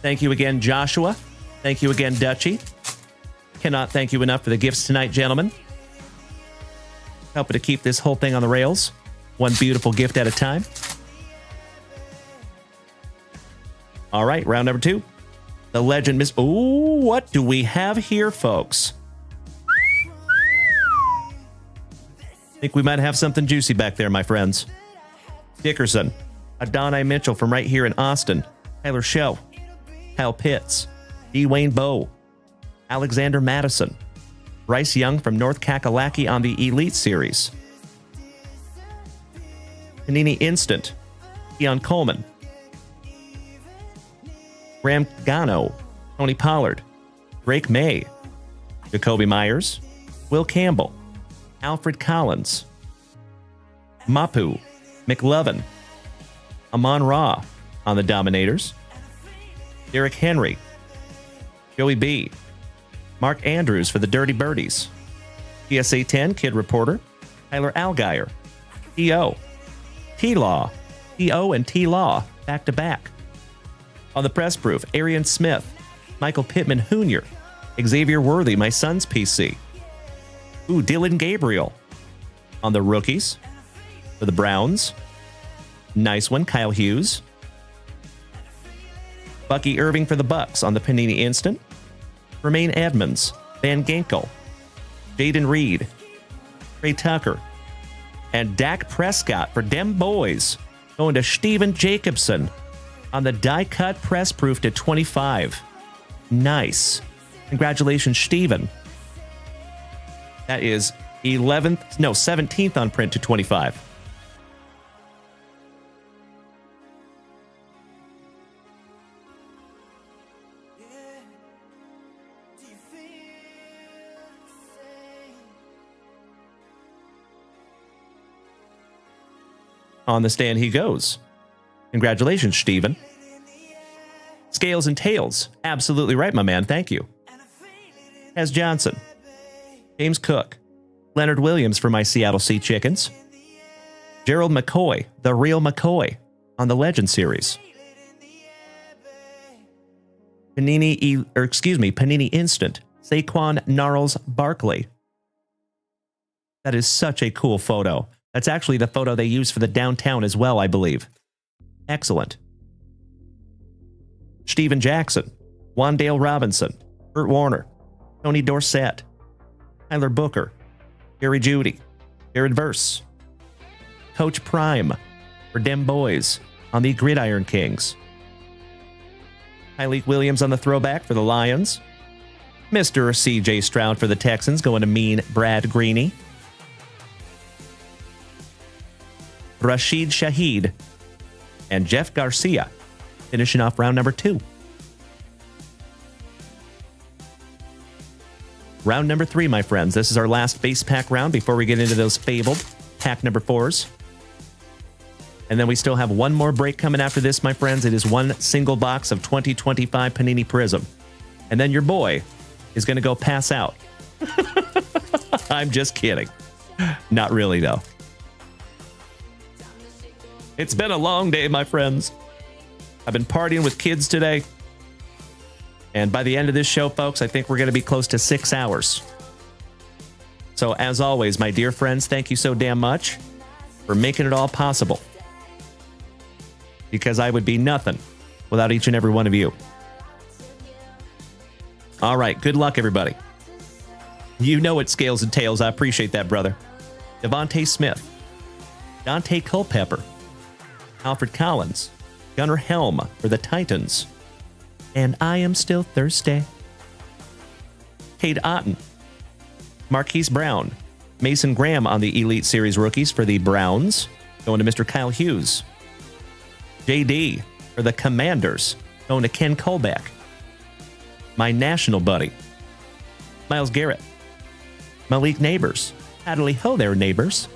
Thank you again, Joshua. Thank you again, Dutchie. Cannot thank you enough for the gifts tonight, gentlemen. Helping to keep this whole thing on the rails. One beautiful gift at a time. All right, round number 2. The legend Miss... Ooh, what do we have here, folks? Think we might have something juicy back there, my friends. Dickerson. Adonai Mitchell from right here in Austin. Tyler Show. Kyle Pitts, Dwayne Bowe, Alexander Madison, Bryce Young from North Kakalaki on the Elite Series, Panini Instant, Keon Coleman, Graham Gano, Tony Pollard, Drake May, Jacoby Myers, Will Campbell, Alfred Collins, Mapu, McLovin, Amon Ra on the Dominators, Derrick Henry, Joey B, Mark Andrews for the Dirty Birdies, PSA 10 Kid Reporter, Tyler Allgeier, T.O., T-Law, T.O. and T-Law back-to-back. On the press proof, Arian Smith, Michael Pittman Jr., Xavier Worthy, my son's PC. Ooh, Dylan Gabriel. On the rookies, for the Browns, nice one, Kyle Hughes. Bucky Irving for the Bucks on the Panini Instant. Romaine Edmonds, Van Ginkel, Jaden Reed, Trey Tucker, and Dak Prescott for Dem Boys, going to Steven Jacobson on the die-cut press proof to 25. Nice. Congratulations, Steven. That is 17th on print to 25. On the stand he goes. Congratulations, Steven. Scales and Tails. Absolutely right, my man. Thank you. Hez Johnson. James Cook. Leonard Williams for my Seattle Sea Chickens. Gerald McCoy, the real McCoy, on the Legend series. Panini Instant. Saquon Gnarls Barkley. That is such a cool photo. That's actually the photo they used for the downtown as well, I believe. Excellent. Steven Jackson, Wandale Robinson, Kurt Warner, Tony Dorsett, Tyler Booker, Gary Judy, Jared Verse, Coach Prime for Dem Boys on the Gridiron Kings, Tyleek Williams on the throwback for the Lions, Mr. C.J. Stroud for the Texans going to mean Brad Greeny, Rashid Shaheed, and Jeff Garcia, finishing off round number 2. Round number 3, my friends. This is our last base pack round before we get into those fabled pack number 4s. And then we still have one more break coming after this, my friends. It is one single box of 2025 Panini Prizm. And then your boy is going to go pass out. I'm just kidding. Not really, though. It's been a long day, my friends. I've been partying with kids today. And by the end of this show, folks, I think we're going to be close to 6 hours. So as always, my dear friends, thank you so damn much for making it all possible. Because I would be nothing without each and every one of you. All right, good luck, everybody. You know it, Scales and Tails. I appreciate that, brother. Devontae Smith, Dante Culpepper, Alfred Collins, Gunnar Helm for the Titans, and I am still thirsty. Cade Otten, Marquise Brown, Mason Graham on the Elite Series rookies for the Browns, going to Mr. Kyle Hughes. JD for the Commanders, going to Ken Kolbeck. My national buddy, Myles Garrett, Malik Neighbors, howdy ho there, neighbors.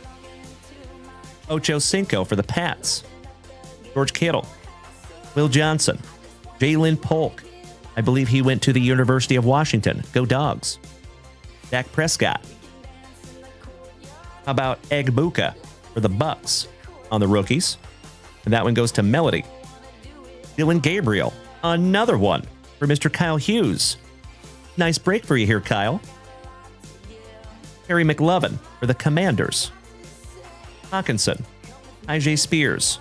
Ocho Cinco for the Pats, George Kittle, Will Johnson, Jalen Polk. I believe he went to the University of Washington. Go Dogs. Dak Prescott. How about Egbuka for the Bucks on the rookies? And that one goes to Melody. Dylan Gabriel. Another one for Mr. Kyle Hughes. Nice break for you here, Kyle. Harry McLovin for the Commanders. Hawkinson. IJ Spears.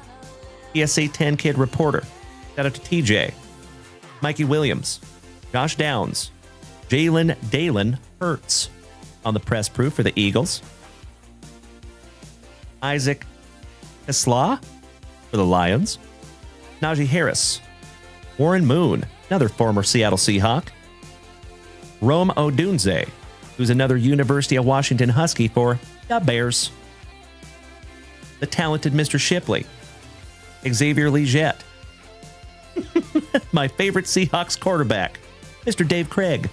PSA 10 Kid Reporter. Shout out to TJ. Mikey Williams. Josh Downs. Dalen Hurts on the press proof for the Eagles. Isaac Isla for the Lions. Najee Harris. Warren Moon, another former Seattle Seahawk. Rome Odunze, who's another University of Washington Husky for the Bears. The talented Mr. Shipley. Xavier Legette. My favorite Seahawks quarterback, Mr. Dave Craig.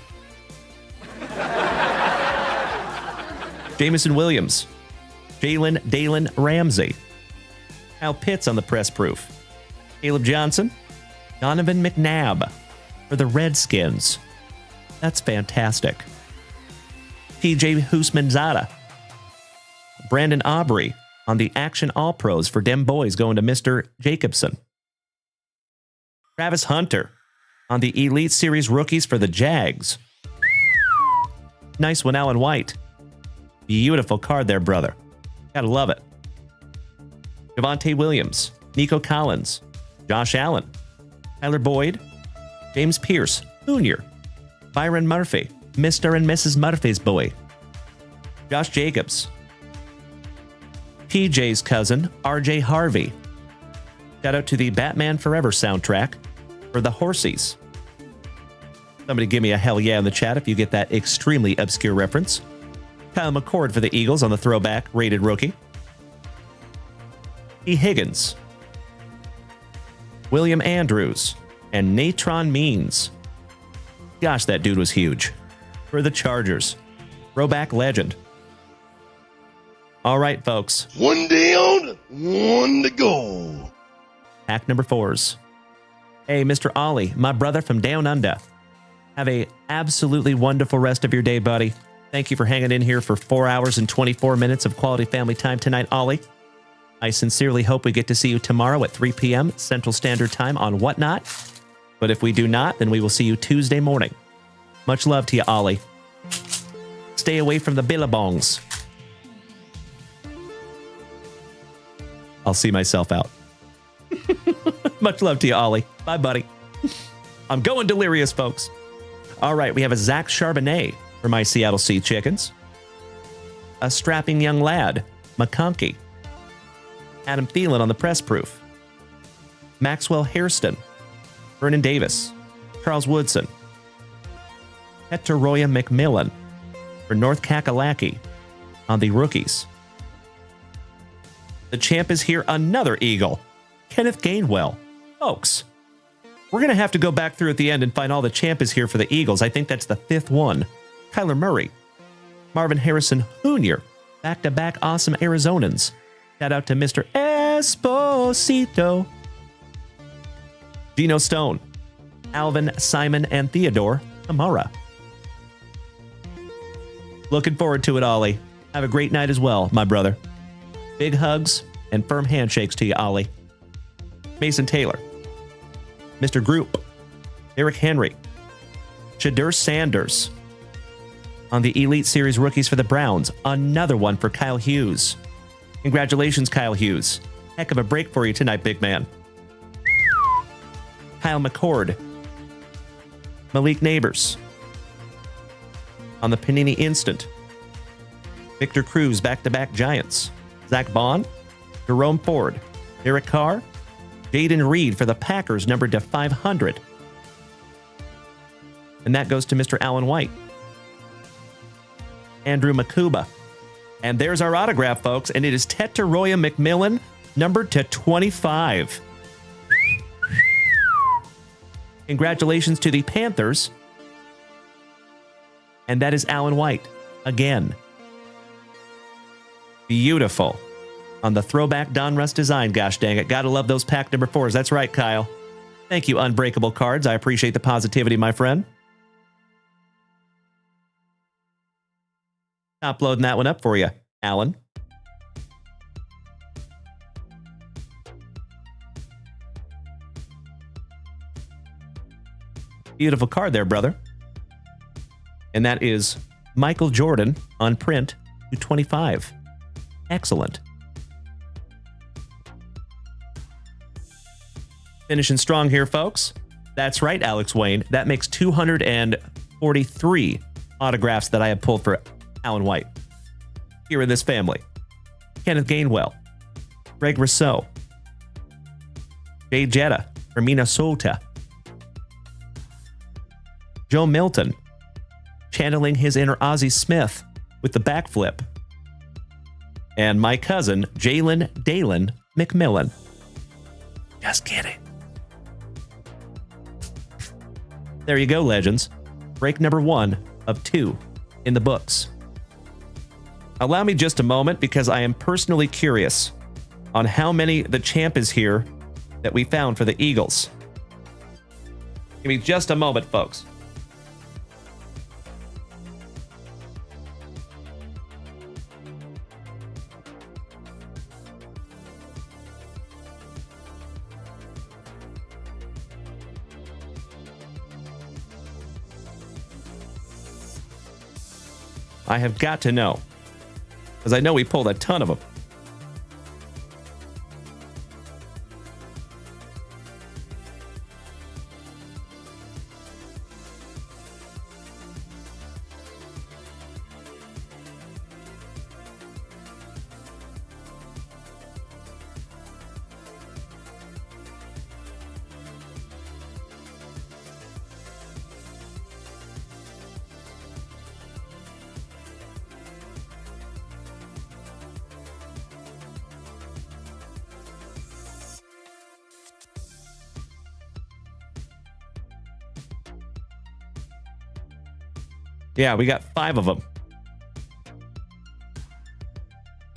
Jameson Williams. Dalen Ramsey. Kyle Pitts on the press proof. Caleb Johnson. Donovan McNabb for the Redskins. That's fantastic. TJ Husmanzada. Brandon Aubrey on the Action All Pros for Dem Boys, going to Mr. Jacobson. Travis Hunter on the Elite Series rookies for the Jags. Nice one, Alan White. Beautiful card there, brother. Gotta love it. Javonte Williams, Nico Collins, Josh Allen, Tyler Boyd, James Pierce, Jr., Byron Murphy, Mr. and Mrs. Murphy's boy, Josh Jacobs, TJ's cousin, RJ Harvey. Shout out to the Batman Forever soundtrack for the Horsies. Somebody give me a hell yeah in the chat if you get that extremely obscure reference. Kyle McCord for the Eagles on the throwback rated rookie. E. Higgins, William Andrews, and Natron Means. Gosh, that dude was huge. For the Chargers. Throwback legend. All right, folks. One down, one to go. Pack number 4s. Hey, Mr. Ollie, my brother from down under. Have a absolutely wonderful rest of your day, buddy. Thank you for hanging in here for 4 hours and 24 minutes of quality family time tonight, Ollie. I sincerely hope we get to see you tomorrow at 3 p.m. Central Standard Time on Whatnot. But if we do not, then we will see you Tuesday morning. Much love to you, Ollie. Stay away from the billabongs. I'll see myself out. Much love to you, Ollie. Bye, buddy. I'm going delirious, folks. All right, we have a Zach Charbonnet for my Seattle Sea Chickens. A strapping young lad, McConkey. Adam Thielen on the press proof. Maxwell Hairston. Vernon Davis. Charles Woodson. Petoroya McMillan for North Kakalaki on the rookies. The champ is here, another Eagle. Kenneth Gainwell. Folks, we're going to have to go back through at the end and find all the champ is here for the Eagles. I think that's the 5th one. Kyler Murray. Marvin Harrison Jr. Back-to-back awesome Arizonans. Shout out to Mr. Esposito. Geno Stone. Alvin, Simon, and Theodore Kamara. Looking forward to it, Ollie. Have a great night as well, my brother. Big hugs and firm handshakes to you, Ollie. Mason Taylor. Mr. Group. Eric Henry. Shadur Sanders. On the Elite Series rookies for the Browns, another one for Kyle Hughes. Congratulations, Kyle Hughes. Heck of a break for you tonight, big man. Kyle McCord. Malik Neighbors. On the Panini Instant, Victor Cruz, back-to-back Giants. Zach Bond, Jerome Ford, Derek Carr, Jaden Reed for the Packers, numbered to 500. And that goes to Mr. Alan White. Andrew Makuba. And there's our autograph, folks, and it is Tetairoa McMillan, numbered to 25. Congratulations to the Panthers. And that is Alan White again. Beautiful. On the throwback Donruss design, gosh dang it. Gotta love those pack number 4s. That's right, Kyle. Thank you, Unbreakable Cards. I appreciate the positivity, my friend. Top loading that one up for you, Alan. Beautiful card there, brother. And that is Michael Jordan on print to 25. Excellent. Finishing strong here, folks. That's right, Alex Wayne. That makes 243 autographs that I have pulled for Alan White here in this family. Kenneth Gainwell, Greg Rousseau, Jay Jetta from Minnesota, Joe Milton, channeling his inner Ozzie Smith with the backflip, and my cousin, Jalen Dalen McMillan. Just kidding. There you go, legends. Break number 1 of 2 in the books. Allow me just a moment, because I am personally curious on how many the champ is here that we found for the Eagles. Give me just a moment, folks. I have got to know, because I know we pulled a ton of them. Yeah, we got 5 of them.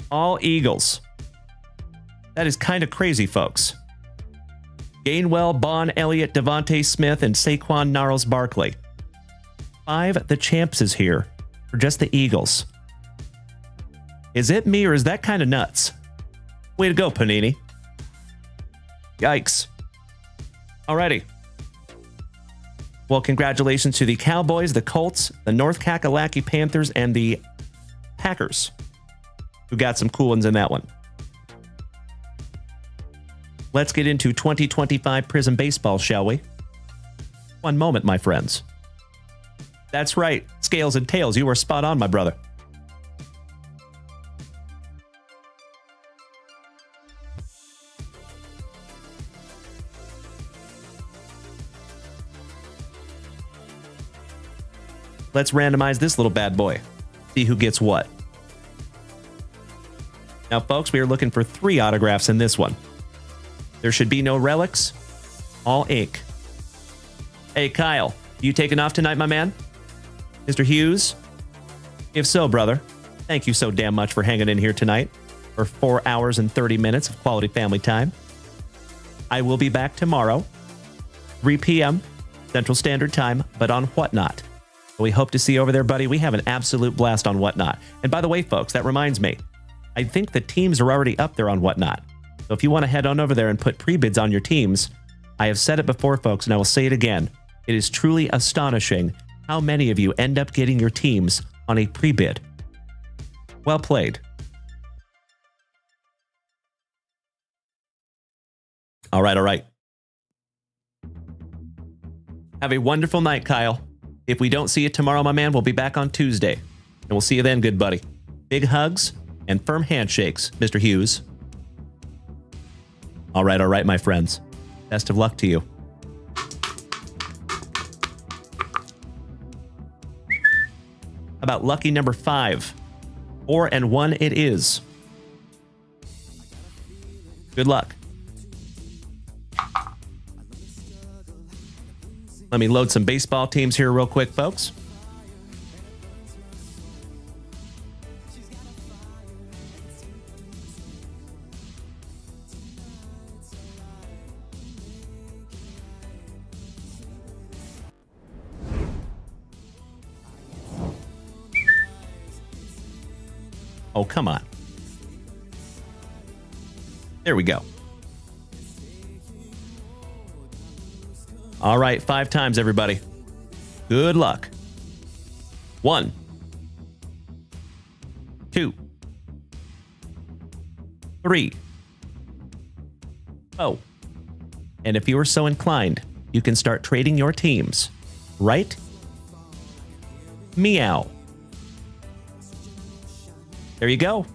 All Eagles. That is kind of crazy, folks. Gainwell, Bond, Elliott, Devontae Smith, and Saquon Gnarls Barkley. 5 the champs is here for just the Eagles. Is it me, or is that kind of nuts? Way to go, Panini. Yikes. Alrighty. Well, congratulations to the Cowboys, the Colts, the North Kakalaki Panthers, and the Packers, who got some cool ones in that one. Let's get into 2025 Prizm Baseball, shall we? One moment, my friends. That's right, Scales and Tails, you are spot on, my brother. Let's randomize this little bad boy. See who gets what. Now, folks, we are looking for 3 autographs in this one. There should be no relics. All ink. Hey, Kyle, you taking off tonight, my man? Mr. Hughes? If so, brother, thank you so damn much for hanging in here tonight for 4 hours and 30 minutes of quality family time. I will be back tomorrow, 3 p.m. Central Standard Time, but on Whatnot. We hope to see you over there, buddy. We have an absolute blast on Whatnot. And by the way, folks, that reminds me, I think the teams are already up there on Whatnot. So if you want to head on over there and put pre-bids on your teams, I have said it before, folks, and I will say it again. It is truly astonishing how many of you end up getting your teams on a pre-bid. Well played. All right. Have a wonderful night, Kyle. If we don't see you tomorrow, my man, we'll be back on Tuesday. And we'll see you then, good buddy. Big hugs and firm handshakes, Mr. Hughes. All right, my friends. Best of luck to you. About lucky number 5. 4 and 1 it is. Good luck. Let me load some baseball teams here real quick, folks. Oh, come on. There we go. All right, 5 times, everybody. Good luck. 1, 2, 3. Oh. And if you are so inclined, you can start trading your teams. Right? Meow. There you go.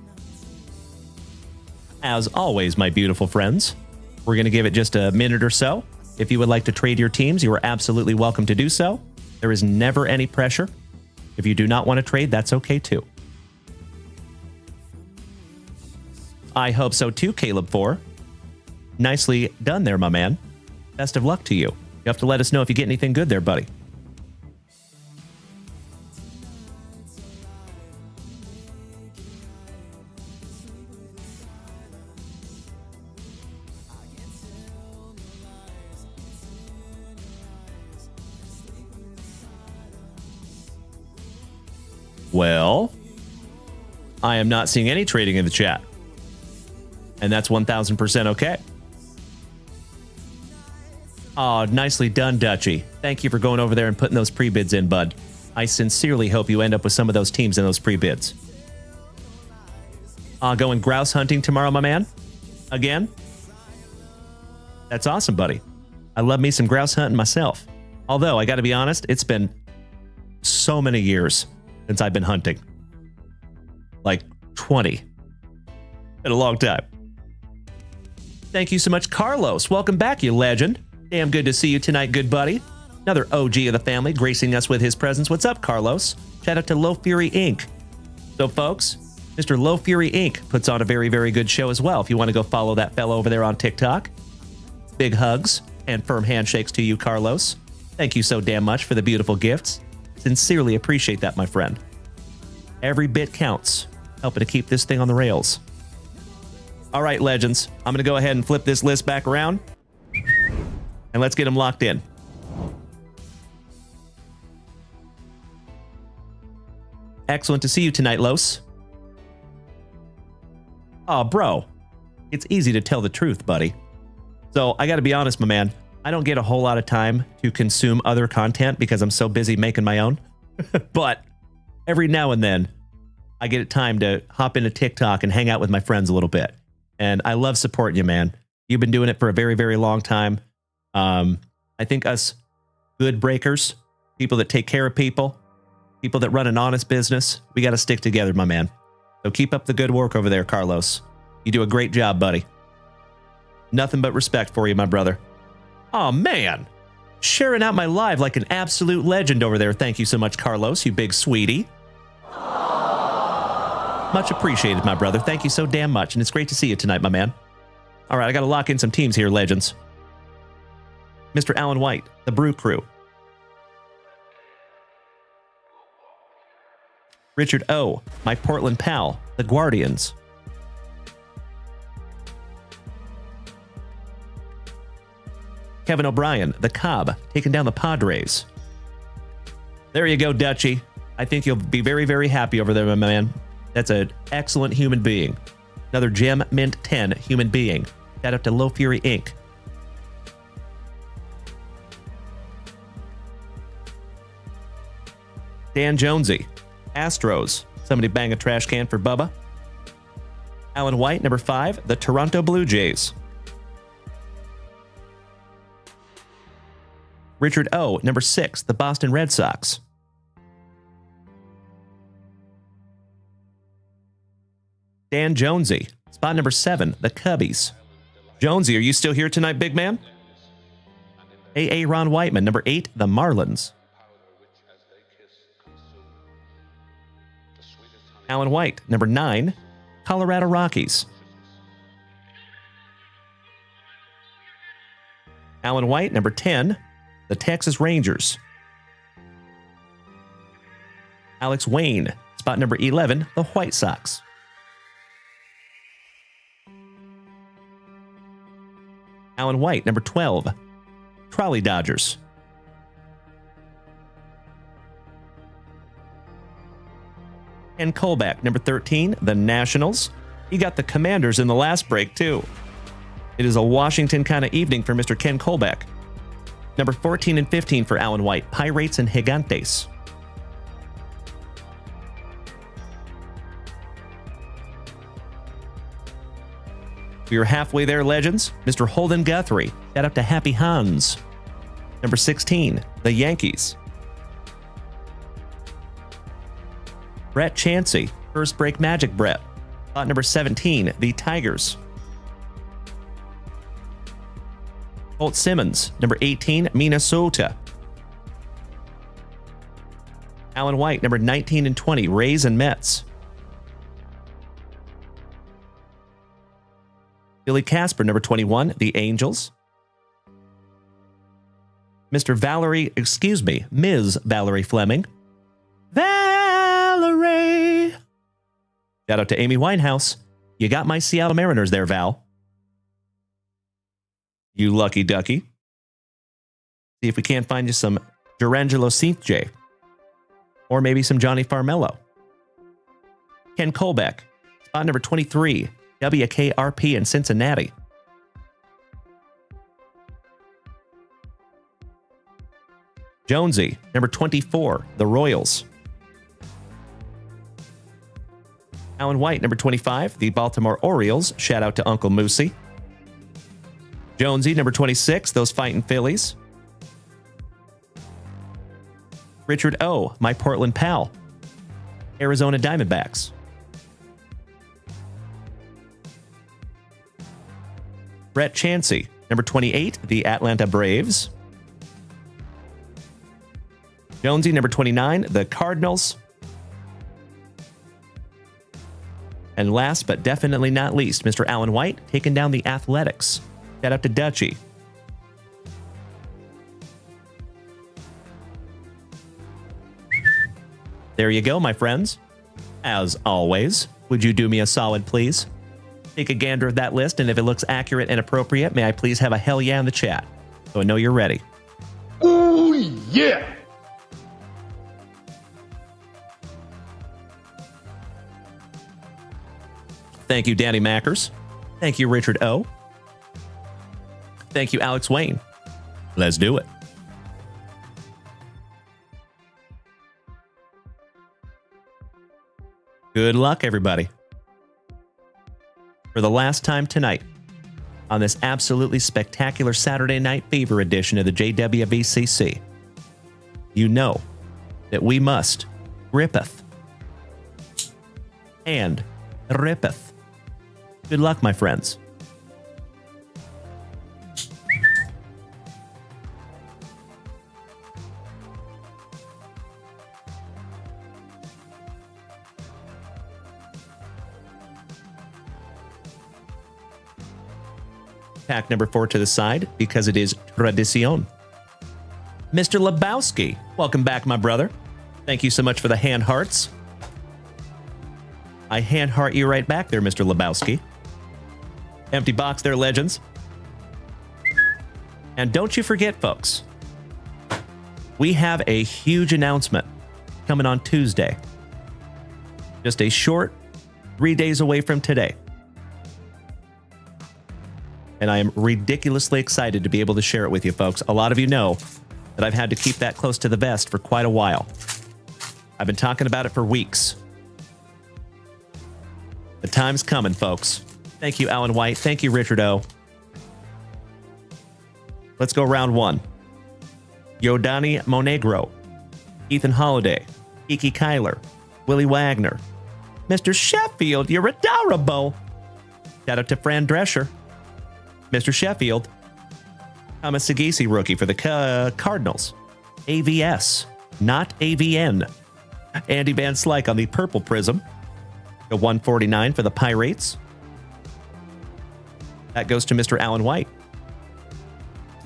As always, my beautiful friends, we're going to give it just a minute or so. If you would like to trade your teams, you are absolutely welcome to do so. There is never any pressure. If you do not want to trade, that's okay too. I hope so too, Caleb 4. Nicely done there, my man. Best of luck to you. You have to let us know if you get anything good there, buddy. Well, I am not seeing any trading in the chat. And that's 1000% okay. Oh, nicely done, Dutchy. Thank you for going over there and putting those pre-bids in, bud. I sincerely hope you end up with some of those teams in those pre-bids. Going grouse hunting tomorrow, my man? Again? That's awesome, buddy. I love me some grouse hunting myself. Although, I gotta be honest, it's been so many years since I've been hunting. Like 20. Been a long time. Thank you so much, Carlos. Welcome back, you legend. Damn good to see you tonight, good buddy. Another OG of the family gracing us with his presence. What's up, Carlos? Shout out to Low Fury Inc. So, folks, Mr. Low Fury Inc. puts on a very, very good show as well. If you want to go follow that fellow over there on TikTok. Big hugs and firm handshakes to you, Carlos. Thank you so damn much for the beautiful gifts. Sincerely appreciate that, my friend. Every bit counts, helping to keep this thing on the rails. All right, legends. I'm going to go ahead and flip this list back around. And let's get them locked in. Excellent to see you tonight, Los. Oh, bro. It's easy to tell the truth, buddy. So, I got to be honest, my man. I don't get a whole lot of time to consume other content because I'm so busy making my own. But every now and then, I get time to hop into TikTok and hang out with my friends a little bit. And I love supporting you, man. You've been doing it for a very, very long time. I think us good breakers, people that take care of people that run an honest business, we got to stick together, my man. So keep up the good work over there, Carlos. You do a great job, buddy. Nothing but respect for you, my brother. Oh, man. Sharing out my live like an absolute legend over there. Thank you so much, Carlos, you big sweetie. Much appreciated, my brother. Thank you so damn much, and it's great to see you tonight, my man. All right, I got to lock in some teams here, legends. Mr. Alan White, the Brew Crew. Richard O., my Portland pal, the Guardians. Kevin O'Brien, the Cobb, taking down the Padres. There you go, Dutchy. I think you'll be very, very happy over there, my man. That's an excellent human being. Another Gem Mint 10 human being. Shout out to Low Fury Inc. Dan Jonesy, Astros. Somebody bang a trash can for Bubba. Alan White, number 5, the Toronto Blue Jays. Richard O., number 6, the Boston Red Sox. Dan Jonesy, spot number 7, the Cubbies. Jonesy, are you still here tonight, big man? A.A. Ron Whiteman, number 8, the Marlins. Alan White, number 9, Colorado Rockies. Alan White, number 10, the Texas Rangers. Alex Wayne, spot number 11, the White Sox. Alan White, number 12, Trolley Dodgers. Ken Kolbach, number 13, the Nationals. He got the Commanders in the last break, too. It is a Washington kind of evening for Mr. Ken Kolbach. Number 14 and 15 for Alan White, Pirates and Gigantes. We are halfway there, legends. Mr. Holden Guthrie, shout out to Happy Hans. Number 16, the Yankees. Brett Chansey, first break Magic Brett. Spot number 17, the Tigers. Colt Simmons, number 18, Minnesota. Alan White, number 19 and 20, Rays and Mets. Billy Casper, number 21, the Angels. Ms. Valerie Fleming. Valerie! Shout out to Amy Winehouse. You got my Seattle Mariners there, Val. You lucky ducky. See if we can't find you some Durangelo J. Or maybe some Johnny Farmello. Ken Kolbach, spot number 23, WKRP in Cincinnati. Jonesy, number 24, the Royals. Alan White, number 25, the Baltimore Orioles. Shout out to Uncle Moosey. Jonesy, number 26, those fighting Phillies. Richard O., my Portland pal. Arizona Diamondbacks. Brett Chansey, number 28, the Atlanta Braves. Jonesy, number 29, the Cardinals. And last but definitely not least, Mr. Alan White taking down the Athletics. Shout out to Dutchie. There you go, my friends. As always, would you do me a solid, please? Take a gander at that list, and if it looks accurate and appropriate, may I please have a hell yeah in the chat, so I know you're ready. Ooh, yeah! Thank you, Danny Mackers. Thank you, Richard O. Thank you, Alex Wayne. Let's do it. Good luck, everybody. For the last time tonight, on this absolutely spectacular Saturday Night Fever edition of the JWVCC, you know that we must grippeth and rippeth. Good luck, my friends. Pack number 4 to the side because it is tradicion. Mr. Lebowski, welcome back, my brother. Thank you so much for the hand hearts. I hand heart you right back there, Mr. Lebowski. Empty box there, legends. And don't you forget, folks, we have a huge announcement coming on Tuesday. Just a short 3 days away from today. And I am ridiculously excited to be able to share it with you, folks. A lot of you know that I've had to keep that close to the vest for quite a while. I've been talking about it for weeks. The time's coming, folks. Thank you, Alan White. Thank you, Richard O. Let's go round one. Yodani Monegro, Ethan Holiday, Kiki Kyler, Willie Wagner, Mr. Sheffield, you're adorable. Shout out to Fran Drescher, Mr. Sheffield, Thomas Sagisi, rookie for the Cardinals, AVS, not AVN, Andy Van Slyke on the purple prism, the 149 for the Pirates. That goes to Mr. Alan White.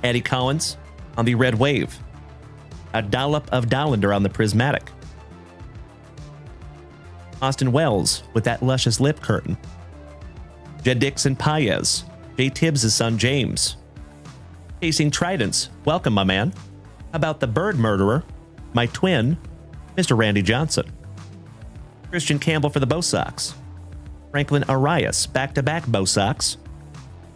Eddie Collins on the red wave. A dollop of Dollander on the prismatic. Austin Wells with that luscious lip curtain. Jed Dixon Paez. Jay Tibbs' son James. Chasing Tridents. Welcome, my man. How about the bird murderer? My twin, Mr. Randy Johnson. Christian Campbell for the Bo Sox. Franklin Arias, back-to-back Bo Sox.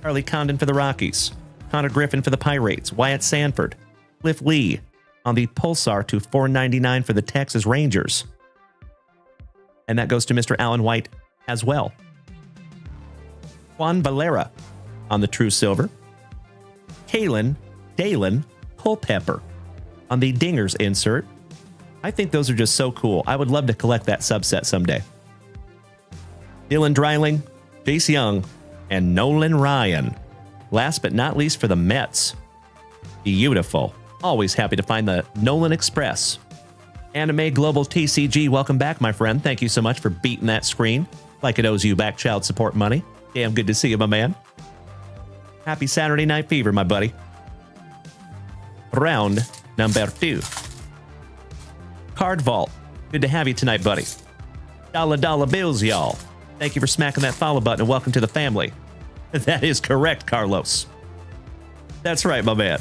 Charlie Condon for the Rockies. Connor Griffin for the Pirates. Wyatt Sanford. Cliff Lee on the Pulsar to $4.99 for the Texas Rangers. And that goes to Mr. Alan White as well. Juan Valera on the True Silver. Dalen Culpepper on the Dingers insert. I think those are just so cool. I would love to collect that subset someday. Dylan Dreiling, Jace Young, and Nolan Ryan. Last but not least for the Mets. Beautiful. Always happy to find the Nolan Express. Anime Global TCG, welcome back, my friend. Thank you so much for beating that screen like it owes you back child support money. Damn good to see you, my man. Happy Saturday Night Fever, my buddy. Round number 2. Card Vault. Good to have you tonight, buddy. Dollar bills, y'all. Thank you for smacking that follow button and welcome to the family. That is correct, Carlos. That's right, my man.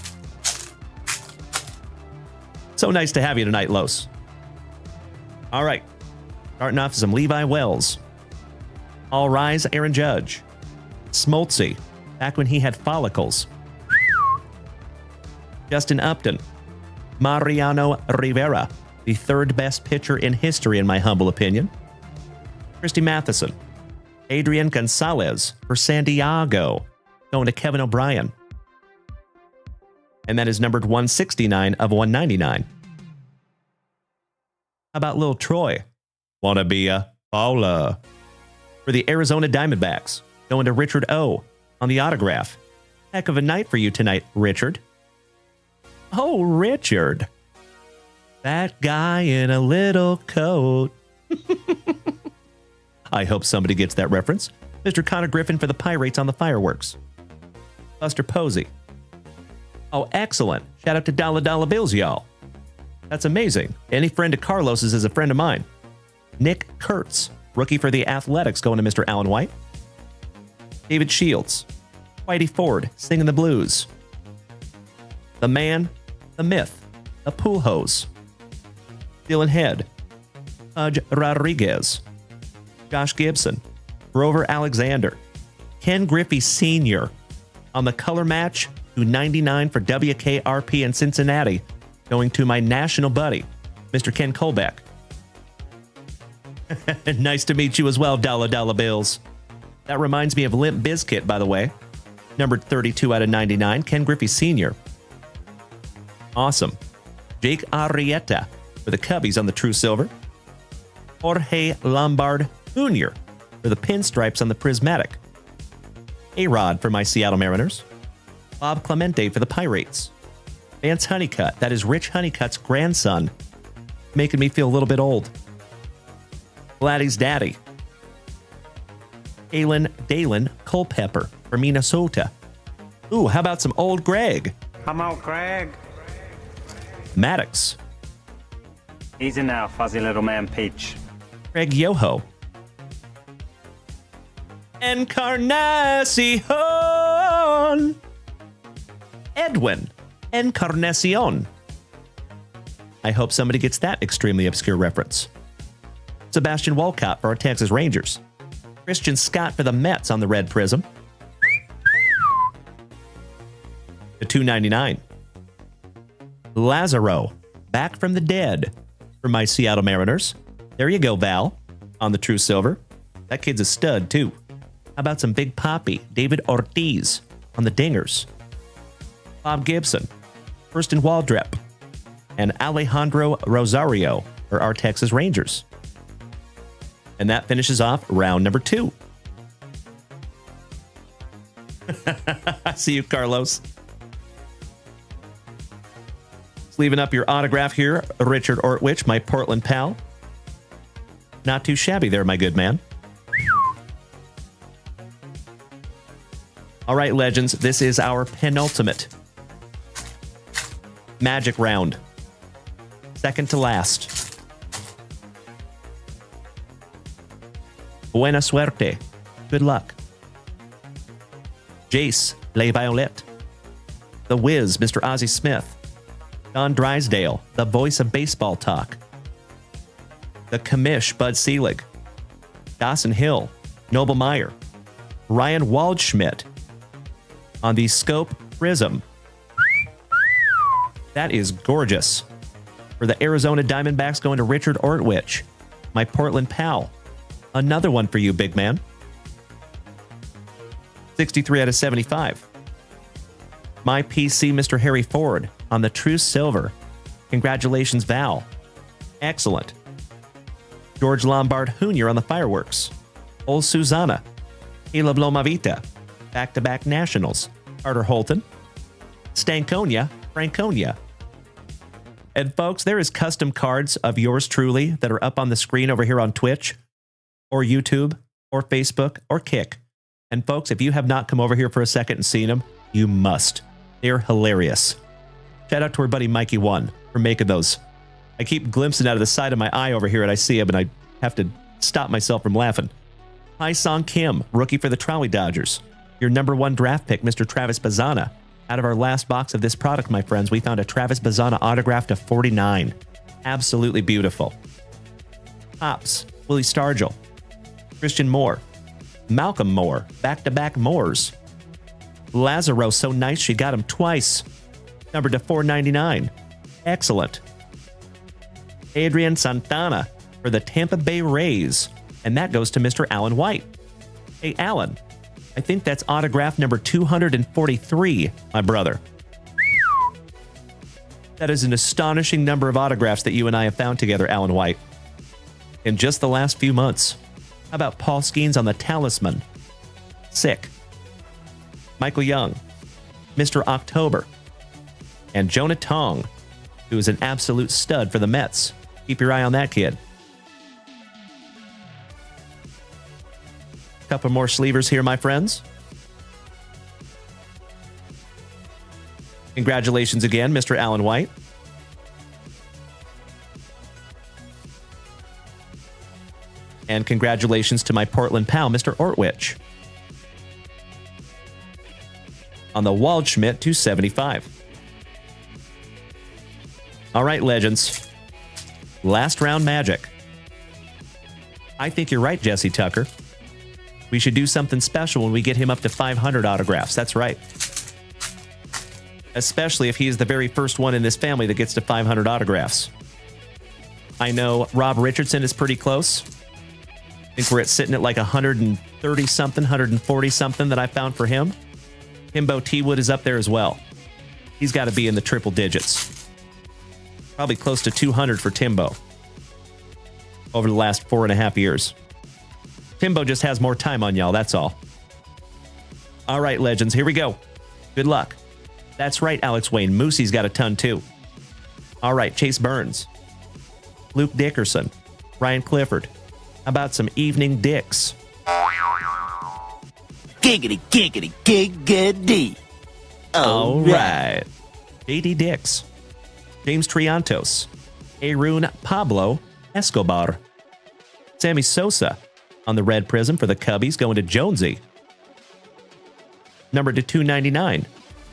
So nice to have you tonight, Los. All right. Starting off some Levi Wells. All Rise, Aaron Judge. Smoltzy, back when he had follicles. Justin Upton. Mariano Rivera, the third best pitcher in history, in my humble opinion. Christy Matheson. Adrian Gonzalez for San Diego, going to Kevin O'Brien. And that is numbered 169 of 199. How about Lil Troy? Wanna be a baller? For the Arizona Diamondbacks, going to Richard O on the autograph. Heck of a night for you tonight, Richard. Oh, Richard. That guy in a little coat. I hope somebody gets that reference. Mr. Connor Griffin for the Pirates on the fireworks. Buster Posey. Oh, excellent. Shout out to Dollar Bills, y'all. That's amazing. Any friend of Carlos's is a friend of mine. Nick Kurtz, rookie for the Athletics, going to Mr. Alan White. David Shields. Whitey Ford, singing the blues. The man, the myth, the pool hose. Dylan Head. Pudge Rodriguez. Josh Gibson, Grover Alexander, Ken Griffey Sr. on the color match to 99 for WKRP in Cincinnati, going to my national buddy, Mr. Ken Kolbeck. Nice to meet you as well, Dollar Bills. That reminds me of Limp Bizkit, by the way. Numbered 32 out of 99, Ken Griffey Sr. Awesome. Jake Arrieta for the Cubbies on the True Silver. Jorge Lombard Jr. for the pinstripes on the prismatic. A-Rod for my Seattle Mariners. Bob Clemente for the Pirates. Vance Honeycutt, that is Rich Honeycutt's grandson, making me feel a little bit old. Vladdy's daddy. Dalen Culpepper for Minnesota. Ooh, how about some old Greg? Come on, Craig. Maddox. Easy now, fuzzy little man Peach. Craig Yoho. Encarnacion. Edwin Encarnacion. I hope somebody gets that extremely obscure reference. Sebastian Walcott for our Texas Rangers. Christian Scott for the Mets on the red prism. The $2.99. Lazaro, back from the dead. for my Seattle Mariners. There you go, Val, on the True Silver. That kid's a stud, too. How about some Big Papi, David Ortiz, on the Dingers? Bob Gibson, Kirsten Waldrep, and Alejandro Rosario for our Texas Rangers. And that finishes off round number 2. I see you, Carlos. Sleeving up your autograph here, Richard Ortwich, my Portland pal. Not too shabby there, my good man. All right, legends, this is our penultimate Magic round. Second to last. Buena suerte. Good luck. Jace Le Violet. The Wiz, Mr. Ozzie Smith. Don Drysdale, the voice of baseball talk. The Commish, Bud Selig. Dawson Hill, Noble Meyer. Ryan Waldschmidt on the Scope Prizm. That is gorgeous. For the Arizona Diamondbacks, going to Richard Ortwich, my Portland pal. Another one for you, big man. 63 out of 75. My PC, Mr. Harry Ford, on the True Silver. Congratulations, Val. Excellent. George Lombard Jr. on the Fireworks. Old Susanna. Caleb Lomavita. Back-to-back Nationals. Carter Holton. Stankonia. Franconia. And folks, there is custom cards of yours truly that are up on the screen over here on Twitch or YouTube or Facebook or Kick. And folks, if you have not come over here for a second and seen them, you must. They're hilarious. Shout out to our buddy Mikey One for making those. I keep glimpsing out of the side of my eye over here and I see him and I have to stop myself from laughing. Hi Song Kim, rookie for the Trolley Dodgers. Your #1 draft pick, Mr. Travis Bazzana. Out of our last box of this product, my friends, we found a Travis Bazzana autograph to 49. Absolutely beautiful. Topps, Willie Stargell. Christian Moore. Malcolm Moore, back-to-back Moores. Lazaro, so nice she got him twice. Numbered to 499. Excellent. Adrian Santana for the Tampa Bay Rays. And that goes to Mr. Alan White. Hey, Alan, I think that's autograph number 243, my brother. That is an astonishing number of autographs that you and I have found together, Alan White, in just the last few months. How about Paul Skeens on the Talisman? Sick. Michael Young, Mr. October, and Jonah Tong, who is an absolute stud for the Mets. Keep your eye on that kid. Couple more sleevers here, my friends. Congratulations again, Mr. Alan White. And congratulations to my Portland pal, Mr. Ortwich, on the Waldschmidt 275. All right, legends. Last round magic. I think you're right, Jesse Tucker. We should do something special when we get him up to 500 autographs. That's right. Especially if he is the very first one in this family that gets to 500 autographs. I know Rob Richardson is pretty close. I think we're sitting at like 130-something, 140-something that I found for him. Timbo T-Wood is up there as well. He's got to be in the triple digits. Probably close to 200 for Timbo over the last 4.5 years. Timbo just has more time on y'all, that's all. All right, legends, here we go. Good luck. That's right, Alex Wayne. Moosey's got a ton, too. All right, Chase Burns. Luke Dickerson. Ryan Clifford. How about some Evening Dicks? Giggity, giggity, giggity. All right. J.D. Dix. James Triantos. Arun Pablo Escobar. Sammy Sosa on the red Prizm for the Cubbies, going to Jonesy. Numbered to 299.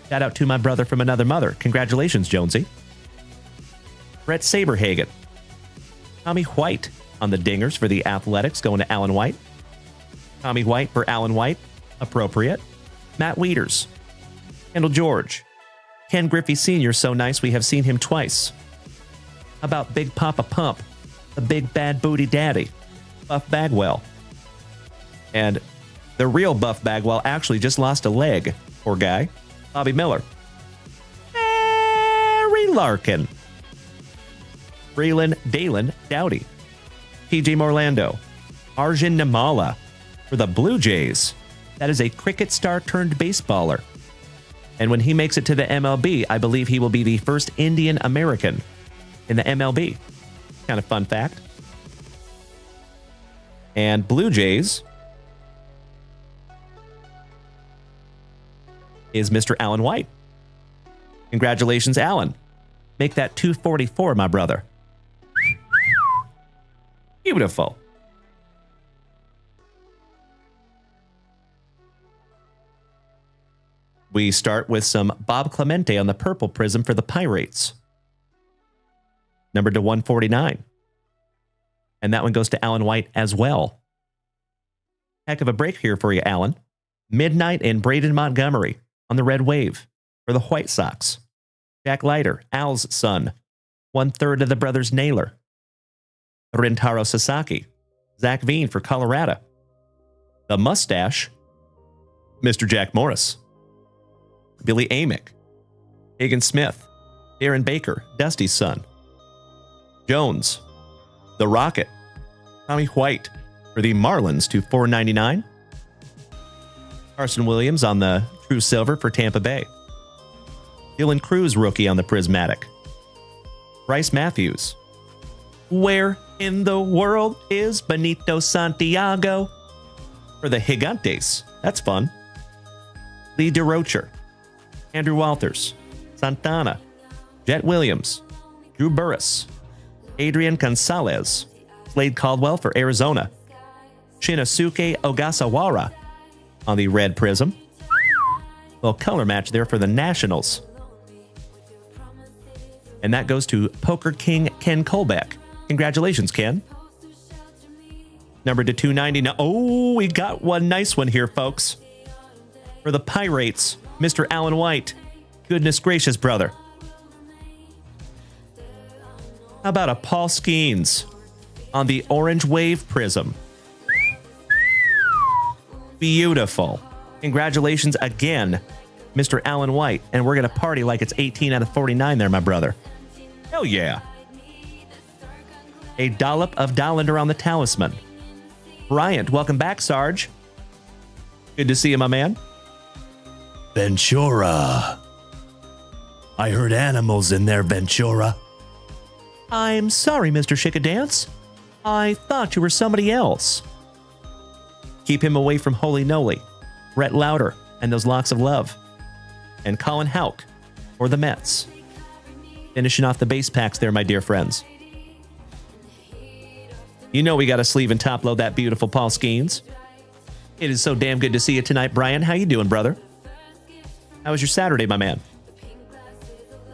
Shout out to my brother from another mother. Congratulations, Jonesy. Brett Saberhagen. Tommy White on the Dingers for the Athletics, going to Alan White. Tommy White for Alan White. Appropriate. Matt Wieters. Kendall George. Ken Griffey Sr., so nice we have seen him twice. How about Big Papa Pump, the big bad booty daddy, Buff Bagwell? And the real Buff Bagwell actually just lost a leg. Poor guy. Bobby Miller. Harry Larkin. Braylon Dalen Dowdy. TJ Morlando. Arjun Nimala for the Blue Jays. That is a cricket star turned baseballer. And when he makes it to the MLB, I believe he will be the first Indian American in the MLB. Kind of fun fact. And Blue Jays is Mr. Alan White. Congratulations, Alan. Make that 244, my brother. Beautiful. We start with some Bob Clemente on the purple prism for the Pirates. Numbered to 149. And that one goes to Alan White as well. Heck of a break here for you, Alan. Midnight and Braden Montgomery on the red wave for the White Sox. Jack Leiter, Al's son. 1/3 of the brothers Naylor. Rintaro Sasaki. Zach Veen for Colorado. The mustache, Mr. Jack Morris. Billy Amick. Hagan Smith. Aaron Baker, Dusty's son. Jones. The Rocket. Tommy White for the Marlins to 499. Carson Williams on the True Silver for Tampa Bay. Dylan Cruz rookie on the Prismatic. Bryce Matthews. Where in the world is Benito Santiago? For the Gigantes. That's fun. Lee DeRocher. Andrew Walters. Santana. Jet Williams. Drew Burris. Adrian Gonzalez. Slade Caldwell for Arizona. Shinosuke Ogasawara on the red prism. Little color match there for the Nationals. And that goes to Poker King Ken Kolbeck. Congratulations, Ken. Numbered to 299. Oh, we got one nice one here, folks. For the Pirates, Mr. Alan White. Goodness gracious, brother. How about a Paul Skeens on the orange wave prism? Beautiful. Congratulations again, Mr. Alan White. And we're going to party like it's 18 out of 49 there, my brother. Hell yeah. A dollop of Dollander on the talisman. Bryant, welcome back, Sarge. Good to see you, my man. Ventura. I heard animals in there, Ventura. I'm sorry, Mr. Chickadance. I thought you were somebody else. Keep him away from Holy Noly, Brett Lauder, and those locks of love. And Colin Houck for the Mets. Finishing off the base packs there, my dear friends. You know we got a sleeve and top load that beautiful Paul Skeens. It is so damn good to see you tonight, Brian. How you doing, brother? How was your Saturday, my man?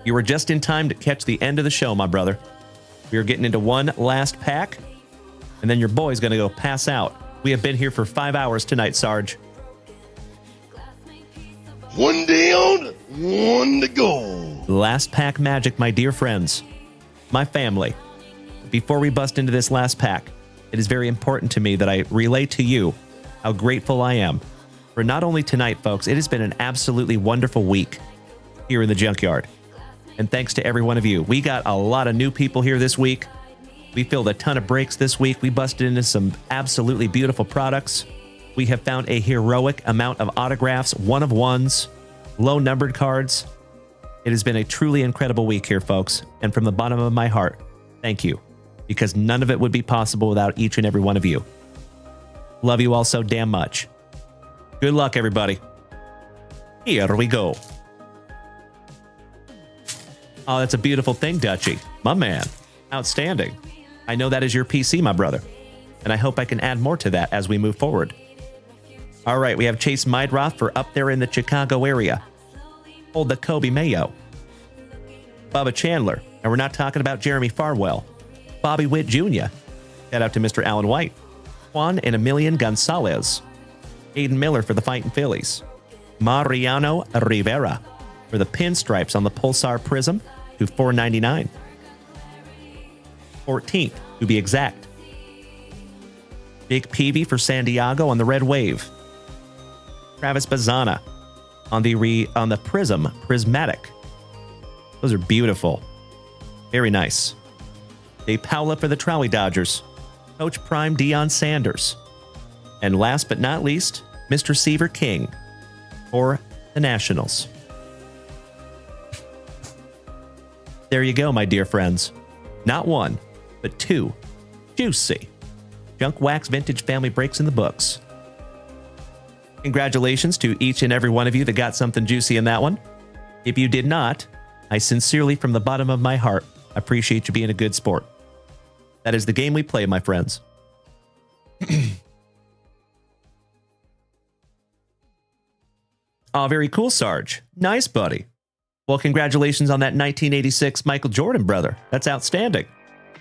You were just in time to catch the end of the show, my brother. We are getting into one last pack, and then your boy's going to go pass out. We have been here for 5 hours tonight, Sarge. One down, one to go. Last pack magic, my dear friends. My family. Before we bust into this last pack, it is very important to me that I relay to you how grateful I am for not only tonight, folks. It has been an absolutely wonderful week here in the Junkyard. And thanks to every one of you. We got a lot of new people here this week. We filled a ton of breaks this week. We busted into some absolutely beautiful products. We have found a heroic amount of autographs, one-of-ones, low-numbered cards. It has been a truly incredible week here, folks. And from the bottom of my heart, thank you. Because none of it would be possible without each and every one of you. Love you all so damn much. Good luck, everybody. Here we go. Oh, that's a beautiful thing, Dutchie. My man. Outstanding. I know that is your PC, my brother. And I hope I can add more to that as we move forward. All right, we have Chase Meidroth for up there in the Chicago area. Hold the Kobe Mayo. Bubba Chandler. And we're not talking about Jeremy Farwell. Bobby Witt Jr. Shout out to Mr. Alan White. Juan and Emilian Gonzalez. Aiden Miller for the Fightin' Phillies. Mariano Rivera for the pinstripes on the Pulsar Prism to $4.99. 14th, to be exact. Big Peavy for San Diego on the Red Wave. Travis Bazzana on the Prismatic. Those are beautiful. Very nice. Dave Paula for the Trolley Dodgers. Coach Prime Deion Sanders. And last but not least, Mr. Seaver King for the Nationals. There you go, my dear friends. Not one, but two juicy Junk Wax Vintage Family breaks in the books. Congratulations to each and every one of you that got something juicy in that one. If you did not, I sincerely, from the bottom of my heart, appreciate you being a good sport. That is the game we play, my friends. Oh, very cool, Sarge. Nice, buddy. Well, congratulations on that 1986 Michael Jordan, brother. That's outstanding.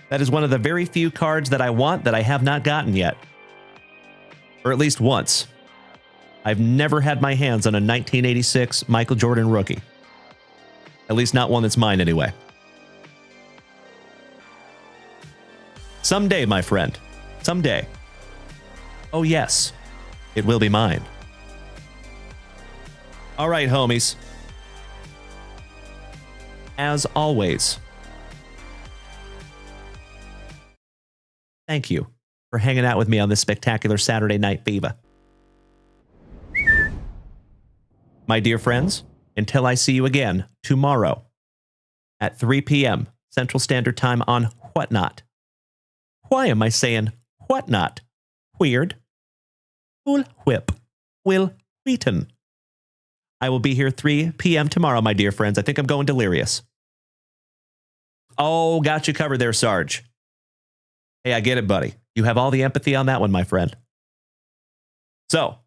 That is one of the very few cards that I want that I have not gotten yet. Or at least once. I've never had my hands on a 1986 Michael Jordan rookie. At least not one that's mine, anyway. Someday, my friend. Someday. Oh, yes. It will be mine. All right, homies. As always, thank you for hanging out with me on this spectacular Saturday Night Fever. My dear friends, until I see you again tomorrow at 3 p.m. Central Standard Time on Whatnot. Why am I saying whatnot? Weird. Will Whip. Will Wheaton. I will be here 3 p.m. tomorrow, my dear friends. I think I'm going delirious. Oh, got you covered there, Sarge. Hey, I get it, buddy. You have all the empathy on that one, my friend. So,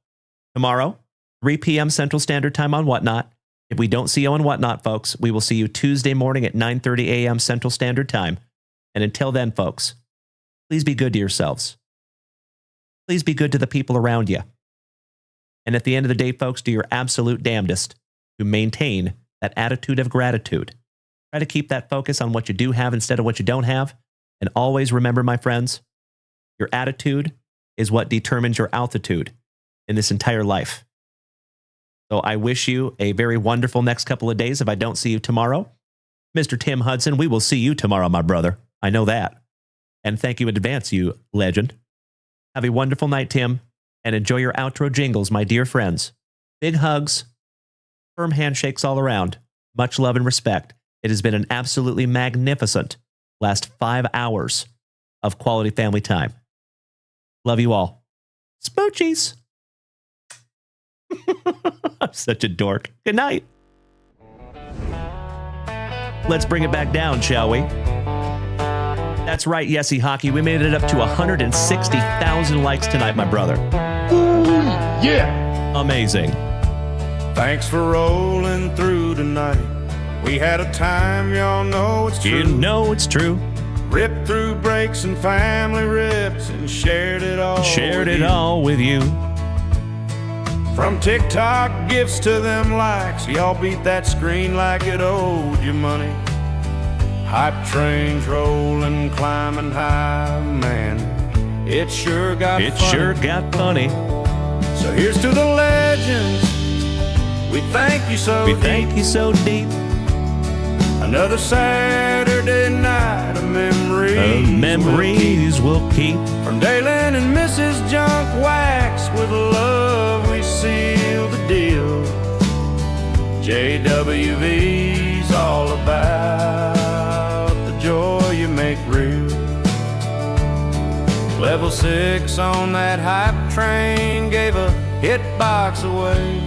tomorrow, 3 p.m. Central Standard Time on Whatnot. If we don't see you on Whatnot, folks, we will see you Tuesday morning at 9:30 a.m. Central Standard Time. And until then, folks, please be good to yourselves. Please be good to the people around you. And at the end of the day, folks, do your absolute damnedest to maintain that attitude of gratitude. Try to keep that focus on what you do have instead of what you don't have. And always remember, my friends, your attitude is what determines your altitude in this entire life. So I wish you a very wonderful next couple of days if I don't see you tomorrow. Mr. Tim Hudson, we will see you tomorrow, my brother. I know that. And thank you in advance, you legend. Have a wonderful night, Tim, and enjoy your outro jingles, my dear friends. Big hugs, firm handshakes all around. Much love and respect. It has been an absolutely magnificent last 5 hours of quality family time. Love you all. Smoochies. I'm such a dork. Good night. Let's bring it back down, shall we? That's right, Yesy Hockey. We made it up to 160,000 likes tonight, my brother. Ooh, yeah. Amazing. Thanks for rolling through tonight. We had a time, y'all know it's true. You know it's true. Ripped through breaks and family rips and shared it all. Shared it all with you. From TikTok gifts to them likes, y'all beat that screen like it owed you money. Hype trains rolling, climbing high, man. It sure got funny. It sure got funny. So here's to the legends. We thank you so deep. We thank you so deep. Another Saturday night of memories. Memories we'll keep. From Dalen and Mrs. Junk Wax, with love we seal the deal. JWV's all about the joy you make real. Level 6 on that hype train gave a hit box away.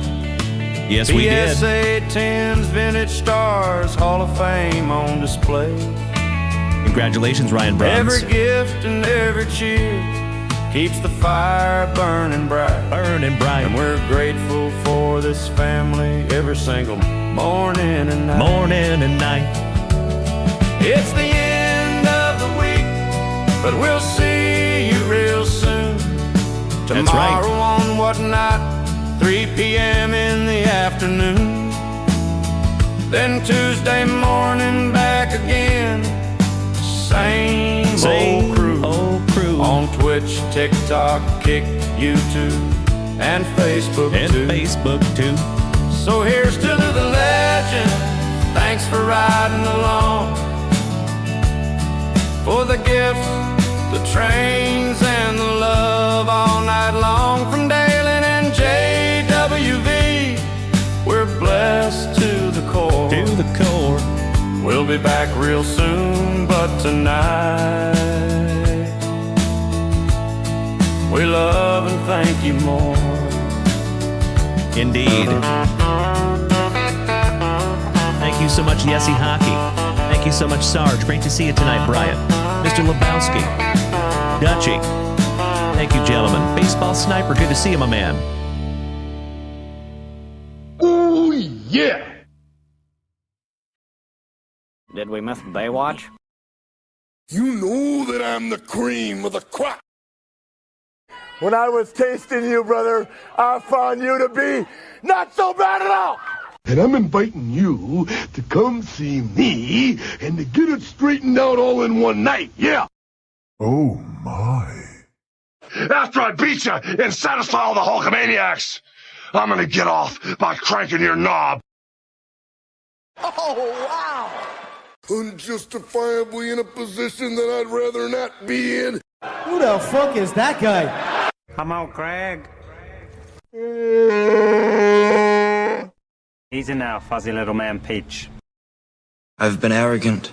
Yes, we did. PSA 10s, Vintage Stars, Hall of Fame on display. Congratulations, Ryan Bruns. Every gift and every cheer keeps the fire burning bright. Burning bright. And we're grateful for this family every single morning and night. Morning and night. It's the end of the week, but we'll see you real soon. Tomorrow That's right. on Whatnot, 3 p.m. in the afternoon. Then Tuesday morning back again. Same Same old crew. old crew. On Twitch, TikTok, Kick, YouTube, and Facebook And too. Facebook too. So here's to the legend. Thanks for riding along. For the gifts, the trains, and the love all night long. From Dalen and JWV, we're blessed to the core. To the core. We'll be back real soon, but tonight we love and thank you more. Indeed. Thank you so much, Yessie Hockey. Thank you so much, Sarge. Great to see you tonight, Brian. Mr. Lebowski. Dutchy. Thank you, gentlemen. Baseball Sniper, good to see you, my man. Ooh, yeah. Did we miss Baywatch? You know that I'm the cream of the crop. When I was tasting you, brother, I found you to be not so bad at all. And I'm inviting you to come see me and to get it straightened out all in one night, yeah. Oh, my. After I beat you and satisfy all the Hulkamaniacs, I'm gonna get off by cranking your knob. Oh, wow. Unjustifiably in a position that I'd rather not be in. Who the fuck is that guy? Come out, Craig. Easy now, fuzzy little man Peach. I've been arrogant,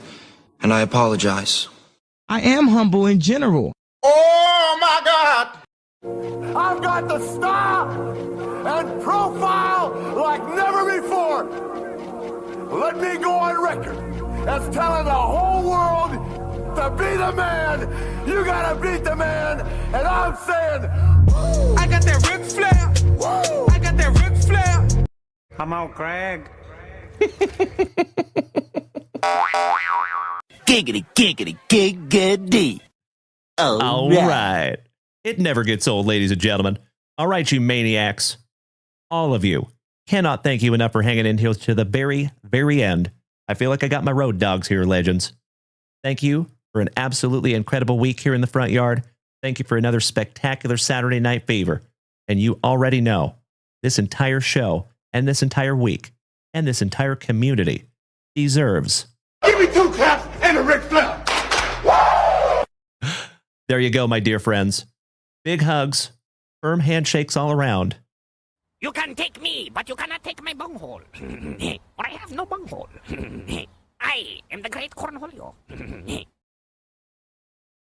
and I apologize. I am humble in general. Oh, my God. I've got the style and profile like never before. Let me go on record as telling the whole world to be the man. You gotta beat the man. And I'm saying, I got that Ric Flair. Woo! I got that Ric Flair. Come out, Craig. Giggity, giggity, giggity. All right. It never gets old, ladies and gentlemen. All right, you maniacs. All of you. Cannot thank you enough for hanging in here to the very, very end. I feel like I got my road dogs here, legends. Thank you for an absolutely incredible week here in the front yard. Thank you for another spectacular Saturday Night Fever. And you already know this entire show and this entire week and this entire community deserves. Give me 2 claps and a Ric Flair. There you go, my dear friends. Big hugs, firm handshakes all around. You can take me, but you cannot take my bunghole. For I have no bunghole. I am the great Cornholio.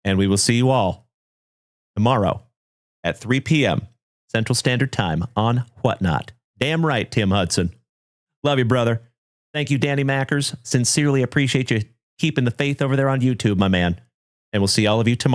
And we will see you all tomorrow at 3 p.m. Central Standard Time on Whatnot. Damn right, Tim Hudson. Love you, brother. Thank you, Danny Mackers. Sincerely appreciate you keeping the faith over there on YouTube, my man. And we'll see all of you tomorrow.